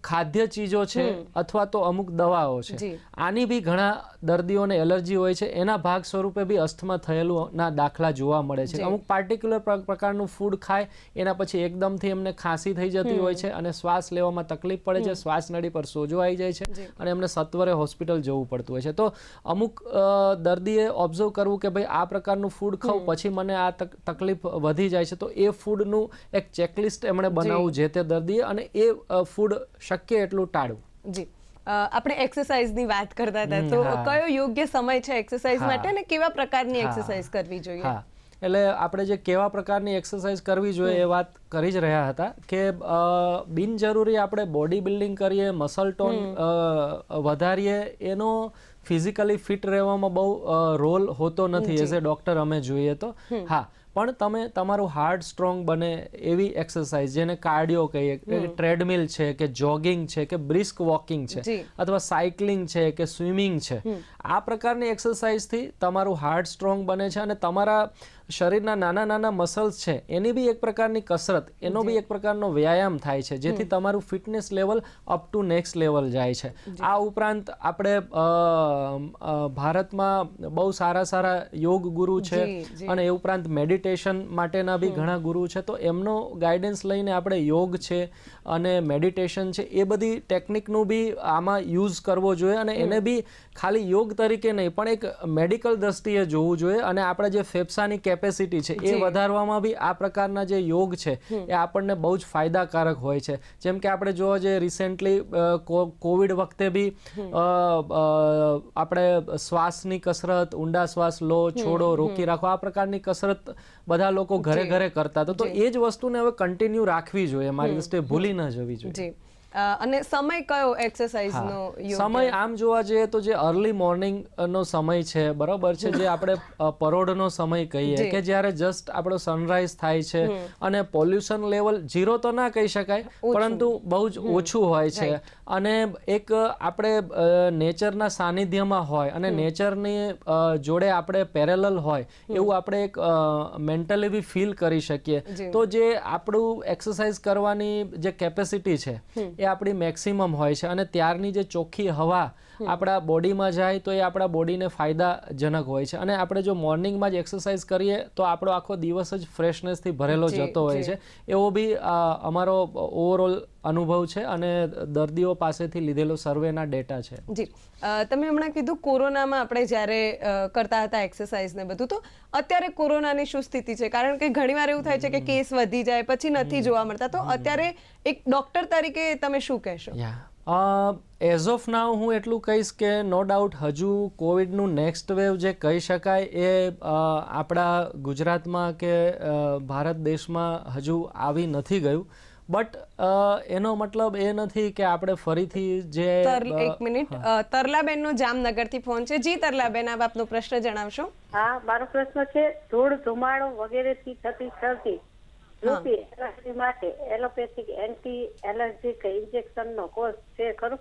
ખાદ્ય ચીજો છે અથવા તો અમુક દવાઓ છે, આની બી ઘણા દર્દીઓને એલર્જી હોય છે. એના ભાગ સ્વરૂપે બી અસ્થમા થયેલું ના દાખલા જોવા મળે છે. અમુક પાર્ટિક્યુલર પ્રકારનું ફૂડ ખાય એના પછી એકદમથી એમને ખાંસી થઈ જતી હોય છે અને શ્વાસ લેવામાં તકલીફ પડે છે, શ્વાસ નળી પર સોજો આવી જાય છે અને એમને સત્વરે હોસ્પિટલ જવું પડતું હોય છે. તો અમુક દર્દીએ ઓબ્ઝર્વ કરવું કે ભાઈ આ પ્રકારનું ફૂડ ખાઉં પછી મને આ તકલીફ વધી જાય છે, તો એ ફૂડનું એક ચેકલિસ્ટ એમણે બનાવવું જે તે દર્દીએ અને એ ફૂડ શક્ય એટલું ટાળવું. જી, આપણે એક્સરસાઇઝની વાત કરતા હતા, તો કયો યોગ્ય સમય છે એક્સરસાઇઝ માટે અને કેવા પ્રકારની એક્સરસાઇઝ કરવી જોઈએ? એટલે આપણે જે કેવા પ્રકારની એક્સરસાઇઝ કરવી જોઈએ એ વાત કરી જ રહ્યા હતા કે બિનજરૂરી આપણે બોડી બિલ્ડિંગ કરીએ, મસલ ટોન વધારીએ, એનો ફિઝિકલી ફિટ રહેવામાં બહુ રોલ હોતો નથી એઝ એ ડૉક્ટર અમે જોઈએ તો. હા, પણ તમે તમારું હાર્ટ સ્ટ્રોંગ બને એવી એક્સરસાઇઝ, જેને કાર્ડિયો કહીએ, કે ટ્રેડમિલ છે કે જોગિંગ છે કે બ્રિસ્ક વોકિંગ છે અથવા સાયકલિંગ છે કે સ્વિમિંગ છે, આ પ્રકારની એક્સરસાઇઝથી તમારું હાર્ટ સ્ટ્રોંગ બને છે અને તમારા શરીરના નાના નાના મસલ્સ છે એની બી એક પ્રકારની કસરત, એનો બી એક પ્રકારનો વ્યાયામ થાય છે, જેથી તમારું fitness level up to next level જાય છે. આ ઉપરાંત આપણે ભારતમાં બહુ સારા સારા યોગ ગુરુ છે અને એ ઉપરાંત મેડિટેશન માટેના બી ઘણા ગુરુ છે, તો એમનો ગાઈડન્સ લઈને આપણે યોગ છે અને મેડિટેશન છે એ બધી ટેકનિકનું બી આમાં યુઝ કરવો જોઈએ અને એને બી ખાલી યોગ તરીકે નહીં પણ એક મેડિકલ દ્રષ્ટિએ જોવું જોઈએ અને આપણા જે ફેફસાની કેપેસિટી છે એ વધારવામાં બી આ પ્રકારના જે યોગ છે એ આપણને બહુ જ ફાયદાકારક હોય છે. જેમ કે આપણે જોવા જઈએ રિસેન્ટલી કોવિડ વખતે બી આપણે શ્વાસની કસરત, ઊંડા શ્વાસ લો, છોડો, રોકી રાખો, આ પ્રકારની કસરત બધા લોકો ઘરે ઘરે કરતા હતા. તો એ જ વસ્તુને હવે કન્ટિન્યુ રાખવી જોઈએ, મારી દૃષ્ટિએ ભૂલી ન જવી જોઈએ. અને સમય કયો એક્સરસાઇઝનો? સમય આમ જોવા જઈએ તો જે અર્લી મોર્નિંગ નો સમય છે, બરાબર છે, જે આપણે પરોઢનો સમય કહીએ કે જ્યારે જસ્ટ આપણો સનરાઈઝ થાય છે અને પોલ્યુશન લેવલ 0 તો ના કહી શકાય પરંતુ બહુ જ ઓછું હોય છે અને એક આપણે નેચરના સાનિધ્યમાં હોય અને નેચરની જોડે આપણે પેરેલલ હોય એવું આપણે એક મેન્ટલી બી ફીલ કરી શકીએ. તો જે આપણું એક્સરસાઇઝ કરવાની જે કેપેસિટી છે એ આપણી મેક્સિમમ હોય છે અને ત્યારની જે ચોખ્ખી હવા આપણા બોડીમાં જાય તો એ આપણા બોડીને ફાયદાજનક હોય છે. અને આપણે જો મોર્નિંગમાં જ એક્સરસાઇઝ કરીએ તો આપણો આખો દિવસ જ ફ્રેશનેસથી ભરેલો જતો હોય છે. એવો બી અમારો ઓવરઓલ અનુભવ છે અને દર્દીઓ પાસેથી લીધેલો સર્વેના ડેટા છે. જી, તમે હમણાં કીધું કોરોનામાં આપણે જ્યારે કરતા હતા એક્સરસાઇઝ ને બધું, તો અત્યારે કોરોનાની શું સ્થિતિ છે? કારણ કે ઘણીવાર એવું થાય છે કે કેસ વધી જાય પછી નથી જોવા મળતા, તો અત્યારે એક ડોક્ટર તરીકે તમે શું કહેશો? એઝ ઓફ નાવ હું એટલું કહીશ કે નો ડાઉટ હજુ કોવિડનું નેક્સ્ટ વેવ જે કહી શકાય એ આપણા ગુજરાતમાં કે ભારત દેશમાં હજુ આવી નથી ગયું. બટ એનો મતલબ એ નથી કે આપણે ફરીથી જે એક મિનિટ, તરલાબેનનો જામનગરથી ફોન છે. જી તરલાબેન, આપ આપનો પ્રશ્ન જણાવશો. હા, મારો પ્રશ્ન છે ધૂળ, ધુમાડો વગેરેથી થતી શરદી રૂપી એલર્જી માટે એલોપેથિક એન્ટી એલર્જીક ઇન્જેક્શનનો કોર્સ છે ખરો?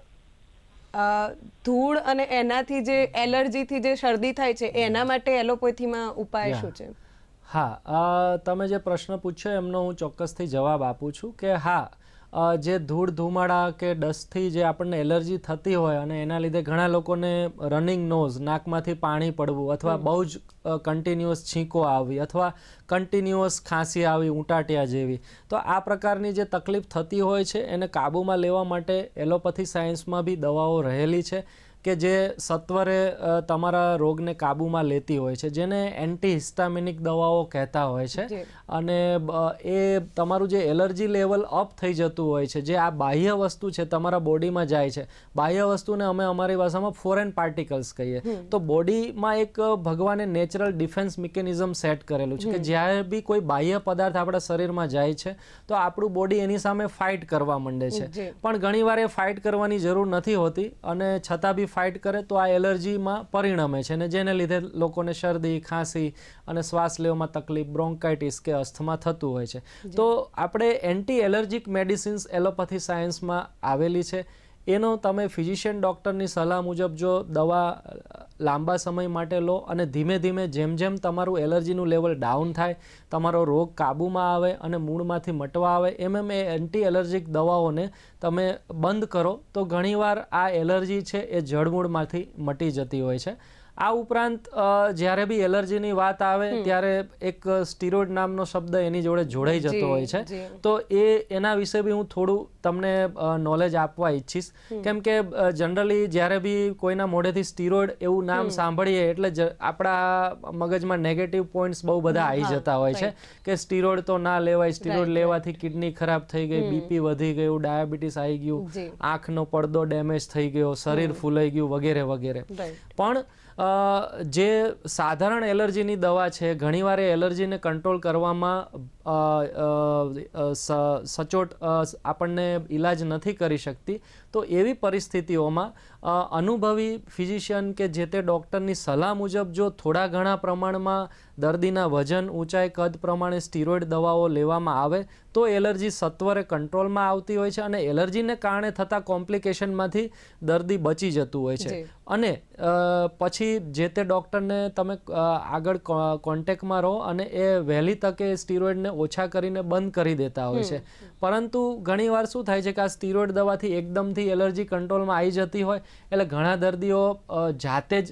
ધૂળ અને એનાથી જે એલર્જીથી જે શરદી થાય છે એના માટે એલોપેથીમાં ઉપાય શું છે? હા, તમે જે પ્રશ્ન પૂછ્યો એમનો હું ચોક્કસથી જવાબ આપું છું કે હા, જે ધૂળ ધુમાડા કે ડસ્ટથી જે આપણને એલર્જી થતી હોય અને એના લીધે ઘણા લોકોને રનિંગ નોઝ, નાકમાંથી પાણી પડવું અથવા બહુ જ કન્ટિન્યુઅસ છીંકો આવી અથવા કન્ટિન્યુઅસ ખાંસી આવી ઉંટાટિયા જેવી, તો આ પ્રકારની જે તકલીફ થતી હોય છે એને કાબૂમાં લેવા માટે એલોપેથી સાયન્સમાં બી દવાઓ રહેલી છે કે જે સત્વરે તમારા રોગને કાબૂમાં લેતી હોય છે, જેને એન્ટીહિસ્ટામિનિક દવાઓ કહેતા હોય છે. અને એ તમારું જે એલર્જી લેવલ અપ થઈ જતું હોય છે, જે આ બાહ્ય વસ્તુ છે તમારા બોડીમાં જાય છે, બાહ્ય વસ્તુને અમે અમારી ભાષામાં ફોરેન પાર્ટિકલ્સ કહીએ, તો બોડીમાં એક ભગવાને નેચરલ ડિફેન્સ મિકેનિઝમ સેટ કરેલું છે કે જ્યારે બી કોઈ બાહ્ય પદાર્થ આપણા શરીરમાં જાય છે તો આપણું બોડી એની સામે ફાઇટ કરવા માંડે છે. પણ ઘણીવાર એ ફાઇટ કરવાની જરૂર નથી હોતી અને છતાં બી ફાઇટ કરે તો આ એલર્જીમાં પરિણમે છે અને જેને લીધે લોકોને શરદી, ખાંસી અને શ્વાસ લેવામાં તકલીફ, બ્રોન્કાઇટિસ કે અસ્થમા થતું હોય છે. તો આપણે એન્ટી એલર્જીક મેડિસિન્સ એલોપેથી સાયન્સમાં આવેલી છે. એનો તમે ફિઝિશિયન ડૉક્ટરની સલાહ મુજબ જો દવા લાંબા સમય માટે લો અને ધીમે ધીમે જેમ જેમ તમારું એલર્જીનું લેવલ ડાઉન થાય, તમારો રોગ કાબૂમાં આવે અને મૂળમાંથી મટવા આવે એમ એ એન્ટી એલર્જીક દવાઓને તમે બંધ કરો તો ઘણીવાર આ એલર્જી છે એ જડમૂળમાંથી મટી જતી હોય છે. આ ઉપરાંત જ્યારે બી એલર્જીની વાત આવે ત્યારે એક સ્ટીરોઇડ નામનો શબ્દ એની જોડે જોડાઈ જતો હોય છે. તો એના વિશે બી હું થોડું તમને નોલેજ આપવા ઈચ્છીશ, કેમ કે જનરલી જ્યારે બી કોઈના મોઢેથી સ્ટીરોઇડ એવું નામ સાંભળીએ એટલે આપણા મગજમાં નેગેટિવ પોઈન્ટ્સ બહુ બધા આવી જતા હોય છે કે સ્ટીરોઇડ તો ના લેવાય, સ્ટીરોઇડ લેવાથી કિડની ખરાબ થઈ ગઈ, બીપી વધી ગયું, ડાયાબિટીસ આવી ગયું, આંખનો પડદો ડેમેજ થઈ ગયો, શરીર ફૂલાઈ ગયું વગેરે વગેરે. પણ જે સાધારણ એલર્જીની દવા છે ઘણીવાર એ એલર્જીને કંટ્રોલ કરવામાં સચોટ આપણને ઈલાજ નથી કરી શકતી. તો એવી પરિસ્થિતિઓમાં અનુભવી ફિઝિશિયન કે જે તે ડૉક્ટરની સલાહ મુજબ જો થોડા ઘણા પ્રમાણમાં દર્દીના વજન, ઊંચાઈ, કદ પ્રમાણે સ્ટીરોઇડ દવાઓ લેવામાં આવે તો એલર્જી સત્વરે કંટ્રોલમાં આવતી હોય છે અને એલર્જીને કારણે થતા કોમ્પ્લિકેશનમાંથી દર્દી બચી જતું હોય છે. અને પછી જે તે ડૉક્ટરને તમે આગળ કોન્ટેક્ટમાં રહો અને એ વહેલી તકે સ્ટીરોઇડને ઓછા કરીને બંધ કરી દેતા હોય છે. પરંતુ ઘણીવાર શું થાય છે કે આ સ્ટીરોઇડ દવાથી એકદમથી એલર્જી કંટ્રોલમાં આવી જતી હોય એટલે ઘણા દર્દીઓ જાતે જ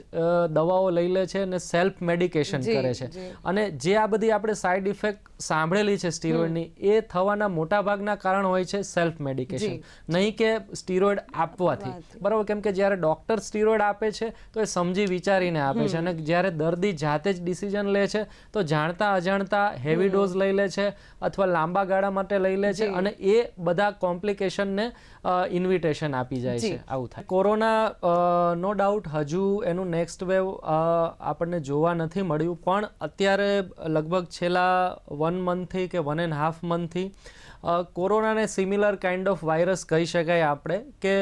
દવાઓ લઈ લે છે અને સેલ્ફ મેડિકેશન કરે છે. અને જે આ બધી આપણે સાઇડ ઇફેક્ટ સાંભળેલી છે સ્ટીરોઇડની એ થવાના મોટા ભાગના કારણ હોય છે સેલ્ફ મેડિકેશન, નહીં કે સ્ટીરોઇડ આપવાથી. બરાબર, કેમ કે જ્યારે ડૉક્ટર સ્ટીરોઇડ આપે છે તો એ સમજી વિચારીને આપે છે અને જ્યારે દર્દી જાતે જ ડિસિઝન લે છે તો જાણતા અજાણતા હેવી ડોઝ લઈ લે છે અથવા લાંબા ગાળા માટે લઈ લે છે અને એ બધા કોમ્પ્લિકેશનને ઇન્વિટેશન આપી જાય છે. આવું થાય. કોરોના નો ડાઉટ હજુ એનું નેક્સ્ટ વેવ આપણને જોવા નથી મળ્યું, પણ અત્યારે લગભગ છેલ્લા 1 મંથથી કે 1.5 મંથથી કોરોનાને સિમિલર કાઇન્ડ ઓફ વાયરસ કહી શકાય આપણે, કે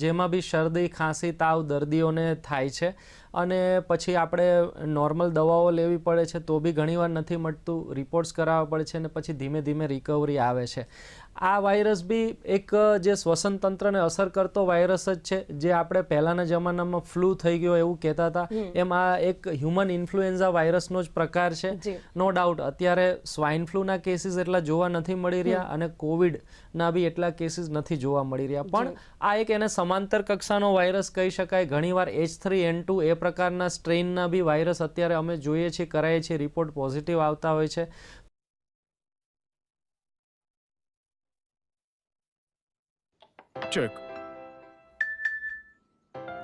જેમાં બી શરદી, ખાંસી, તાવ દર્દીઓને થાય છે અને પછી આપણે નોર્મલ દવાઓ લેવી પડે છે તો બી ઘણીવાર નથી મટતું, રિપોર્ટ્સ કરાવવા પડે છે અને પછી ધીમે ધીમે રિકવરી આવે છે. આ વાયરસ બી એક જે શ્વસન તંત્રને અસર કરતો વાયરસ જ છે, જે આપણે પહેલાંના જમાનામાં ફ્લૂ થઈ ગયો એવું કહેતા હતા એમ આ એક હ્યુમન ઇન્ફ્લુએન્ઝા વાયરસનો જ પ્રકાર છે. નો ડાઉટ અત્યારે સ્વાઇન ફ્લૂના કેસીસ એટલા જોવા નથી મળી રહ્યા અને કોવિડના બી એટલા કેસીસ નથી જોવા મળી રહ્યા, પણ આ એક એને સમાંતર કક્ષાનો વાયરસ કહી શકાય. ઘણીવાર H3N2 એ પ્રકારના સ્ટ્રેઇનના બી વાયરસ અત્યારે અમે જોઈએ છીએ, કરાઈએ છીએ, રિપોર્ટ પોઝિટિવ આવતા હોય છે. ચેક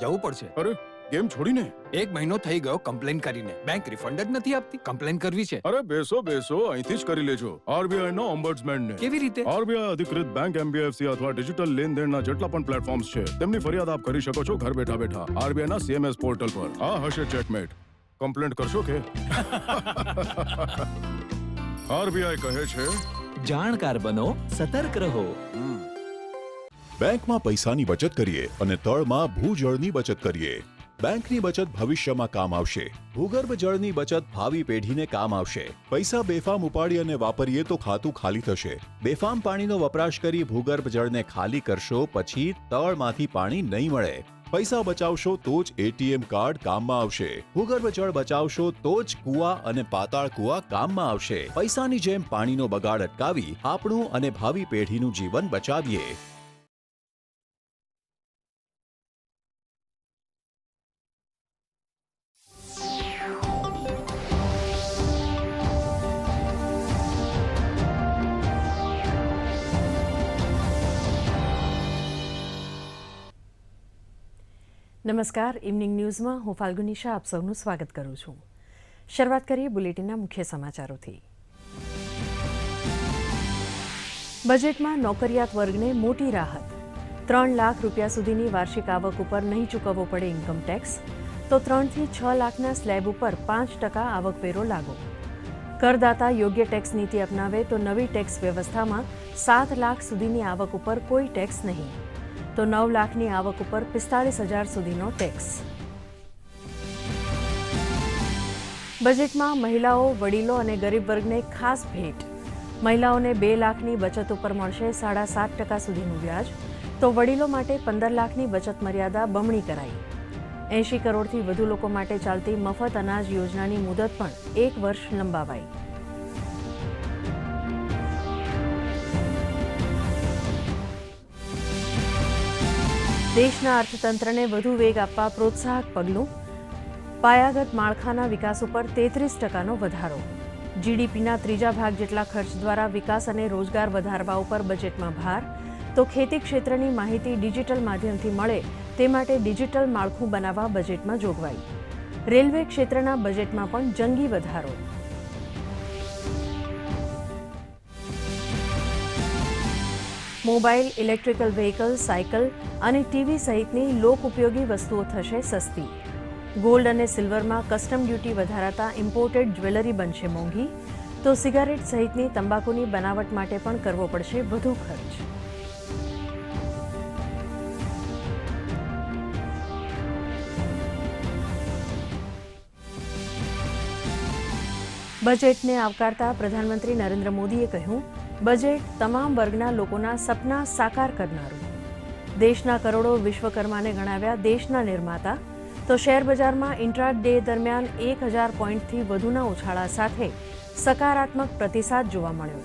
જવું પડશે. અરે ગેમ છોડીને 1 મહિનો થઈ ગયો કમ્પ્લેન કરીને, બેંક રિફંડ જ નથી આપતી. કમ્પ્લેન કરવી છે. અરે બેસો અહીંથી જ કરી લેજો આરબીઆઈ નો ઓમ્બડ્સમેન ને. કેવી રીતે? આરબીઆઈ અધિકૃત બેંક, એમબીએફસી અથવા ડિજિટલ લેનદેનના જેટલા પણ પ્લેટફોર્મ્સ છે તેમની ફરિયાદ આપ કરી શકો છો ઘર બેઠા બેઠા આરબીઆઈ ના સીએમએસ પોર્ટલ પર. આ હશે ચેકમેટ. કમ્પ્લેન્ટ કરશો કે? આરબીઆઈ કહે છે જાણકાર બનો, સતર્ક રહો. બેંકમાં પૈસાની બચત કરીએ અને તળમાં ભૂજળની બચત કરીએ. બેંકની બચત ભવિષ્યમાં કામ આવશે. ભૂગર્ભ જળની બચત ભાવિ પેઢીને કામ આવશે. પૈસા બેફામ ઉપાડી અને વાપરીએ તો ખાતું ખાલી થશે. બેફામ પાણીનો વપરાશ કરી ભૂગર્ભ જળને ખાલી કરશો પછી તળમાંથી પાણી નહીં મળે. પૈસા બચાવશો તો જ એટીએમ કાર્ડ કામમાં આવશે. ભૂગર્ભ જળ બચાવશો તો જ કુવા અને પાતાળ કુવા કામમાં આવશે. પૈસાની જેમ પાણીનો બગાડ અટકાવી આપણું અને ભાવિ પેઢીનું જીવન બચાવીએ. નમસ્કાર, ઇવનિંગ ન્યૂઝમાં હું ફાલ્ગુની શાહ આપ સૌનું સ્વાગત કરું છું. શરૂઆત કરીએ બુલેટિનના મુખ્ય સમાચારોથી. બજેટમાં નોકરિયાત વર્ગને મોટી રાહત. 3 લાખ રૂપિયા સુધીની વાર્ષિક આવક ઉપર નહીં ચૂકવવો પડે ઇન્કમ ટેક્સ, તો 3 થી 6 લાખના સ્લેબ ઉપર 5% આવકવેરો લાગુ. કરદાતા યોગ્ય ટેક્સ નીતિ અપનાવે તો નવી ટેક્સ વ્યવસ્થામાં 7 લાખ સુધીની આવક ઉપર કોઈ ટેક્સ નહીં, તો 9 લાખની આવક ઉપર 45,000 સુધીનો ટેક્સ. બજેટમાં મહિલાઓ, વડીલો અને ગરીબ વર્ગને ખાસ ભેટ. મહિલાઓને 2 લાખની બચત ઉપર મળશે 7.5% સુધીનું વ્યાજ. તો વડીલો માટે 15 લાખની બચત મર્યાદા બમણી કરાઈ. 80 કરોડથી વધુ લોકો માટે ચાલતી મફત અનાજ યોજનાની મુદત પણ 1 વર્ષ લંબાવાઈ. દેશના અર્થતંત્રને વધુ વેગ આપવા પ્રોત્સાહક પગલું. પાયાગત માળખાના વિકાસ ઉપર 33% વધારો. જીડીપીના 3જા ભાગ જેટલા ખર્ચ દ્વારા વિકાસ અને રોજગાર વધારવા ઉપર બજેટમાં ભાર. તો ખેતી ક્ષેત્રની માહિતી ડિજિટલ માધ્યમથી મળે તે માટે ડિજિટલ માળખું બનાવવા બજેટમાં જોગવાઈ. રેલવે ક્ષેત્રના બજેટમાં પણ જંગી વધારો. મોબાઈલ, ઇલેક્ટ્રિકલ વ્હીકલ, સાયકલ અને ટીવી સહિતની લોક ઉપયોગી વસ્તુઓ થશે સસ્તી. ગોલ્ડ અને સિલ્વરમાં કસ્ટમ ડ્યુટી વધારાતા ઇમ્પોર્ટેડ જ્વેલરી બનશે મોંઘી. તો સિગારેટ સહિતની તંબાકુની બનાવટ માટે પણ કરવો પડશે વધુ ખર્ચ. બજેટને આવકારતા પ્રધાનમંત્રી નરેન્દ્ર મોદીએ કહ્યું, બજેટ તમામ વર્ગના લોકોના સપના સાકાર કરનારું. દેશના કરોડો વિશ્વકર્માને ગણાવ્યા દેશના નિર્માતા. તો શેર બજારમાં ઇન્ટ્રા ડે દરમિયાન 1000 પોઈન્ટથી વધુના ઉછાળા સાથે સકારાત્મક પ્રતિસાદ જોવા મળ્યો.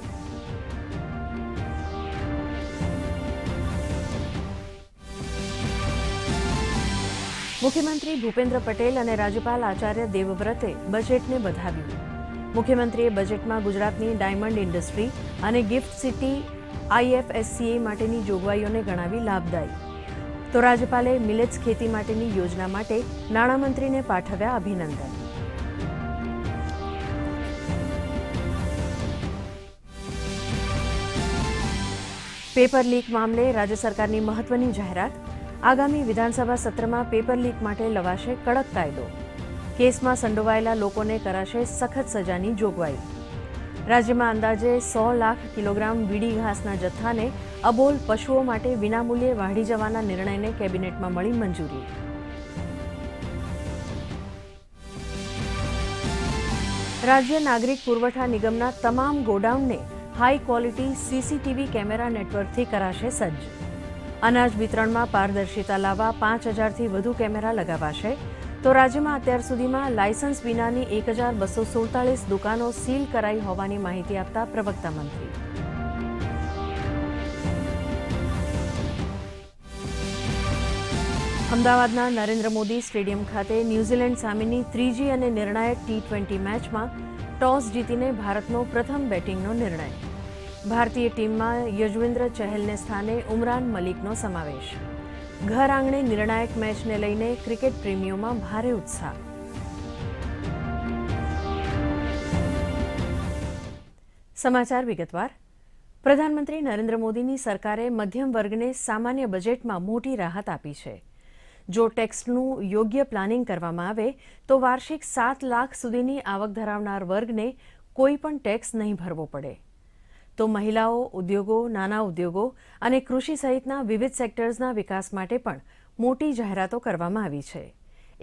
મુખ્યમંત્રી ભૂપેન્દ્ર પટેલ અને રાજ્યપાલ આચાર્ય દેવવ્રતે બજેટને વધાવ્યું. મુખ્યમંત્રીએ બજેટમાં ગુજરાતની ડાયમંડ ઇન્ડસ્ટ્રી અને ગિફ્ટ સિટી IFSCA માટેની જોગવાઈઓને ગણાવી લાભદાયી. તો રાજ્યપાલે મિલેટ્સ ખેતી માટેની યોજના માટે નાણામંત્રીને પાઠવ્યા અભિનંદન. પેપર લીક મામલે રાજ્ય સરકારની મહત્વની જાહેરાત. આગામી વિધાનસભા સત્રમાં પેપર લીક માટે લવાશે કડક કાયદો. કેસમાં સંડોવાયેલા લોકોને કરાશે સખત સજાની જોગવાઈ. રાજ્યમાં અંદાજે 100 લાખ કિલોગ્રામ વીડી ઘાસના જથ્થાને અબોલ પશુઓ માટે વિનામૂલ્યે વાઢી જવાના નિર્ણયને કેબિનેટમાં મળી મંજૂરી. રાજ્ય નાગરિક પુરવઠા નિગમના તમામ ગોડાઉનને હાઈ ક્વોલિટી CCTV કેમેરા નેટવર્કથી કરાશે સજ્જ. અનાજ વિતરણમાં પારદર્શિતા લાવવા 5000થી વધુ કેમેરા લગાવાશે. તો રાજ્યમાં અત્યાર સુધીમાં લાયસન્સ વિનાની 1247 દુકાનો સીલ કરાઈ હોવાની માહિતી આપતા પ્રવક્તા મંત્રી. અમદાવાદના નરેન્દ્ર મોદી સ્ટેડિયમ ખાતે ન્યૂઝીલેન્ડ સામેની ત્રીજી અને નિર્ણાયક T20 મેચમાં ટોસ જીતીને ભારતનો પ્રથમ બેટિંગનો નિર્ણય. ભારતીય ટીમમાં યજુવેન્દ્ર ચહેલને સ્થાને ઉમરાન મલિકનો સમાવેશ. ઘર આંગણે નિર્ણાયક મેચને લઈને ક્રિકેટ પ્રેમીઓમાં ભારે ઉત્સાહ. સમાચાર વિગતવાર. પ્રધાનમંત્રી નરેન્દ્ર મોદીની સરકારે મધ્યમ વર્ગને સામાન્ય બજેટમાં મોટી રાહત આપી છે. જો ટેક્સનું યોગ્ય પ્લાનિંગ કરવામાં આવે તો વાર્ષિક 7 લાખ સુધીની આવક ધરાવનાર વર્ગને કોઈ પણ ટેક્સ નહીં ભરવો પડે. તો મહિલાઓ, ઉદ્યોગો, નાના ઉદ્યોગો અને કૃષિ સહિતના વિવિધ સેક્ટર્સના વિકાસ માટે પણ મોટી જાહેરાતો કરવામાં આવી છે.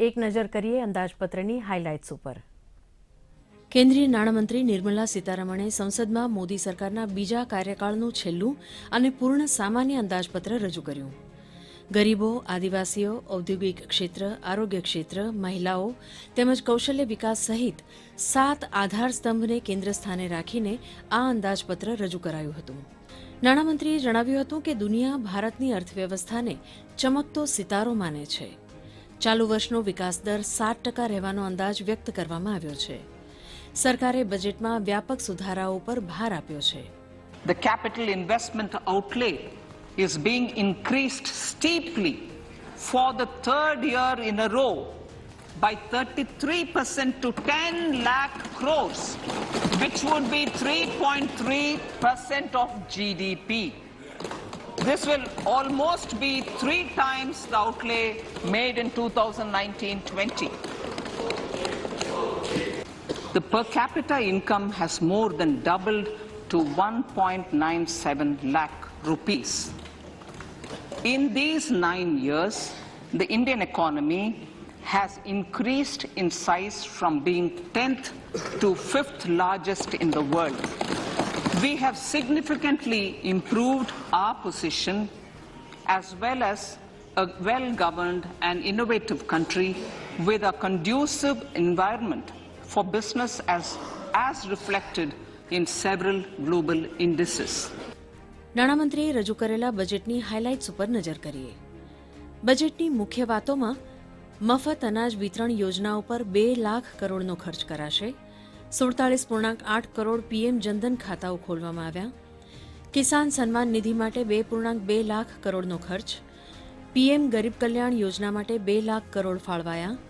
એક નજર કરીએ અંદાજપત્રની હાઇલાઇટ્સ ઉપર. કેન્દ્રીય નાણામંત્રી નિર્મલા સીતારમણે સંસદમાં મોદી સરકારના બીજા કાર્યકાળનું છેલ્લું અને પૂર્ણ સામાન્ય અંદાજપત્ર રજૂ કર્યું. ગરીબો, આદિવાસીઓ, ઔદ્યોગિક ક્ષેત્ર, આરોગ્ય ક્ષેત્ર, મહિલાઓ તેમજ કૌશલ્ય વિકાસ સહિત 7 આધાર સ્તંભને કેન્દ્ર સ્થાને રાખીને આ અંદાજપત્ર રજૂ કરાયું હતું. નાણામંત્રીએ જણાવ્યું હતું કે દુનિયા ભારતની અર્થવ્યવસ્થાને ચમકતો સિતારો માને છે. ચાલુ વર્ષનો વિકાસ દર 7% રહેવાનો અંદાજ વ્યક્ત કરવામાં આવ્યો છે. સરકારે બજેટમાં વ્યાપક સુધારાઓ પર ભાર આપ્યો છે. The capital investment outlay is being increased steeply for the third year in a row by 33% to 10 lakh crores, which would be 3.3% of GDP. This will almost be 3 times the outlay made in 2019-20. The per capita income has more than doubled to 1.97 lakh rupees. In these 9 years, the Indian economy has increased in size from being 10th to 5th largest in the world. We have significantly improved our position as well as a well-governed and innovative country with a conducive environment for business as reflected in several global indices. નાણામંત્રીએ રજૂ કરેલા બજેટની highlights ઉપર નજર કરીએ. બજેટની મુખ્ય વાતોમાં મફત અનાજ વિતરણ યોજનાઓ પર 2 લાખ કરોડનો ખર્ચ કરાશે. 47.8 કરોડ પીએમ જનધન ખાતાઓ ખોલવામાં આવ્યા. કિસાન સન્માન નિધિ માટે 2.2 લાખ કરોડનો ખર્ચ. પીએમ ગરીબ કલ્યાણ યોજના માટે 2 લાખ કરોડ ફાળવાયા.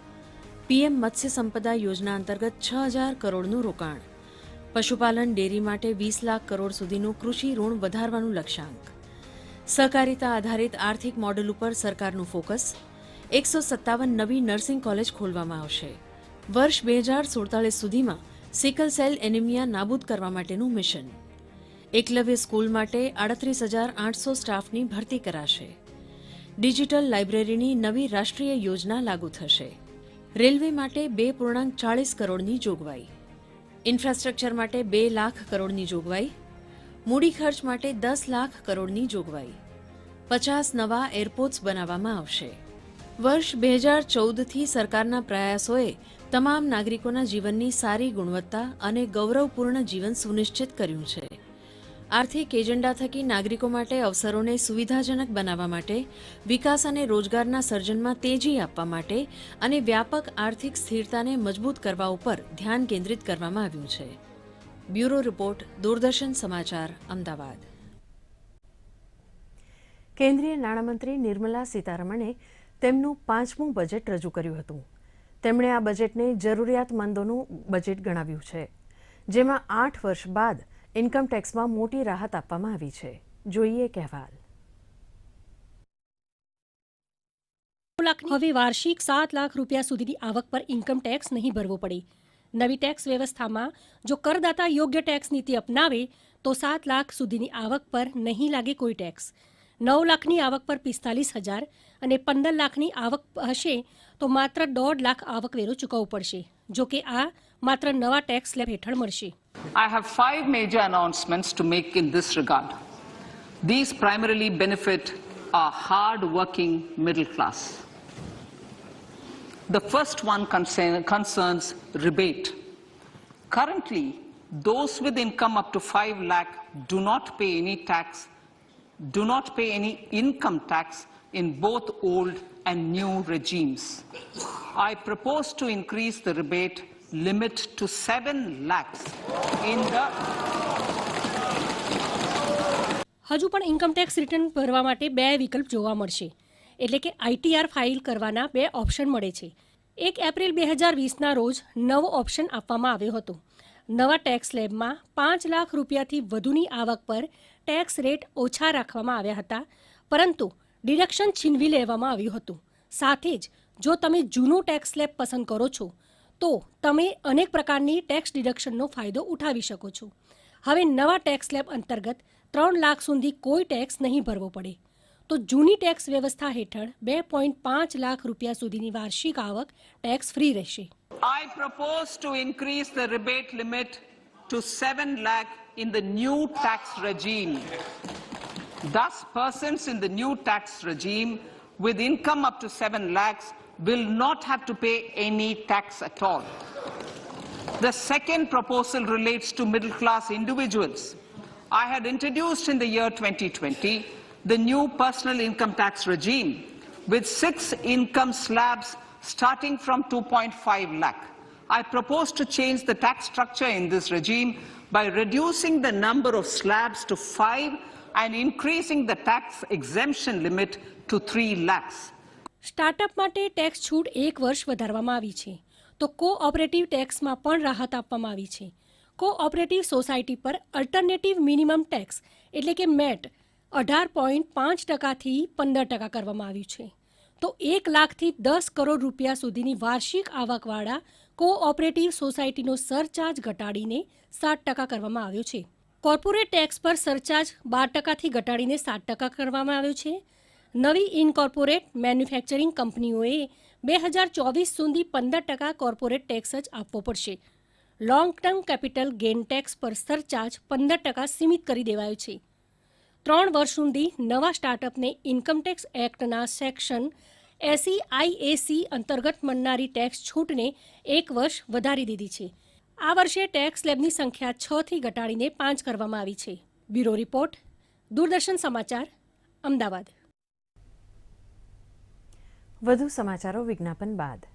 પીએમ મત્સ્ય સંપદા યોજના અંતર્ગત 6,000 કરોડનું રોકાણ. પશુપાલન ડેરી માટે 20 લાખ કરોડ સુધીનું કૃષિ ઋણ વધારવાનું લક્ષ્યાંક. સહકારિતા આધારિત આર્થિક મોડેલ ઉપર સરકારનું ફોકસ. 157 નવી નર્સિંગ કોલેજ ખોલવામાં આવશે. વર્ષ 2047 સુધીમાં સિકલ સેલ એનિમિયા નાબૂદ કરવા માટેનું મિશન. એકલવ્ય સ્કૂલ માટે 38,800 સ્ટાફની ભરતી કરાશે. ડિજિટલ લાઇબ્રેરીની નવી રાષ્ટ્રીય યોજના લાગુ થશે. રેલવે માટે 2.40 કરોડની જોગવાઈ. ઇન્ફ્રાસ્ટ્રક્ચર માટે 2 લાખ કરોડની જોગવાઈ. મૂડી ખર્ચ માટે 10 લાખ કરોડની જોગવાઈ. 50 નવા એરપોર્ટ્સ બનાવવામાં આવશે. વર્ષ 2014થી સરકારના પ્રયાસોએ તમામ નાગરિકોના જીવનની સારી ગુણવત્તા અને ગૌરવપૂર્ણ જીવન સુનિશ્ચિત કર્યું છે. આર્થિક એજન્ડા થકી નાગરિકો માટે અવસરોને સુવિધાજનક બનાવવા માટે, વિકાસ અને રોજગારના સર્જનમાં તેજી આપવા માટે અને વ્યાપક આર્થિક સ્થિરતાને મજબૂત કરવા ઉપર ધ્યાન કેન્દ્રિત કરવામાં આવ્યું છે. બ્યુરો રિપોર્ટ, દૂરદર્શન સમાચાર, અમદાવાદ. કેન્દ્રીય નાણામંત્રી નિર્મલા સીતારમણે તેમનું 5મું બજેટ રજૂ કર્યું હતું. તેમણે આ બજેટને જરૂરિયાતમંદોનું બજેટ ગણાવ્યું છે, જેમાં 8 વર્ષ બાદ ઇન્કમ ટેક્સમાં મોટી રાહત આપવામાં આવી છે. જોઈએ અહેવાલ. હવે વાર્ષિક 7 લાખ રૂપિયા સુધીની આવક પર ઇન્કમ ટેક્સ નહીં ભરવો પડે. નવી ટેક્સ વ્યવસ્થામાં જો કરદાતા યોગ્ય ટેક્સ નીતિ અપનાવે તો 7 લાખ સુધીની આવક પર નહીં લાગે કોઈ ટેક્સ. 9 લાખની આવક પર 45,000 અને 15 લાખની આવક હશે તો માત્ર 1.5 લાખ આવકવેરો ચૂકવવો પડશે. જો કે આ માત્ર નવા ટેક્સ સ્લેબ હેઠળ મળશે. I have 5 major announcements to make in this regard. These primarily benefit our hard-working middle class. The first one concerns rebate. Currently, those with income up to 5 lakh do not pay any income tax in both old and new regimes. I propose to increase the rebate limit to 7 lakhs in the હજુ પણ income tax return ભરવા માટે 2 વિકલ્પ જોવા મળશે. એટલે કે ITR file કરવાના 2 ઓપ્શન મળે છે. 1 એપ્રિલ 2020ના રોજ નવો ઓપ્શન આપવામાં આવ્યો હતો. નવા ટેક્સ સ્લેબમાં 5 લાખ રૂપિયાથી વધુની આવક પર ટેક્સ રેટ ઓછા રાખવામાં આવ્યા હતા, પરંતુ ડિડક્શન છીનવી લેવામાં આવ્યું હતું. સાથે જ જો તમે જૂનું ટેક્સ સ્લેબ પસંદ કરો છો તો તમે અનેક પ્રકારની ટેક્સ ડિડક્શનનો ફાયદો ઉઠાવી શકો છો. હવે નવા ટેક્સ સ્લેબ અંતર્ગત 3 લાખ સુધી કોઈ ટેક્સ નહીં ભરવો પડે. તો જૂની ટેક્સ વ્યવસ્થા હેઠળ 2.5 લાખ રૂપિયા સુધીની વાર્ષિક આવક ટેક્સ ફ્રી રહેશે. I propose to increase the rebate limit to 7 lakh in the new tax regime. Thus, persons in the new tax regime with income up to 7 lakhs will not have to pay any tax at all. The second proposal relates to middle-class individuals. I had introduced in the year 2020 the new personal income tax regime with 6 income slabs starting from 2.5 lakh. I propose to change the tax structure in this regime by reducing the number of slabs to 5 and increasing the tax exemption limit to 3 lakhs. Startup માટે tax છૂટ 1 વર્ષ વધારવામાં આવી છે. તો cooperative ટેક્સમાં પણ રાહત આપવામાં આવી છે. કોઓપરેટિવ સોસાયટી પર અલ્ટરનેટિવ મિનિમમ ટેક્સ એટલે કે મેટ 18.5%થી 15% કરવામાં આવ્યું છે. તો 1 લાખથી 10 કરોડ રૂપિયા સુધીની વાર્ષિક આવકવાળા કોઓપરેટિવ સોસાયટીનો સરચાર્જ ઘટાડીને 7% કરવામાં આવ્યો છે. કોર્પોરેટ ટેક્સ પર સરચાર્જ 12%થી ઘટાડીને 7% કરવામાં આવ્યો છે. નવી ઇનકોર્પોરેટ મેન્યુફેક્ચરિંગ કંપનીઓએ 2024 સુધી 15% કોર્પોરેટ ટેક્સ જ આપવો પડશે. Long term capital gain tax પર સરચાર્જ 15% સીમિત કરી દેવાયો છે. 3 વર્ષ સુધી નવા સ્ટાર્ટઅપને ઇન્કમટેક્સ એક્ટના સેક્શન 80 IAC અંતર્ગત મળનારી ટેક્સ છૂટને 1 વર્ષ વધારી દીધી છે. આ વર્ષે ટેક્સ સ્લેબની સંખ્યા 6 થી ઘટાડીને 5 કરવામાં આવી છે. બ્યુરો રિપોર્ટ, દૂરદર્શન સમાચાર, અમદાવાદ. વધુ સમાચારો વિજ્ઞાપન બાદ.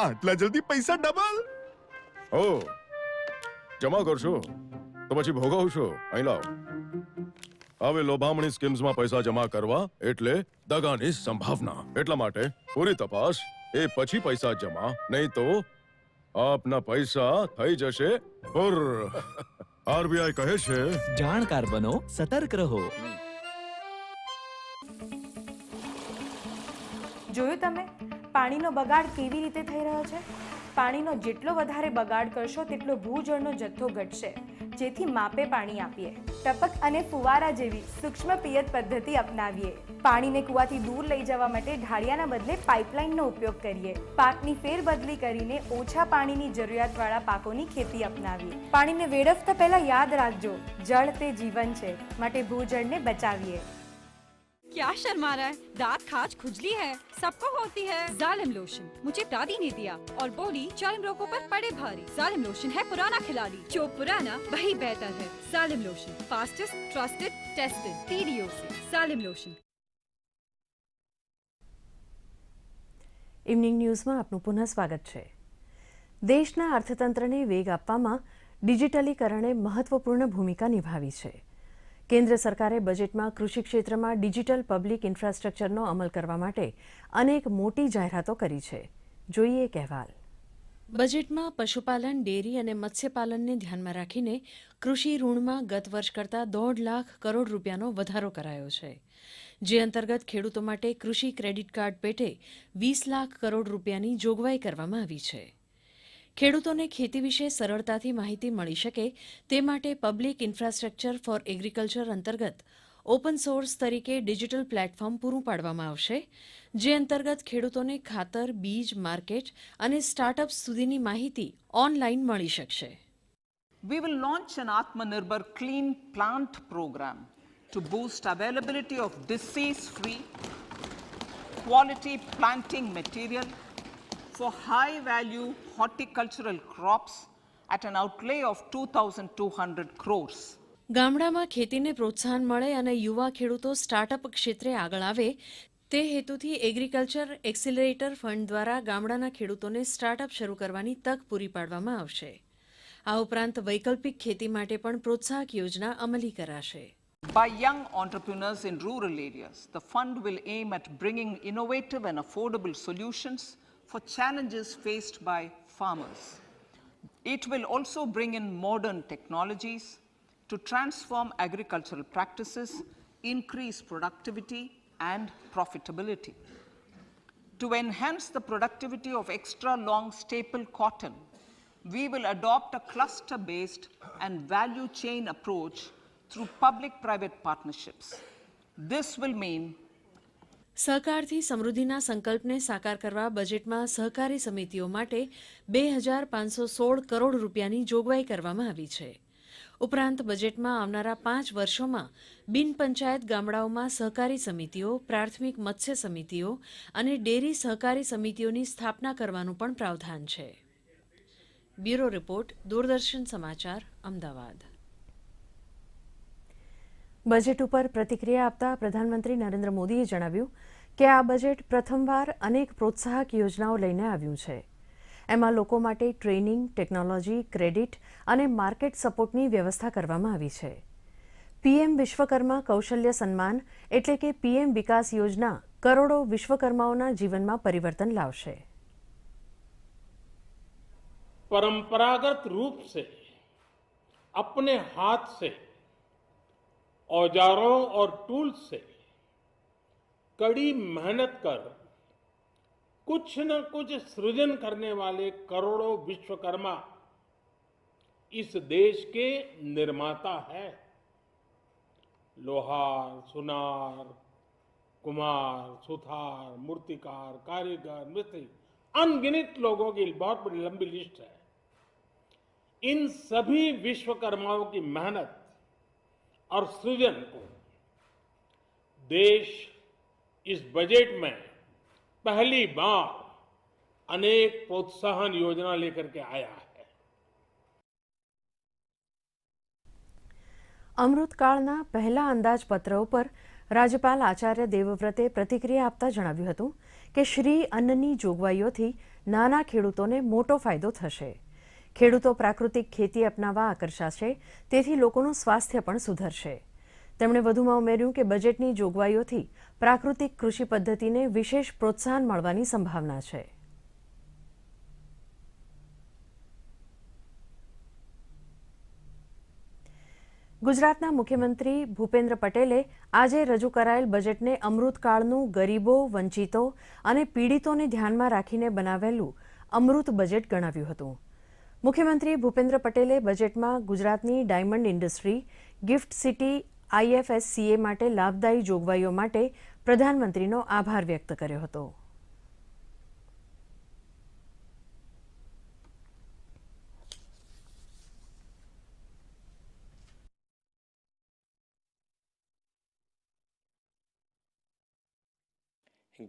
આટલા જલ્દી પૈસા ડબલ? ઓ, જમા કરશો તો પછી ભોગવશો. અહીં લાવ. હવે લોભામણી સ્કીમ્સમાં પૈસા જમા કરવા એટલે દગાની સંભાવના. એટલા માટે પૂરી તપાસ, એ પછી પૈસા જમા, નહીં તો આપના પૈસા થઈ જશે હુર. આરબીઆઈ કહે છે, જાણકાર બનો, સતર્ક રહો. જોયું તમે પાણીનો બગાડ કેવી રીતે થઈ રહ્યો છે? પાણીનો જેટલો વધારે બગાડ કરશો તેટલો ભૂજળનો જથ્થો ઘટશે. જેથી માપે પાણી આપીએ. ટપક અને ફુવારા જેવી સૂક્ષ્મ પિયત પદ્ધતિ અપનાવીએ. પાણીને કૂવાથી દૂર લઈ જવા માટે ઢાળિયાના બદલે પાઇપલાઇનનો ઉપયોગ કરીએ. પાકની ફેરબદલી કરીને ઓછા પાણીની જરૂરિયાતવાળા પાકોની ખેતી અપનાવીએ. પાણીને વેડફતા પહેલા યાદ રાખજો, જળ તે જીવન છે, માટે ભૂજળને બચાવીએ. क्या शर्मा रहा है? दांत खाज खुजली है, सबको होती है. जालिम लोशन मुझे दादी ने दिया और बोली चर्म रोगों पर पड़े भारी. जालिम लोशन है पुराना खिलाड़ी, जो पुराना वही बेहतर है. जालिम lotion, fastest, trusted, tested, TDO से. जालिम लोशन. ઇવનિંગ ન્યૂઝમાં આપનું પુનઃ સ્વાગત છે. દેશના અર્થતંત્રને વેગ આપવામાં ડિજિટલીકરણે મહત્વપૂર્ણ ભૂમિકા નિભાવી છે. કેન્દ્ર સરકારે બજેટમાં કૃષિ ક્ષેત્રમાં ડિજિટલ પબ્લિક ઇન્ફ્રાસ્ટ્રક્ચરનો અમલ કરવા માટે અનેક મોટી જાહેરાતો કરી છે. જોઈએ એક અહેવાલ. બજેટમાં પશુપાલન, ડેરી અને મત્સ્યપાલનને ધ્યાનમાં રાખીને કૃષિ ઋણમાં ગત વર્ષ કરતાં 1.5 લાખ કરોડ રૂપિયાનો વધારો કરાયો છે, જે અંતર્ગત ખેડૂતો માટે કૃષિ ક્રેડિટ કાર્ડ પેટે 20 લાખ કરોડ રૂપિયાની જોગવાઈ કરવામાં આવી છે. ખેડૂતોને ખેતી વિશે સરળતાથી માહિતી મળી શકે તે માટે પબ્લિક ઇન્ફ્રાસ્ટ્રક્ચર ફોર એગ્રીકલ્ચર અંતર્ગત ઓપન સોર્સ તરીકે ડિજિટલ પ્લેટફોર્મ પૂરું પાડવામાં આવશે, જે અંતર્ગત ખેડૂતોને ખાતર, બીજ, માર્કેટ અને સ્ટાર્ટઅપ્સ સુધીની માહિતી ઓનલાઈન મળી શકશે. We will launch an Atmanirbhar Clean Plant program to boost availability of disease-free, quality planting material for high-value horticultural crops at an outlay of 2,200 crores. ગામડામાં ખેતીને પ્રોત્સાહન મળે અને યુવા ખેડૂતો સ્ટાર્ટઅપ ક્ષેત્રે આગળ આવે તે હેતુથી એગ્રીકલ્ચર એક્સિલરેટર ફંડ દ્વારા ગામડાના ખેડૂતોને સ્ટાર્ટઅપ શરૂ કરવાની તક પૂરી પાડવામાં આવશે. આ ઉપરાંત વૈકલ્પિક ખેતી માટે પણ પ્રોત્સાહક યોજના અમલી કરાશે. By young entrepreneurs in rural areas, the fund will aim at bringing innovative and affordable solutions for challenges faced by farmers. It will also bring in modern technologies to transform agricultural practices, increase productivity and profitability. To enhance the productivity of extra long staple cotton, we will adopt a cluster-based and value chain approach through public-private partnerships. This will mean સહકારથી સમૃદ્ધિના સંકલ્પને સાકાર કરવા બજેટમાં સહકારી સમિતિઓ માટે 2,516 કરોડ રૂપિયાની જોગવાઈ કરવામાં આવી છે. ઉપરાંત બજેટમાં આવનારા 5 વર્ષોમાં બિન પંચાયત ગામડાઓમાં સહકારી સમિતિઓ, પ્રાથમિક મત્સ્ય સમિતિઓ અને ડેરી સહકારી સમિતિઓની સ્થાપના કરવાનું પણ પ્રાવધાન છે. બ્યુરો રિપોર્ટ, દૂરદર્શન સમાચાર, અમદાવાદ. બજેટ ઉપર પ્રતિક્રિયા આપતા પ્રધાનમંત્રી નરેન્દ્ર મોદીએ જણાવ્યું કે આ બજેટ પ્રથમવાર અનેક પ્રોત્સાહક યોજનાઓ લઈને આવ્યું છે. એમાં લોકો માટે ટ્રેનિંગ, ટેકનોલોજી, ક્રેડિટ અને માર્કેટ સપોર્ટની વ્યવસ્થા કરવામાં આવી છે. પીએમ વિશ્વકર્મા કૌશલ્ય સન્માન એટલે કે પીએમ વિકાસ યોજના કરોડો વિશ્વકર્માઓના જીવનમાં પરિવર્તન લાવશે. परंपरागत रूप से अपने हाथ से औजारों और टूल्स से कड़ी मेहनत कर कुछ न कुछ सृजन करने वाले करोड़ों विश्वकर्मा इस देश के निर्माता हैं. लोहार, सुनार, कुम्हार, सुथार, मूर्तिकार, कारीगर, मिस्त्री अनगिनत लोगों की बहुत बड़ी लंबी लिस्ट है। इन सभी विश्वकर्माओं की मेहनत और सृजन को देश इस बजट में पहली बार अनेक प्रोत्साहन योजना लेकर के आया है। અમૃતકાળના પહેલા અંદાજપત્ર ઉપર રાજ્યપાલ આચાર્ય દેવવ્રતે પ્રતિક્રિયા આપતા જણાવ્યું હતું કે શ્રી અન્નની જોગવાઈઓથી નાના ખેડૂતોને મોટો ફાયદો થશે. ખેડૂતો પ્રાકૃતિક ખેતી અપનાવવા આકર્ષાશે, તેથી લોકોનું સ્વાસ્થ્ય પણ સુધરશે. તેમણે વધુમાં ઉમેર્યું કે બજેટની જોગવાઈઓથી પ્રાકૃતિક કૃષિ પદ્ધતિને વિશેષ પ્રોત્સાહન મળવાની સંભાવના છે. ગુજરાતના મુખ્યમંત્રી ભૂપેન્દ્ર પટેલે આજે રજૂ કરાયેલ બજેટને અમૃતકાળનું ગરીબો, વંચિતો અને પીડિતોને ધ્યાનમાં રાખીને બનાવેલું અમૃત બજેટ ગણાવ્યું હતું. મુખ્યમંત્રી ભૂપેન્દ્ર પટેલે બજેટમાં ગુજરાતની diamond industry, gift city, IFSCA માટે લાભદાયી જોગવાઈઓ માટે પ્રધાનમંત્રીનો આભાર વ્યક્ત કર્યો હતો.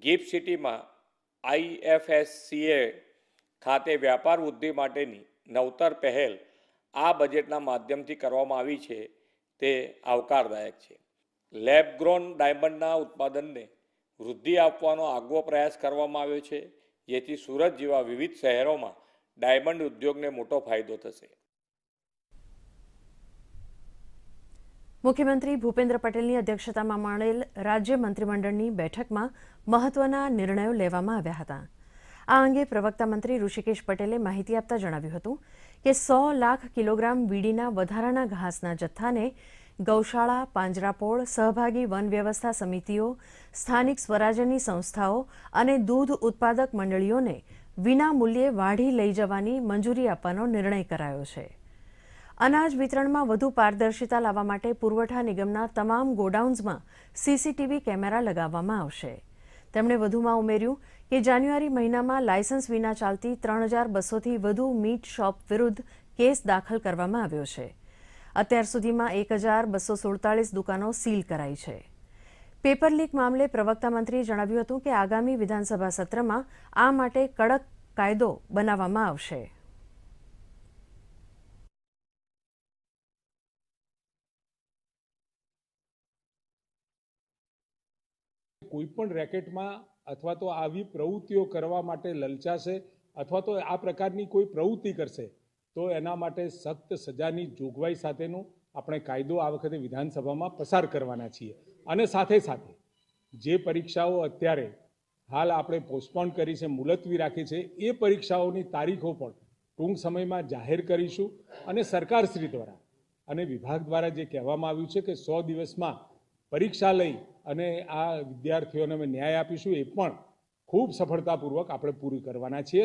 ગિફ્ટ સિટીમાં IFSCA ખાતે વ્યાપાર વૃદ્ધિ માટેની નવતર પહેલ આ બજેટના માધ્યમથી કરવામાં આવી છે તે આવકારદાયક છે. લેબ ગ્રોન ડાયમંડના ઉત્પાદનને વૃદ્ધિ આપવાનો આગવો પ્રયાસ કરવામાં આવ્યો છે, જેથી સુરત જેવા વિવિધ શહેરોમાં ડાયમંડ ઉદ્યોગને મોટો ફાયદો થશે. મુખ્યમંત્રી ભૂપેન્દ્ર પટેલની અધ્યક્ષતામાં મળેલ રાજ્ય મંત્રીમંડળની બેઠકમાં મહત્વના નિર્ણયો લેવામાં આવ્યા હતા. આ અંગે પ્રવક્તા મંત્રી ઋષિકેશ પટેલે માહિતી આપતા જણાવ્યું હતું કે 100 લાખ કિલોગ્રામ વીડીના વધારાના ઘાસના જથ્થાને ગૌશાળા, પાંજરાપોળ, સહભાગી વન વ્યવસ્થા સમિતિઓ, સ્થાનિક સ્વરાજ્યની સંસ્થાઓ અને દૂધ ઉત્પાદક મંડળીઓને વિના મૂલ્યે વાઢી લઈ જવાની મંજૂરી આપવાનો નિર્ણય કરાયો છે. અનાજ વિતરણમાં વધુ પારદર્શિતા લાવવા માટે પુરવઠા નિગમના તમામ ગોડાઉન્સમાં CCTV કેમેરા લગાવવામાં આવશે. તેમણે વધુમાં ઉમેર્યું કે જાન્યુઆરી મહિનામાં લાયસન્સ વિના ચાલતી 3200થી વધુ મીટ શોપ વિરુદ્ધ કેસ દાખલ કરવામાં આવ્યો છે. અત્યાર સુધીમાં 1247 દુકાનો સીલ કરાઈ છે. પેપર લીક મામલે પ્રવક્તા મંત્રીએ જણાવ્યું હતું કે આગામી વિધાનસભા સત્રમાં આ માટે કડક કાયદો બનાવવામાં આવશે. કોઈ પણ રેકેટમાં અથવા તો આવી પ્રવૃત્તિઓ કરવા માટે લલચાશે અથવા તો આ પ્રકારની કોઈ પ્રવૃત્તિ કરશે તો એના માટે સખ્ત સજાની જોગવાઈ સાથેનો આપણે કાયદો આ વખતે વિધાનસભામાં પસાર કરવાના છીએ. અને સાથે સાથે જે પરીક્ષાઓ અત્યારે હાલ આપણે પોસ્ટપોન કરી છે, મુલતવી રાખી છે, એ પરીક્ષાઓની તારીખો પણ ટૂંક સમયમાં જાહેર કરીશું. અને સરકારશ્રી દ્વારા અને વિભાગ દ્વારા જે કહેવામાં આવ્યું છે કે 100 દિવસમાં પરીક્ષા લઈ અને આ વિદ્યાર્થીઓને અમે ન્યાય આપીશું, એ પણ ખૂબ સફળતાપૂર્વક આપણે પૂરી કરવાના છીએ.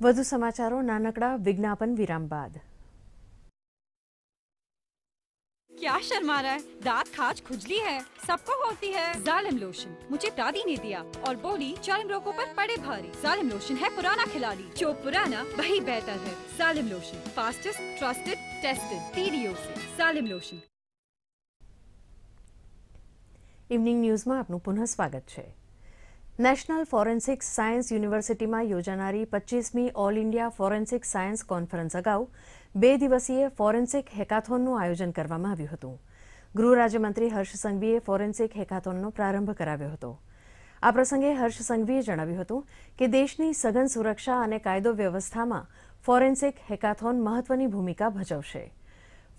વધુ સમાચારો નાનકડા વિજ્ઞાપન વિરામ બાદ. क्या शर्मा रहा है? दांत खाज खुजली है, सबको होती है. जालिम लोशन मुझे दादी ने दिया और बोली जालिम रोगों पर पड़े भारी. जालिम लोशन है पुराना खिलाड़ी, जो पुराना वही बेहतर है. जालिम lotion fastest, trusted, tested TDO से. जालिम लोशन. ઇવનિંગ ન્યૂઝમાં આપનું પુનઃ સ્વાગત છે. નેશનલ ફોરેન્સિક સાયન્સ યુનિવર્સિટીમાં યોજાનારી 25મી all India forensic science conference અગાઉ 2 દિવસીય ફોરેન્સિક હેકાથોનનું આયોજન કરવામાં આવ્યું હતું. ગૃહ રાજ્યમંત્રી હર્ષ સંઘવીએ ફોરેન્સિક હેકાથોનનો પ્રારંભ કરાવ્યો હતો. આ પ્રસંગે હર્ષ સંઘવીએ જણાવ્યું હતું કે દેશની સઘન સુરક્ષા અને કાયદો વ્યવસ્થામાં ફોરેન્સિક હેકાથોન મહત્વની ભૂમિકા ભજવશે.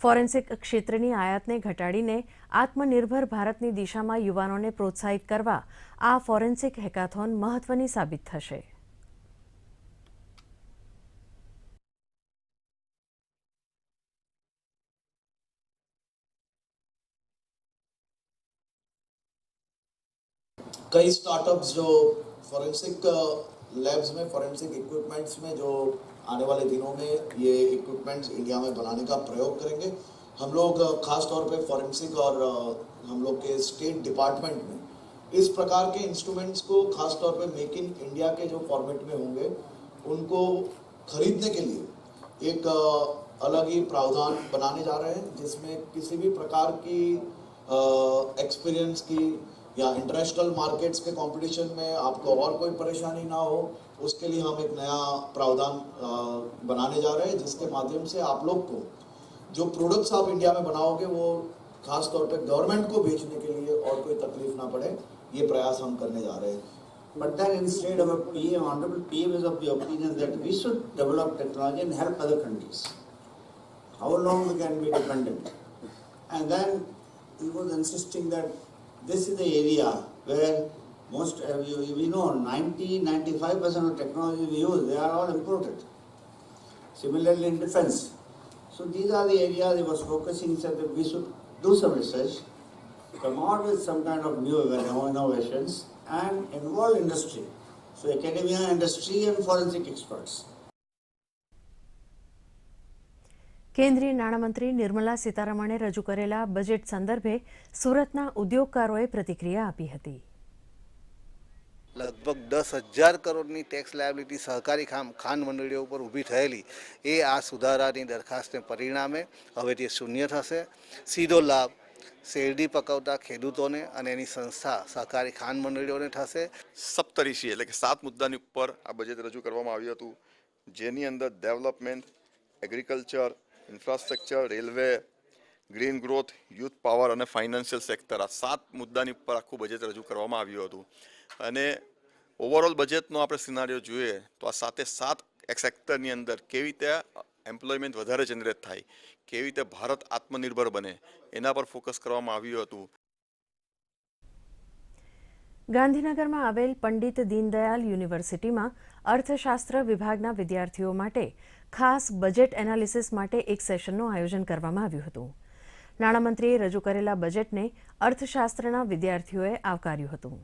ફોરેન્સિક ક્ષેત્રની આયાતને ઘટાડીને આત્મનિર્ભર ભારતની દિશામાં યુવાનોને પ્રોત્સાહિત કરવા આ ફોરેન્સિક હેકાથોન મહત્વની સાબિત થશે. कई स्टार्टअप्स जो फॉरेंसिक लैब्स में, फॉरेंसिक इक्विपमेंट्स में जो आने वाले दिनों में ये इक्विपमेंट्स इंडिया में बनाने का प्रयोग करेंगे. हम लोग खास तौर पे फॉरेंसिक और हम लोग के स्टेट डिपार्टमेंट में इस प्रकार के इंस्ट्रूमेंट्स को खासतौर पे मेक इन इंडिया के जो फॉर्मेट में होंगे उनको खरीदने के लिए एक अलग ही प्रावधान बनाने जा रहे हैं, जिसमें किसी भी प्रकार की एक्सपीरियंस की या इंटरनेशनल मार्केट्स के कंपटीशन में आपको और कोई परेशानी ना हो, उसके लिए हम एक नया प्रावधान बनाने जा रहे हैं, जिसके माध्यम से आप लोग को जो प्रोडक्ट्स आप इंडिया में बनाओगे वो खास तौर पे गवर्नमेंट को बेचने के लिए और कोई तकलीफ ना पड़े, ये प्रयास हम करने जा रहे हैं. But then instead our PM, Honorable PM is of the opinion that we should develop technology and help other countries. How long we can be dependent? And then he was insisting that this is the area where most, we know 90-95% of technology we use, they are all imported. Similarly in defense. So these are the areas he was focusing, he said that we should do some research, come out with some kind of new innovations and involve industry. So academia, industry and forensic experts. કેન્દ્રીય નાણામંત્રી નિર્મલા સીતારમણે રજૂ કરેલા budget સંદર્ભે સુરતના ઉદ્યોગકારોએ પ્રતિક્રિયા આપી હતી. લગભગ 10,000 કરોડની ટેક્સ લાયબિલિટી સહકારી ખાન મંડળીઓ ઉપર ઊભી થયેલી એ આ સુધારાની દરખાસ્તને પરિણામે હવે તે શૂન્ય થશે. સીધો લાભ શેરડી પકવતા ખેડૂતોને અને એની સંસ્થા સહકારી ખાન મંડળીઓને થશે. સપ્તઋષિ એટલે કે 7 મુદ્દાની ઉપર આ બજેટ રજૂ કરવામાં આવ્યું હતું, જેની અંદર development, agriculture, infrastructure, railway, green growth, youth power અને ફાઇનાન્શિયલ સેક્ટર, આ 7 મુદ્દાની ઉપર આખું બજેટ રજૂ કરવામાં આવ્યું હતું. અને ઓવરઓલ બજેટનો આપણે સિનારીઓ જોઈએ તો આ 7 સેક્ટરની અંદર કેવી રીતે એમ્પ્લોયમેન્ટ વધારે જનરેટ થાય, કેવી રીતે ભારત આત્મનિર્ભર બને, એના પર ફોકસ કરવામાં આવ્યું હતું. ગાંધીનગરમાં આવેલ પંડિત દીનદયાલ યુનિવર્સિટીમાં અર્થશાસ્ત્ર વિભાગના વિદ્યાર્થીઓ માટે ખાસ બજેટ એનાલિસિસ માટે એક સેશનનું આયોજન કરવામાં આવ્યું હતું. નાણામંત્રીએ રજૂ કરેલા બજેટને અર્થશાસ્ત્રના વિદ્યાર્થીઓએ આવકાર્યું હતું.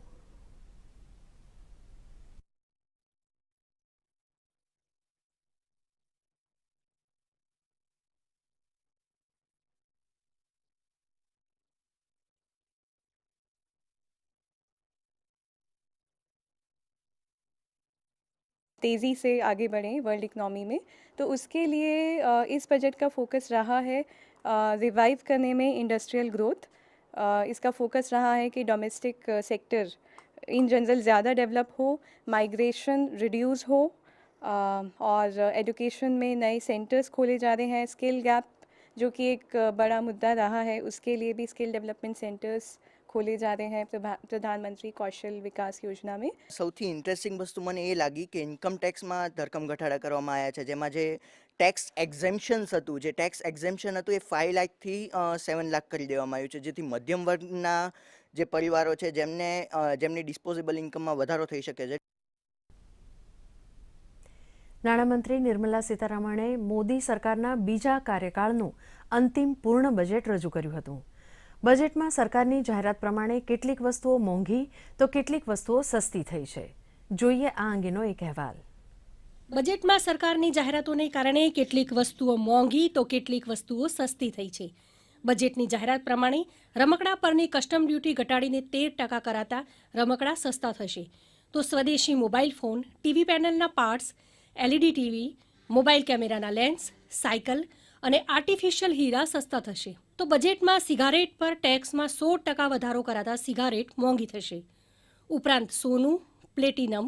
तेज़ी से आगे बढ़ें वर्ल्ड इकनॉमी में, तो उसके लिए इस बजट का फोकस रहा है रिवाइव करने में इंडस्ट्रियल ग्रोथ. इसका फोकस रहा है कि डोमेस्टिक सेक्टर इन जनरल ज़्यादा डेवलप हो, माइग्रेशन रिड्यूस हो, और एजुकेशन में नए सेंटर्स खोले जा रहे हैं. स्किल गैप जो कि एक बड़ा मुद्दा रहा है, उसके लिए भी स्किल डेवलपमेंट सेंटर्स खोले जा रहे हैं प्रधानमंत्री कौशल विकास योजना में. સૌથી ઇન્ટરેસ્ટિંગ વસ્તુ મને એ લાગી કે ઇન્કમ ટેક્સમાં ધરખમ ઘટાડા કરવામાં આવ્યા છે, જેમાં જે ટેક્સ એક્ઝેમ્પશન્સ હતું, જે ટેક્સ એક્ઝેમ્પશન હતું એ 5 લાખથી 7 લાખ કરી દેવામાં આવ્યું છે, જેથી મધ્યમ વર્ગના જે પરિવારો છે જેમની ડિસ્પોઝેબલ ઇન્કમમાં વધારો થઈ શકે છે. નાણામંત્રી નિર્મલા સીતારમણે મોદી સરકારના બીજા કાર્યકાળનું અંતિમ પૂર્ણ બજેટ રજૂ કર્યું હતું. બજેટમાં સરકારની જાહેરાત પ્રમાણે કેટલીક વસ્તુઓ મોંઘી તો કેટલીક વસ્તુઓ સસ્તી થઈ છે. જોઈએ આ અંગેનો એક અહેવાલ. બજેટમાં સરકારની જાહેરાતોને કારણે કેટલીક વસ્તુઓ મોંઘી તો કેટલીક વસ્તુઓ સસ્તી થઈ છે. બજેટની જાહેરાત પ્રમાણે રમકડા પરની કસ્ટમ ડ્યુટી ઘટાડીને 13% કરાતા રમકડા સસ્તા થશે. તો સ્વદેશી મોબાઈલ ફોન, ટીવી પેનલના પાર્ટ્સ, LED ટીવી, મોબાઈલ કેમેરાના લેન્સ, સાયકલ અને આર્ટિફિશિયલ હીરા સસ્તા થશે. તો બજેટમાં સિગારેટ પર ટેક્સમાં 16% વધારો કરાતા સિગારેટ મોંઘી થશે. ઉપરાંત સોનું, પ્લેટિનમ,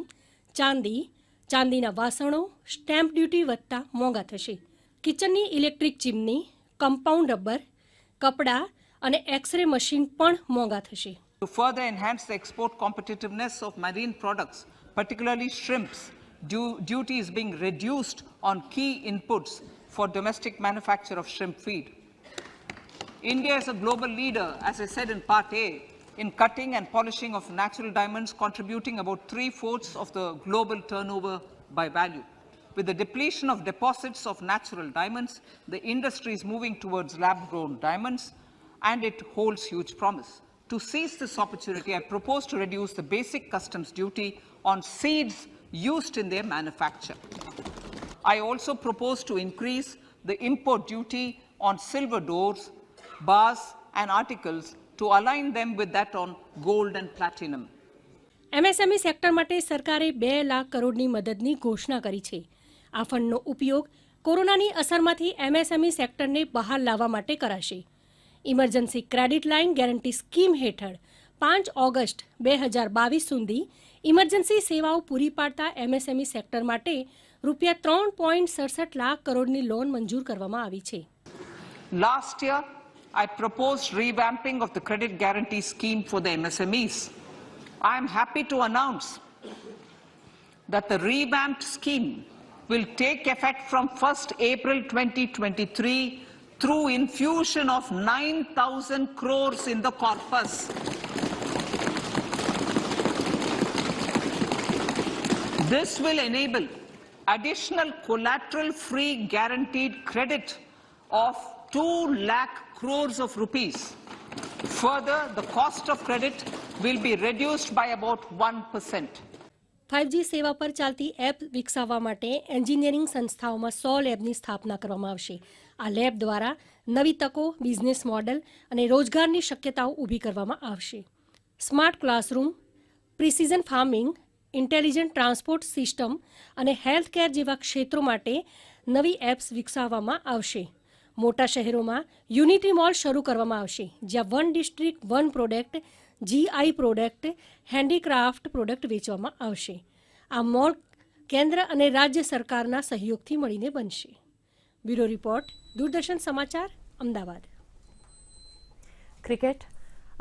ચાંદી, ચાંદીના વાસણો, સ્ટેમ્પ ડ્યુટી વધતા મોંઘા થશે. કિચનની ઇલેક્ટ્રિક ચીમની, કમ્પાઉન્ડ રબર, કપડાં અને એક્સરે મશીન પણ મોંઘા થશે. To further enhance the export competitiveness of marine products, particularly shrimps, duty is being reduced on key inputs for domestic manufacture of shrimp feed. India is a global leader, as I said in Part A, in cutting and polishing of natural diamonds, contributing about 3/4 of the global turnover by value. With the depletion of deposits of natural diamonds, the industry is moving towards lab-grown diamonds, and it holds huge promise. To seize this opportunity, I propose to reduce the basic customs duty on seeds used in their manufacture. I also propose to increase the import duty on silver doors, bars and articles to align them with that on gold and platinum. MSME sector માટે સરકારે 2 લાખ કરોડની મદદની ઘોષણા કરી છે. આ ફંડનો ઉપયોગ કોરોનાની અસરમાંથી એમએસએમઈ સેક્ટરને બહાર લાવવા માટે કરાશે. Emergency credit line guarantee scheme હેઠળ 5 ઓગસ્ટ 2022 સુધી ઇમરજન્સી સેવાઓ પૂરી પાડતા એમએસએમઈ સેક્ટર માટે રૂપિયા 3.67 લાખ કરોડની લોન મંજૂર કરવામાં આવી છે. Last year, I proposed revamping of the credit guarantee scheme for the MSMEs. I am happy to announce that the revamped scheme will take effect from 1st April 2023 through infusion of 9,000 crores in the corpus. This will enable additional collateral-free guaranteed credit of 2 lakh crores of rupees. Further, the cost of credit will be reduced by about 1%. 5G સેવા પર ચાલતી app વિકસાવવા માટે engineering સંસ્થાઓમાં 100 લેબની સ્થાપના કરવામાં આવશે. આ લેબ દ્વારા નવી તકો, બિઝનેસ મોડલ અને રોજગારની શક્યતાઓ ઊભી કરવામાં આવશે. Smart classroom, precision farming, intelligent transport system અને હેલ્થ કેર જેવા ક્ષેત્રો માટે નવી એપ્સ વિકસાવવામાં આવશે. મોટા શહેરોમાં યુનિટી મોલ શરૂ કરવામાં આવશે, જ્યાં 1 district 1 product, GI product, handicraft product વેચવામાં આવશે. આ મોલ કેન્દ્ર અને રાજ્ય સરકારના સહયોગથી મળીને બનશે. બ્યુરો રિપોર્ટ, દૂરદર્શન સમાચાર, અમદાવાદ. ક્રિકેટ.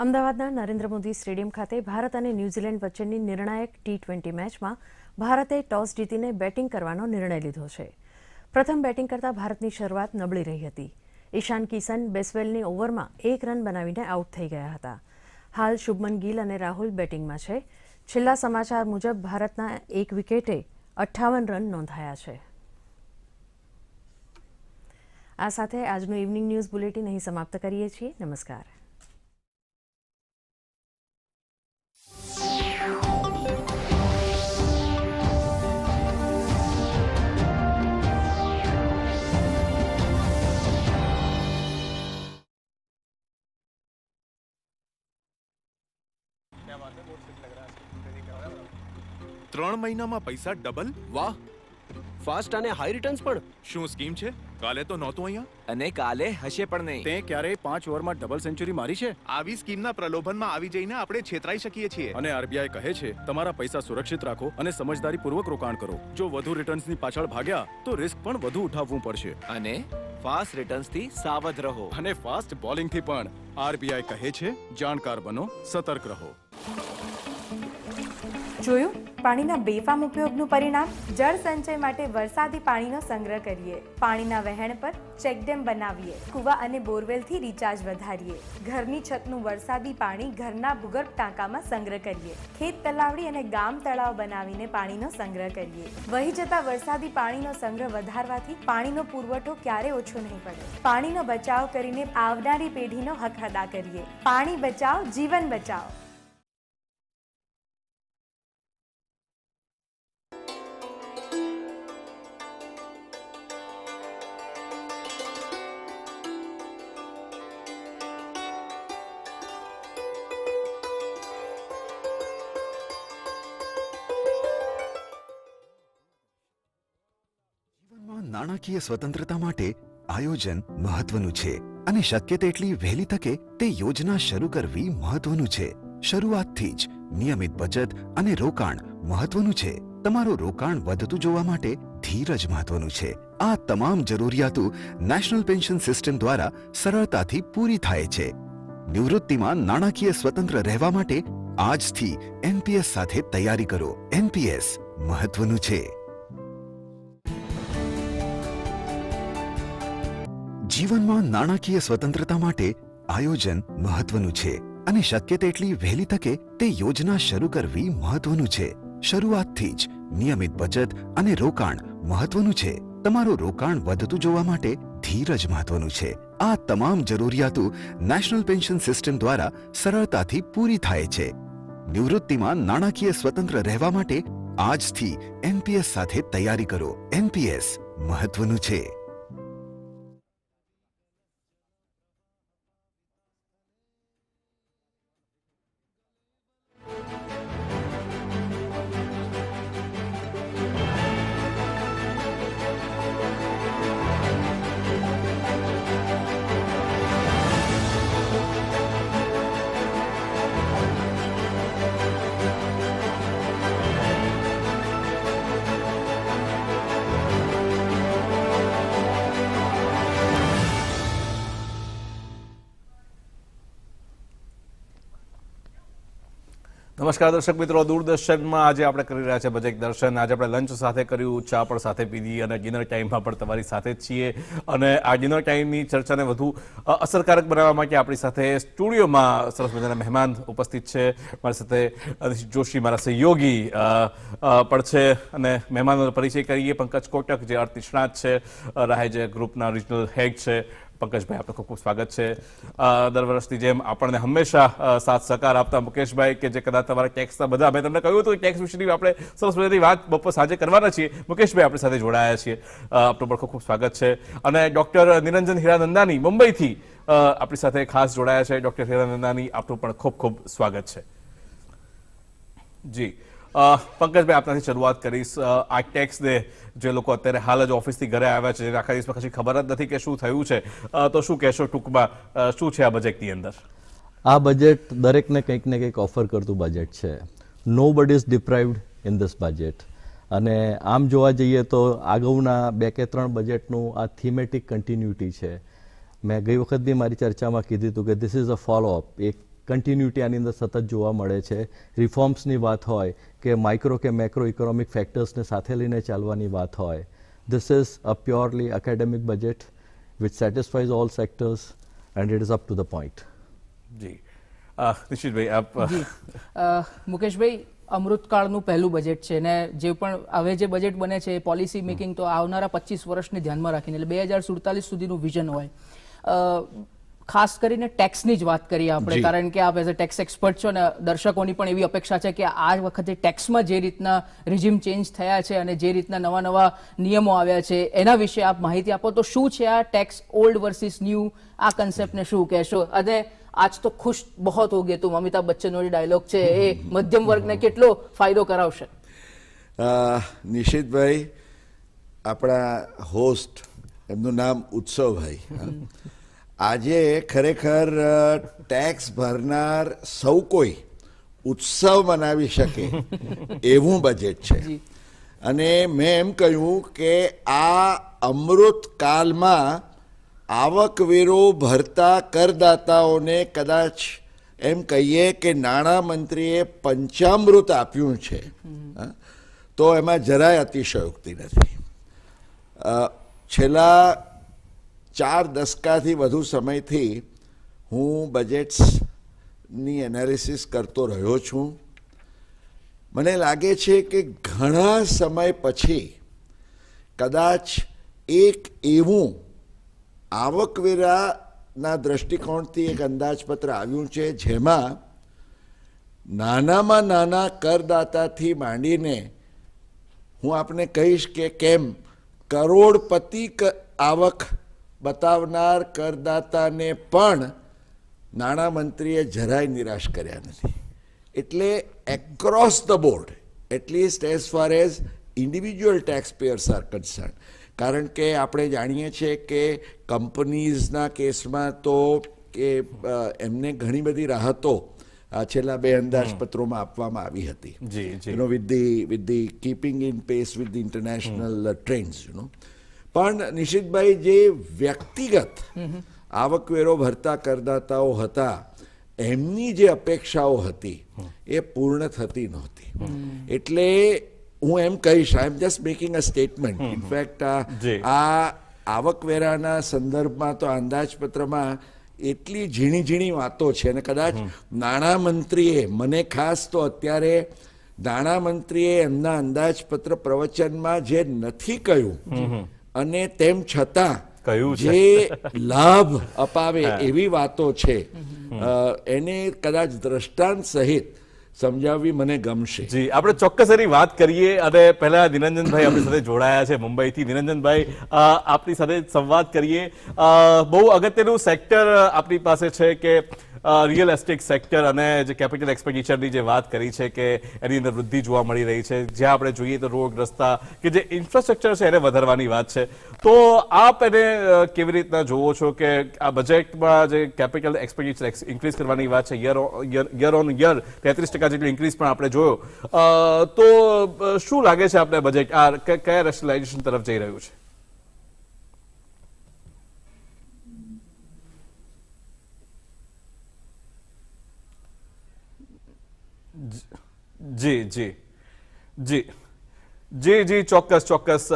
અમદાવાદના નરેન્દ્ર મોદી સ્ટેડિયમ ખાતે ભારત અને ન્યૂઝીલેન્ડ વચ્ચેની નિર્ણાયક T20 મેચમાં ભારતે ટોસ જીતીને બેટિંગ કરવાનો નિર્ણય લીધો છે. પ્રથમ બેટિંગ કરતાં ભારતની શરૂઆત નબળી રહી હતી. ઈશાન કિશન બેસવેલની ઓવરમાં 1 રન બનાવીને આઉટ થઈ ગયા હતા. હાલ શુભમન ગિલ અને રાહુલ બેટિંગમાં છે. છેલ્લા સમાચાર મુજબ ભારતના 1 વિકેટે 58 રન નોંધાયા છે. આ સાથે આજનું ઇવનિંગ ન્યૂઝ બુલેટિન અહીં સમાપ્ત કરીએ છીએ. નમસ્કાર. ત્રણ મહિનામાં પૈસા ડબલ? વાહ! ફાસ્ટ અને હાઈ રિટર્ન્સ પણ. શું સ્કીમ છે? કાલે તો નહોતું અહીંયા અને કાલે હશે પણ નહીં. તે ક્યારેય 5 ઓવરમાં ડબલ સેન્ચુરી મારી છે? આવી સ્કીમના પ્રલોભનમાં આવી જઈને આપણે છેતરાઈ શકીએ છીએ. અને આરબીઆઈ કહે છે તમારા પૈસા સુરક્ષિત રાખો અને સમજદારીપૂર્વક રોકાણ કરો. જો વધુ રિટર્ન્સની પાછળ ભાગ્યા તો રિસ્ક પણ વધુ ઉઠાવવું પડશે. અને ફાસ્ટ રિટર્ન્સથી સાવધ રહો. અને ફાસ્ટ બોલિંગથી પણ. આરબીઆઈ કહે છે જાણકાર બનો, સતર્ક રહો. જોયું પાણીના બેફામ ઉપયોગનું પરિણામ? જળ સંચય માટે વરસાદી પાણીનો સંગ્રહ કરીએ, પાણીના વહેણ પર ચેકડેમ બનાવીએ, કૂવા અને બોરવેલથી રિચાર્જ વધારીએ, ઘરની છતનું વરસાદી પાણી ઘરના ભૂગર્ભ ટાંકામાં સંગ્રહ કરીએ, ખેત તલાવડી અને ગામ તળાવ બનાવીને પાણીનો સંગ્રહ કરીએ. વહી જતા વરસાદી પાણીનો સંગ્રહ વધારવાથી પાણીનો પુરવઠો ક્યારે ઓછો નહીં પડે. પાણીનો બચાવ કરીને આવનારી પેઢીનો હક અદા કરીએ. પાણી બચાવ, જીવન બચાવ. નાણાકીય સ્વતંત્રતા માટે આયોજન મહત્વનું છે અને શક્ય તેટલી વહેલી તકે તે યોજના શરૂ કરવી મહત્વનું છે. શરૂઆતથી જ નિયમિત બચત અને રોકાણ મહત્વનું છે. તમારું રોકાણ વધતું જોવા માટે ધીરજ મહત્વનું છે. આ તમામ જરૂરિયાતો નેશનલ પેન્શન સિસ્ટમ દ્વારા સરળતાથી પૂરી થાય છે. નિવૃત્તિમાં નાણાકીય સ્વતંત્ર રહેવા માટે આજથી એનપીએસ સાથે તૈયારી કરો. એનપીએસ મહત્વનું છે. જીવનમાં નાણાકીય સ્વતંત્રતા માટે આયોજન મહત્વનું છે અને શક્ય તેટલી વહેલી તકે તે યોજના શરૂ કરવી મહત્વનું છે. શરૂઆતથી જ નિયમિત બચત અને રોકાણ મહત્વનું છે. તમારું રોકાણ વધતું જોવા માટે ધીરજ મહત્વનું છે. આ તમામ જરૂરિયાતો નેશનલ પેન્શન સિસ્ટમ દ્વારા સરળતાથી પૂરી થાય છે. નિવૃત્તિમાં નાણાકીય સ્વતંત્ર રહેવા માટે આજથી એનપીએસ સાથે તૈયારી કરો. એનપીએસ મહત્વનું છે. નમસ્કાર દર્શક મિત્રો, દૂરદર્શનમાં આજે આપણે કરી રહ્યા છીએ બજેટ દર્શન. આજે આપણે લંચ સાથે કર્યું, ચા પણ સાથે પીધી અને ડિનર ટાઈમમાં પણ તમારી સાથે જ છીએ. અને આ ડિનર ટાઈમની ચર્ચાને વધુ અસરકારક બનાવવા માટે આપણી સાથે સ્ટુડિયોમાં સરસ મજાના મહેમાન ઉપસ્થિત છે. મારી સાથે નિશિત જોશી, મારા સહયોગી પણ છે. અને મહેમાનોનો પરિચય કરીએ. પંકજ કોટક, જે અર્થ નિષ્ણાત છે, રાહે જે ગ્રુપના રિજનલ હેડ છે. પંકજભાઈ, આપનું ખૂબ ખૂબ સ્વાગત છે. દર વર્ષની જેમ આપણને હંમેશા સાથ સહકાર આપતા મુકેશભાઈ, કે જે કદાચ તમારા ટેક્સના બધા, મેં તમને કહ્યું હતું ટેક્સ વિશેની આપણે સરસ મજાની વાત બપોર સાંજે કરવાના છીએ. મુકેશભાઈ આપણી સાથે જોડાયા છીએ, આપનું પણ ખૂબ ખૂબ સ્વાગત છે. અને ડૉક્ટર નિરંજન હીરાનંદાની મુંબઈથી આપણી સાથે ખાસ જોડાયા છે. ડૉક્ટર હીરાનંદાની, આપનું પણ ખૂબ ખૂબ સ્વાગત છે. જી પંકજભાઈ, આપનાથી શરૂઆત કરીશ. આ ટેક્સને જે લોકો અત્યારે હાલ જ ઓફિસથી ઘરે આવ્યા છે, જેને આખા દિવસમાં કશી ખબર જ નથી કે શું થયું છે, તો શું કહેશો ટૂંકમાં, શું છે આ બજેટની અંદર? આ બજેટ દરેકને કંઈક ને કંઈક ઓફર કરતું બજેટ છે. નો બડી ઇઝ ડિપ્રાઇવ્ડ ઇન ધીસ બજેટ. અને આમ જોવા જઈએ તો અગાઉના 2 કે 3 બજેટનું આ થીમેટિક કન્ટિન્યુટી છે. મેં ગઈ વખત બી મારી ચર્ચામાં કીધું હતું કે ધીસ ઇઝ અ ફોલોઅપ. એક કન્ટિન્યુટી આની અંદર સતત જોવા મળે છે. રિફોર્મ્સની વાત હોય કે માઇક્રો કે મેક્રો ઇકોનોમિક ફેક્ટર્સને સાથે લઈને ચાલવાની વાત હોય. This is a purely academic budget which satisfies all sectors and it is up to the point. જી નિશિતભાઈ, આપ. મુકેશભાઈ, અમૃતકાળનું પહેલું બજેટ છે ને જે પણ હવે જે બજેટ બને છે એ પોલિસી મેકિંગ તો આવનારા 25 વર્ષને ધ્યાનમાં રાખીને, એટલે 2047 સુધીનું વિઝન હોય. ખાસ કરીને ટેક્સની જ વાત કરીએ આપણે, કારણ કે આપ એઝ અ ટેક્સ એક્સપર્ટ છો ને દર્શકોની પણ એવી અપેક્ષા છે કે આ વખતે ટેક્સમાં જે રીતના રિઝિમ ચેન્જ થયા છે અને જે રીતના નવા નવા નિયમો આવ્યા છે એના વિશે આપ માહિતી આપો. તો શું છે આ ટેક્સ ઓલ્ડ વર્સિસ ન્યૂ, આ કન્સેપ્ટને શું કહેશો? અને આજ તો ખુશ બહોત હો ગયે તુમ, અમિતાભ બચ્ચનનો જે ડાયલોગ છે એ મધ્યમ વર્ગને કેટલો ફાયદો કરાવશે? નિશિતભાઈ, આપણા હોસ્ટ, એમનું નામ ઉત્સવભાઈ, આજે ખરેખર ટેક્સ ભરનાર સૌ કોઈ ઉત્સવ મનાવી શકે એવું બજેટ છે. અને મેં એમ કહ્યું કે આ અમૃતકાલમાં આવકવેરો ભરતા કરદાતાઓને કદાચ એમ કહીએ કે નાણામંત્રીએ પંચામૃત આપ્યું છે, તો એમાં જરાય અતિશયોક્તિ નથી. છેલ્લા 4 દશકાથી વધુ સમયથી હું બજેટ્સની એનાલિસિસ કરતો રહ્યો છું. મને લાગે છે કે ઘણા સમય પછી કદાચ એક એવું આવકવેરાના દૃષ્ટિકોણથી એક અંદાજપત્ર આવ્યું છે જેમાં નાનામાં નાના કરદાતાથી માંડીને હું આપને કહીશ કે કેમ કરોડપતિ આવક બતાવનાર કરદાતાને પણ નાણામંત્રીએ જરાય નિરાશ કર્યા નથી. એટલે across the board, at least as far as individual tax payers R concern, કારણ કે આપણે જાણીએ છીએ કે કંપનીઝના કેસમાં તો કે એમને ઘણી બધી રાહતો છેલ્લા 2 અંદાજપત્રોમાં આપવામાં આવી હતી, with the keeping in pace with the international trends. પણ નિશિતભાઈ, જે વ્યક્તિગત આવકવેરો ભરતા કરદાતાઓ હતા એમની જે અપેક્ષાઓ હતી એ પૂર્ણ થતી નહોતી. એટલે હું એમ કહીશ, I am just making a statement. In fact આ આવકવેરાના સંદર્ભમાં તો અંદાજપત્રમાં એટલી ઝીણી ઝીણી વાતો છે અને કદાચ નાણામંત્રીએ, મને ખાસ તો અત્યારે નાણામંત્રીએ એમના અંદાજપત્ર પ્રવચનમાં જે નથી કહ્યું અને તેમ છતાં જે લાભ અપાવે એવી વાતો છે એને કદાચ દ્રષ્ટાંત સહિત સમજાવવી મને ગમશે. જી, આપણે ચોક્કસ એની વાત કરીએ. અને પહેલા નિરંજનભાઈ આપણી સાથે જોડાયા છે મુંબઈથી. નિરંજનભાઈ, આપની સાથે સંવાદ કરીએ. બહુ અગત્યનું સેક્ટર આપણી પાસે છે કે રિયલ એસ્ટેટ સેક્ટર, અને જે કેપિટલ એક્સપેન્ડિચરની જે વાત કરી છે કે એની અંદર વૃદ્ધિ જોવા મળી રહી છે. જ્યાં આપણે જોઈએ તો રોડ, રસ્તા કે જે ઇન્ફ્રાસ્ટ્રક્ચર છે એને વધારવાની વાત છે. તો આપ એને કેવી રીતના જોવો છો કે આ બજેટમાં જે કેપિટલ એક્સપેન્ડિચર ઇન્ક્રીઝ કરવાની વાત છે, યર ઓન યર 33% જેટલું ઇન્ક્રીઝ પણ આપણે જોયો, તો શું લાગે છે આપણે બજેટ આ કયા રેશનલાઇઝેશન તરફ જઈ રહ્યું છે? જી જી જી જી જી ચોક્કસ ચોક્કસ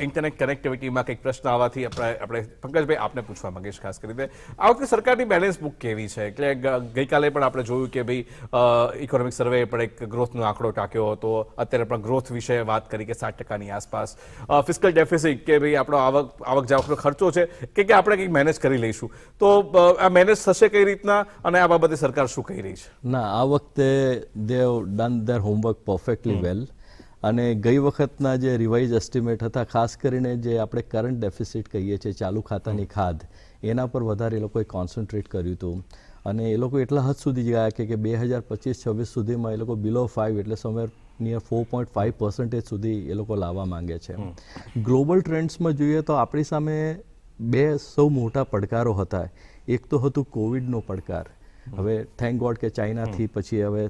ઇન્ટરનેટ કનેક્ટિવિટીમાં કંઈક પ્રશ્ન આવવાથી આપણે પંકજભાઈ આપને પૂછવા માંગીશ ખાસ કરીને આ વખતે સરકારની બેલેન્સ બુક કેવી છે એટલે ગઈકાલે પણ આપણે જોયું કે ભાઈ ઇકોનોમિક સર્વે પણ એક ગ્રોથનો આંકડો ટાંક્યો હતો અત્યારે પણ ગ્રોથ વિશે વાત કરી કે 7%ની આસપાસ ફિસ્કલ ડેફિસિટ કે ભાઈ આપણો આવક જાવકનો ખર્ચો છે કે આપણે કંઈક મેનેજ કરી લઈશું તો આ મેનેજ થશે કઈ રીતના અને આ બાબતે સરકાર શું કહી રહી છે? ના, આ વખતે they have done their homework perfectly well અને ગઈ વખતના જે રિવાઇઝ એસ્ટિમેટ હતા ખાસ કરીને જે આપણે કરંટ ડેફિસિટ કહીએ છીએ ચાલુ ખાતાની ખાધ એના પર વધારે એ લોકોએ કોન્સન્ટ્રેટ કર્યું હતું અને એ લોકો એટલા હદ સુધી ગયા કે 2025-26 સુધીમાં એ લોકો બિલો 5 એટલે સમવેર નિયર 4.5% સુધી એ લોકો લાવવા માંગે છે. ગ્લોબલ ટ્રેન્ડ્સમાં જોઈએ તો આપણી સામે બે સૌ મોટા પડકારો હતા. એક તો હતું કોવિડનો પડકાર, હવે થેન્ક ગોડ કે ચાઇનાથી પછી હવે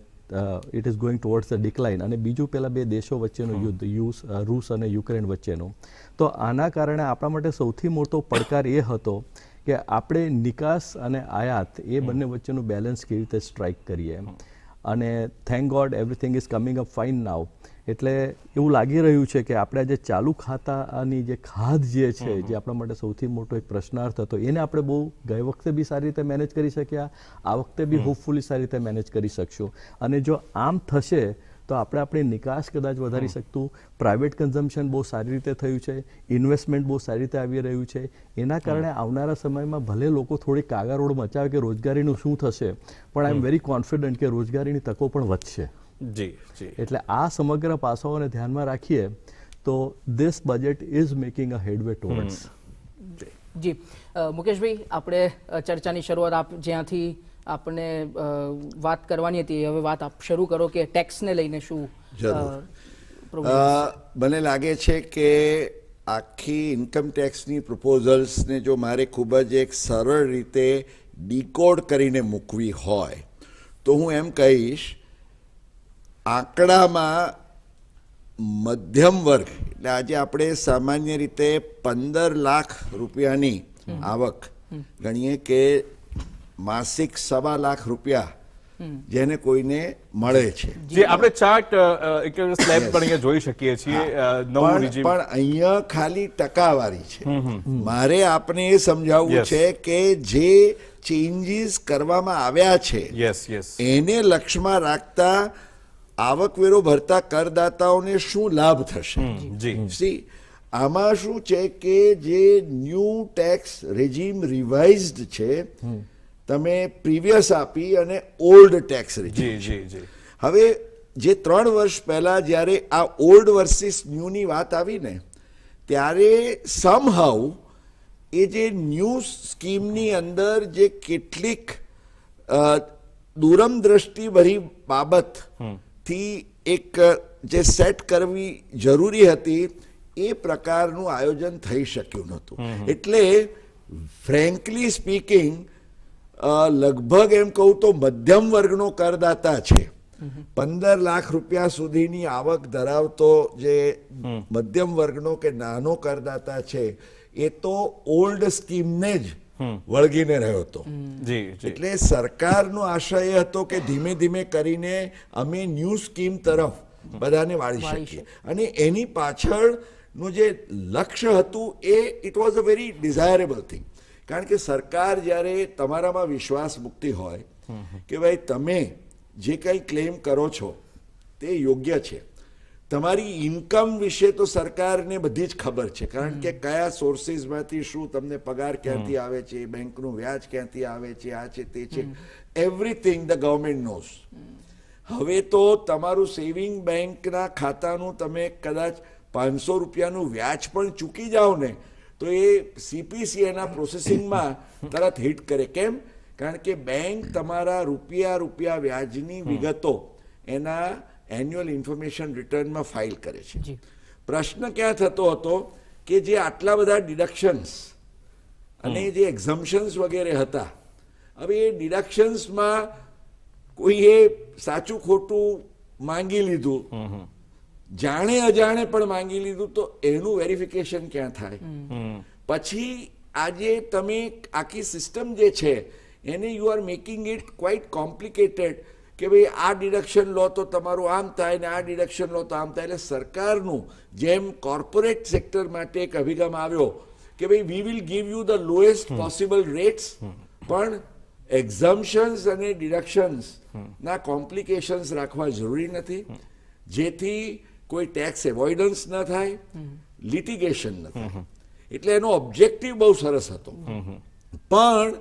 it is going towards the decline અને બીજું પેલા બે દેશો વચ્ચેનું યુદ્ધ રૂસ અને યુક્રેન વચ્ચેનું. તો આના કારણે આપણા માટે સૌથી મોટો પડકાર એ હતો કે આપણે નિકાસ અને આયાત એ બંને વચ્ચેનું બેલેન્સ કેવી રીતે સ્ટ્રાઇક કરીએ અને thank God everything is coming up fine now. એટલે એવું લાગી રહ્યું છે કે આપણે જે ચાલુ ખાતાની જે ખાધ જે છે જે આપણા માટે સૌથી મોટો એક પ્રશ્નાર્થ હતો એને આપણે બહુ ગઈ વખતે બી સારી રીતે મેનેજ કરી શક્યા, આ વખતે બી હોપફુલી સારી રીતે મેનેજ કરી શકશું અને જો આમ થશે તો આપણે આપણી નિકાસ કદાચ વધારી શકતું, પ્રાઇવેટ કન્ઝમ્પશન બહુ સારી રીતે થયું છે, ઇન્વેસ્ટમેન્ટ બહુ સારી રીતે આવી રહ્યું છે. એના કારણે આવનારા સમયમાં ભલે લોકો થોડી કાગારોડ મચાવે કે રોજગારીનું શું થશે પણ આઈ એમ વેરી કોન્ફિડન્ટ કે રોજગારીની તકો પણ વધશે. જી જી એટલે આ સમગ્ર પાસાઓને ધ્યાનમાં રાખીએ તો this budget is making a headway towards. જી મુકેશભાઈ, આપણે ચર્ચાની શરૂઆત આપ જ્યાંથી આપણે વાત કરવાની હતી હવે વાત આપ શરૂ કરો કે ટેક્સને લઈને શું? મને લાગે છે કે આખી ઇન્કમ ટેક્સની પ્રપોઝલ્સને જો મારે ખૂબ જ એક સરળ રીતે ડીકોડ કરીને મૂકવી હોય તો હું એમ કહીશ આંકડામાં મધ્યમ વર્ગ એટલે આજે આપણે સામાન્ય રીતે 15 લાખ રૂપિયાની આવક ગણીએ કે માસિક 2.25 લાખ રૂપિયા જેને કોઈને મળે છે. જે આપણે ચાર્ટ એક સ્લેબ પણ અહીંયા જોઈ શકીએ છીએ નવું રિજીમ પણ અહીંયા ખાલી ટકાવારી છે. મારે આપને એ સમજાવવું છે કે જે ચેન્જીસ કરવામાં આવ્યા છે એને લક્ષ્યમાં રાખતા આવકવેરો ભરતા કરદાતાઓને શું લાભ થશે. સી આમાં શું છે કે જે ન્યૂ ટેક્સ રેજીમ રિવાઇઝડ છે તમે પ્રીવિયસ આપી અને ઓલ્ડ ટેક્સ રેજીમ. હવે જે 3 વર્ષ પહેલા જ્યારે આ ઓલ્ડ વર્સિસ ન્યૂની વાત આવી ને ત્યારે સમહાઉ એ જે ન્યૂ સ્કીમની અંદર જે કેટલીક દૂરમદ્રષ્ટિભરી બાબત થી એક જે સેટ કરવી જરૂરી હતી એ પ્રકારનું આયોજન થઈ શક્યું નહોતું. એટલે ફ્રેન્કલી સ્પીકિંગ લગભગ એમ કહું તો મધ્યમ વર્ગનો કરદાતા છે 15 લાખ રૂપિયા સુધીની આવક ધરાવતો જે મધ્યમ વર્ગનો કે નાનો કરદાતા છે એ તો ઓલ્ડ સ્કીમને જ વળગીને રહ્યો હતો. એટલે સરકારનો આશય એ હતો કે ધીમે ધીમે કરીને અમે ન્યૂ સ્કીમ તરફ બધાને વાળી શકીએ અને એની પાછળનું જે લક્ષ્ય હતું એ it was a very desirable thing. કારણ કે સરકાર જ્યારે તમારામાં વિશ્વાસ મૂકતી હોય કે ભાઈ તમે જે કંઈ ક્લેમ કરો છો તે યોગ્ય છે, તમારી ઇન્કમ વિશે તો સરકારને બધી જ ખબર છે કારણ કે કયા સોર્સિસમાંથી શું તમને પગાર ક્યાંથી આવે છે, બેંકનું વ્યાજ ક્યાંથી આવે છે, આ છે તે છે, એવરીથિંગ ધ ગવર્મેન્ટ નોઝ. હવે તો તમારું સેવિંગ બેંકના ખાતાનું તમે કદાચ 500 રૂપિયાનું વ્યાજ પણ ચૂકી જાઓ ને તો એ સીપીસી એના પ્રોસેસિંગમાં તરત હિટ કરે. કેમ? કારણ કે બેંક તમારા રૂપિયા વ્યાજની વિગતો એના એન્યુઅલ ઇન્ફોર્મેશન રિટર્નમાં ફાઇલ કરે છે. પ્રશ્ન ક્યાં થતો હતો કે જે આટલા બધા ડિડક્શન્સ અને જે એક્ઝમ્પશન્સ વગેરે હતા, હવે એ ડિડક્શન્સમાં કોઈએ સાચું ખોટું માંગી લીધું, જાણે અજાણે પણ માંગી લીધું, તો એનું વેરિફિકેશન ક્યાં થાય? પછી આજે તમે આખી સિસ્ટમ જે છે એને you are making it quite complicated કે ભાઈ આ ડિડક્શન લો તો તમારું આમ થાય ને આ ડિડક્શન લો તો આમ થાય. એટલે સરકારનું જેમ કોર્પોરેટ સેક્ટર માટે એક અભિગમ આવ્યો કે ભાઈ we will give you the lowest possible rates, પણ એક્ઝમ્પશન્સ અને ડિડક્શન્સ ના કોમ્પ્લિકેશન્સ રાખવા જરૂરી નથી, જેથી કોઈ ટેક્સ એવોઇડન્સ ન થાય, લિટિગેશન ન થાય. એટલે એનો ઓબ્જેક્ટિવ બહુ સરસ હતો. પણ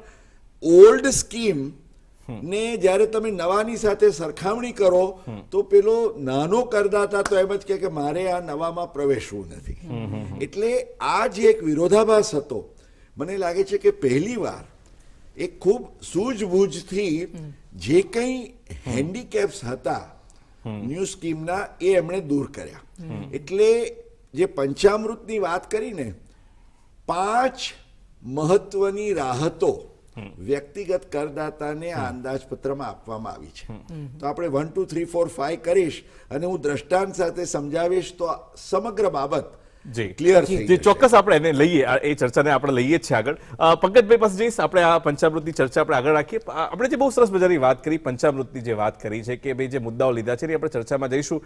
ઓલ્ડ સ્કીમ ને જ્યારે તમે નવાની સાથે સરખામણી કરો તો પેલો નાનો કરદાતા તો એમ જ કે મારે આ નવામાં પ્રવેશવું નથી. એટલે આ જે એક વિરોધાભાસ હતો, મને લાગે છે કે પહેલી વાર એક ખૂબ સૂઝબૂઝથી જે કંઈ હેન્ડીકેપ્સ હતા ન્યૂ સ્કીમના એ એમણે દૂર કર્યા. એટલે જે પંચામૃતની વાત કરીને 5 મહત્વની રાહતો વ્યક્તિગત કરદાતાને આ અંદાજપત્રમાં આપવામાં આવી છે. તો આપણે 1, 2, 3, 4, 5 કરીશ અને હું દ્રષ્ટાંત સાથે સમજાવીશ તો સમગ્ર બાબત ક્લિયર થઈ જશે. ચોક્કસ આપણે એને લઈએ, એ ચર્ચાને આપણે લઈએ જ છે આગળ. પંકજભાઈ પાસે જઈશ, આપણે આ પંચામૃતની ચર્ચા આપણે આગળ રાખીએ. આપણે જે બહુ સરસ મજાની વાત કરી, પંચામૃતની જે વાત કરી છે કે ભાઈ જે મુદ્દાઓ લીધા છે એ આપણે ચર્ચામાં જઈશું.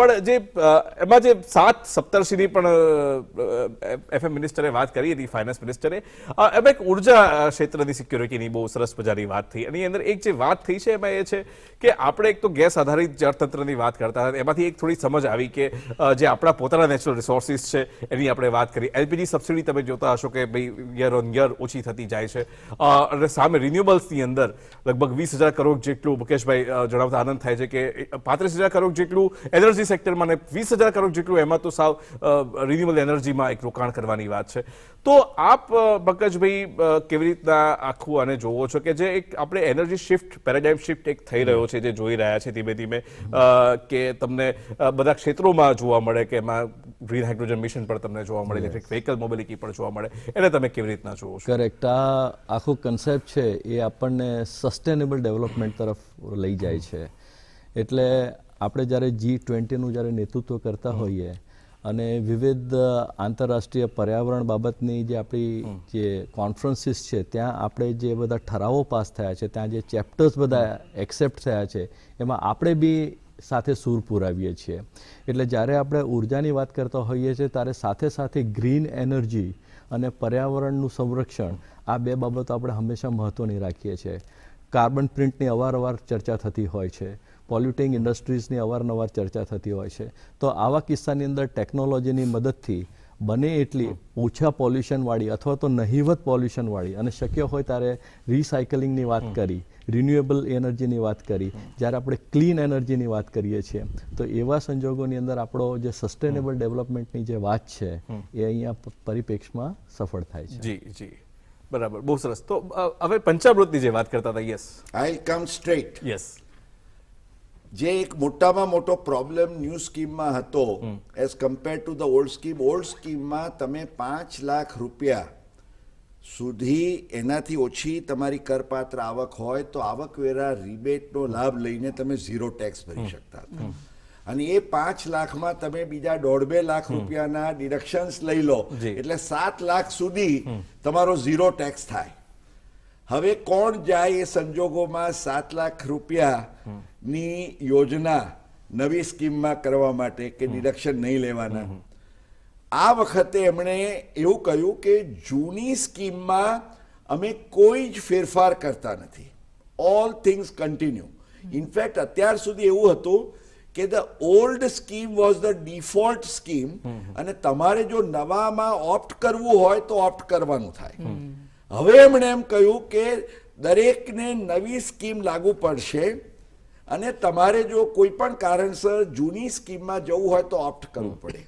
પણ જે એમાં જે 7 સપ્તર્ષિની પણ FM મિનિસ્ટરે વાત કરી હતી, ફાઇનાન્સ મિનિસ્ટરે, એમાં એક ઉર્જા ક્ષેત્રની સિક્યોરિટીની બહુ સરસ મજાની વાત થઈ. એની અંદર એક જે વાત થઈ છે એમાં એ છે કે આપણે એક તો ગેસ આધારિત અર્થતંત્રની વાત કરતા હતા, એમાંથી એક થોડી સમજ આવી કે જે આપણા પોતાના નેચરલ રિસોર્સિસ છે એની આપણે વાત કરી. એલપીજી સબસિડી તમે જોતા હશો કે ભાઈ યર ઓન યર ઓછી થતી જાય છે, અને સામે રિન્યુએબલ્સની અંદર લગભગ 20,000 કરોડ જેટલું, મુકેશભાઈ જણાવતા આનંદ થાય છે કે 35,000 કરોડ જેટલું એનર્જી સેક્ટરમાં અને 20,000 કરોડ જેટલું એમાં તો સાવ રિન્યુએબલ એનર્જીમાં એક રોકાણ કરવાની વાત છે. તો આપ પંકજભાઈ કેવી રીતના આખું આને જોવો છો કે જે એક આપણે એનર્જી શિફ્ટ, પેરાડાઇમ શિફ્ટ એક થઈ રહ્યો છે, જે જોઈ રહ્યા છે ધીમે ધીમે, કે તમને બધા ક્ષેત્રોમાં જોવા મળે કે એમાં ગ્રીન હાઇડ્રોજન મિશન પણ તમને જોવા મળે, ઇલેક્ટ્રિક વ્હીકલ મોબિલિટી પણ જોવા મળે, એને તમે કેવી રીતના જોવો છો? કરેક્ટ. આ આખો કન્સેપ્ટ છે એ આપણને સસ્ટેનેબલ ડેવલપમેન્ટ તરફ લઈ જાય છે. એટલે આપણે જ્યારે G20નું જ્યારે નેતૃત્વ કરતા હોઈએ અને વિવિધ આંતરરાષ્ટ્રીય પર્યાવરણ બાબતની જે આપણી જે કોન્ફરન્સીસ છે ત્યાં આપણે જે બધા ઠરાવો પાસ થયા છે, ત્યાં જે ચેપ્ટર્સ બધા એક્સેપ્ટ થયા છે, એમાં આપણે બી સાથે સૂર પુરાવીએ છીએ. એટલે જ્યારે આપણે ઉર્જાની વાત કરતા હોઈએ છીએ ત્યારે સાથે સાથે ગ્રીન એનર્જી અને પર્યાવરણનું સંરક્ષણ, આ બે બાબતો આપણે હંમેશા મહત્ત્વની રાખીએ છીએ. કાર્બન પ્રિન્ટની અવારનવાર ચર્ચા થતી હોય છે, પોલ્યુટિંગ ઇન્ડસ્ટ્રીઝની અવારનવાર ચર્ચા થતી હોય છે. તો આવા કિસ્સાની અંદર ટેકનોલોજીની મદદથી બને એટલી ઓછા પોલ્યુશનવાળી અથવા તો નહિવત પોલ્યુશનવાળી, અને શક્ય હોય ત્યારે રિસાયકલિંગની વાત કરી, રિન્યુએબલ એનર્જીની વાત કરી, જ્યારે આપણે ક્લીન એનર્જીની વાત કરીએ છીએ તો એવા સંજોગોની અંદર આપણો જે સસ્ટેનેબલ ડેવલપમેન્ટની જે વાત છે એ અહીંયા પરિપ્રેક્ષમાં સફળ થાય છે. જી જી, બરાબર, બહુ સરસ. તો હવે પંચામૃતની જે વાત કરતા હતા, yes, I come straight. Yes, જે એક મોટામાં મોટો પ્રોબ્લેમ ન્યૂ સ્કીમમાં હતો as compare to the old scheme, old સ્કીમમાં તમે 5 લાખ રૂપિયા સુધી એનાથી ઓછી તમારી કરપાત્ર આવક હોય તો આવકવેરા રિબેટનો લાભ લઈને તમે 0 ટેક્સ ભરી શકતા હતા. અને એ 5 લાખમાં તમે બીજા 1.5-2 લાખ રૂપિયાના ડિડક્શન્સ લઈ લો એટલે 7 લાખ સુધી તમારો 0 ટેક્સ થાય. હવે કોણ જાય એ સંજોગોમાં 7 લાખ રૂપિયાની યોજના નવી સ્કીમમાં કરવા માટે કે ડિડક્શન નહીં લેવાના? આ વખતે એમણે એવું કહ્યું કે જૂની સ્કીમમાં અમે કોઈ જ ફેરફાર કરતા નથી, ઓલ થિંગ્સ કન્ટિન્યુ. ઇનફેક્ટ અત્યાર સુધી એવું હતું કે the old scheme was the default scheme, અને તમારે જો નવામાં ઓપ્ટ કરવું હોય તો ઓપ્ટ કરવાનું થાય. હવે એમણે એમ કહ્યું કે દરેકને નવી સ્કીમ લાગુ પડશે અને તમારે જો કોઈ પણ કારણસર જૂની સ્કીમમાં જવું હોય તો ઓપ્ટ કરવું પડે.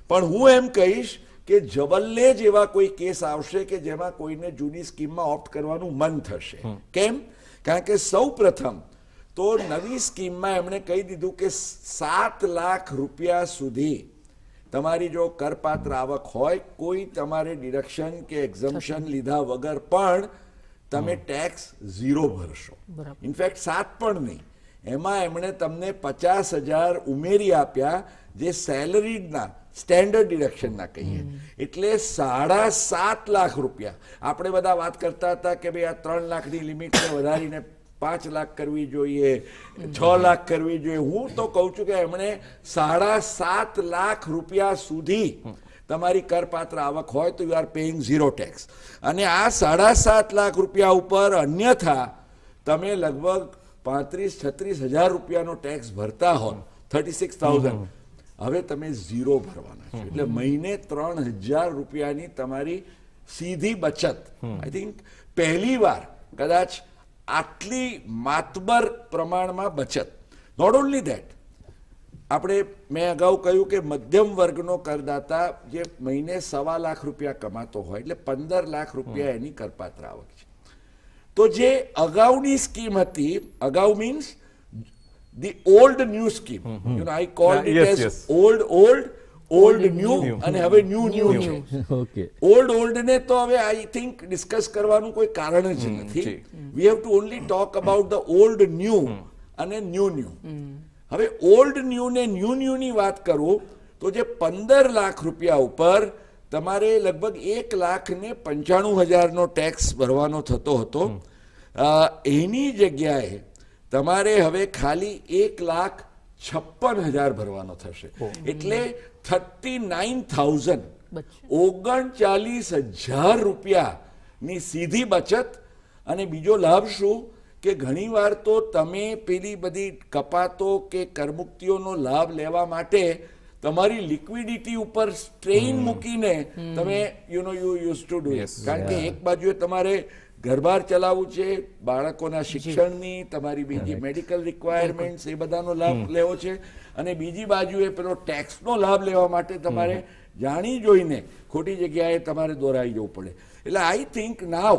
પણ હું એમ કહીશ કે જબલ્લે જેવા કોઈ કેસ આવશે કે જેમાં કોઈને જૂની સ્કીમમાં ઓપ્ટ કરવાનું મન થશે. કેમ? કારણ કે સૌ પ્રથમ તો નવી સ્કીમમાં એમણે કહી દીધું કે 7 લાખ રૂપિયા સુધી તમારી જો કરપાત્ર આવક હોય, કોઈ તમારે ડિડક્શન કે એક્ઝમ્પશન લીધા વગર પણ તમે ટેક્સ 0 ભરશો. ઇનફેક્ટ 7 પણ નહીં, એમાં એમણે તમને 50,000 ઉમેરી આપ્યા જે સેલરીડના સ્ટેન્ડર્ડ ડિડક્શનના કહીએ, એટલે 7.5 લાખ રૂપિયા. આપણે બધા વાત કરતા હતા કે ભાઈ આ 3 લાખની લિમિટને વધારીને 5 લાખ કરવી જોઈએ, 6 લાખ કરવી જોઈએ. હું તો કહું છું કે એમણે 7.5 લાખ રૂપિયા સુધી તમારી કરપાત્ર આવક હોય તો યુ આર પેઇંગ 0 ટેક્સ. અને આ 7.5 લાખ રૂપિયા ઉપર અન્યથા તમે લગભગ 35-36 હજાર રૂપિયાનો ટેક્સ ભરતા હો, 36,000, હવે તમે 0 ભરવાના છો. એટલે મહિને 3,000 રૂપિયાની તમારી સીધી બચત. આઈ થિંક પહેલી વાર કદાચ આટલી માતબર પ્રમાણમાં બચત. નોટ ઓનલી ધેટ, આપણે મેં અગાઉ કહ્યું કે મધ્યમ વર્ગનો કરદાતા જે મહિને 1.25 લાખ રૂપિયા કમાતો હોય એટલે 15 લાખ રૂપિયા એની કરપાત્ર આવક છે. તો જે અગાઉની સ્કીમ હતી, અગાઉ means the old new scheme, you know I cold it as old new, અને હવે ન્યૂ છે. ઓલ્ડ ને તો હવે આઈ થિંક ડિસ્કસ કરવાનું કોઈ કારણ જ નથી. We have to only talk about the old new અને ન્યૂ. હવે ઓલ્ડ ન્યૂ ને ન્યૂ ની વાત કરું તો જે 15 લાખ રૂપિયા ઉપર તમારે લગભગ 1,95,000નો ટેક્સ ભરવાનો થતો હતો, એની જગ્યાએ તમારે હવે ખાલી 1,56,000 ભરવાનો થશે. એટલે 39,000, 39,000 રૂપિયાની સીધી બચત. અને બીજો લાભ શું કે ઘણીવાર તો તમે પેલી બધી કપાતો કે કરમુક્તિઓનો લાભ લેવા માટે તમારી લિક્વિડિટી ઉપર સ્ટ્રેઇન મૂકીને તમે you use to do it. કારણ કે એક બાજુએ તમારે ઘરબાર ચલાવવું છે, બાળકોના શિક્ષણની, તમારી બીજી મેડિકલ રિક્વાયરમેન્ટ્સ, એ બધાનો લાભ લેવો છે, અને બીજી બાજુએ પેલો ટેક્સનો લાભ લેવા માટે તમારે જાણી જોઈને ખોટી જગ્યાએ તમારે દોરાઈ જવું પડે. એટલે આઈ થિંક નાવ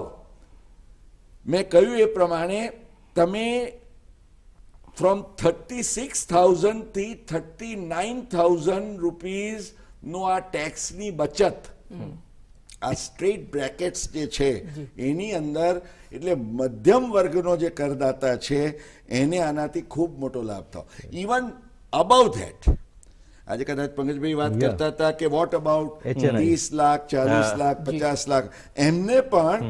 મેં કહ્યું એ પ્રમાણે તમે ફ્રોમ 36,000 થી 39,000 રૂપીઝનો આ ટેક્સની બચત, આ સ્ટ્રેટ બ્રેકેટ્સ જે છે એની અંદર, એટલે મધ્યમ વર્ગનો જે કરદાતા છે એને આનાથી ખૂબ મોટો લાભ થયો. ઇવન અબાઉ ધેટ, આજે કદાચ પંકજભાઈ વાત કરતા હતા કે વોટ અબાઉટ 30 લાખ, 40 લાખ, 50 લાખ, એમને પણ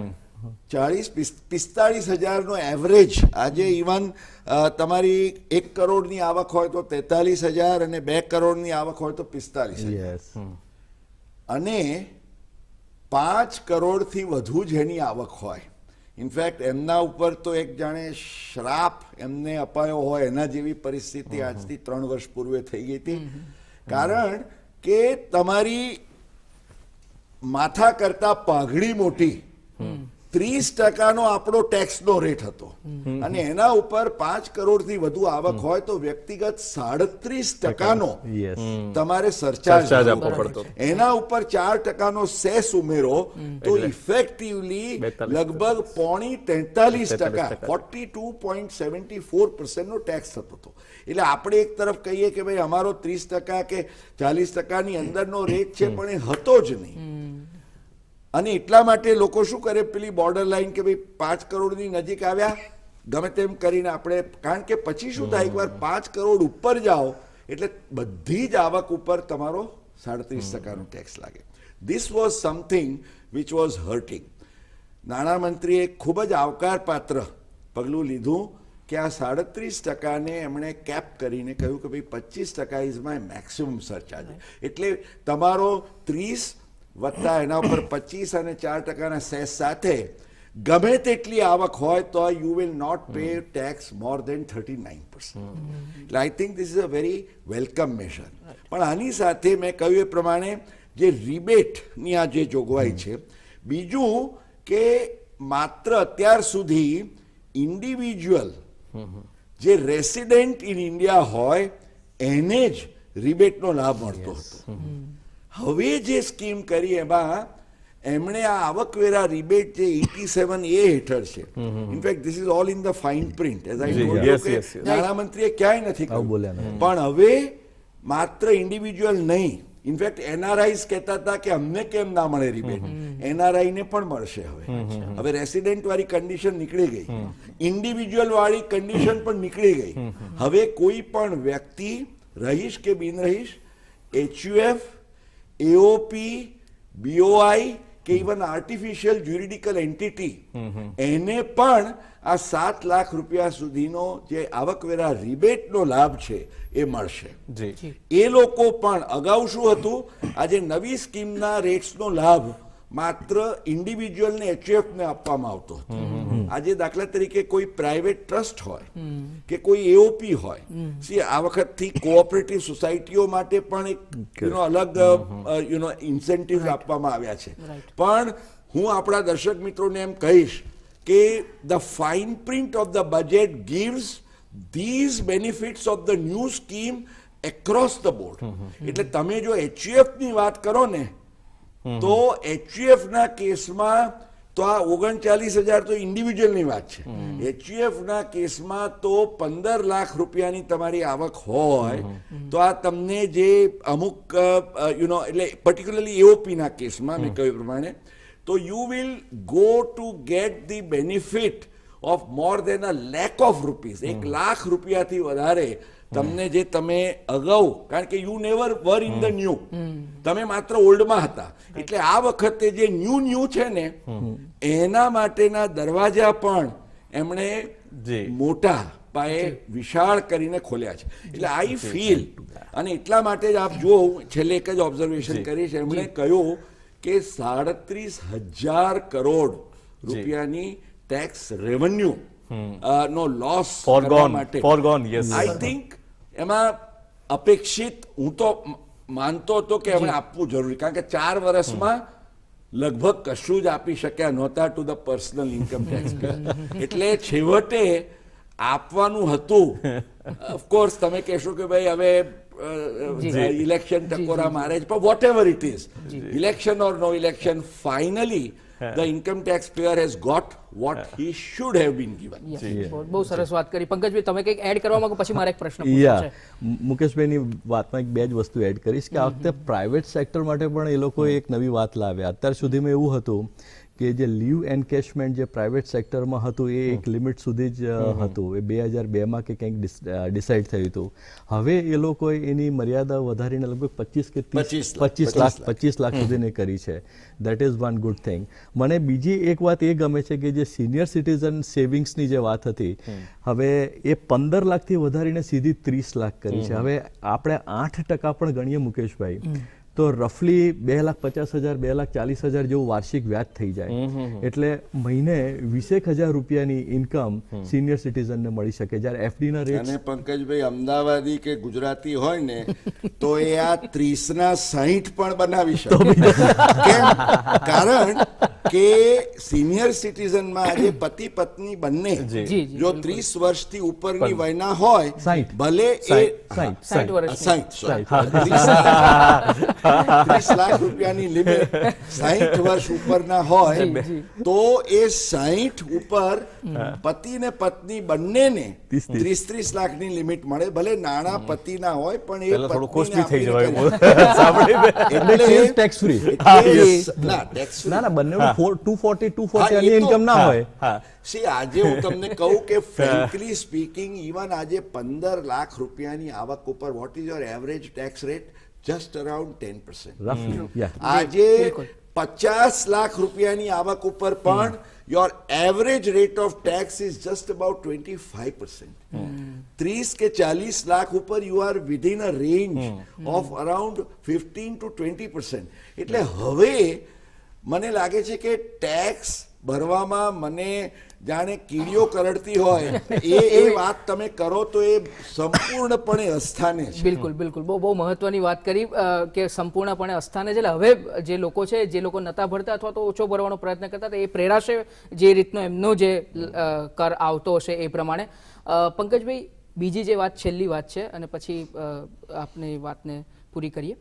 40-45 હજારનો એવરેજ આજે ઇવન તમારી 1 કરોડની આવક હોય તો 43,000 અને 2 કરોડની આવક હોય તો 45,000 અને 5 કરોડથી વધુ જેની આવક હોય, ઇનફેક્ટ એમના ઉપર તો એક જાણે શ્રાપ એમને અપાયો હોય એના જેવી પરિસ્થિતિ આજથી 3 વર્ષ પૂર્વે થઈ ગઈ હતી. કારણ કે તમારી માથા કરતા પાઘડી મોટી 30% આપણો ટેક્સનો રેટ હતો, અને એના ઉપર 5 કરોડથી વધુ આવક હોય તો વ્યક્તિગત 37%નો તમારે સરચાર્જ આપવો પડતો. એના ઉપર 4%નો સેસ ઉમેરો તો ઇફેક્ટિવલી લગભગ 43%, 42.74%નો ટેક્સ થતો હતો. એટલે આપણે એક તરફ કહીએ કે ભાઈ અમારો 30% કે 40%ની અંદરનો રેટ છે, પણ એ હતો જ નહીં. અને એટલા માટે લોકો શું કરે, પેલી બોર્ડર લાઈન કે ભાઈ 5 કરોડની નજીક આવ્યા ગમે તેમ કરીને આપણે, કારણ કે પછી શું થાય, એકવાર 5 કરોડ ઉપર જાઓ એટલે બધી જ આવક ઉપર તમારો 37%નો ટેક્સ લાગે. This was something which was hurting. નાણામંત્રીએ ખૂબ જ આવકારપાત્ર પગલું લીધું કે આ 37%ને એમણે કેપ કરીને કહ્યું કે ભાઈ 25% ઇઝ માય મેક્સિમમ સરચાર્જ. એટલે તમારો 30 વત્તા એના ઉપર 25 અને 4%ના સેસ સાથે ગમે તેટલી આવક હોય તો you will not pay tax more than 39%. એટલે I think this is a very welcome major. પણ આની સાથે મેં કહ્યું એ પ્રમાણે જે રિબેટની આ જે જોગવાઈ છે, બીજું કે માત્ર અત્યાર સુધી ઇન્ડિવિજ્યુઅલ જે રેસિડેન્ટ ઇન ઇન્ડિયા હોય એને જ રિબેટનો લાભ મળતો હતો. હવે જે સ્કીમ કરી એમાં એમણે આ આવકવેરા રિબેટ જે 87A હેઠળ છે, in fact this is all in the fine print, as I told you કે નાણામંત્રીએ ક્યાંય નથી કહ્યું, પણ હવે માત્ર ઇન્ડિવિજ્યુઅલ નહીં, ઇનફેક્ટ એનઆરઆઈસ કહેતા હતા કે અમને કેમ ના મળે રિબેટ, એનઆરઆઈ ને પણ મળશે. હવે રેસિડેન્ટ વાળી કન્ડિશન નીકળી ગઈ, ઇન્ડિવિજ્યુઅલ વાળી કન્ડિશન પણ નીકળી ગઈ. હવે કોઈ પણ વ્યક્તિ, રહીશ કે બિન રહીશ, HUF, AOP, BOI કે ઇવન આર્ટિફિશિયલ જ્યુરિડિકલ એન્ટિટી એને પણ આ 7 લાખ રૂપિયા સુધીનો જે આવકવેરા રિબેટનો લાભ છે એ મળશે. એ લોકો પણ અગાઉ શું હતું, આજે નવી સ્કીમના રેટ્સનો લાભ માત્ર ઇન્ડિવિજ્યુઅલ ને HUF ને આપવામાં આવતો હતો. આજે દાખલા તરીકે કોઈ પ્રાઇવેટ ટ્રસ્ટ હોય કે કોઈ AOP હોય, આ વખતથી કોઓપરેટિવ સોસાયટીઓ માટે પણ એક અલગ ઇન્સેન્ટિવ આપવામાં આવ્યા છે. પણ હું આપણા દર્શક મિત્રોને એમ કહીશ કે the fine print of the budget gives these benefits of the new scheme across the board. એટલે તમે જો HUF ની વાત કરો ને તો HUF ના કેસમાં તો આ 39,000 તો ઇન્ડિવિજ્યુઅલની વાત છે. HUF ના કેસમાં તો 15 લાખ રૂપિયાની તમારી આવક હોય તો આ તમને જે અમુક એટલે પર્ટિક્યુલરલી AOP ના કેસમાં મેં કહ્યું પ્રમાણે તો you will go to get the benefit of more than a lakh of rupees. 1 લાખ રૂપિયાથી વધારે તમને જે તમે અગાઉ, કારણ કે you never were in the new, તમે માત્ર ઓલ્ડમાં હતા, એટલે આ વખતે જે ન્યૂ છે ને એના માટેના દરવાજા પણ એમણે મોટા પાયે વિશાળ કરીને ખોલ્યા છે. એટલે આઈ ફીલ, અને એટલા માટે જ આપ જુઓ, છેલ્લે એક જ ઓબ્ઝર્વેશન કરીશ, એમણે કહ્યું કે 37,000 કરોડ રૂપિયાની ટેક્સ રેવન્યુ નો લોસ કરવા માટે આઈ થિંક એમાં અપેક્ષિત, હું તો માનતો હતો કે એમણે આપવું જરૂરી, કારણ કે 4 વર્ષમાં લગભગ કશું જ આપી શક્યા નહોતા to the personal income tax. એટલે છેવટે આપવાનું હતું. ઓફકોર્સ તમે કહેશો કે ભાઈ હવે ઇલેક્શન ટકોરા મારે છે, પણ whatever it is, election or no election, finally the income taxpayer has got what he should have been given. બહુ સરસ વાત કરી. પંકજભાઈ, તમે કંઈક એડ કરવા માંગો? પછી મારે એક પ્રશ્ન પૂછવો છે. મુકેશભાઈની વાતમાં એક બે જ વસ્તુ એડ કરીશ કે આ વખતે પ્રાઇવેટ સેક્ટર માટે પણ એ લોકોએ એક નવી વાત લાવ્યા. અત્યાર સુધીમાં એવું હતું કે જે લીવ એન્કેશમેન્ટ જે પ્રાઇવેટ સેક્ટરમાં હતું એ એક લિમિટ સુધી જ હતું, એ 2002માં કે કંઈક ડિસાઇડ થયું હતું. હવે એ લોકોએ એની મર્યાદા વધારીને લગભગ 25 લાખ સુધીની કરી છે. That is one good thing. મને બીજી એક વાત એ ગમે છે કે જે સિનિયર સિટીઝન સેવિંગ્સની જે વાત હતી, હવે એ 15 લાખથી વધારીને સીધી 30 લાખ કરી છે. હવે આપણે 8% પણ ગણીએ મુકેશભાઈ તો રફલી 2,50,000 2,40,000 જેવું વાર્ષિક વ્યાજ થઈ જાય. એટલે મહિને 20,000 રૂપિયાની ઇન્કમ સિનિયર સિટીઝનને મળી શકે, જ્યારે FD ના રેટ. અને પંકજભાઈ, અમદાવાદી કે ગુજરાતી હોય ને તો એ આ 30 ના 60 પણ બનાવી શકે. કેમ? કારણ કે સિનિયર સિટીઝનમાં આજે પતિ પત્ની બંને જો 30 વર્ષથી ઉપરની વયના હોય, ભલે એ 30 લાખ રૂપિયાની લિમિટ 60 વર્ષ ઉપરના હોય તો એ 60 ઉપર પતિ ને પત્ની બંનેને 30 લાખની લિમિટ મળે. ભલે નાણા પતિના હોય પણ એ થોડું કોસ્ટલી થઈ એટલે ટેક્સ ફ્રી. ના બંને 240 આની ઇન્કમ ના હોય. સી આજે હું તમને કહું કે ફ્રેન્કલી સ્પીકિંગ, ઇવન આજે 15 લાખ રૂપિયાની આવક ઉપર what is your average tax rate? Just around 10%. આજે 50 લાખ રૂપિયાની આવક ઉપર પણ your average rate of tax is just about 25%. 30 કે 40 લાખ ઉપર you are within a range of around 15 to 20%. એટલે હવે મને લાગે છે કે ટેક્સ ભરવામાં મને જાણે કીડીઓ કરડતી હોય એ વાત તમે કરો તો એ સંપૂર્ણપણે અસ્થાને છે. બિલકુલ બિલકુલ, બહુ મહત્વની વાત કરી કે સંપૂર્ણપણે અસ્થાને છે. હવે જે લોકો છે, જે લોકો નતા ભરતા અથવા તો ઓછો ભરવાનો પ્રયત્ન કરતા હતા, એ પ્રેરાશે જે રીતનો એમનો જે કર આવતો હશે એ પ્રમાણે. પંકજભાઈ, બીજી જે વાત, છેલ્લી વાત છે અને પછી આપને વાતને પૂરી કરીએ.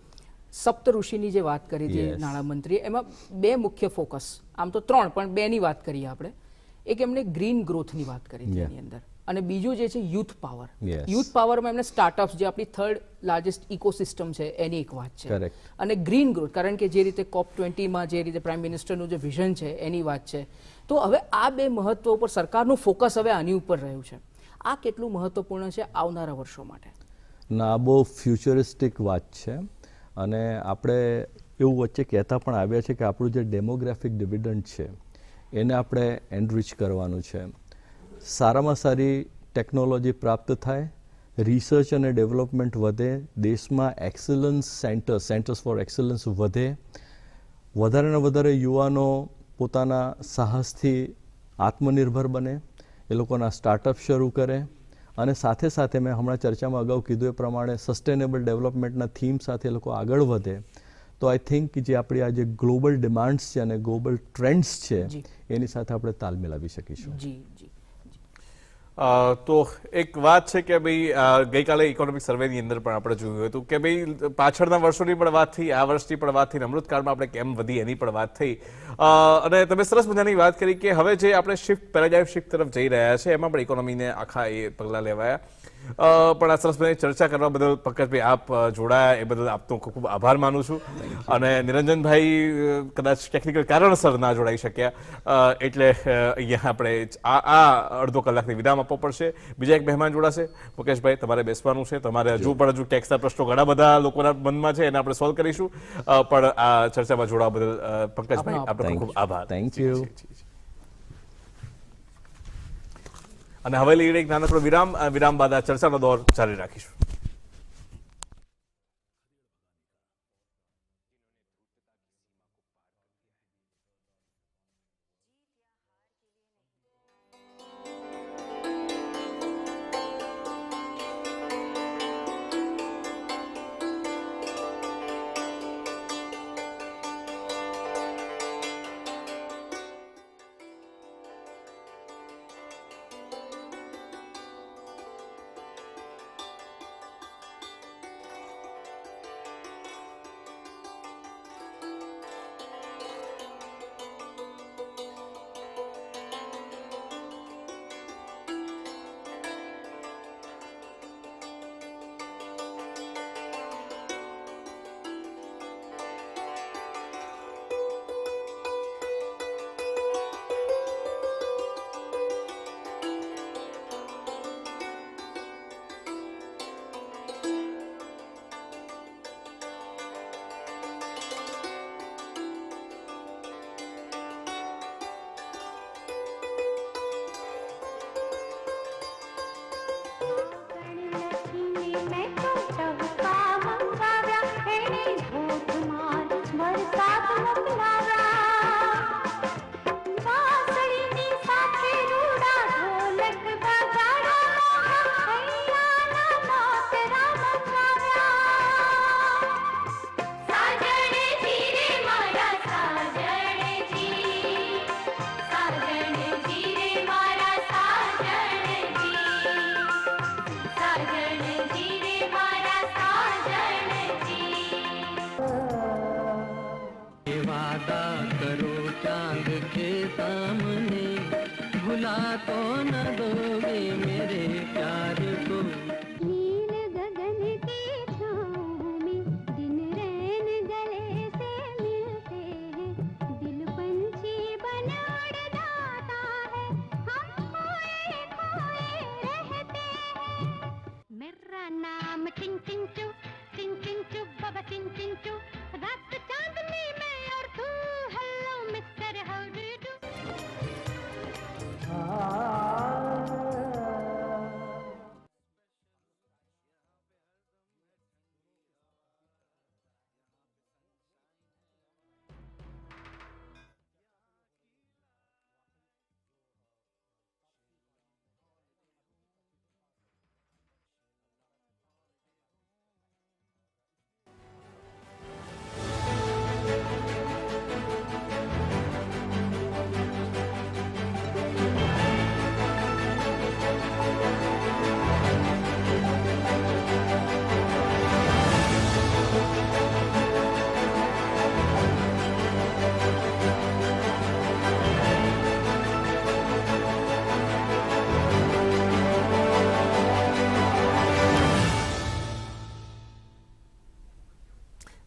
સપ્ત ઋષિની જે વાત કરી જે નાણામંત્રીએ, એમાં 2 મુખ્ય ફોકસ, આમ તો 3 પણ 2ની વાત કરીએ આપણે. એક એમણે ગ્રીન ગ્રોથની વાત કરી છે એની અંદર, અને બીજું જે છે યુથ પાવર. યુથ પાવરમાં એમને સ્ટાર્ટઅપ્સ, જે આપણી 3rd લાર્જેસ્ટ ઇકોસિસ્ટમ છે, એની એક વાત છે. અને ગ્રીન ગ્રોથ, કારણ કે જે રીતે COP20માં જે રીતે પ્રાઇમ મિનિસ્ટરનું જે વિઝન છે એની વાત છે. તો હવે આ 2 મહત્વ ઉપર સરકારનું ફોકસ હવે આની ઉપર રહ્યું છે. આ કેટલું મહત્વપૂર્ણ છે આવનારા વર્ષો માટે? ના, બહુ ફ્યુચરિસ્ટિક વાત છે. અને આપણે એવું વચ્ચે કહેતા પણ આવ્યા છે કે આપણું જે ડેમોગ્રાફિક ડિવિડન્ડ છે એને આપણે એનરિચ કરવાનું છે. સારામાં સારી ટેકનોલોજી પ્રાપ્ત થાય, રિસર્ચ અને ડેવલપમેન્ટ વધે, દેશમાં એક્સલન્સ સેન્ટર્સ ફોર એક્સલન્સ વધે, વધારે ને વધારે યુવાનો પોતાના સાહસથી આત્મનિર્ભર બને, એ લોકોના સ્ટાર્ટઅપ શરૂ કરે અને સાથે સાથે મેં હમણાં ચર્ચામાં અગાઉ કીધું એ પ્રમાણે સસ્ટેનેબલ ડેવલપમેન્ટના થીમ સાથે એ લોકો આગળ વધે. તો આઈ થિંક જે આપણી આ જે ગ્લોબલ ડિમાન્ડ્સ છે અને ગ્લોબલ ટ્રેન્ડ્સ છે એની સાથે આપણે તાલ મિલાવી શકીશું. તો એક વાત છે કે ભાઈ ગઈકાલે ઇકોનોમિક સર્વેની અંદર પણ આપણે જોયું હતું કે ભાઈ પાછળના વર્ષોની પણ વાત થઈ, આ વર્ષની પણ વાત થઈ, અમૃતકાળમાં આપણે કેમ વધી એની પણ વાત થઈ. અને તમે સરસ મજાની વાત કરી કે હવે જે આપણે પેરાડાઇમ શિફ્ટ તરફ જઈ રહ્યા છે એમાં પણ ઇકોનોમીને આખા એ પગલાં લેવાયા. પણ આ સરસ મજાની ચર્ચા કરવા બદલ પંકજભાઈ આપ જોડાયા એ બદલ આપનો ખૂબ ખૂબ આભાર માનું છું. અને નિરંજનભાઈ કદાચ ટેકનિકલ કારણસર ના જોડાઈ શક્યા એટલે અહીંયા આપણે આ અડધો કલાકની વિરામ આપવો પડશે. બીજા એક મહેમાન જોડાશે. મુકેશભાઈ, તમારે બેસવાનું છે. તમારે હજુ ટેક્સના પ્રશ્નો ઘણા બધા લોકોના મનમાં છે એને આપણે સોલ્વ કરીશું. પણ આ ચર્ચામાં જોડાવા બદલ પંકજભાઈ આપનો ખૂબ ખૂબ આભાર. Thank you. અને હવે લઈને એક નાનકડો વિરામ બાદ આ ચર્ચાનો દોર જારી રાખીશું.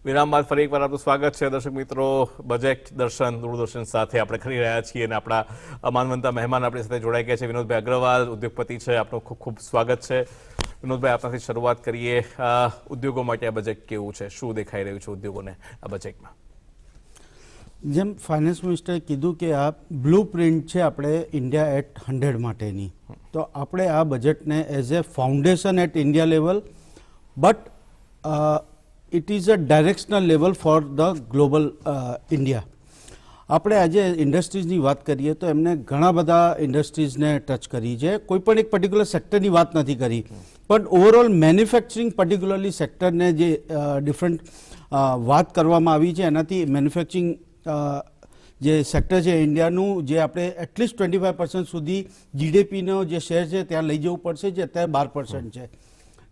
વિરામ બાદ ફરી એકવાર આપનું સ્વાગત છે. દર્શક મિત્રો, બજેટ દર્શન દૂરદર્શન સાથે આપણે કરી રહ્યા છીએ અને આપણા માનવંતા મહેમાન આપણી સાથે જોડાઈ ગયા છે. વિનોદભાઈ અગ્રવાલ ઉદ્યોગપતિ છે. આપનું ખૂબ ખૂબ સ્વાગત છે. વિનોદભાઈ, આપણાથી શરૂઆત કરીએ. ઉદ્યોગો માટે આ બજેટ કેવું છે? શું દેખાઈ રહ્યું છે ઉદ્યોગોને આ બજેટમાં? જેમ ફાઇનાન્સ મિનિસ્ટરે કીધું કે આ બ્લુ પ્રિન્ટ છે આપણે ઇન્ડિયા એટ 100 માટેની, તો આપણે આ બજેટને as a foundation at India level, but it is a directional level for the global India. આપણે આજે ઇન્ડસ્ટ્રીઝની વાત કરીએ તો એમને ઘણા બધા ઇન્ડસ્ટ્રીઝને ટચ કરી છે. કોઈ પણ એક પર્ટિક્યુલર સેક્ટરની વાત નથી કરી, પણ ઓવરઓલ મેન્યુફેક્ચરિંગ પર્ટિક્યુલરલી સેક્ટરને જે ડિફરન્ટ વાત કરવામાં આવી છે, એનાથી મેન્યુફેક્ચરિંગ જે સેક્ટર છે ઇન્ડિયાનું, જે આપણે એટલીસ્ટ 25% સુધી જીડીપીનો જે શેર છે ત્યાં લઈ જવું પડશે, જે અત્યારે 12% છે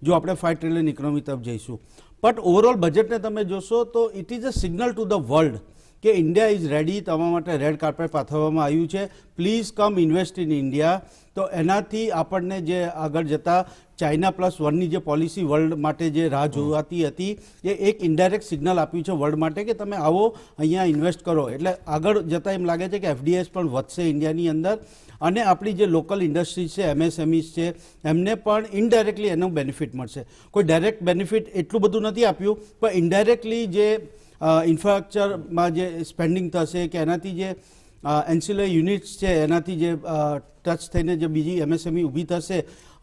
જો આપણે 5 ટ્રિલિયન ઇકોનોમી તરફ જઈશું. બટ ઓવરઓલ બજેટને તમે જોશો તો it is a signal to the world કે ઇન્ડિયા ઇઝ રેડી, તમારા માટે રેડ કાર્પેટ પાથરવામાં આવ્યું છે, please come invest in India. તો એનાથી આપણને જે આગળ જતાં ચાઇના +1ની જે પોલિસી વર્લ્ડ માટે જે રાહ જોવાતી હતી, એ એક ઇનડાયરેક્ટ સિગ્નલ આપ્યું છે વર્લ્ડ માટે કે તમે આવો અહીંયા ઇન્વેસ્ટ કરો. એટલે આગળ જતાં એમ લાગે છે કે એફડીઆઈસ પણ વધશે ઇન્ડિયાની અંદર, અને આપણી જે લોકલ ઇન્ડસ્ટ્રીઝ છે, એમએસએમઈસ છે, એમને પણ ઇનડાયરેક્ટલી એનું બેનિફિટ મળશે. કોઈ ડાયરેક્ટ બેનિફિટ એટલું બધું નથી આપ્યું, પણ ઇનડાયરેક્ટલી જે ઇન્ફ્રાસ્ટ્રક્ચરમાં જે સ્પેન્ડિંગ થશે કે એનાથી જે એન્સિલરી યુનિટ્સ છે એનાથી જે ટચ થઈને જે બીજી એમએસએમઈ ઊભી થશે,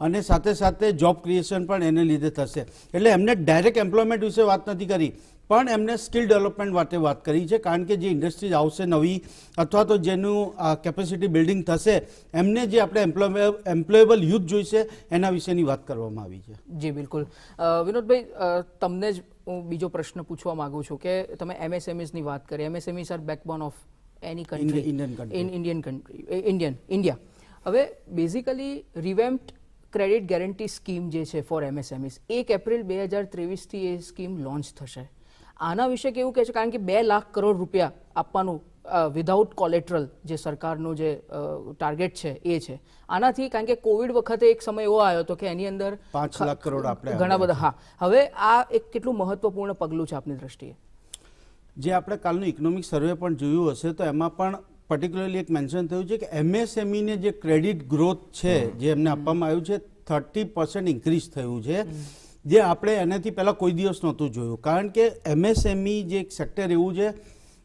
અને સાથે સાથે જોબ ક્રિએશન પણ એને લીધે થશે. એટલે એમને ડાયરેક્ટ એમ્પ્લોયમેન્ટ વિશે વાત નથી કરી, પણ એમને સ્કિલ ડેવલપમેન્ટ માટે વાત કરી છે, કારણ કે જે ઇન્ડસ્ટ્રીઝ આવશે નવી, અથવા તો જેનું કેપેસિટી બિલ્ડિંગ થશે, એમને જે આપણે એમ્પ્લોયેબલ યુથ જોઈશે એના વિશેની વાત કરવામાં આવી છે. જી બિલકુલ. વિનોદભાઈ, તમને જ હું બીજો પ્રશ્ન પૂછવા માંગુ છું કે તમે એમએસએમઈસની વાત કરી. MSMEs are backbone of any country, India. હવે basically revamped credit guarantee scheme જે છે ફોર એમએસએમઈસ, 1 એપ્રિલ 2023થી એ સ્કીમ લોન્ચ થશે. આના વિશે કેવું કહે છે? કારણ કે 2 લાખ કરોડ રૂપિયા આપવાનું વિધાઉટ કોલેટરલ જે સરકારનો જે ટાર્ગેટ છે એ છે. આનાથી, કારણ કે કોવિડ વખતે એક સમય એવો આવ્યો હતો કે એની અંદર 5 લાખ કરોડ આપણે ઘણા બધા. હા, હવે આ એક કેટલું મહત્વપૂર્ણ પગલું છે આપની દ્રષ્ટિએ? જે આપણે કાલનું ઇકોનોમિક સર્વે પણ જોયું હશે તો એમાં પણ પર્ટિક્યુલરલી એક મેન્શન થયું છે કે એમએસએમઈને જે ક્રેડિટ ગ્રોથ છે જે એમને આપવામાં આવ્યું છે 30% ઇન્ક્રીઝ થયું છે, જે આપણે એનાથી પહેલાં કોઈ દિવસ નહોતું જોયું. કારણ કે એમએસએમઈ જે એક સેક્ટર એવું છે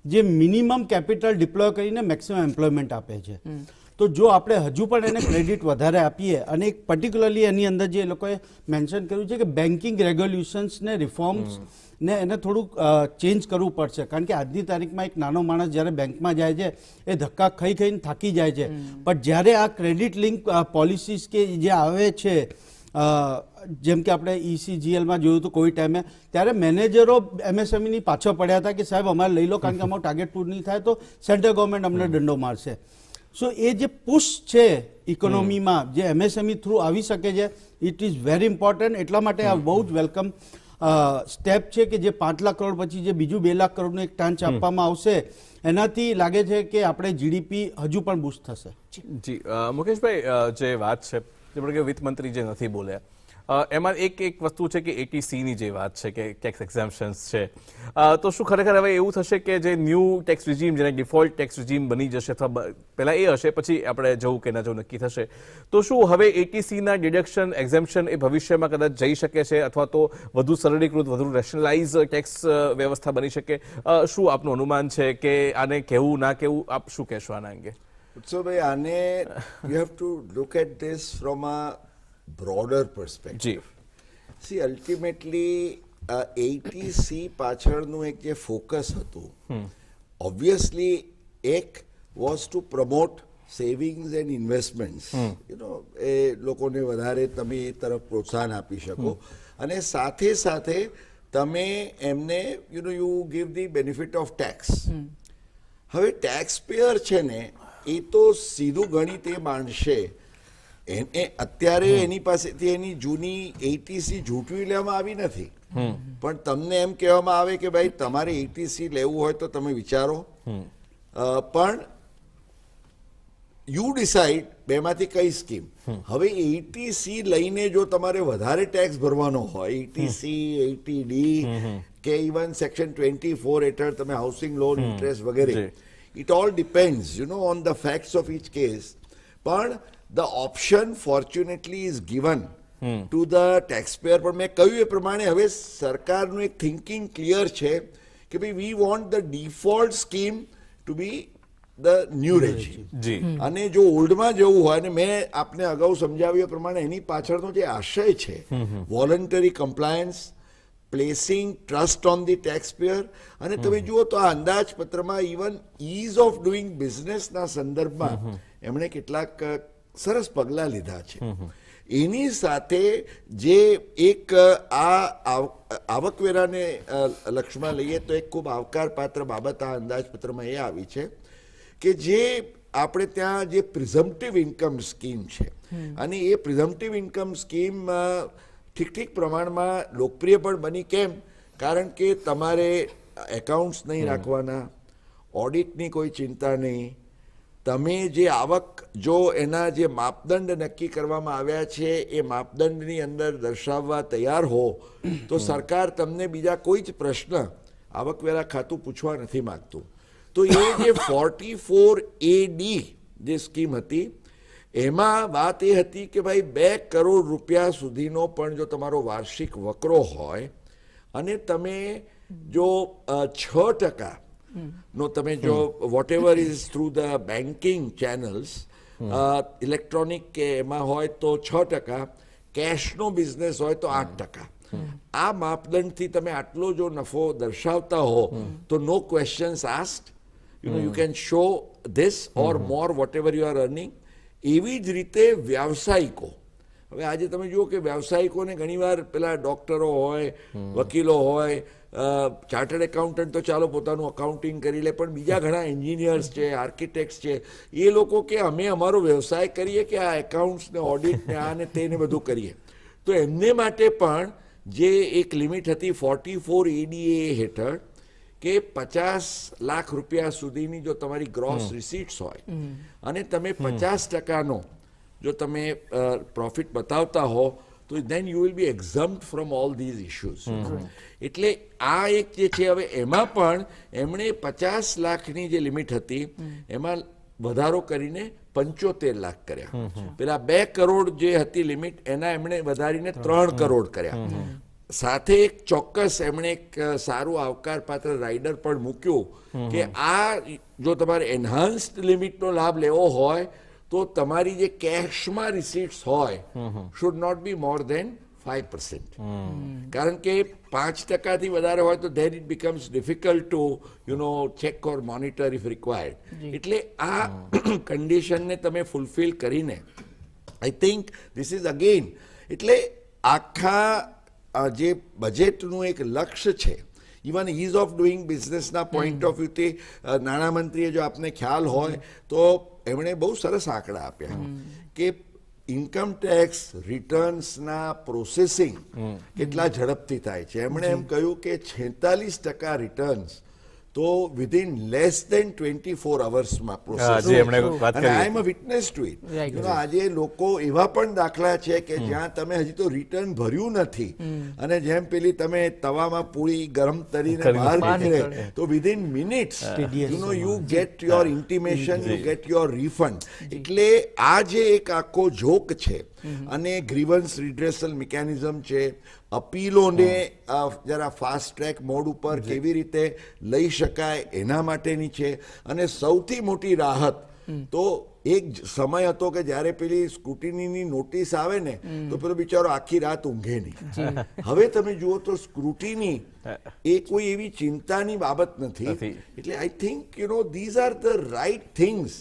જે મિનિમમ કેપિટલ ડિપ્લોય કરીને મેક્સિમમ એમ્પ્લોયમેન્ટ આપે છે. તો જો આપણે હજુ પણ એને ક્રેડિટ વધારે આપીએ, અને એક પર્ટિક્યુલરલી એની અંદર જે લોકોએ મેન્શન કર્યું છે કે બેન્કિંગ રેગ્યુલેશન્સને રિફોર્મ્સ ને એને થોડુંક ચેન્જ કરવું પડશે, કારણ કે આજની તારીખમાં એક નાનો માણસ જ્યારે બેંકમાં જાય છે એ ધક્કા ખાઈને થાકી જાય છે, પણ જ્યારે આ ક્રેડિટ લિંક પોલિસીસ કે જે આવે છે, જેમ કે આપણે ECGLમાં જોયું હતું કોવિડ ટાઈમે, ત્યારે મેનેજરો એમએસએમઈની પાછળ પડ્યા હતા કે સાહેબ અમારે લઈ લો, કારણ કે અમારું ટાર્ગેટ પૂરું નહીં થાય તો સેન્ટ્રલ ગવર્મેન્ટ અમને દંડો મારશે. સો એ જે પુશ છે ઇકોનોમીમાં જે એમએસએમઈ થ્રુ આવી શકે છે, ઇટ ઇઝ વેરી ઇમ્પોર્ટન્ટ. એટલા માટે આ બહુ જ વેલકમ સ્ટેપ છે કે જે 5 લાખ કરોડ પછી જે બીજું 2 લાખ કરોડનું એક ટાંચ આપવામાં આવશે, એનાથી લાગે છે કે આપણે જીડીપી હજુ પણ બૂસ્ટ થશે. જી મુકેશભાઈ, જે વાત છે જે વિત્ત મંત્રી જે નથી બોલ્યા, એમાં એક વસ્તુ છે કે એટીસીની જે વાત છે કે ટેક્સ એક્ઝેમ્પશન્સ છે, તો શું ખરેખર હવે એવું થશે કે જે ન્યૂ ટેક્સ રિજીમ, જેને ડિફોલ્ટ ટેક્સ રિજીમ બની જશે, અથવા પહેલાં એ હશે પછી આપણે જવું કે ના જવું નક્કી થશે, તો શું હવે એટીસીના ડિડક્શન એક્ઝેમ્પશન એ ભવિષ્યમાં કદાચ જઈ શકે છે, અથવા તો વધુ સરળીકૃત, વધુ રેશનલાઇઝ ટેક્સ વ્યવસ્થા બની શકે? શું આપનું અનુમાન છે કે આને કહેવું ના કહેવું? આપ શું કહેશો આના અંગે? ઉત્સવભાઈ, આને you have to look at this from a broader perspective. See, ultimately, ATC પાછળનું એક જે ફોકસ હતું, obviously એક was to promote savings and investments. એ લોકોને વધારે તમે એ તરફ પ્રોત્સાહન આપી શકો, અને સાથે સાથે તમે એમને you give the benefit of tax. હવે ટેક્સ પેયર છે ને એ તો સીધું ગણિત એ માણશે, એને અત્યારે એની પાસેથી એની જૂની એટીસી ઝૂંટવી લેવામાં આવી નથી, પણ તમને એમ કહેવામાં આવે કે ભાઈ તમારે એટીસી લેવું હોય તો તમે વિચારો, પણ યુ ડિસાઇડ બેમાંથી કઈ સ્કીમ. હવે એટીસી લઈને જો તમારે વધારે ટેક્સ ભરવાનો હોય, એટીસી, એટીડી કે ઇવન સેક્શન 24 હેઠળ તમે હાઉસિંગ લોન ઇન્ટરેસ્ટ વગેરે, it all depends on the facts of each case. પણ the option fortunately is given to the taxpayer. પણ મેં કહ્યું એ પ્રમાણે હવે સરકારનું એક થિંકિંગ ક્લિયર છે કે ભાઈ we want the default scheme to be the new regime. અને જો ઓલ્ડમાં જવું હોય, અને મેં આપને અગાઉ સમજાવ્યું પ્રમાણે એની પાછળનો જે આશય છે voluntary compliance, placing trust on the taxpayer. અને તમે જુઓ તો આ અંદાજપત્રમાં ઇવન ઇઝ ઓફ ડુઈંગ બિઝનેસના સંદર્ભમાં એમણે કેટલાક સરસ પગલાં લીધા છે. એની સાથે જે એક આ આવકવેરાને લક્ષમાં લઈએ તો એક ખૂબ આવકારપાત્ર બાબત આ અંદાજપત્રમાં એ આવી છે કે જે આપણે ત્યાં જે પ્રિઝમ્પટિવ ઇન્કમ સ્કીમ છે, અને એ પ્રિઝમ્પટિવ ઇન્કમ સ્કીમ ઠીક પ્રમાણમાં લોકપ્રિય પણ બની. કેમ? કારણ કે તમારે એકાઉન્ટ્સ નહીં રાખવાના, ઓડિટની કોઈ ચિંતા નહીં. તમે જે આવક, જો એના જે માપદંડ નક્કી કરવામાં આવ્યા છે એ માપદંડની અંદર દર્શાવવા તૈયાર હો તો સરકાર તમને બીજા કોઈ જ પ્રશ્ન આવકવેરા ખાતું પૂછવા નથી માગતું. તો એ જે 44AD જે સ્કીમ હતી એમાં વાત એ હતી કે ભાઈ 2 કરોડ રૂપિયા સુધીનો પણ જો તમારો વાર્ષિક વકરો હોય અને તમે જો 6% નો તમે જો whatever is through the banking channels, electronic કે એમાં હોય તો 6%, કેશનો બિઝનેસ હોય તો 8%. આ માપદંડથી તમે આટલો જો નફો દર્શાવતા હો તો no questions asked, you can show this or more whatever you are earning. એવી જ રીતે વ્યાવસાયિકો, હવે આજે તમે જુઓ કે વ્યાવસાયિકોને ઘણીવાર પેલા ડોક્ટરો હોય, વકીલો હોય, ચાર્ટર્ડ એકાઉન્ટન્ટ તો ચાલો પોતાનું અકાઉન્ટિંગ કરી લે, પણ બીજા ઘણા એન્જિનિયર્સ છે, આર્કિટેક્ટ્સ છે, એ લોકો કે અમે અમારો વ્યવસાય કરીએ કે આ એકાઉન્ટ્સ ને ઓડિટ ને આ ને તેને બધું કરીએ. તો એમને માટે પણ જે એક લિમિટ હતી 44ADA હેઠળ કે 50 લાખ રૂપિયા સુધીની જો તમારી ગ્રોસ રિસીટ્સ હોય અને તમે 50%નો જો તમે પ્રોફિટ બતાવતા હો તો then you will be exempt from all these issues. એટલે આ એક જે છે હવે એમાં પણ એમણે 50 લાખની જે લિમિટ હતી એમાં વધારો કરીને 75 લાખ કર્યા. પેલા 2 કરોડ જે હતી લિમિટ એના એમણે વધારીને 3 કરોડ કર્યા. સાથે એક ચોક્કસ એમણે એક સારું આવકારપાત્ર રાઇડર પણ મૂક્યું કે આ જો તમારે એન્હાન્સ્ડ લિમિટનો લાભ લેવો હોય તો તમારી જે કેશમાં રિસીટ્સ હોય શુડ નોટ બી મોર દેન 5%. કારણ કે 5% થી વધારે હોય તો then it becomes difficult to check or monitor if required. એટલે આ કન્ડિશનને તમે ફૂલફિલ કરીને I think this is again, એટલે આખા જે બજેટનું એક લક્ષ્ય છે, ઇવન ઇઝ ઓફ ડુઈંગ બિઝનેસના પોઈન્ટ ઓફ વ્યૂથી નાણામંત્રીએ જો આપને ખ્યાલ હોય તો એમણે બહુ સરસ આંકડા આપ્યા કે ઇન્કમ ટેક્સ રિટર્ન્સના પ્રોસેસિંગ કેટલા ઝડપથી થાય છે. એમણે એમ કહ્યું કે 46% રિટર્ન્સ તો વિધિન લેસ દેન 24 અવર્સમાં પ્રોસેસ. અને આઈ એમ અ વિટનેસ ટુ ઇટ. આજે લોકો એવા પણ દાખલા છે કે જ્યાં તમે હજી તો રિટર્ન ભર્યું નથી અને જેમ પેલી તમે તવામાં પૂરી ગરમ તરીને બહાર નીકળે તો within minutes you get your intimation, you get your refund. એટલે આ જે એક આખો જોક છે અને ગ્રીવન્સ રિડ્રેસલ મિકેનિઝમ છે, અપીલોને જરા ફાસ્ટ ટ્રેક મોડ ઉપર કેવી રીતે લઈ શકાય એના માટેની છે. અને સૌથી મોટી રાહત તો એક સમય હતો કે જ્યારે પેલી સ્ક્રુટિનીની નોટિસ આવે ને તો પેલો બિચારો આખી રાત ઊંઘે નહીં. હવે તમે જુઓ તો સ્ક્રુટિની એ કોઈ એવી ચિંતાની બાબત નથી. એટલે I think these are the right things.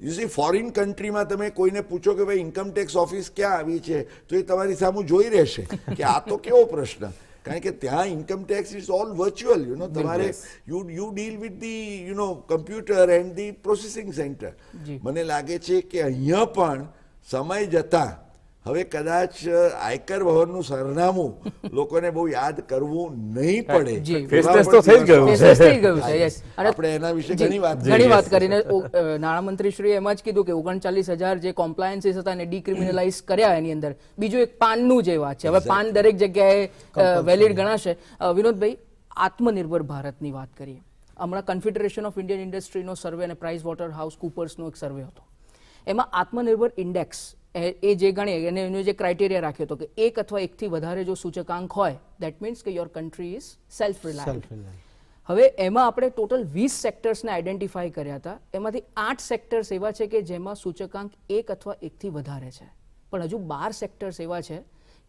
You see foreign કન્ટ્રીમાં તમે કોઈને પૂછો કે ભાઈ ઇન્કમ ટેક્સ ઓફિસ ક્યાં આવી છે તો એ તમારી સામે જોઈ રહેશે કે આ તો કેવો પ્રશ્ન. કારણ કે ત્યાં income tax is all virtual. તમારે you deal with the computer and the processing centre. મને લાગે છે કે અહીંયા પણ સમય જતાં હવે કદાચ આયકર ભવનનું સરનામું લોકોને બહુ યાદ કરવું નહીં પડે. આપણે એના વિશે ઘણી વાત કરીને નાણામંત્રી શ્રી એમ જ કીધું કે 39,000 જે કોમ્પ્લાયન્સીસ હતા એને ડિક્રિમિનલાઇઝ કર્યા. એની અંદર બીજું એક પાનનું જે વાત છે, હવે પાન દરેક જગ્યાએ વેલિડ ગણાશે. વિનોદભાઈ, આત્મનિર્ભર ભારતની વાત કરીએ. હમણાં કન્ફેડરેશન ઓફ ઇન્ડિયન ઇન્ડસ્ટ્રીનો સર્વે અને પ્રાઇસ વોટર હાઉસ કૂપર્સનો એક સર્વે હતો. એમાં આત્મનિર્ભર ઇન્ડેક્સ એ જે ગણીએ અને એનો જે ક્રાઇટેરિયા રાખ્યો હતો કે 1 અથવા 1 થી વધારે જો સૂચકાંક હોય દેટ મીન્સ કે your country is self reliant. હવે એમાં આપણે ટોટલ 20 સેક્ટર્સને આઈડેન્ટિફાઈ કર્યા હતા. એમાંથી 8 સેક્ટર્સ એવા છે કે જેમાં સૂચકાંક 1 અથવા 1 થી વધારે છે, પણ હજુ 12 સેક્ટર્સ એવા છે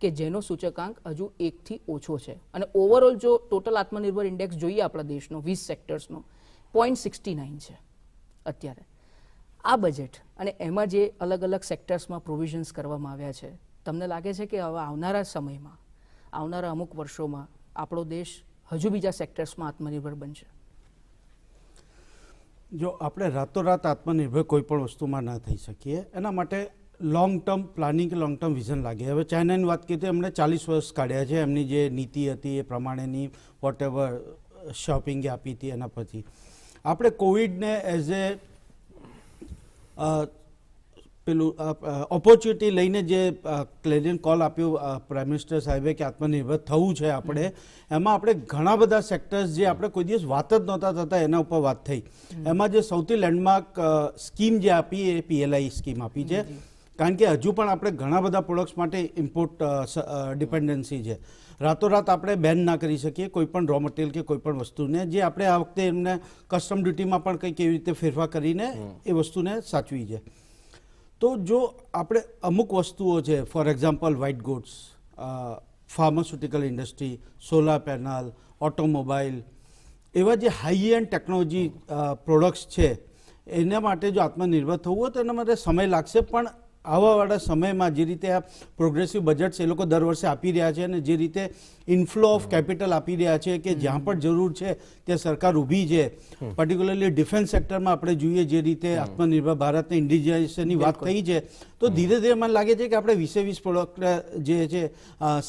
કે જેનો સૂચકાંક હજુ 1 થી ઓછો છે. અને ઓવરઓલ જો ટોટલ આત્મનિર્ભર ઇન્ડેક્સ જોઈએ આપણા દેશનો 20 સેક્ટર્સનો 0.69 છે અત્યારે. આ બજેટ અને એમાં જે અલગ અલગ સેક્ટર્સમાં પ્રોવિઝન્સ કરવામાં આવ્યા છે, તમને લાગે છે કે હવે આવનારા સમયમાં, આવનારા અમુક વર્ષોમાં આપણો દેશ હજુ બીજા સેક્ટર્સમાં આત્મનિર્ભર બનશે? જો આપણે રાતોરાત આત્મનિર્ભર કોઈ પણ વસ્તુમાં ના થઈ શકીએ, એના માટે લોંગ ટર્મ પ્લાનિંગ કે લોંગ ટર્મ વિઝન લાગે. હવે ચાઇનાની વાત કરીએ તો એમણે 40 વર્ષ કાઢ્યા છે. એમની જે નીતિ હતી એ પ્રમાણેની વોટ એવર શોપિંગ આપી હતી એના પછી આપણે કોવિડને એઝ એ પેલું ઓપોર્ચ્યુનિટી લઈને જે ક્લેરિયન કોલ આપ્યું પ્રાઇમ મિનિસ્ટર સાહેબે કે આત્મનિર્ભર થવું છે આપણે, એમાં આપણે ઘણા બધા સેક્ટર્સ જે આપણે કોઈ દિવસ વાત જ નહોતા થતા એના ઉપર વાત થઈ. એમાં જે સૌથી લેન્ડમાર્ક સ્કીમ જે આપી એ PLI સ્કીમ આપી છે, કારણ કે હજુ પણ આપણે ઘણા બધા પ્રોડક્ટ્સ માટે ઇમ્પોર્ટ ડિપેન્ડન્સી છે. રાતોરાત આપણે બેન ના કરી શકીએ કોઈ પણ રો મટીરિયલ કે કોઈ પણ વસ્તુને, જે આપણે આ વખતે એમને કસ્ટમ ડ્યુટીમાં પણ કંઈક એવી રીતે ફેરફાર કરીને એ વસ્તુને સાચવી છે. તો જો આપણે અમુક વસ્તુઓ છે, for example white goods, pharmaceutical industry, solar panel, automobile, એવા જે હાઈ એન્ડ ટેકનોલોજી પ્રોડક્ટ્સ છે, એના માટે જો આત્મનિર્ભર થવું હોય તો એના માટે સમય લાગશે. પણ આવાવાળા સમયમાં જે રીતે આ પ્રોગ્રેસિવ બજેટ્સ એ લોકો દર વર્ષે આપી રહ્યા છે અને જે રીતે ઇન્ફ્લો ઓફ કેપિટલ આપી રહ્યા છે કે જ્યાં પણ જરૂર છે ત્યાં સરકાર ઊભી છે, પર્ટિક્યુલરલી ડિફેન્સ સેક્ટરમાં આપણે જોઈએ જે રીતે આત્મનિર્ભર ભારતને ઇન્ડિજિનાઇઝેશનની વાત થઈ છે, તો ધીરે ધીરે મને લાગે છે કે આપણે 20 પ્રોડક્ટ જે છે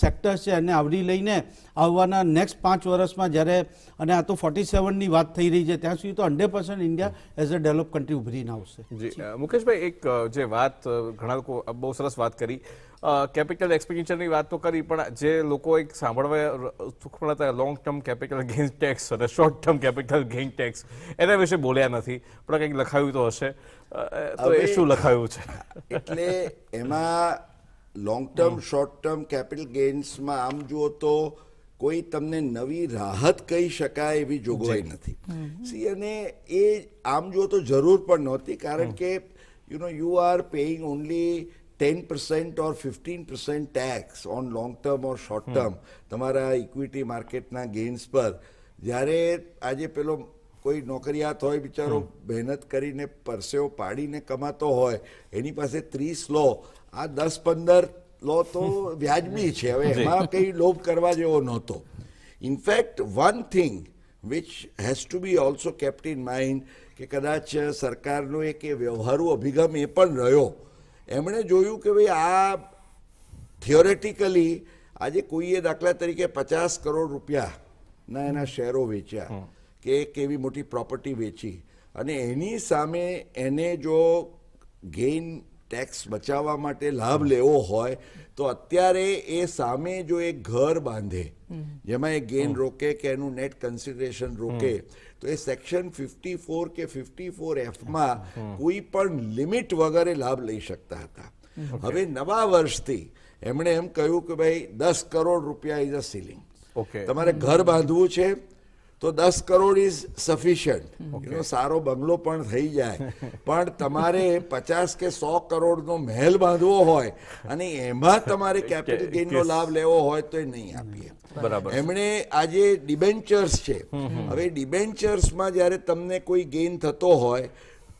સેક્ટર્સ છે એને આવરી લઈને આવવાના નેક્સ્ટ 5 વર્ષમાં જ્યારે, અને આ તો 47ની વાત થઈ રહી છે, ત્યાં સુધી તો 100% India as a develop country ઉભરીને આવશે. જી મુકેશભાઈ, એક જે વાત ઘણા લોકો બહુ સરસ વાત કરી, કેપિટલ એક્સપેન્ડિચરની વાત તો કરી, પણ જે લોકો એક સાંભળવા long term capital gain tax અને short term capital gain tax એના વિશે બોલ્યા નથી, પણ કંઈક લખાયું તો હશે, તો એ શું લખાયું છે? એટલે એમાં long term short term capital ગેઇન્સમાં આમ જુઓ તો કોઈ તમને નવી રાહત કહી શકાય એવી જોગવાઈ નથી. સી, અને એ આમ જુઓ તો જરૂર પણ નહોતી, કારણ કે you are paying only 10% or 15% tax on long term or short term તમારા ઇક્વિટી માર્કેટના ગેઇન્સ પર. જ્યારે આજે પેલો કોઈ નોકરિયાત હોય બિચારો મહેનત કરીને પરસેવો પાડીને કમાતો હોય, એની પાસે 30 લો, આ 10-15 લો તો વ્યાજબી છે. હવે એમાં કંઈ લોભ કરવા જેવો નહોતો. In fact one thing which has to be also kept in mind કે કદાચ સરકારનો એક વ્યવહારુ અભિગમ એ પણ રહ્યો, એમણે જોયું કે ભાઈ આ થિયોરેટિકલી આજે કોઈએ દાખલા તરીકે 50 કરોડ રૂપિયાના એના શેરો વેચ્યા કે એક એવી મોટી પ્રોપર્ટી વેચી, અને એની સામે એને જો ગેઇન ટેક્સ બચાવવા માટે લાભ લેવો હોય તો અત્યારે એ સામે જો એક ઘર બાંધે જેમાં એ ગેઇન રોકે કે એનું નેટ કન્સિડરેશન રોકે, તો એ સેક્શન 54 કે 54Fમાં કોઈ પણ લિમિટ વગરે લાભ લઈ શકતા હતા. હવે નવા વર્ષથી એમણે એમ કહ્યું કે ભાઈ 10 કરોડ રૂપિયા ઇઝ અ સીલિંગ. તમારે ઘર બાંધવું છે તો 10 કરોડ ઇઝ સફિશિયન્ટ. સારો બંગલો પણ થઈ જાય, પણ તમારે 50 કે 100 કરોડનો મહેલ બાંધવો હોય અને એમાં તમારે કેપિટલ ગેઇનનો લાભ લેવો હોય તો એ નહીં આપીએ. એમણે આજે ડિબેન્ચર્સ છે, હવે ડિબેન્ચર્સમાં જ્યારે તમને કોઈ ગેઇન થતો હોય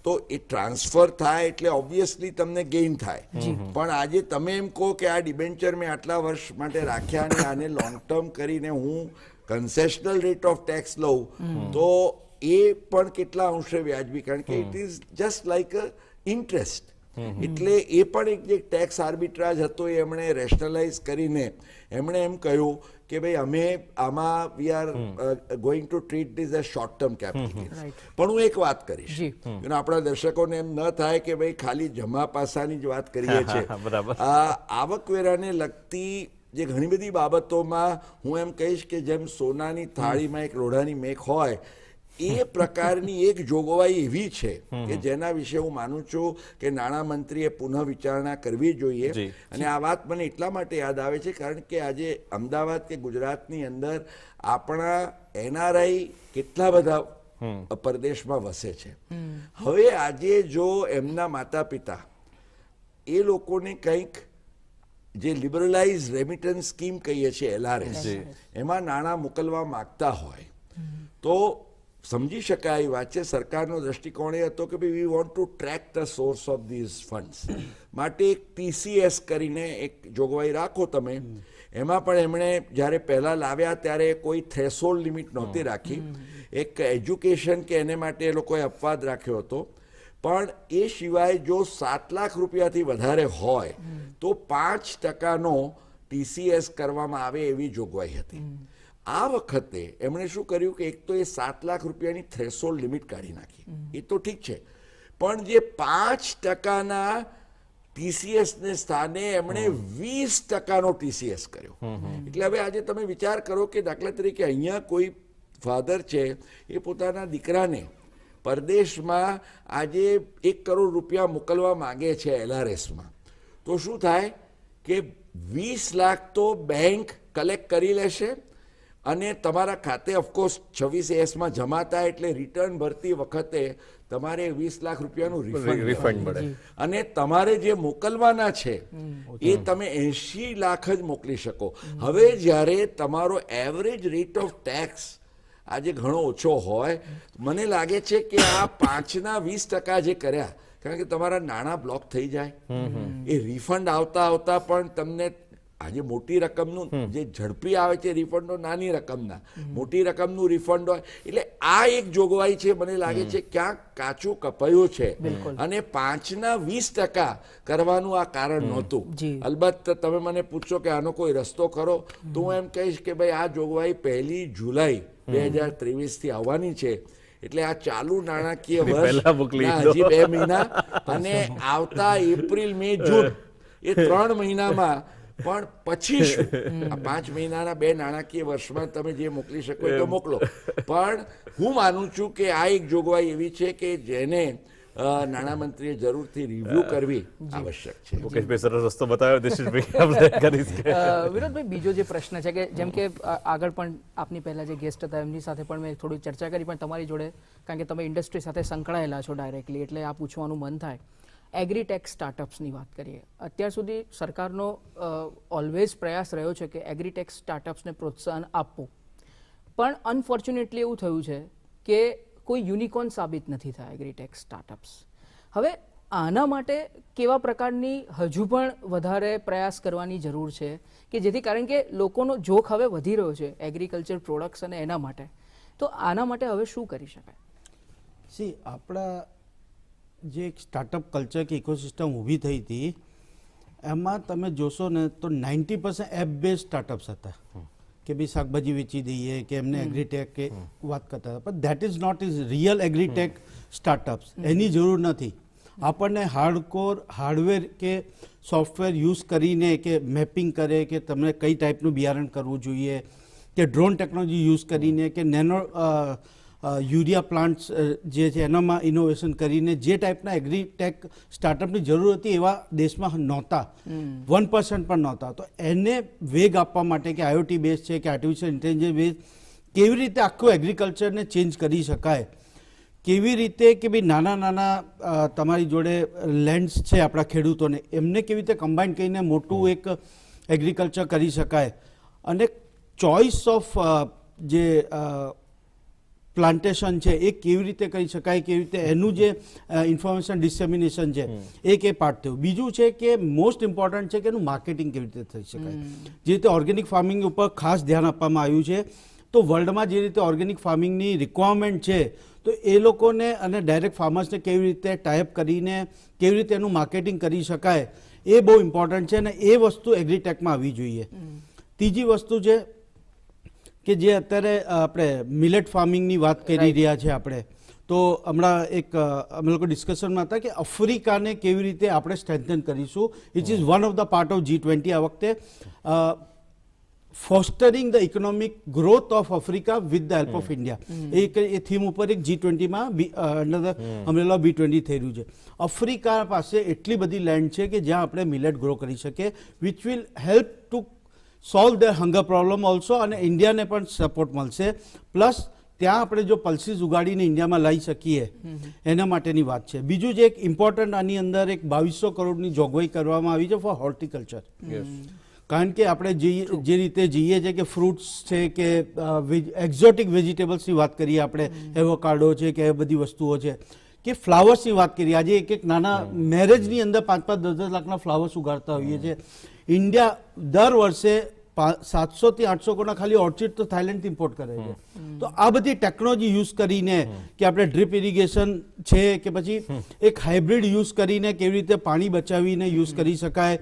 તો એ ટ્રાન્સફર થાય એટલે ઓબ્વિયસલી તમને ગેઇન થાય, પણ આજે તમે એમ કહો કે આ ડિબેન્ચર મેં આટલા વર્ષ માટે રાખ્યા અને આને લોંગ ટર્મ કરીને હું કન્સેશનલ રેટ ઓફ ટેક્સ લઉં તો એ પણ કેટલા અંશે વ્યાજબી, કારણ કે it is just like a interest. એટલે એ પણ એક જે ટેક્સ આર્બિટ્રાજ હતો એ એમણે રેશનલાઇઝ કરીને એમણે એમ કહ્યું કે ભાઈ અમે આમાં we are going to treat this as short term capital gains. પણ હું એક વાત કરીશ, આપણા દર્શકોને એમ ન થાય કે ભાઈ ખાલી જમા પાસાની જ વાત કરીએ છીએ. આવકવેરાને લગતી જે ઘણી બધી બાબતોમાં હું એમ કહીશ કે જેમ સોનાની થાળીમાં એક લોઢાની મેખ હોય એ પ્રકારની એક જોગવાઈ એવી છે કે જેના વિશે હું માનું છું કે નાણામંત્રીએ પુનઃ વિચારણા કરવી જોઈએ. અને આ વાત મને એટલા માટે યાદ આવે છે કારણ કે આજે અમદાવાદ કે ગુજરાતની અંદર આપણા NRI કેટલા બધા પરદેશમાં વસે છે. હવે આજે જો એમના માતા પિતા એ લોકોને કંઈક જે લિબરલાઇઝ રેમિટન્સ સ્કીમ કહીએ છીએ LRS, એમાં નાણાં મોકલવા માગતા હોય તો સમજી શકાય એ વાત છે. સરકારનો દૃષ્ટિકોણ એ હતો કે ભાઈ we want to track the source of this funds, માટે એક TCS કરીને એક જોગવાઈ રાખો તમે. એમાં પણ એમણે જ્યારે પહેલાં લાવ્યા ત્યારે કોઈ થ્રેશોલ્ડ લિમિટ નહોતી રાખી. એક એજ્યુકેશન કે એને માટે એ લોકોએ અપવાદ રાખ્યો હતો. પણ એ સિવાય જો 7 લાખ રૂપિયાથી વધારે હોય તો 5%નો TCS કરવામાં આવે એવી જોગવાઈ હતી. આ વખતે એમણે શું કર્યું કે એક તો એ 7 લાખ રૂપિયાની થ્રેશોલ્ડ લિમિટ કાઢી નાખી, એ તો ઠીક છે, પણ જે 5%ના TCSને સ્થાને એમણે 20%નો TCS કર્યો. એટલે હવે આજે તમે વિચાર કરો કે દાખલા તરીકે અહીંયા કોઈ ફાધર છે એ પોતાના દીકરાને પરદેશમાં આજે 1 કરોડ રૂપિયા મોકલવા માંગે છે LRSમાં, તો શું થાય કે 20 લાખ તો બેંક કલેક્ટ કરી લેશે અને તમારા ખાતે ઓફકોર્સ 26ASમાં જમા થાય એટલે રિટર્ન ભરતી વખતે તમારે 20 લાખ રૂપિયાનું રિફંડ મળે અને તમારે જે મોકલવાના છે એ તમે 80 લાખ જ મોકલી શકો. હવે જ્યારે તમારો એવરેજ રેટ ઓફ ટેક્સ આજે ઘણો ઓછો હોય, મને લાગે છે કે આ 5ના 20% જે કર્યા, કારણ કે તમારા નાણાં બ્લોક થઈ જાય, એ રિફંડ આવતા આવતા પણ તમને આજે મોટી રકમનું જે ઝડપી આવે છે રિફંડો નાની રકમના, મોટી રકમનું રિફંડ હોય. એટલે આ એક જોગવાઈ છે, મને લાગે છે ક્યાંક કાચું કપાયું છે અને 5ના 20% કરવાનું આ કારણ નહોતું. અલબત્ત તમે મને પૂછો કે આનો કોઈ રસ્તો ખરો, તો હું એમ કહીશ કે ભાઈ આ જોગવાઈ 1 જુલાઈ 2023થી આવવાની છે. એટલે આ ચાલુ નાણાકીય વર્ષ હજી 2 મહિના અને આવતા એપ્રિલ મે જૂન એ 3 મહિનામાં પણ પછી શું, આ 5 મહિનાના 2 નાણાકીય વર્ષમાં તમે જે મોકલી શકો એ તો મોકલો. પણ હું માનું છું કે આ એક જોગવાઈ એવી છે કે જેને નાણામંત્રીએ જરૂરથી રિવ્યુ કરવી આવશ્યક છે. મુકેશભાઈ સરસ રસ્તો બતાવ્યો. વિનોદભાઈ, બીજો જે પ્રશ્ન છે કે જેમ કે આગળ પણ આપની પહેલા જે ગેસ્ટ હતા એમની સાથે પણ મેં થોડી ચર્ચા કરી, પણ તમારી જોડે કારણ કે તમે ઇન્ડસ્ટ્રી સાથે સંકળાયેલા છો ડાયરેક્ટલી, એટલે આ પૂછવાનું મન થાય. એગ્રીટેક સ્ટાર્ટઅપ્સની વાત કરીએ, અત્યાર સુધી સરકારનો ઓલવેઝ પ્રયાસ રહ્યો છે કે એગ્રીટેક સ્ટાર્ટઅપ્સને પ્રોત્સાહન આપવું, પણ અનફોર્ચ્યુનેટલી એવું થયું છે કે કોઈ યુનિકોર્ન સાબિત નથી થયા એગ્રીટેક સ્ટાર્ટઅપ્સ. હવે આના માટે કેવા પ્રકારની હજુ પણ વધારે પ્રયાસ કરવાની જરૂર છે કે જેથી, કારણ કે લોકોનો જોખ હવે વધી રહ્યો છે એગ્રીકલ્ચર પ્રોડક્ટ્સ અને એના માટે, તો આના માટે હવે શું કરી શકાય? આપણા જે એક સ્ટાર્ટઅપ કલ્ચર કે ઇકોસિસ્ટમ ઊભી થઈ હતી એમાં તમે જોશો ને તો 90% એપ બેઝ સ્ટાર્ટઅપ્સ હતા કે ભાઈ શાકભાજી વેચી દઈએ કે એમને એગ્રીટેક કે વાત કરતા હતા, પણ that is not is real agritech startups. એની જરૂર નથી. આપણને હાર્ડકોર હાર્ડવેર કે સોફ્ટવેર યુઝ કરીને કે મેપિંગ કરે કે તમને કઈ ટાઈપનું બિયારણ કરવું જોઈએ, કે ડ્રોન ટેકનોલોજી યુઝ કરીને કે નેનો યુરિયા પ્લાન્ટ્સ જે છે એનામાં ઇનોવેશન કરીને જે ટાઈપના એગ્રીટેક સ્ટાર્ટઅપની જરૂર હતી એવા દેશમાં નહોતા, 1% પણ નહોતા. તો એને વેગ આપવા માટે કે IoT બેઝ છે કે આર્ટિફિશિયલ ઇન્ટેલિજન્સ બેઝ કેવી રીતે આખું એગ્રીકલ્ચરને ચેન્જ કરી શકાય, કેવી રીતે કે ભાઈ નાના નાના તમારી જોડે લેન્ડ્સ છે આપણા ખેડૂતોને, એમને કેવી રીતે કમ્બાઈન કરીને મોટું એક એગ્રીકલ્ચર કરી શકાય, અને ચોઇસ ઓફ જે પ્લાન્ટેશન છે એ કેવી રીતે કરી શકાય, કેવી રીતે એનું જે ઇન્ફોર્મેશન ડિસેમિનેશન છે એ પાર્ટ થયું. બીજું છે કે મોસ્ટ ઇમ્પોર્ટન્ટ છે કે એનું માર્કેટિંગ કેવી રીતે થઈ શકાય. જે રીતે ઓર્ગેનિક ફાર્મિંગ ઉપર ખાસ ધ્યાન આપવામાં આવ્યું છે, તો વર્લ્ડમાં જે રીતે ઓર્ગેનિક ફાર્મિંગની રિક્વાયરમેન્ટ છે તો એ લોકોને અને ડાયરેક્ટ ફાર્મર્સને કેવી રીતે ટાઈપ કરીને કેવી રીતે એનું માર્કેટિંગ કરી શકાય એ બહુ ઇમ્પોર્ટન્ટ છે અને એ વસ્તુ એગ્રીટેકમાં આવવી જોઈએ. ત્રીજી વસ્તુ છે કે જે અત્યારે આપણે મિલેટ ફાર્મિંગની વાત કરી રહ્યા છે આપણે, તો હમણાં એક અમે લોકો ડિસ્કશનમાં હતા કે આફ્રિકાને કેવી રીતે આપણે સ્ટ્રેન્થન કરીશું, which is one of the part of G20 આ વખતે. Fostering the economic growth of Africa with the help of India, એ થીમ ઉપર એક G20માં અંડર ધ અમરેલા B20 થઈ રહ્યું છે. આફ્રિકા પાસે એટલી બધી લેન્ડ છે કે જ્યાં આપણે મિલેટ ગ્રો કરી શકીએ, which will help to solve the hunger problem also, અને ઇન્ડિયાને પણ સપોર્ટ મળશે. પ્લસ ત્યાં આપણે જો પલ્સીસ ઉગાડીને ઇન્ડિયામાં લાવી શકીએ એના માટેની વાત છે. બીજું જે એક ઇમ્પોર્ટન્ટ આની અંદર એક 2200 કરોડની જોગવાઈ કરવામાં આવી છે ફોર હોર્ટિકલ્ચર. કારણ કે આપણે જે રીતે જઈએ છીએ કે ફ્રૂટ્સ છે કે એક્ઝોટિક વેજીટેબલ્સની વાત કરીએ આપણે, એવોકાડો છે કે એ બધી વસ્તુઓ છે, કે ફ્લાવર્સની વાત કરીએ, આજે એક નાના મેરેજની અંદર 5-5, 10-10 લાખના ફ્લાવર્સ ઉગાડતા હોઈએ છીએ. ઇન્ડિયા દર વર્ષે 700 થી 800 કરોડના ખાલી ઓર્ચિડ તો થાઈલેન્ડથી ઇમ્પોર્ટ કરે છે. તો આ બધી ટેકનોલોજી યુઝ કરીને કે આપણે ડ્રીપ ઇરિગેશન છે કે પછી એક હાઇબ્રિડ યુઝ કરીને કેવી રીતે પાણી બચાવીને યુઝ કરી શકાય,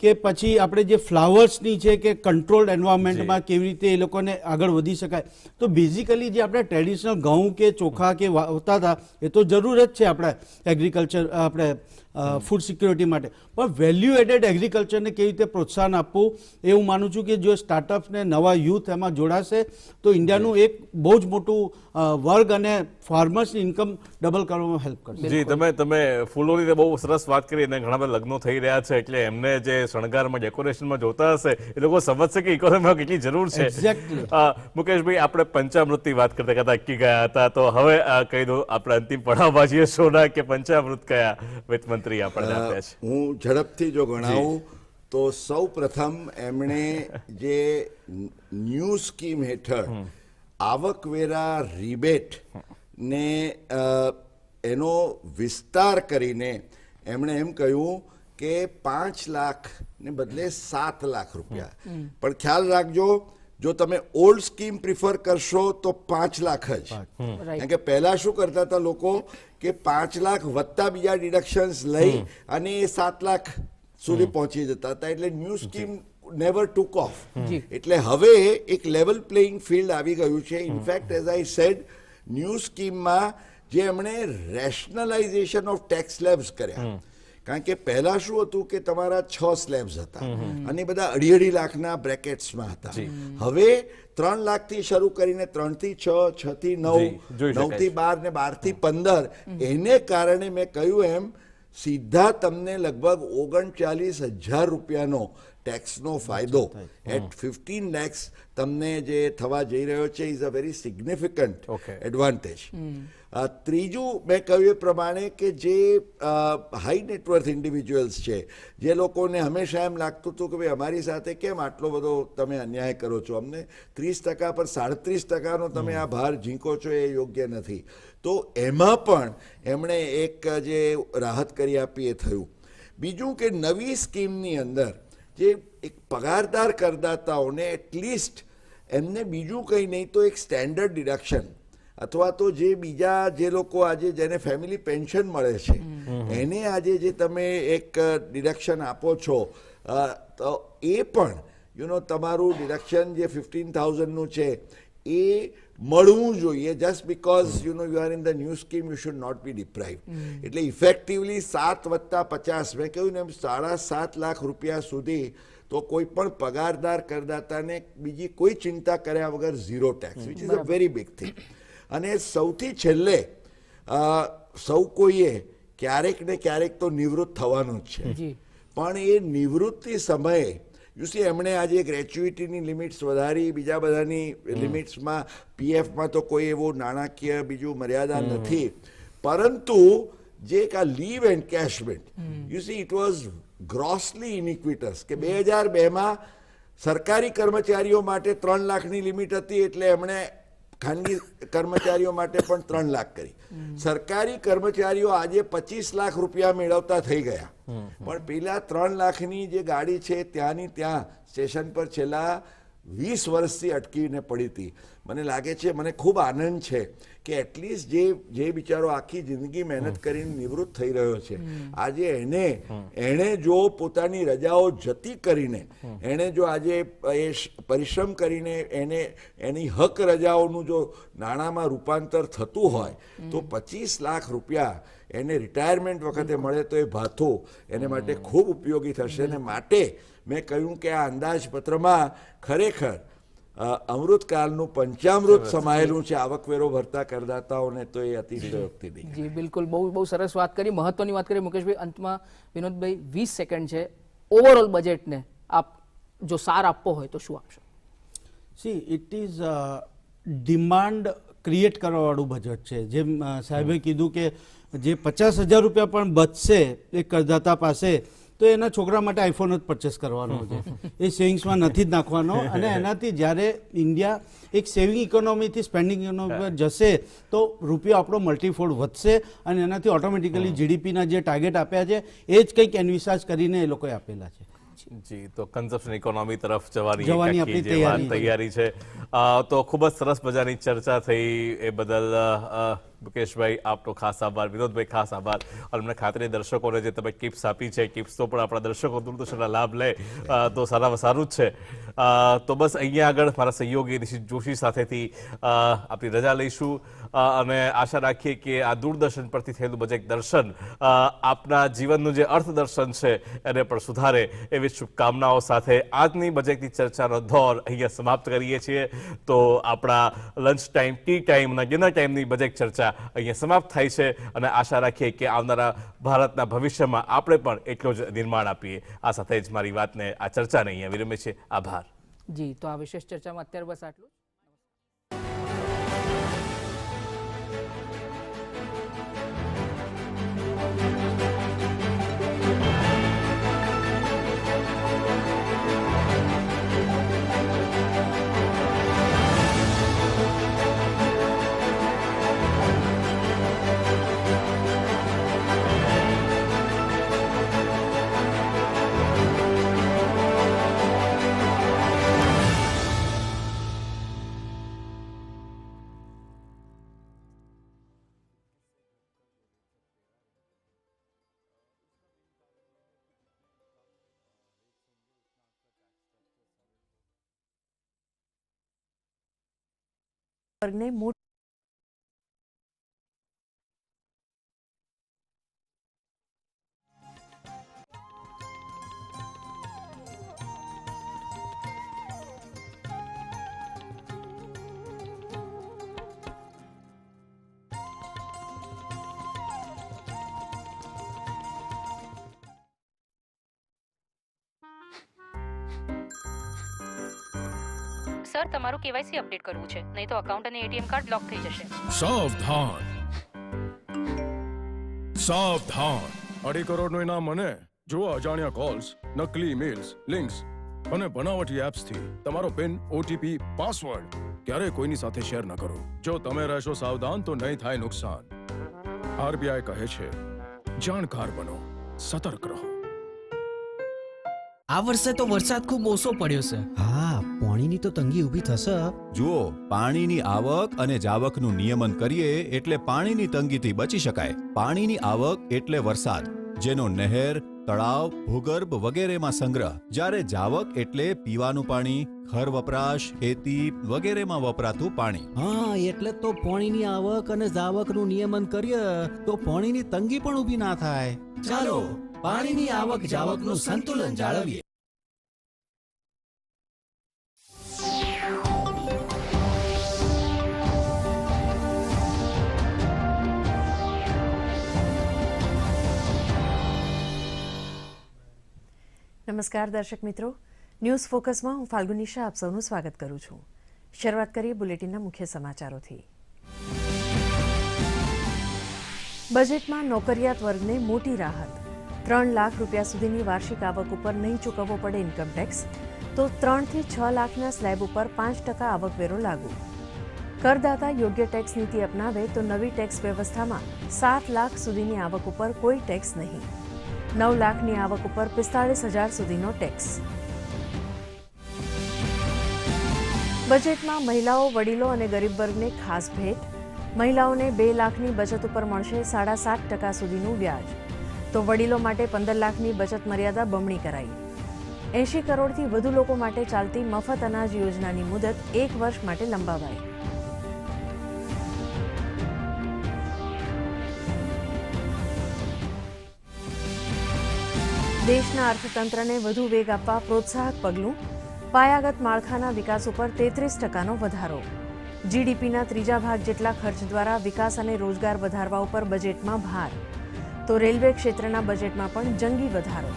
કે પછી આપણે જે ફ્લાવર્સની છે કે કંટ્રોલ્ડ એન્વાયરમેન્ટમાં કેવી રીતે એ લોકોને આગળ વધી શકાય. તો બેઝિકલી જે આપણે ટ્રેડિશનલ ઘઉં કે ચોખા કે વાવતા હતા એ તો જરૂર જ છે આપણે એગ્રીકલ્ચર, આપણે ફૂડ સિક્યોરિટી માટે, પણ વેલ્યુ એડેડ એગ્રીકલ્ચરને કેવી રીતે પ્રોત્સાહન આપવું એ હું માનું છું કે જો સ્ટાર્ટઅપ્સને નવા યુથ એમાં જોડાશે તો ઇન્ડિયાનું એક બહુ જ મોટું વર્ગ અને ફાર્મર્સની ઇન્કમ ડબલ કરવામાં હેલ્પ કરશે. જી, તમે ફૂલોની તો બહુ સરસ વાત કરી, અને ઘણા બધા લગ્નો થઈ રહ્યા છે એટલે એમને જે શણગારમાં ડેકોરેશનમાં જોતા હશે એ લોકો સમજશે કે ઇકોનોમીમાં કેટલી જરૂર છે. મુકેશભાઈ, આપણે પંચામૃતની વાત કરતા કરતા અટકી ગયા હતા, તો હવે કહી દો આપણે અંતિમ પડાવમાં છીએ, સોના કે પંચામૃત કયા વિત્તમંત્રી આપણને આપ્યા છે? હું ઝડપથી જો ગણાવું તો સૌ પ્રથમ એમણે જે ન્યૂ સ્કીમ હેઠળ આવકવેરા રિબેટ ને એનો વિસ્તાર કરીને એમણે એમ કહ્યું કે 5 લાખ ને બદલે 7 લાખ રૂપિયા. પણ ખ્યાલ રાખજો, જો તમે ઓલ્ડ સ્કીમ પ્રિફર કરશો તો 5 લાખ જ. કારણ કે પહેલા શું કરતા હતા લોકો કે 5 લાખ વત્તા બીજા ડિડક્શન્સ લઈ અને એ 7 લાખ સુધી પહોંચી જતા હતા. એટલે new scheme never took off. એટલે હવે એક લેવલ પ્લેઇંગ ફિલ્ડ આવી ગયું છે. In fact as I said, new સ્કીમમાં જે એમણે રેશનલાઇઝેશન ઓફ ટેક્સ સ્લેબ્સ કર્યા, કારણ કે પહેલા શું હતું કે તમારા 6 સ્લેબ્સ હતા અને બધા 2.5 લાખના બ્રેકેટ્સમાં હતા. હવે 3 લાખથી શરૂ કરીને 3 થી 6, 6 થી 9, 9 થી 12 ને 12 થી 15. એને કારણે મેં કહ્યું એમ સીધા તમને લગભગ 39,000 રૂપિયાનો ટેક્સનો ફાયદો એટ 15 lakhs તમને જે થવા જઈ રહ્યો છે is a very significant advantage. ત્રીજું મેં કહ્યું એ પ્રમાણે કે જે હાઈ નેટવર્થ ઇન્ડિવિજ્યુઅલ્સ છે, જે લોકોને હંમેશા એમ લાગતું હતું કે ભાઈ અમારી સાથે કેમ આટલો બધો તમે અન્યાય કરો છો, અમને 30% પર 37%નો તમે આ ભાર ઝીંકો છો, એ યોગ્ય નથી. તો એમાં પણ એમણે એક જે રાહત કરી આપી એ થયું. બીજું કે નવી સ્કીમની અંદર જે એક પગારદાર કરદાતાઓને એટલીસ્ટ એમને બીજું કંઈ નહીં તો એક સ્ટેન્ડર્ડ ડિડક્શન અથવા તો જે બીજા જે લોકો આજે જેને ફેમિલી પેન્શન મળે છે એને આજે જે તમે એક ડિડક્શન આપો છો, તો એ પણ તમારું ડિડક્શન જે 15,000નું છે એ મળવું જોઈએ. Just because you are in the new scheme you should not be deprived. એટલે ઇફેક્ટિવલી 7 + 50, મેં કહ્યું ને એમ 7.5 લાખ રૂપિયા સુધી તો કોઈ પણ પગારદાર કરદાતાને બીજી કોઈ ચિંતા કર્યા વગર zero tax, which is a very big thing. અને સૌથી છેલ્લે સૌ કોઈએ ક્યારેક ને ક્યારેક તો નિવૃત્ત થવાનું જ છે, પણ એ નિવૃત્તિ સમયે યુસી એમણે આજે ગ્રેચ્યુઇટીની લિમિટ્સ વધારી, બીજા બધાની લિમિટ્સમાં પીએફમાં તો કોઈ એવું નાણાકીય બીજું મર્યાદા નથી, પરંતુ જે એક આ leave encashment, you see it was grossly iniquitous કે 2002માં સરકારી કર્મચારીઓ માટે 3 લાખની લિમિટ હતી, એટલે એમણે ખાનગી કર્મચારીઓ માટે પણ 3 લાખ કરી. સરકારી કર્મચારીઓ આજે 25 લાખ રૂપિયા મેળવતા થઈ ગયા, પણ પેલા 3 લાખની જે ગાડી છે ત્યાંની ત્યાં સ્ટેશન પર છેલ્લા 20 વર્ષથી અટકીને પડી હતી. મને લાગે છે, મને ખૂબ આનંદ છે કે એટલીસ્ટ જે બિચારો આખી જિંદગી મહેનત કરીને નિવૃત્ત થઈ રહ્યો છે, આજે એણે જો પોતાની રજાઓ જતી કરીને એણે જો આજે એ પરિશ્રમ કરીને એની હક રજાઓનું જો નાણાંમાં રૂપાંતર થતું હોય તો 25 લાખ રૂપિયા એને રિટાયરમેન્ટ વખતે મળે તો એ ભાથો એને માટે ખૂબ ઉપયોગી થશે. અને માટે મેં કહ્યું કે આ અંદાજપત્રમાં ખરેખર અમૃતકાળનું પંચામૃત સમાયેલું છે આવકવેરો ભરતા કરદાતાઓને, તો એ અતિશયોક્તિ નહીં. જી બિલકુલ, બહુ સરસ વાત કરી, મહત્વની વાત કરી મુકેશભાઈ. અંતમાં વિનોદભાઈ 20 સેકન્ડ છે, ઓવરઓલ બજેટને આપ જો સાર આપવો હોય તો શું આપશો? See it is demand create કરવાવાળું બજેટ છે. જેમ સાહેબે કીધું કે જે 50,000 રૂપિયા પણ બચશે એ કરદાતા પાસે, તો એના છોકરા માટે આઈફોન જ પરચેસ કરવાનો છે, એ સેવિંગ્સમાં નથી જ નાખવાનો. અને એનાથી જ્યારે ઇન્ડિયા એક સેવિંગ ઇકોનોમીથી સ્પેન્ડિંગ ઇકોનોમી પર જશે તો રૂપિયો આપણો મલ્ટીફોલ્ડ વધશે અને એનાથી ઓટોમેટિકલી જીડીપીના જે ટાર્ગેટ આપ્યા છે એ જ કંઈક એનવિસાજ કરીને એ લોકોએ આપેલા છે. જી, તો કન્ઝપ્શન ઇકોનોમી તરફ જવાની આપણી તૈયારી છે. તો ખૂબ જ સરસ મજાની ચર્ચા થઈ, એ બદલ મુકેશભાઈ આપનો ખાસ આભાર, વિનોદભાઈ ખાસ આભાર. અને મને ખાતરી દર્શકોને જે તમે ટિપ્સ આપી છે, ટિપ્સ તો પણ આપણા દર્શકો દૂરદર્શનના લાભ લે તો સારું જ છે. તો બસ અહીંયા આગળ મારા સહયોગી ઋષિ જોશી સાથેથી આપણી રજા લઈશું અને આશા રાખીએ કે આ દૂરદર્શન પરથી થયેલું બજેટ દર્શન આપના જીવનનું જે અર્થદર્શન છે એને પણ સુધારે એવી શુભકામનાઓ સાથે આજની બજેટની ચર્ચાનો દોર અહીંયા સમાપ્ત કરીએ છીએ. તો આપણા લંચ ટાઈમ, ટી ટાઈમ અને ડિનર ટાઈમની બજેટ ચર્ચા અહીંયા સમાપ્ત થાય છે અને આશા રાખીએ કે આવનારા ભારતના ભવિષ્યમાં આપણે પણ એટલો જ નિર્માણ આપીએ. આ સાથે જ મારી વાતને, આ ચર્ચાને અહીંયા વિરમે છે. આભાર. જી, તો આ વિશેષ ચર્ચામાં અત્યારે બસ આટલું. વર્ગને સર, તમારું કેવાયસી અપડેટ કરવું છે, નહીં તો અકાઉન્ટ અને એટીએમ કાર્ડ બ્લોક થઈ જશે. સાવધાન, સાવધાન. 2.5 કરોડનું ઇનામ મને જો અજાણ્યા કોલ્સ, નકલી ઈમેલ્સ, લિંક્સ અને બનાવટી એપ્સથી તમારો પિન, ઓટીપી, પાસવર્ડ ક્યારેય કોઈની સાથે શેર ન કરો. જો તમે રહેશો સાવધાન તો નહીં થાય નુકસાન. આરબીઆઈ કહે છે, જાણકાર બનો, સતર્ક રહો. આ વર્ષે તો વરસાદ ખૂબ ઓછો પડ્યો છે. હા, પાણીની તો તંગી ઊભી થશે. જુઓ, પાણીની આવક અને જાવકનું નિયમન કરીએ એટલે પાણીની તંગીથી બચી શકાય. પાણીની આવક એટલે વરસાદ, જેનો નહેર, તળાવ, ભૂગર્ભ વગેરેમાં સંગ્રહ. જ્યારે જાવક એટલે પીવાનું પાણી, ઘર વપરાશ, ખેતી વગેરેમાં વપરાતું પાણી. હા, એટલે તો પાણીની આવક અને જાવકનું નિયમન કરીએ તો પાણીની તંગી પણ ઊભી ના થાય. ચાલો પાણીની આવક જાવકનું સંતુલન જાળવીએ. નમસ્કાર દર્શક મિત્રો, ન્યૂઝ ફોકસમાં હું ફાલ્ગુની શાહ આપ સૌનું સ્વાગત કરું છું. શરૂઆત કરીએ બુલેટિનના મુખ્ય સમાચારોથી. બજેટમાં નોકરિયાત વર્ગને મોટી રાહત. 3 લાખ રૂપિયા સુધીની વાર્ષિક આવક ઉપર નહીં ચૂકવવો પડે ઇન્કમ ટેક્સ, તો 3 થી 6 લાખના સ્લેબ ઉપર 5% આવકવેરો લાગુ. કરદાતા યોગ્ય ટેક્સ નીતિ અપનાવે તો નવી ટેક્સ વ્યવસ્થામાં 7 લાખ સુધીની આવક ઉપર કોઈ ટેક્સ નહીં. 9 લાખની આવક ઉપર 45,000 સુધીનો ટેક્સ. બજેટમાં મહિલાઓ, વડીલો અને ગરીબ વર્ગને ખાસ ભેટ. મહિલાઓને 2 લાખની બચત ઉપર મળશે 7.5% સુધીનું વ્યાજ. તો વડીલો માટે 15 લાખની બચત મર્યાદા બમણી કરાઈ. 80 કરોડથી વધુ લોકો માટે ચાલતી મફત અનાજ યોજનાની મુદત 1 વર્ષ માટે લંબાવાઈ. દેશના અર્થતંત્રને વધુ વેગ આપવા પ્રોત્સાહક પગલું. પાયાગત માળખાના વિકાસ ઉપર 33%નો વધારો. જીડીપીના 3જા ભાગ જેટલા ખર્ચ દ્વારા વિકાસ અને રોજગાર વધારવા ઉપર બજેટમાં ભાર. તો રેલવે ક્ષેત્રના બજેટમાં પણ જંગી વધારો.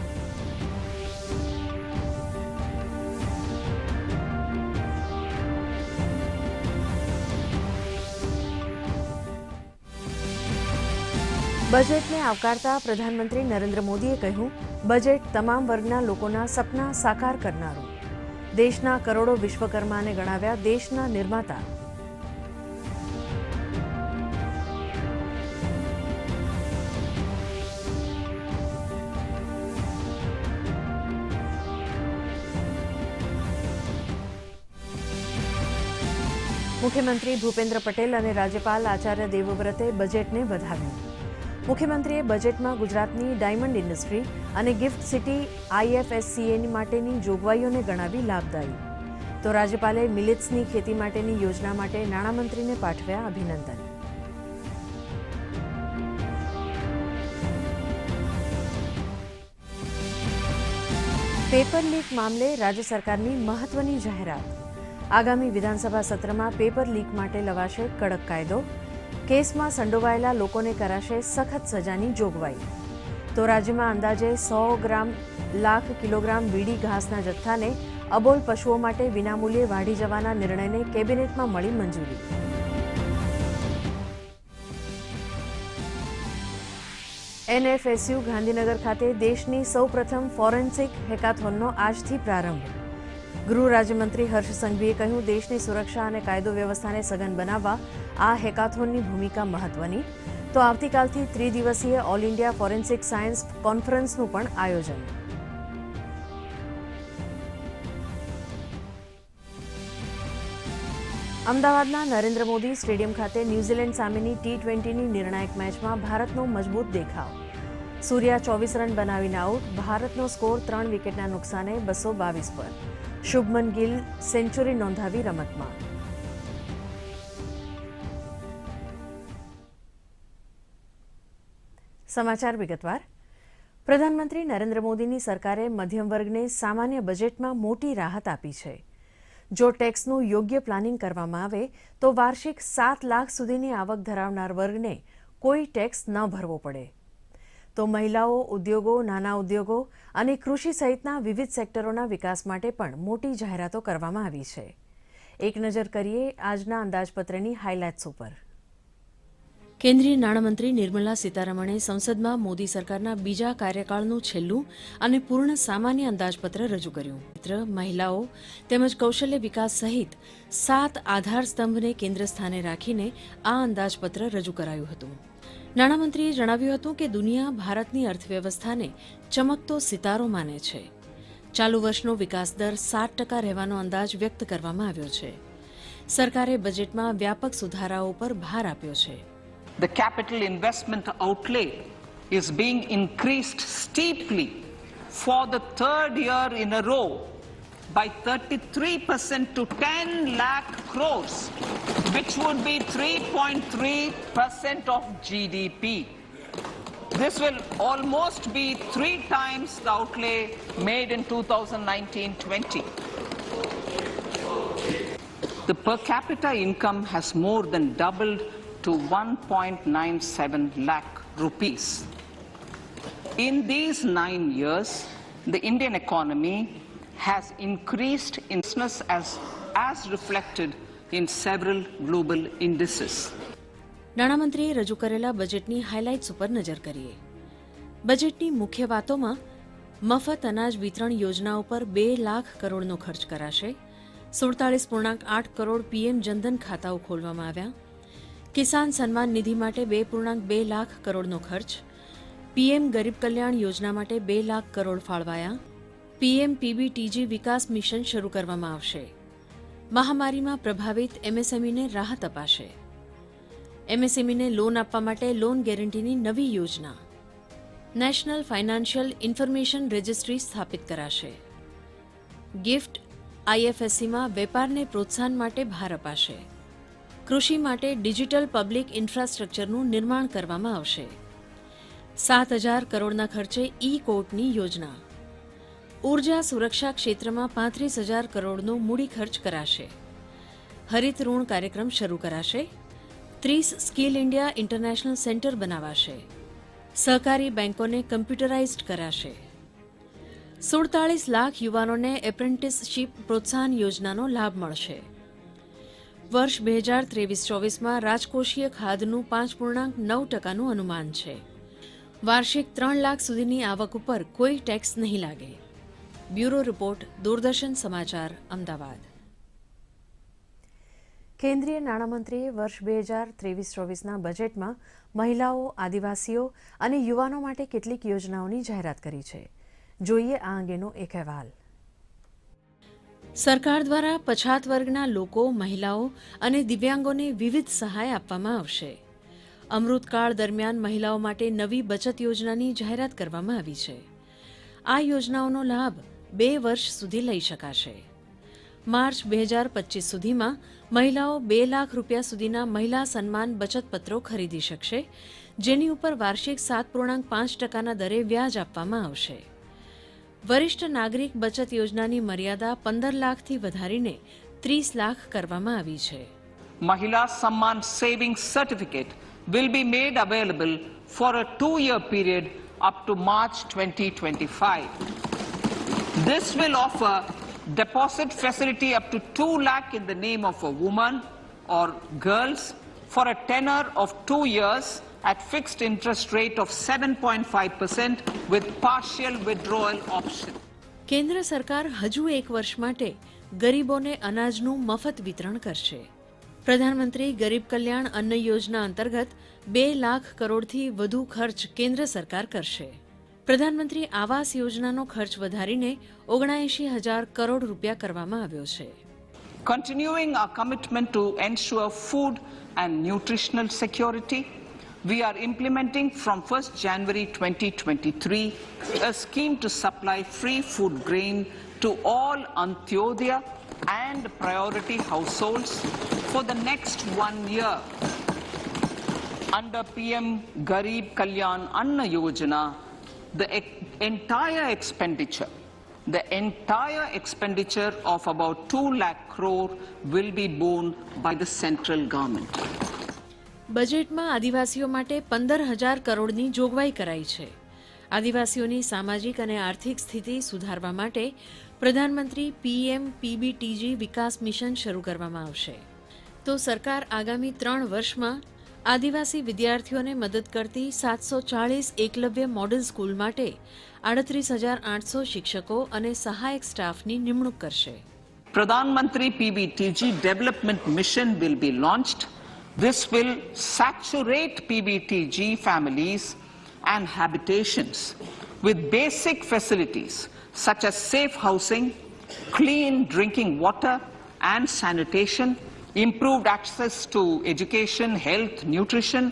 બજેટને આવકારતા પ્રધાનમંત્રી નરેન્દ્ર મોદીએ કહ્યું, બજેટ તમામ વર્ગના લોકોના સપના સાકાર કરનારું. દેશના કરોડો વિશ્વકર્માને ગણાવ્યા દેશના નિર્માતા. મુખ્યમંત્રી ભૂપેન્દ્ર પટેલ અને રાજ્યપાલ આચાર્ય દેવવ્રતે બજેટને વધાવ્યું. મુખ્યમંત્રીએ બજેટમાં ગુજરાતની ડાયમંડ ઇન્ડસ્ટ્રી અને ગિફ્ટ સિટી IFSCA માટેની જોગવાઈઓને ગણાવી લાભદાયી. તો રાજ્યપાલે મિલેટ્સની ખેતી માટેની યોજના માટે નાણામંત્રીને પાઠવ્યા અભિનંદન. પેપર લીક મામલે રાજ્ય સરકારની મહત્વની જાહેરાત. આગામી વિધાનસભા સત્રમાં પેપર લીક માટે લવાશે કડક કાયદો. કેસમાં સંડોવાયેલા લોકોને કરાશે સખત સજાની જોગવાઈ. તો રાજ્યમાં અંદાજે 100 લાખ કિલોગ્રામ બીડી ઘાસના જથ્થાને અબોલ પશુઓ માટે વિનામૂલ્યે વાઢી જવાના નિર્ણયને કેબિનેટમાં મળી મંજૂરી. NFSU ગાંધીનગર ખાતે દેશની સૌપ્રથમ ફોરેન્સિક હેકાથોનનો આજથી પ્રારંભ. ગૃહ રાજ્યમંત્રી હર્ષ સંઘવીએ કહ્યું, દેશની સુરક્ષા અને કાયદો વ્યવસ્થાને સઘન બનાવવા આ હેકાથોનની ભૂમિકા મહત્વની. તો આવતીકાલથી 3 દિવસીય ઓલ ઇન્ડિયા ફોરેન્સિક સાયન્સ કોન્ફરન્સનું પણ આયોજન. અમદાવાદના નરેન્દ્ર મોદી સ્ટેડિયમ ખાતે ન્યૂઝીલેન્ડ સામેની T20ની નિર્ણાયક મેચમાં ભારતનો મજબૂત દેખાવ. સૂર્યા 24 રન બનાવીને આઉટ. ભારતનો સ્કોર 3 વિકેટના નુકસાને 222 પર. શુભમન ગિલ સેન્ચુરી નોંધાવી રમતમાં. સમાચાર વિગતવાર. પ્રધાનમંત્રી નરેન્દ્ર મોદીની સરકારે મધ્યમ વર્ગને સામાન્ય બજેટમાં મોટી રાહત આપી છે. જો ટેક્સનું યોગ્ય પ્લાનિંગ કરવામાં આવે તો વાર્ષિક 7 લાખ સુધીની આવક ધરાવનાર વર્ગને કોઈ ટેક્સ ન ભરવો પડે. તો મહિલાઓ, ઉદ્યોગો, નાના ઉદ્યોગો અને કૃષિ સહિતના વિવિધ સેક્ટરોના વિકાસ માટે પણ મોટી જાહેરાતો કરવામાં આવી છે. એક નજર કરીએ આજના અંદાજપત્રની હાઇલાઇટ્સ ઉપર. કેન્દ્રીય નાણામંત્રી નિર્મલા સીતારમણે સંસદમાં મોદી સરકારના બીજા કાર્યકાળનું છેલ્લું અને પૂર્ણ સામાન્ય અંદાજપત્ર રજૂ કર્યું. મહિલાઓ તેમજ કૌશલ્ય વિકાસ સહિત 7 આધાર સ્તંભને કેન્દ્ર સ્થાને રાખીને આ અંદાજપત્ર રજૂ કરાયું હતું. નાણામંત્રીએ જણાવ્યું હતું કે દુનિયા ભારતની અર્થવ્યવસ્થાને ચમકતો સિતારો માને છે. ચાલુ વર્ષનો વિકાસ દર 7% રહેવાનો અંદાજ વ્યક્ત કરવામાં આવ્યો છે. સરકારે બજેટમાં વ્યાપક સુધારાઓ પર ભાર આપ્યો છે. The capital investment outlay is being increased steeply for the 3rd year in a row by 33% to 10 lakh crores, which would be 3.3% of GDP. This will almost be 3 times the outlay made in 2019-20. The per capita income has more than doubled to 1.97 lakh rupees. In these 9 years, the Indian economy has increased in business as reflected in several global indices. નાણામંત્રીએ રજૂ કરેલા બજેટની highlights ઉપર નજર કરીએ. બજેટની મુખ્ય વાતોમાં મફત અનાજ વિતરણ યોજના ઉપર 2 લાખ કરોડનો ખર્ચ કરાશે. 47.8 કરોડ PM જનધન ખાતાઓ ખોલવામાં આવ્યા. કિસાન સન્માન નિધિ માટે 2.2 લાખ કરોડનો ખર્ચ. PM ગરીબ કલ્યાણ યોજના માટે 2 લાખ કરોડ ફાળવાયા. PM PBTG વિકાસ મિશન શરૂ કરવામાં આવશે. મહામારીમાં પ્રભાવિત એમએસએમઈને રાહત અપાશે. એમએસએમઈને લોન આપવા માટે લોન ગેરંટીની નવી યોજના. નેશનલ ફાઇનાન્શિયલ ઇન્ફોર્મેશન રજિસ્ટ્રી સ્થાપિત કરાશે. ગિફ્ટ આઈએફએસસીમાં વેપારને પ્રોત્સાહન માટે ભાર અપાશે. કૃષિ માટે ડિજિટલ પબ્લિક ઇન્ફ્રાસ્ટ્રક્ચરનું નિર્માણ કરવામાં આવશે. 7,000 કરોડના ખર્ચે ઈ કોર્ટની યોજના. ઉર્જા સુરક્ષા ક્ષેત્રમાં 35,000 કરોડનો મૂડી ખર્ચ કરાશે. હરિત ઋણ કાર્યક્રમ શરૂ કરાશે. 30 સ્કિલ ઇન્ડિયા ઇન્ટરનેશનલ સેન્ટર બનાવાશે. સહકારી બેંકોને કમ્પ્યુટરાઇઝ્ડ કરાશે. 47 લાખ યુવાનોને એપ્રેન્ટિસશીપ પ્રોત્સાહન યોજનાનો લાભ મળશે. વર્ષ 2023-24માં રાજકોષીય ખાધનું 5.9% અનુમાન છે. વાર્ષિક 3 લાખ સુધીની આવક ઉપર કોઈ ટેક્સ નહીં લાગે. બ્યુરો રિપોર્ટ, દૂરદર્શન સમાચાર, અમદાવાદ. કેન્દ્રીય નાણામંત્રીએ વર્ષ 2023-24ના બજેટમાં મહિલાઓ, આદિવાસીઓ અને યુવાનો માટે કેટલીક યોજનાઓની જાહેરાત કરી છે. જોઈએ આ અંગેનો એક અહેવાલ. સરકાર દ્વારા પછાત વર્ગના લોકો, મહિલાઓ અને દિવ્યાંગોને વિવિધ સહાય આપવામાં આવશે. અમૃતકાળ દરમિયાન મહિલાઓ માટે નવી બચત યોજનાની જાહેરાત કરવામાં આવી છે. આ યોજનાઓનો લાભ 2 વર્ષ સુધી લઈ શકાશે. માર્ચ 2025 સુધીમાં મહિલાઓ 2 લાખ રૂપિયા સુધીના મહિલા સન્માન બચત પત્રો ખરીદી શકશે, જેની ઉપર વાર્ષિક 7.5%ના દરે વ્યાજ આપવામાં આવશે. વરિષ્ઠ નાગરિક બચત યોજનાની મર્યાદા 15 લાખથી વધારીને 30 લાખ કરવામાં આવી છે. Mahila Samman Savings Certificate will be made available for a 2-year period up to March 2025. This will offer deposit facility up to 2 lakh in the name of a woman or girls for a tenure of 2 years at fixed interest rate of 7.5% with partial withdrawal option. કેન્દ્ર સરકાર હજુ 1 વર્ષ માટે ગરીબોને અનાજનું મફત વિતરણ કરશે. પ્રધાનમંત્રી ગરીબ કલ્યાણ અન્ન યોજના અંતર્ગત 2 લાખ કરોડથી વધુ ખર્ચ કેન્દ્ર સરકાર કરશે. પ્રધાનમંત્રી આવાસ યોજનાનો ખર્ચ વધારીને 79,000 કરોડ રૂપિયા કરવામાં આવ્યો છે. Continuing our commitment to ensure food and nutritional security, we are implementing from 1st January 2023 a scheme to supply free food grain to all Antyodaya and priority households for the next 1 year. Under PM Garib Kalyan Anna Yojana, the entire expenditure of about 2 lakh crore will be borne by the central government. બજેટમાં આદિવાસીઓ માટે 15,000 કરોડની જોગવાઈ કરાઈ છે. આદિવાસીઓની સામાજિક અને આર્થિક સ્થિતિ સુધારવા માટે પ્રધાનમંત્રી PM PBTG વિકાસ મિશન શરૂ કરવામાં આવશે. તો સરકાર આગામી 3 વર્ષમાં આદિવાસી વિદ્યાર્થીઓને મદદ કરતી 740 એકલવ્ય મોડેલ સ્કૂલ માટે 38,800 શિક્ષકો અને સહાયક સ્ટાફની નિમણૂક કરશે. Pradhan Mantri PBTG Development Mission will be launched. This will saturate PBTG families and habitations with basic facilities such as safe housing, clean drinking water and sanitation, improved access to education, health, nutrition,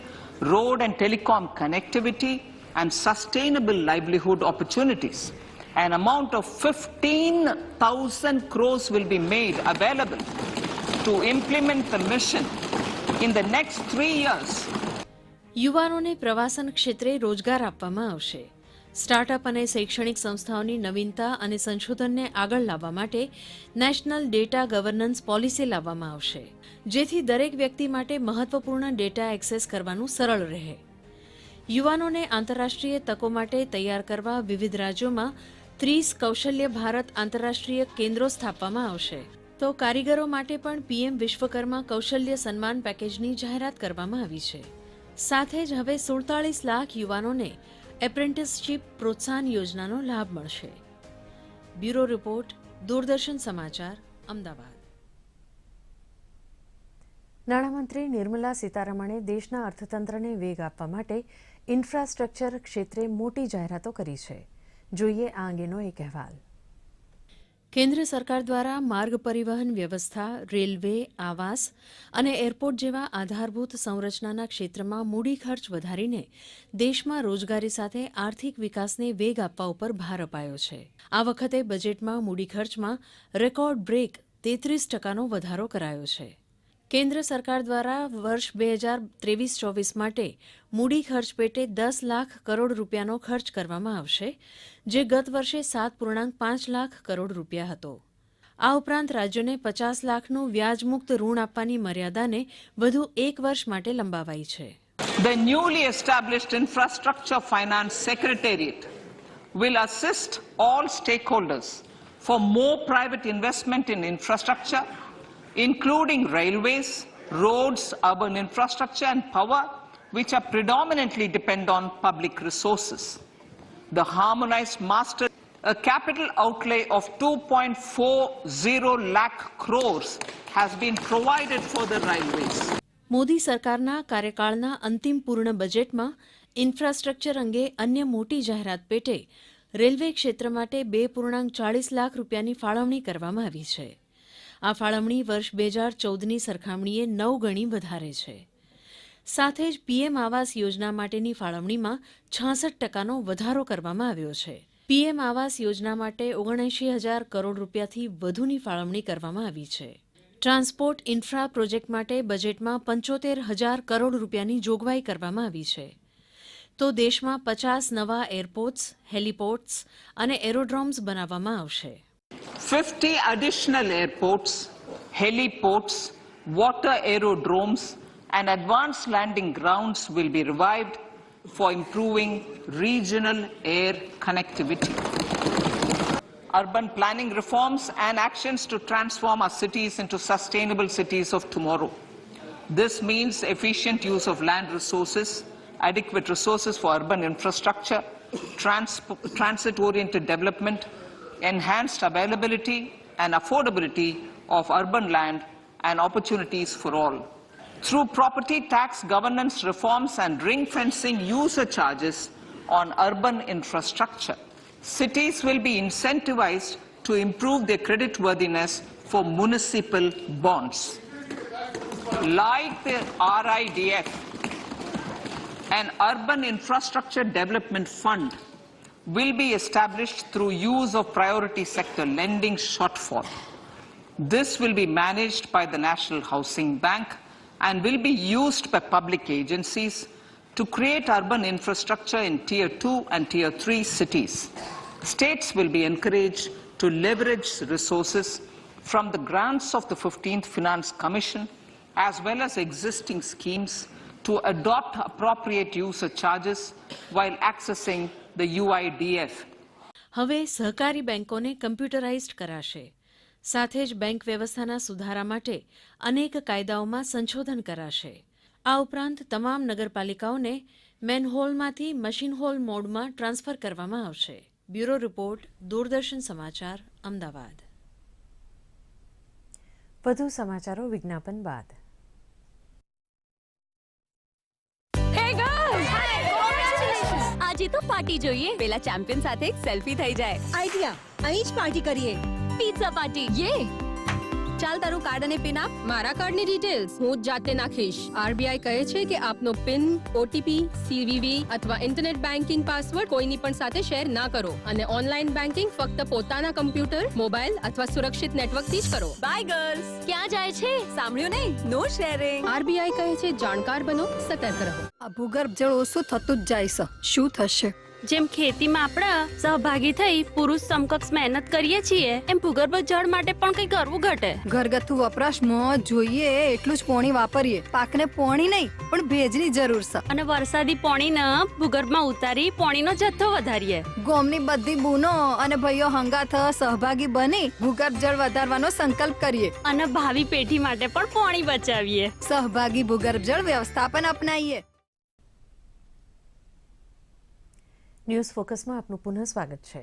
road and telecom connectivity, and sustainable livelihood opportunities. An amount of 15,000 crores will be made available to implement the mission in the next 3 years. યુવાનોને પ્રવાસન ક્ષેત્રે રોજગાર આપવામાં આવશે. Startup અને શૈક્ષણિક સંસ્થાઓની નવીનતા અને સંશોધનને આગળ લાવવા માટે નેશનલ ડેટા ગવર્નન્સ પોલિસી લાવવામાં આવશે, જેથી દરેક વ્યક્તિ માટે મહત્વપૂર્ણ ડેટા એક્સેસ કરવાનું સરળ રહે. યુવાનોને આંતરરાષ્ટ્રીય તકો માટે તૈયાર કરવા વિવિધ રાજ્યોમાં 30 કૌશલ્ય ભારત આંતરરાષ્ટ્રીય કેન્દ્રો સ્થાપવામાં આવશે. તો કારીગરો માટે પણ PM વિશ્વકર્મા કૌશલ્ય સન્માન પેકેજની જાહેરાત કરવામાં આવી છે. સાથે જ હવે 47 લાખ યુવાનોને એપ્રેન્ટિસશીપ પ્રોત્સાહન યોજનાનો લાભ મળશે. બ્યુરો રિપોર્ટ, દૂરદર્શન સમાચાર, અમદાવાદ. નાણામંત્રી નિર્મલા સીતારમણે દેશના અર્થતંત્રને વેગ આપવા માટે ઇન્ફ્રાસ્ટ્રક્ચર ક્ષેત્રે મોટી જાહેરાતો કરી છે. જોઈએ આ અંગેનો એક અહેવાલ. કેન્દ્ર સરકાર દ્વારા માર્ગ પરિવહન વ્યવસ્થા, રેલવે, આવાસ અને એરપોર્ટ જેવા આધારભૂત સંરચનાના ક્ષેત્રમાં મૂડી ખર્ચ વધારીને દેશમાં રોજગારી સાથે આર્થિક વિકાસને વેગ આપવા ઉપર ભાર અપાયો છે. આ વખતે બજેટમાં મૂડી ખર્ચમાં રેકોર્ડ બ્રેક 33% વધારો કરાયો છે. કેન્દ્ર સરકાર દ્વારા વર્ષ 2023-24 માટે મૂડી ખર્ચ પેટે 10 લાખ કરોડ રૂપિયાનો ખર્ચ કરવામાં આવશે, જે ગત વર્ષે 7.5 લાખ કરોડ રૂપિયા હતો. આ ઉપરાંત રાજ્યોને 50 લાખનું વ્યાજમુક્ત ઋણ આપવાની મર્યાદાને વધુ 1 વર્ષ માટે લંબાવાઈ છે. The newly established Infrastructure Finance Secretariat will assist all stakeholders for more private investment in infrastructure, including railways, roads, urban infrastructure and power, which are predominantly depend on public resources. The harmonized master, a capital outlay of 2.40 lakh crores has been provided for the railways. Modi સરકારના કાર્યકાળના અંતિમ પૂર્ણ બજેટમાં infrastructure અંગે અન્ય મોટી જાહેરાત પેટે railway ક્ષેત્ર માટે 2.40 લાખ રૂપિયાની ફાળવણી કરવામાં આવી છે. આ ફાળવણી વર્ષ 2014ની સરખામણીએ 9 ગણી વધારે છે. સાથે જ પીએમ આવાસ યોજના માટેની ફાળવણીમાં 66% વધારો કરવામાં આવ્યો છે. પીએમ આવાસ યોજના માટે 79,000 કરોડ રૂપિયાથી વધુની ફાળવણી કરવામાં આવી છે. ટ્રાન્સપોર્ટ ઇન્ફ્રા પ્રોજેક્ટ માટે બજેટમાં 75,000 કરોડ રૂપિયાની જોગવાઈ કરવામાં આવી છે. તો દેશમાં 50 નવા એરપોર્ટ્સ, હેલિપોર્ટ્સ અને એરોડ્રોમ્સ બનાવવામાં આવશે. 50 additional airports, heliports, water aerodromes and advanced landing grounds will be revived for improving regional air connectivity. Urban planning reforms and actions to transform our cities into sustainable cities of tomorrow. This means efficient use of land resources, adequate resources for urban infrastructure, transit-oriented development, enhanced availability and affordability of urban land and opportunities for all. Through property tax governance reforms and ring-fencing user charges on urban infrastructure, cities will be incentivized to improve their creditworthiness for municipal bonds. Like the RIDF, an Urban Infrastructure Development Fund will be established through use of priority sector lending shortfall. This will be managed by the National Housing Bank and will be used by public agencies to create urban infrastructure in Tier 2 and Tier 3 cities. States will be encouraged to leverage resources from the grants of the 15th Finance Commission as well as existing schemes to adopt appropriate user charges while accessing the UIDF. હવે સહકારી બેંકોને computerised કરાશે. સાથે જ bank વ્યવસ્થાના સુધારા માટે અનેક કાયદાઓમાં સંશોધન કરાશે. આ ઉપરાંત તમામ નગરપાલિકાઓને મેનહોલમાંથી મશીન હોલ મોડમાં ટ્રાન્સફર કરવામાં આવશે. બ્યુરો રિપોર્ટ, દૂરદર્શન સમાચાર, અમદાવાદ. વધુ સમાચારો વિજ્ઞાપન બાદ. આજે તો પાર્ટી જોઈએ. પેલા ચેમ્પિયન સાથે એક સેલ્ફી થઈ જાય. આઈડિયા, અહીં જ પાર્ટી કરીએ. Pizza party. યે. ચાલ તારું કાર્ડ અને પિન આપ. મારા કાર્ડની ડિટેલ્સ હું જ જાતે નાખીશ. આરબીઆઈ કહે છે કે આપનો પિન, ઓટીપી, સીવીવી અથવા ઇન્ટરનેટ બેન્કિંગ પાસવર્ડ કોઈની પણ સાથે શેર ના કરો અને ઓનલાઈન બેન્કિંગ ફક્ત પોતાના કમ્પ્યુટર, મોબાઈલ અથવા સુરક્ષિત નેટવર્કથી જ કરો. Bye girls. ક્યાં જાય છે? સાંભળ્યું નહીં? નો શેરિંગ. આરબીઆઈ કહે છે જાણકાર બનો, સતર્ક રહો. આ ભૂગર્ભ જળ ઓછું થતું જ જાય છે. શું થશે? જેમ ખેતીમાં આપણે સહભાગી થઈ પુરુષ સમકક્ષ મહેનત કરીએ છીએ, એમ ભૂગર્ભ જળ માટે પણ કંઈ કરવું ઘટે. ઘરગથ્થુ વપરાશમાં જોઈએ એટલું જ પાણી વાપરીએ. પાકને પાણી નહીં પણ ભેજની જરૂર છે. અને વરસાદી પાણીને ભૂગર્ભમાં ઉતારી પાણીનો જથ્થો વધારીએ. ગામની બધી બૂનો અને ભાઈઓ હંગાથ સહભાગી બની ભૂગર્ભ જળ વધારવાનો સંકલ્પ કરીએ અને ભાવિ પેઢી માટે પણ પાણી બચાવીએ. સહભાગી ભૂગર્ભ જળ વ્યવસ્થાપન અપનાવીએ. ન્યૂઝ ફોકસમાં આપનું પુનઃ સ્વાગત છે.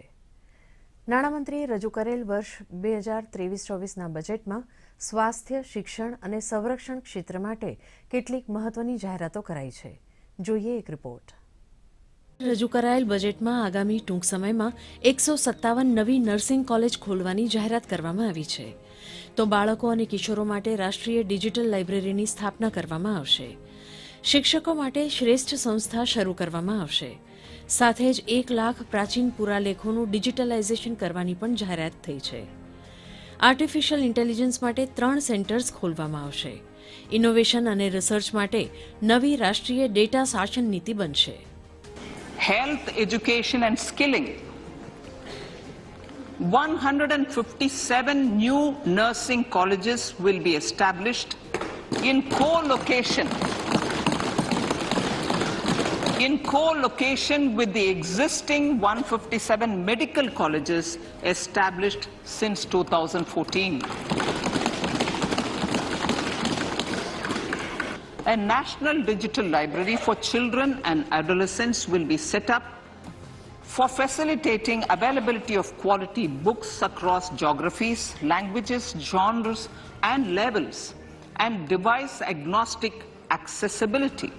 નાણામંત્રીએ રજૂ કરેલ વર્ષ 2023-24ના બજેટમાં સ્વાસ્થ્ય, શિક્ષણ અને સંરક્ષણ ક્ષેત્ર માટે કેટલીક મહત્વની જાહેરાતો કરાઈ છે. જોઈએ એક રિપોર્ટ. રજૂ કરાયેલ બજેટમાં આગામી ટૂંક સમયમાં 157 નવી નર્સિંગ કોલેજ ખોલવાની જાહેરાત કરવામાં આવી છે. તો બાળકો અને કિશોરો માટે રાષ્ટ્રીય ડિજિટલ લાઇબ્રેરીની સ્થાપના કરવામાં આવશે. શિક્ષકો માટે શ્રેષ્ઠ સંસ્થા શરૂ કરવામાં આવશે. સાથે જ 1 લાખ પ્રાચીન પુરાલેખોનું ડિજિટલાઇઝેશન કરવાની પણ જાહેરાત થઈ છે. આર્ટિફિશિયલ ઇન્ટેલિજન્સ માટે 3 સેન્ટર્સ ખોલવામાં આવશે. ઇનોવેશન અને રિસર્ચ માટે નવી રાષ્ટ્રીય ડેટા શાસન નીતિ બનશે. Health, education and skilling. 157 new nursing colleges will be established in co-location with the existing 157 medical colleges established since 2014. A national digital library for children and adolescents will be set up for facilitating availability of quality books across geographies, languages, genres and levels, and device agnostic accessibility.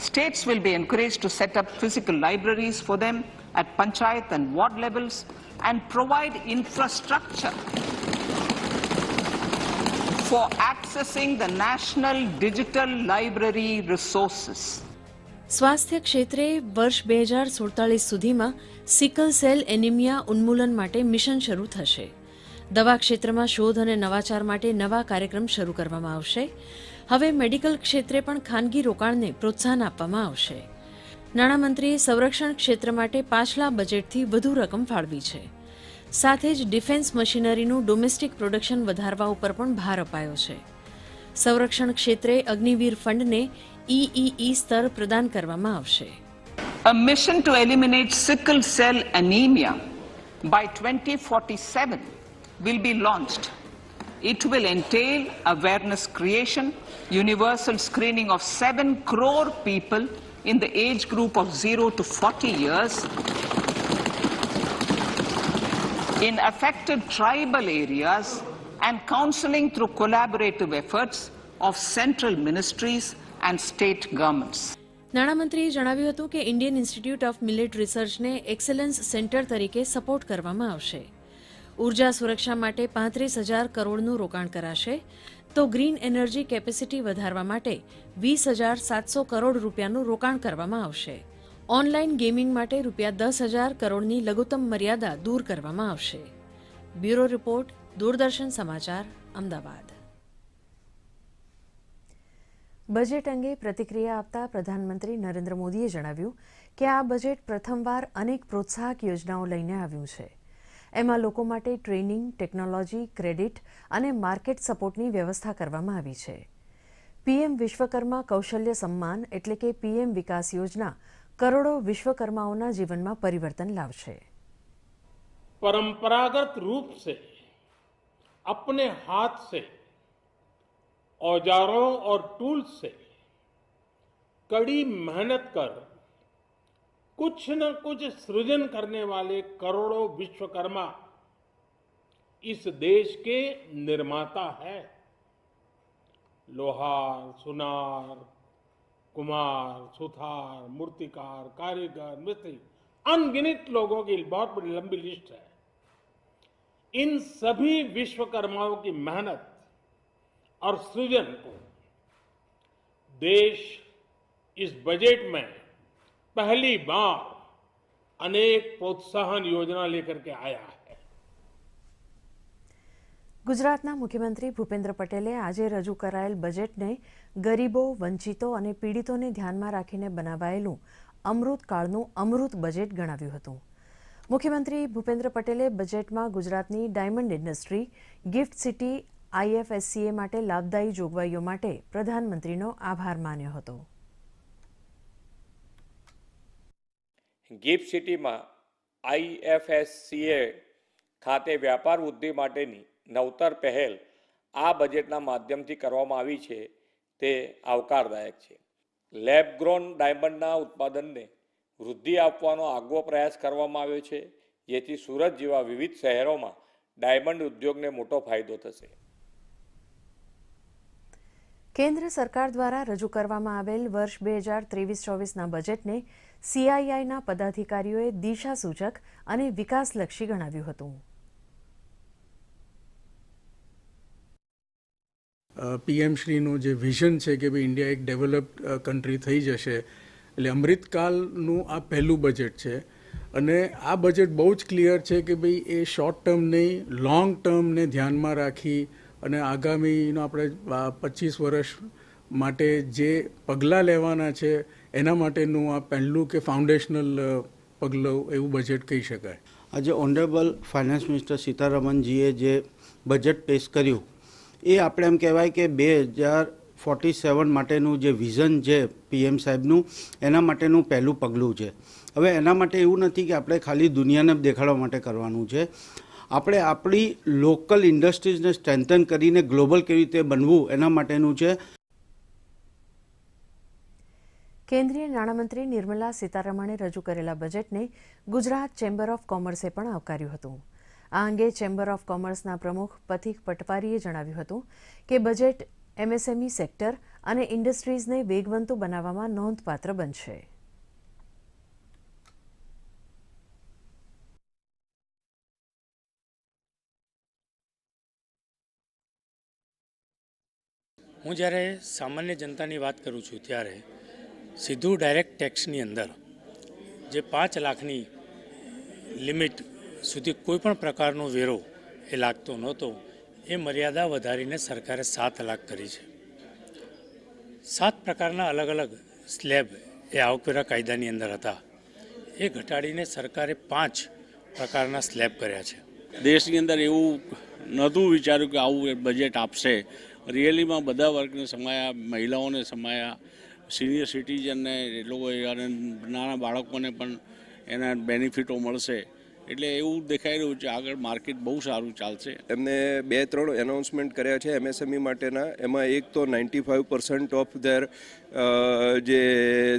States will be encouraged to set up physical libraries for them at panchayat and ward levels and provide infrastructure for accessing the national digital library resources. સ્વાસ્થ્ય ક્ષેત્રે વર્ષ 2047 સુધીમાં sickle cell anaemia ઉન્મૂલન માટે mission શરૂ થશે. દવા ક્ષેત્રમાં શોધ અને નવાચાર માટે નવા કાર્યક્રમ શરૂ કરવામાં આવશે. હવે મેડિકલ ક્ષેત્રે પણ ખાનગી રોકાણને પ્રોત્સાહન આપવામાં આવશે. નાણામંત્રીએ સંરક્ષણ ક્ષેત્ર માટે પાછલા બજેટથી વધુ રકમ ફાળવી છે. સાથે જ ડિફેન્સ મશીનરીનું ડોમેસ્ટિક પ્રોડક્શન વધારવા ઉપર પણ ભાર અપાયો છે. સંરક્ષણ ક્ષેત્રે અગ્નિવીર ફંડને EEE સ્તર પ્રદાન કરવામાં આવશે. A mission to eliminate sickle cell anemia by 2047 will be launched. It will entail awareness creation, universal screening of 7 crore people in the age group of 0 to 40 years in affected tribal areas and counseling through collaborative efforts of central ministries and state governments. નાણામંત્રીએ જણાવ્યું હતું કે Indian Institute of millet રિસર્ચને excellence centre તરીકે support કરવામાં આવશે. ઉર્જા સુરક્ષા માટે 35,000 કરોડનું રોકાણ કરાશે. તો ગ્રીન એનર્જી કેપેસિટી વધારવા માટે 20,700 કરોડ રૂપિયાનું રોકાણ કરવામાં આવશે. ઓનલાઈન ગેમિંગ માટે ₹10,000 કરોડની લઘુત્તમ મર્યાદા દૂર કરવામાં આવશે. બ્યુરો રિપોર્ટ, દૂરદર્શન સમાચાર, અમદાવાદ. બજેટ અંગે પ્રતિક્રિયા આપતા પ્રધાનમંત્રી નરેન્દ્ર મોદીએ જણાવ્યું કે આ બજેટ પ્રથમવાર અનેક પ્રોત્સાહક યોજનાઓ લઈને આવ્યું છે. એમાં લોકો માટે ટ્રેનિંગ, ટેકનોલોજી, ક્રેડિટ અને માર્કેટ સપોર્ટની વ્યવસ્થા કરવામાં આવી છે. પીએમ વિશ્વકર્મા કૌશલ્ય સમ્માન એટલે કે પીએમ વિકાસ યોજના કરોડો વિશ્વકર્માઓના જીવનમાં પરિવર્તન લાવશે. परंपरागत रूप से अपने हाथ से औजारों और टूल्स से कड़ी मेहनत कर कुछ न कुछ सृजन करने वाले करोड़ों विश्वकर्मा इस देश के निर्माता हैं. लोहार, सुनार, कुमार, सुथार, मूर्तिकार, कारीगर, मिस्त्री, अनगिनत लोगों की बहुत बड़ी लंबी लिस्ट है. इन सभी विश्वकर्माओं की मेहनत और सृजन को देश इस बजट में पहली बार अनेक प्रोत्साहन योजना लेकर के आया है. ગુજરાતના મુખ્યમંત્રી ભૂપેન્દ્ર પટેલે આજે રજૂ કરાયેલ બજેટને ગરીબો, વંચિતો અને પીડિતોને ધ્યાનમાં રાખીને બનાવાયેલું અમૃતકાળનું અમૃત બજેટ ગણાવ્યું હતું. મુખ્યમંત્રી ભૂપેન્દ્ર પટેલે બજેટમાં ગુજરાતની diamond industry, gift city, IFSCA માટે લાભદાયી જોગવાઈઓ માટે પ્રધાનમંત્રીનો આભાર માન્યો હતો. ગિફ્ટ સિટીમાં IFSCA ખાતે વ્યાપાર વૃદ્ધિ માટેની નવતર પહેલ આ બજેટના માધ્યમથી કરવામાં આવી છે તે આવકારદાયક છે. લેબ ગ્રોન ડાયમંડના ઉત્પાદનને વૃદ્ધિ આપવાનો આગવો પ્રયાસ કરવામાં આવ્યો છે, જેથી સુરત જેવા વિવિધ શહેરોમાં ડાયમંડ ઉદ્યોગને મોટો ફાયદો થશે. કેન્દ્ર સરકાર દ્વારા રજૂ કરવામાં આવેલ વર્ષ 2023-24ના બજેટને CIIના પદાધિકારીઓએ દિશાસૂચક અને વિકાસલક્ષી ગણાવ્યું હતું. PM શ્રીનું જે વિઝન છે કે ભાઈ ઇન્ડિયા એક ડેવલપ્ડ કન્ટ્રી થઈ જશે, એટલે અમૃતકાલનું આ પહેલું બજેટ છે અને આ બજેટ બહુ જ ક્લિયર છે કે ભાઈ એ શોર્ટ ટર્મ નહીં, લોંગ ટર્મને ધ્યાનમાં રાખી અને આગામીનો આપણે 25 વર્ષ માટે જે પગલાં લેવાના છે એના માટેનું આ પહેલું કે ફાઉન્ડેશનલ પગલું એવું બજેટ કહી શકાય. આજે ઓનરેબલ ફાઇનાન્સ મિનિસ્ટર સીતારમણજીએ જે બજેટ પેશ કર્યું એ આપણે એમ કહેવાય કે 2047 માટેનું જે વિઝન છે PM સાહેબનું, એના માટેનું પહેલું પગલું છે. હવે એના માટે એવું નથી કે આપણે ખાલી દુનિયાને દેખાડવા માટે કરવાનું છે, આપણે આપણી લોકલ ઇન્ડસ્ટ્રીઝને સ્ટ્રેન્થન કરીને ગ્લોબલ કેવી રીતે બનવું એના માટેનું છે. કેન્દ્રીય નાણામંત્રી નિર્મલા સીતારમણે રજૂ કરેલા બજેટને ગુજરાત ચેમ્બર ઓફ કોમર્સે પણ આવકાર્યું હતું. આ અંગે ચેમ્બર ઓફ કોમર્સના પ્રમુખ પથિક પટવારીએ જણાવ્યું હતું કે બજેટ MSME સેક્ટર અને ઇન્ડસ્ટ્રીઝને વેગવંતુ બનાવવામાં નોંધપાત્ર બનશે. હું જ્યારે સામાન્ય જનતાની વાત કરું છું ત્યારે સીધું ડાયરેક્ટ ટેક્સની અંદર જે 5 લાખની લિમિટ સુધી કોઈ પણ પ્રકારનો વેરો એ લાગતો નહોતો, એ મર્યાદા વધારીને સરકારે 7 લાખ કરી છે. 7 પ્રકારના અલગ અલગ સ્લેબ એ આવકવેરા કાયદાની અંદર હતા, એ ઘટાડીને સરકારે 5 પ્રકારના સ્લેબ કર્યા છે. દેશની અંદર એવું નહોતું વિચાર્યું કે આવું બજેટ આપશે. રિયલીમાં બધા વર્ગને સમાયા, મહિલાઓને સમાયા, સિનિયર સિટીઝનને, એ લોકો અને નાના બાળકોને પણ એના બેનિફિટો મળશે. એટલે એવું દેખાઈ રહ્યું છે આગળ માર્કેટ બહુ સારું ચાલશે. એમને 2-3 એનાઉન્સમેન્ટ કર્યા છે MSME માટેના. એમાં એક તો 95% ઓફ ધેર જે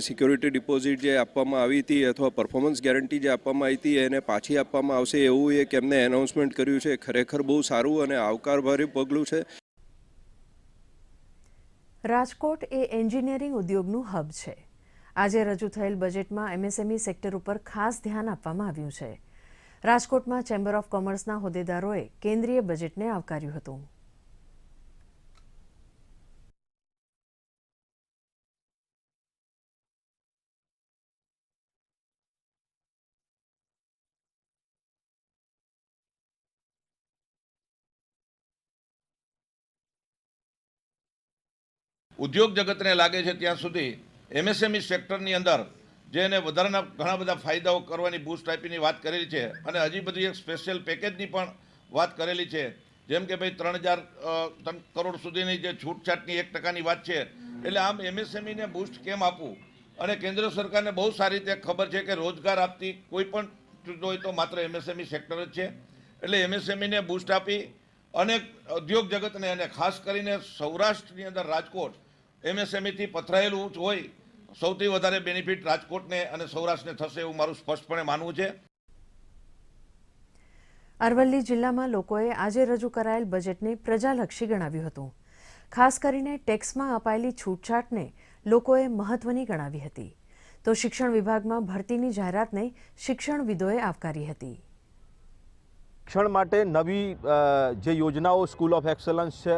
સિક્યોરિટી ડિપોઝિટ જે આપવામાં આવી હતી અથવા પરફોર્મન્સ ગેરંટી જે આપવામાં આવી હતી એને પાછી આપવામાં આવશે એવું એક એમને એનાઉન્સમેન્ટ કર્યું છે. ખરેખર બહુ સારું અને આવકારભર્યું પગલું છે. રાજકોટ એ એન્જિનિયરિંગ ઉદ્યોગનું હબ છે. આજે રજૂ થયેલ બજેટમાં MSME સેક્ટર ઉપર ખાસ ધ્યાન આપવામાં આવ્યું છે. રાજકોટમાં ચેમ્બર ઓફ કોમર્સના હોદ્દેદારોએ કેન્દ્રીય બજેટને આવકાર્યું હતું. ઉદ્યોગ જગતને લાગે છે ત્યાં સુધી MSME સેક્ટરની અંદર જેને વધારાના ઘણા બધા ફાયદાઓ કરવાની બૂસ્ટ આપીની વાત કરેલી છે અને હજી બધી એક સ્પેશિયલ પેકેજની પણ વાત કરેલી છે. જેમ કે ભાઈ 3,000 કરોડ સુધીની જે છૂટછાટની 1% વાત છે. એટલે આમ MSMEને બૂસ્ટ કેમ આપવું, અને કેન્દ્ર સરકારને બહુ સારી રીતે ખબર છે કે રોજગાર આપતી કોઈ પણ હોય તો માત્ર MSME સેક્ટર જ છે. એટલે MSMEને બૂસ્ટ આપી અને ઉદ્યોગ જગતને અને ખાસ કરીને સૌરાષ્ટ્રની અંદર રાજકોટ MSMEથી પથરાયેલું હોય, સૌથી વધારે બેનિફિટ રાજકોટને અને સૌરાષ્ટ્રને થશે એવું મારું સ્પષ્ટપણે માનવું છે. અરવલ્લી જિલ્લામાં લોકોએ આજે રજૂ કરાયેલ બજેટને પ્રજાલક્ષી ગણાવ્યું હતું. ખાસ કરીને ટેક્સમાં અપાયેલી છૂટછાટને લોકોએ મહત્વની ગણાવી હતી. તો શિક્ષણ વિભાગમાં ભરતીની જાહેરાતને શિક્ષણવિદોએ આવકારી હતી. શિક્ષણ માટે નવી જે યોજનાઓ સ્કૂલ ઓફ એક્સલન્સ છે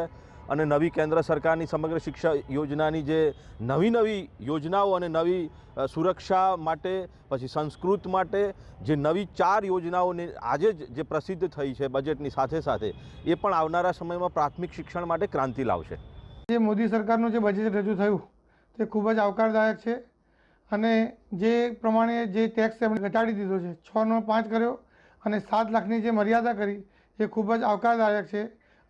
અને નવી કેન્દ્ર સરકારની સમગ્ર શિક્ષા યોજનાની જે નવી યોજનાઓ અને નવી સુરક્ષા માટે, પછી સંસ્કૃત માટે જે નવી 4 યોજનાઓને આજે જે પ્રસિદ્ધ થઈ છે બજેટની સાથે સાથે, એ પણ આવનારા સમયમાં પ્રાથમિક શિક્ષણ માટે ક્રાંતિ લાવશે. જે મોદી સરકારનું જે બજેટ રજૂ થયું તે ખૂબ જ આવકારદાયક છે અને જે પ્રમાણે જે ટેક્સ એમણે ઘટાડી દીધો છે, 6 નો 5 કર્યો અને 7 લાખની જે મર્યાદા કરી એ ખૂબ જ આવકારદાયક છે.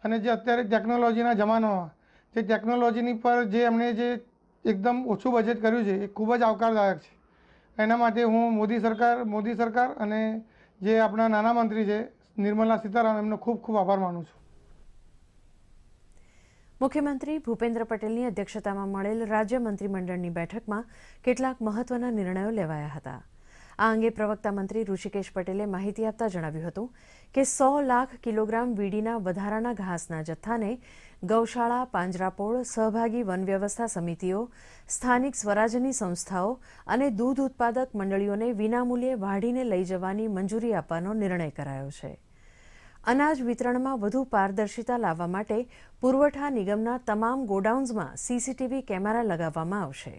અને જે અત્યારે ટેકનોલોજીના જમાનામાં જે ટેકનોલોજીની પર જે એમણે જે એકદમ ઓછું બજેટ કર્યું છે એ ખૂબ જ આવકારદાયક છે. એના માટે હું મોદી સરકાર અને જે આપણા નાણાં મંત્રી છે નિર્મલા સીતારામન, એમનો ખૂબ ખૂબ આભાર માનું છું. મુખ્યમંત્રી ભૂપેન્દ્ર પટેલની અધ્યક્ષતામાં મળેલ રાજ્ય મંત્રીમંડળની બેઠકમાં કેટલાક મહત્વના નિર્ણયો લેવાયા હતા. આ અંગે પ્રવક્તા મંત્રી ઋષિકેશ પટેલે માહિતી આપતા જણાવ્યું હતું કે 100 લાખ કિલોગ્રામ વીડીના વધારાના ઘાસના જથ્થાને ગૌશાળા, પાંજરાપોળ, સહભાગી વન વ્યવસ્થા સમિતિઓ, સ્થાનિક સ્વરાજ્યની સંસ્થાઓ અને દૂધ ઉત્પાદક મંડળીઓને વિનામૂલ્યે વાઢીને લઈ જવાની મંજૂરી આપવાનો નિર્ણય કરાયો છે. અનાજ વિતરણમાં વધુ પારદર્શિતા લાવવા માટે પુરવઠા નિગમના તમામ ગોડાઉન્સમાં સીસીટીવી કેમેરા લગાવવામાં આવશે.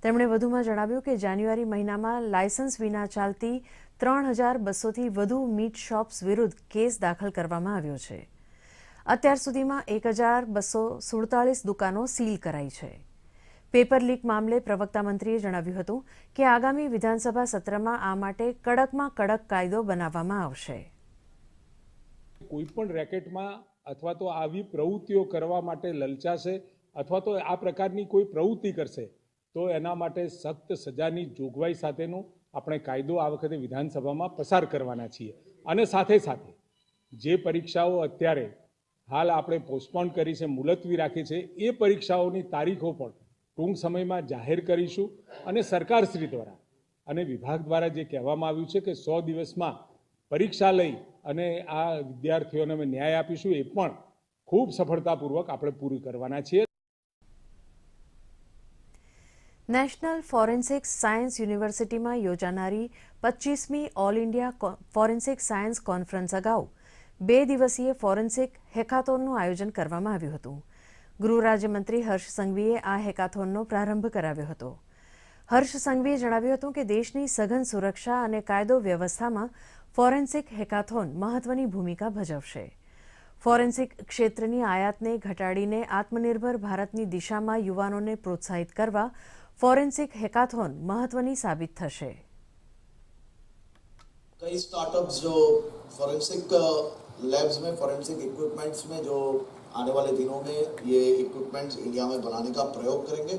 તેમણે વધુમાં જણાવ્યું કે જાન્યુઆરી મહિનામાં લાયસન્સ વિના ચાલતી 3200થી વધુ મીટ શોપ્સ વિરુદ્ધ કેસ દાખલ કરવામાં આવ્યો છે. અત્યાર સુધીમાં 1247 દુકાનો સીલ કરાઈ છે. પેપર લીક મામલે પ્રવક્તા મંત્રીએ જણાવ્યું હતું કે આગામી વિધાનસભા સત્રમાં આ માટે કડકમાં કડક કાયદો બનાવવામાં આવશે. કોઈપણ રેકેટમાં અથવા તો આવી પ્રવૃત્તિઓ કરવા માટે લલચાશે અથવા તો આ પ્રકારની કોઈ પ્રવૃત્તિ કરશે તો એના માટે સખ્ત સજાની જોગવાઈ સાથેનો આપણે કાયદો આ વખતે વિધાનસભામાં પસાર કરવાના છીએ. અને સાથે સાથે જે પરીક્ષાઓ અત્યારે હાલ આપણે પોસ્ટપોન કરી છે, મુલતવી રાખી છે, એ પરીક્ષાઓની તારીખો પણ ટૂંક સમયમાં જાહેર કરીશું. અને સરકારશ્રી દ્વારા અને વિભાગ દ્વારા જે કહેવામાં આવ્યું છે કે 100 દિવસમાં પરીક્ષા લઈ અને આ વિદ્યાર્થીઓને અમે ન્યાય આપીશું, એ પણ ખૂબ સફળતાપૂર્વક આપણે પૂરી કરવાના છીએ. નેશનલ ફોરેન્સિક સાયન્સ યુનિવર્સિટીમાં યોજાનારી 25મી all India forensic science conference અગાઉ 2 દિવસીય ફોરેન્સિક હેકાથોનનું આયોજન કરવામાં આવ્યું હતું. ગૃહ રાજ્યમંત્રી હર્ષ સંઘવીએ આ હેકાથોનનો પ્રારંભ કરાવ્યો હતો. હર્ષ સંઘવીએ જણાવ્યું હતું કે દેશની સઘન સુરક્ષા અને કાયદો વ્યવસ્થામાં ફોરેન્સિક હેકાથોન મહત્વની ભૂમિકા ભજવશે. ફોરેન્સિક ક્ષેત્રની આયાતને ઘટાડીને આત્મનિર્ભર ભારતની દિશામાં યુવાનોને પ્રોત્સાહિત કરવા ફોરેન્સિક હેકાથોન महत्वनी साबित થશે. कई स्टार्टअप्स जो फॉरेंसिक लैब्स में फॉरेंसिक इक्विपमेंट्स में जो आने वाले दिनों में ये इक्विपमेंट्स इंडिया में बनाने का प्रयोग करेंगे.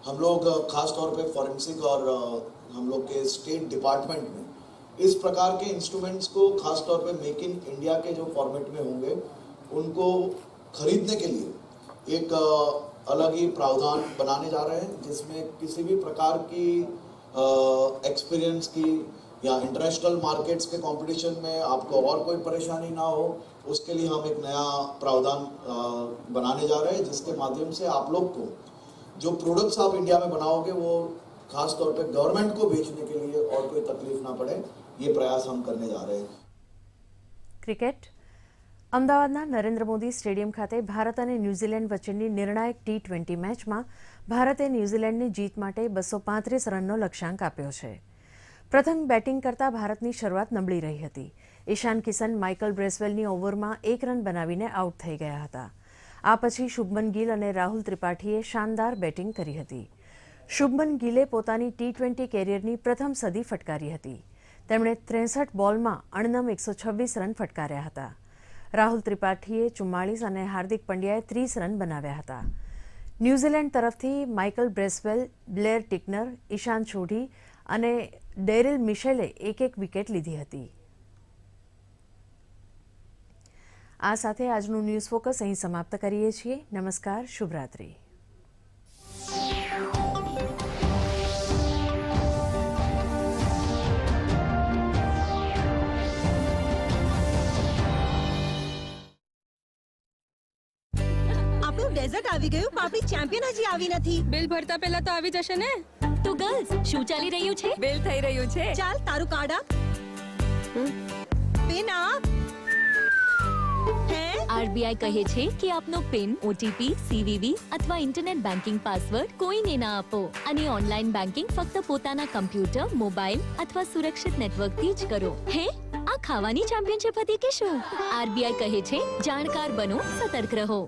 हम लोग खास तौर पे फॉरेंसिक और हम लोग के स्टेट डिपार्टमेंट में इस प्रकार के इंस्ट्रूमेंट्स को खास तौर पे मेक इन इंडिया के जो फॉर्मेट में होंगे उनको खरीदने के लिए एक अलग ही प्रावधान बनाने जा रहे हैं, जिसमें किसी भी प्रकार की एक्सपीरियंस की या इंटरनेशनल मार्केट्स के कंपटीशन में आपको और कोई परेशानी ना हो, उसके लिए हम एक नया प्रावधान बनाने जा रहे हैं, जिसके माध्यम से आप लोग को जो प्रोडक्ट्स आप इंडिया में बनाओगे वो खास तौर पे गवर्नमेंट को बेचने के लिए और कोई तकलीफ ना पड़े, ये प्रयास हम करने जा रहे हैं. ક્રિકેટ. અમદાવાદના નરેન્દ્ર મોદી સ્ટેડિયમ ખાતે ભારત અને ન્યૂઝીલેન્ડ વચ્ચેની નિર્ણાયક T20 મેચમાં ભારતે ન્યૂઝીલેન્ડની જીત માટે 235 રનનો લક્ષ્યાંક આપ્યો છે. પ્રથમ બેટિંગ કરતા ભારતની શરૂઆત નબળી રહી હતી. ઈશાન કિશન માઇકલ બ્રેસવેલની ઓવરમાં 1 રન બનાવીને આઉટ થઈ ગયા હતા. આ પછી શુભમન ગિલ અને રાહુલ ત્રિપાઠીએ શાનદાર બેટિંગ કરી હતી. શુભમન ગિલે પોતાની T20 કેરિયરની પ્રથમ સદી ફટકારી હતી. તેમણે 63 બોલમાં અણનમ 126 રન ફટકાર્યા હતા. રાહુલ ત્રિપાઠીએ 44 અને હાર્દિક પંડ્યાએ 30 રન બનાવ્યા હતા. ન્યૂઝીલેન્ડ તરફથી માઇકલ બ્રેસવેલ, બ્લેર ટિકનર, ઈશાન છોઢી અને ડેરિલ મિશેલે 1-1 વિકેટ લીધી હતી. આ સાથે આજનું ન્યૂઝ ફોકસ અહીં સમાપ્ત કરીએ છીએ. નમસ્કાર, શુભરાત્રી. ડેઝર્ટ આવી ગયું, પણ આપણી ચેમ્પિયન હજી આવી નથી. બિલ ભરતા પહેલા તો આવી જશે ને. તો ગર્લ્સ, શું ચાલી રહ્યું છે? બિલ થઈ રહ્યું છે. ચાલ તારું કાર્ડ આપ. પિન આપ. આરબીઆઈ કહે છે કે આપનો પિન, ઓટીપી, સીવીવી અથવા ઇન્ટરનેટ બેન્કિંગ પાસવર્ડ કોઈને ના આપો અને ઓનલાઈન બેન્કિંગ ફક્ત પોતાના કમ્પ્યુટર, મોબાઈલ અથવા સુરક્ષિત નેટવર્કથી જ કરો. હે, આ ખાવાની ચેમ્પિયનશિપ હતી કે શું? આરબીઆઈ કહે છે, જાણકાર બનો, સતર્ક રહો.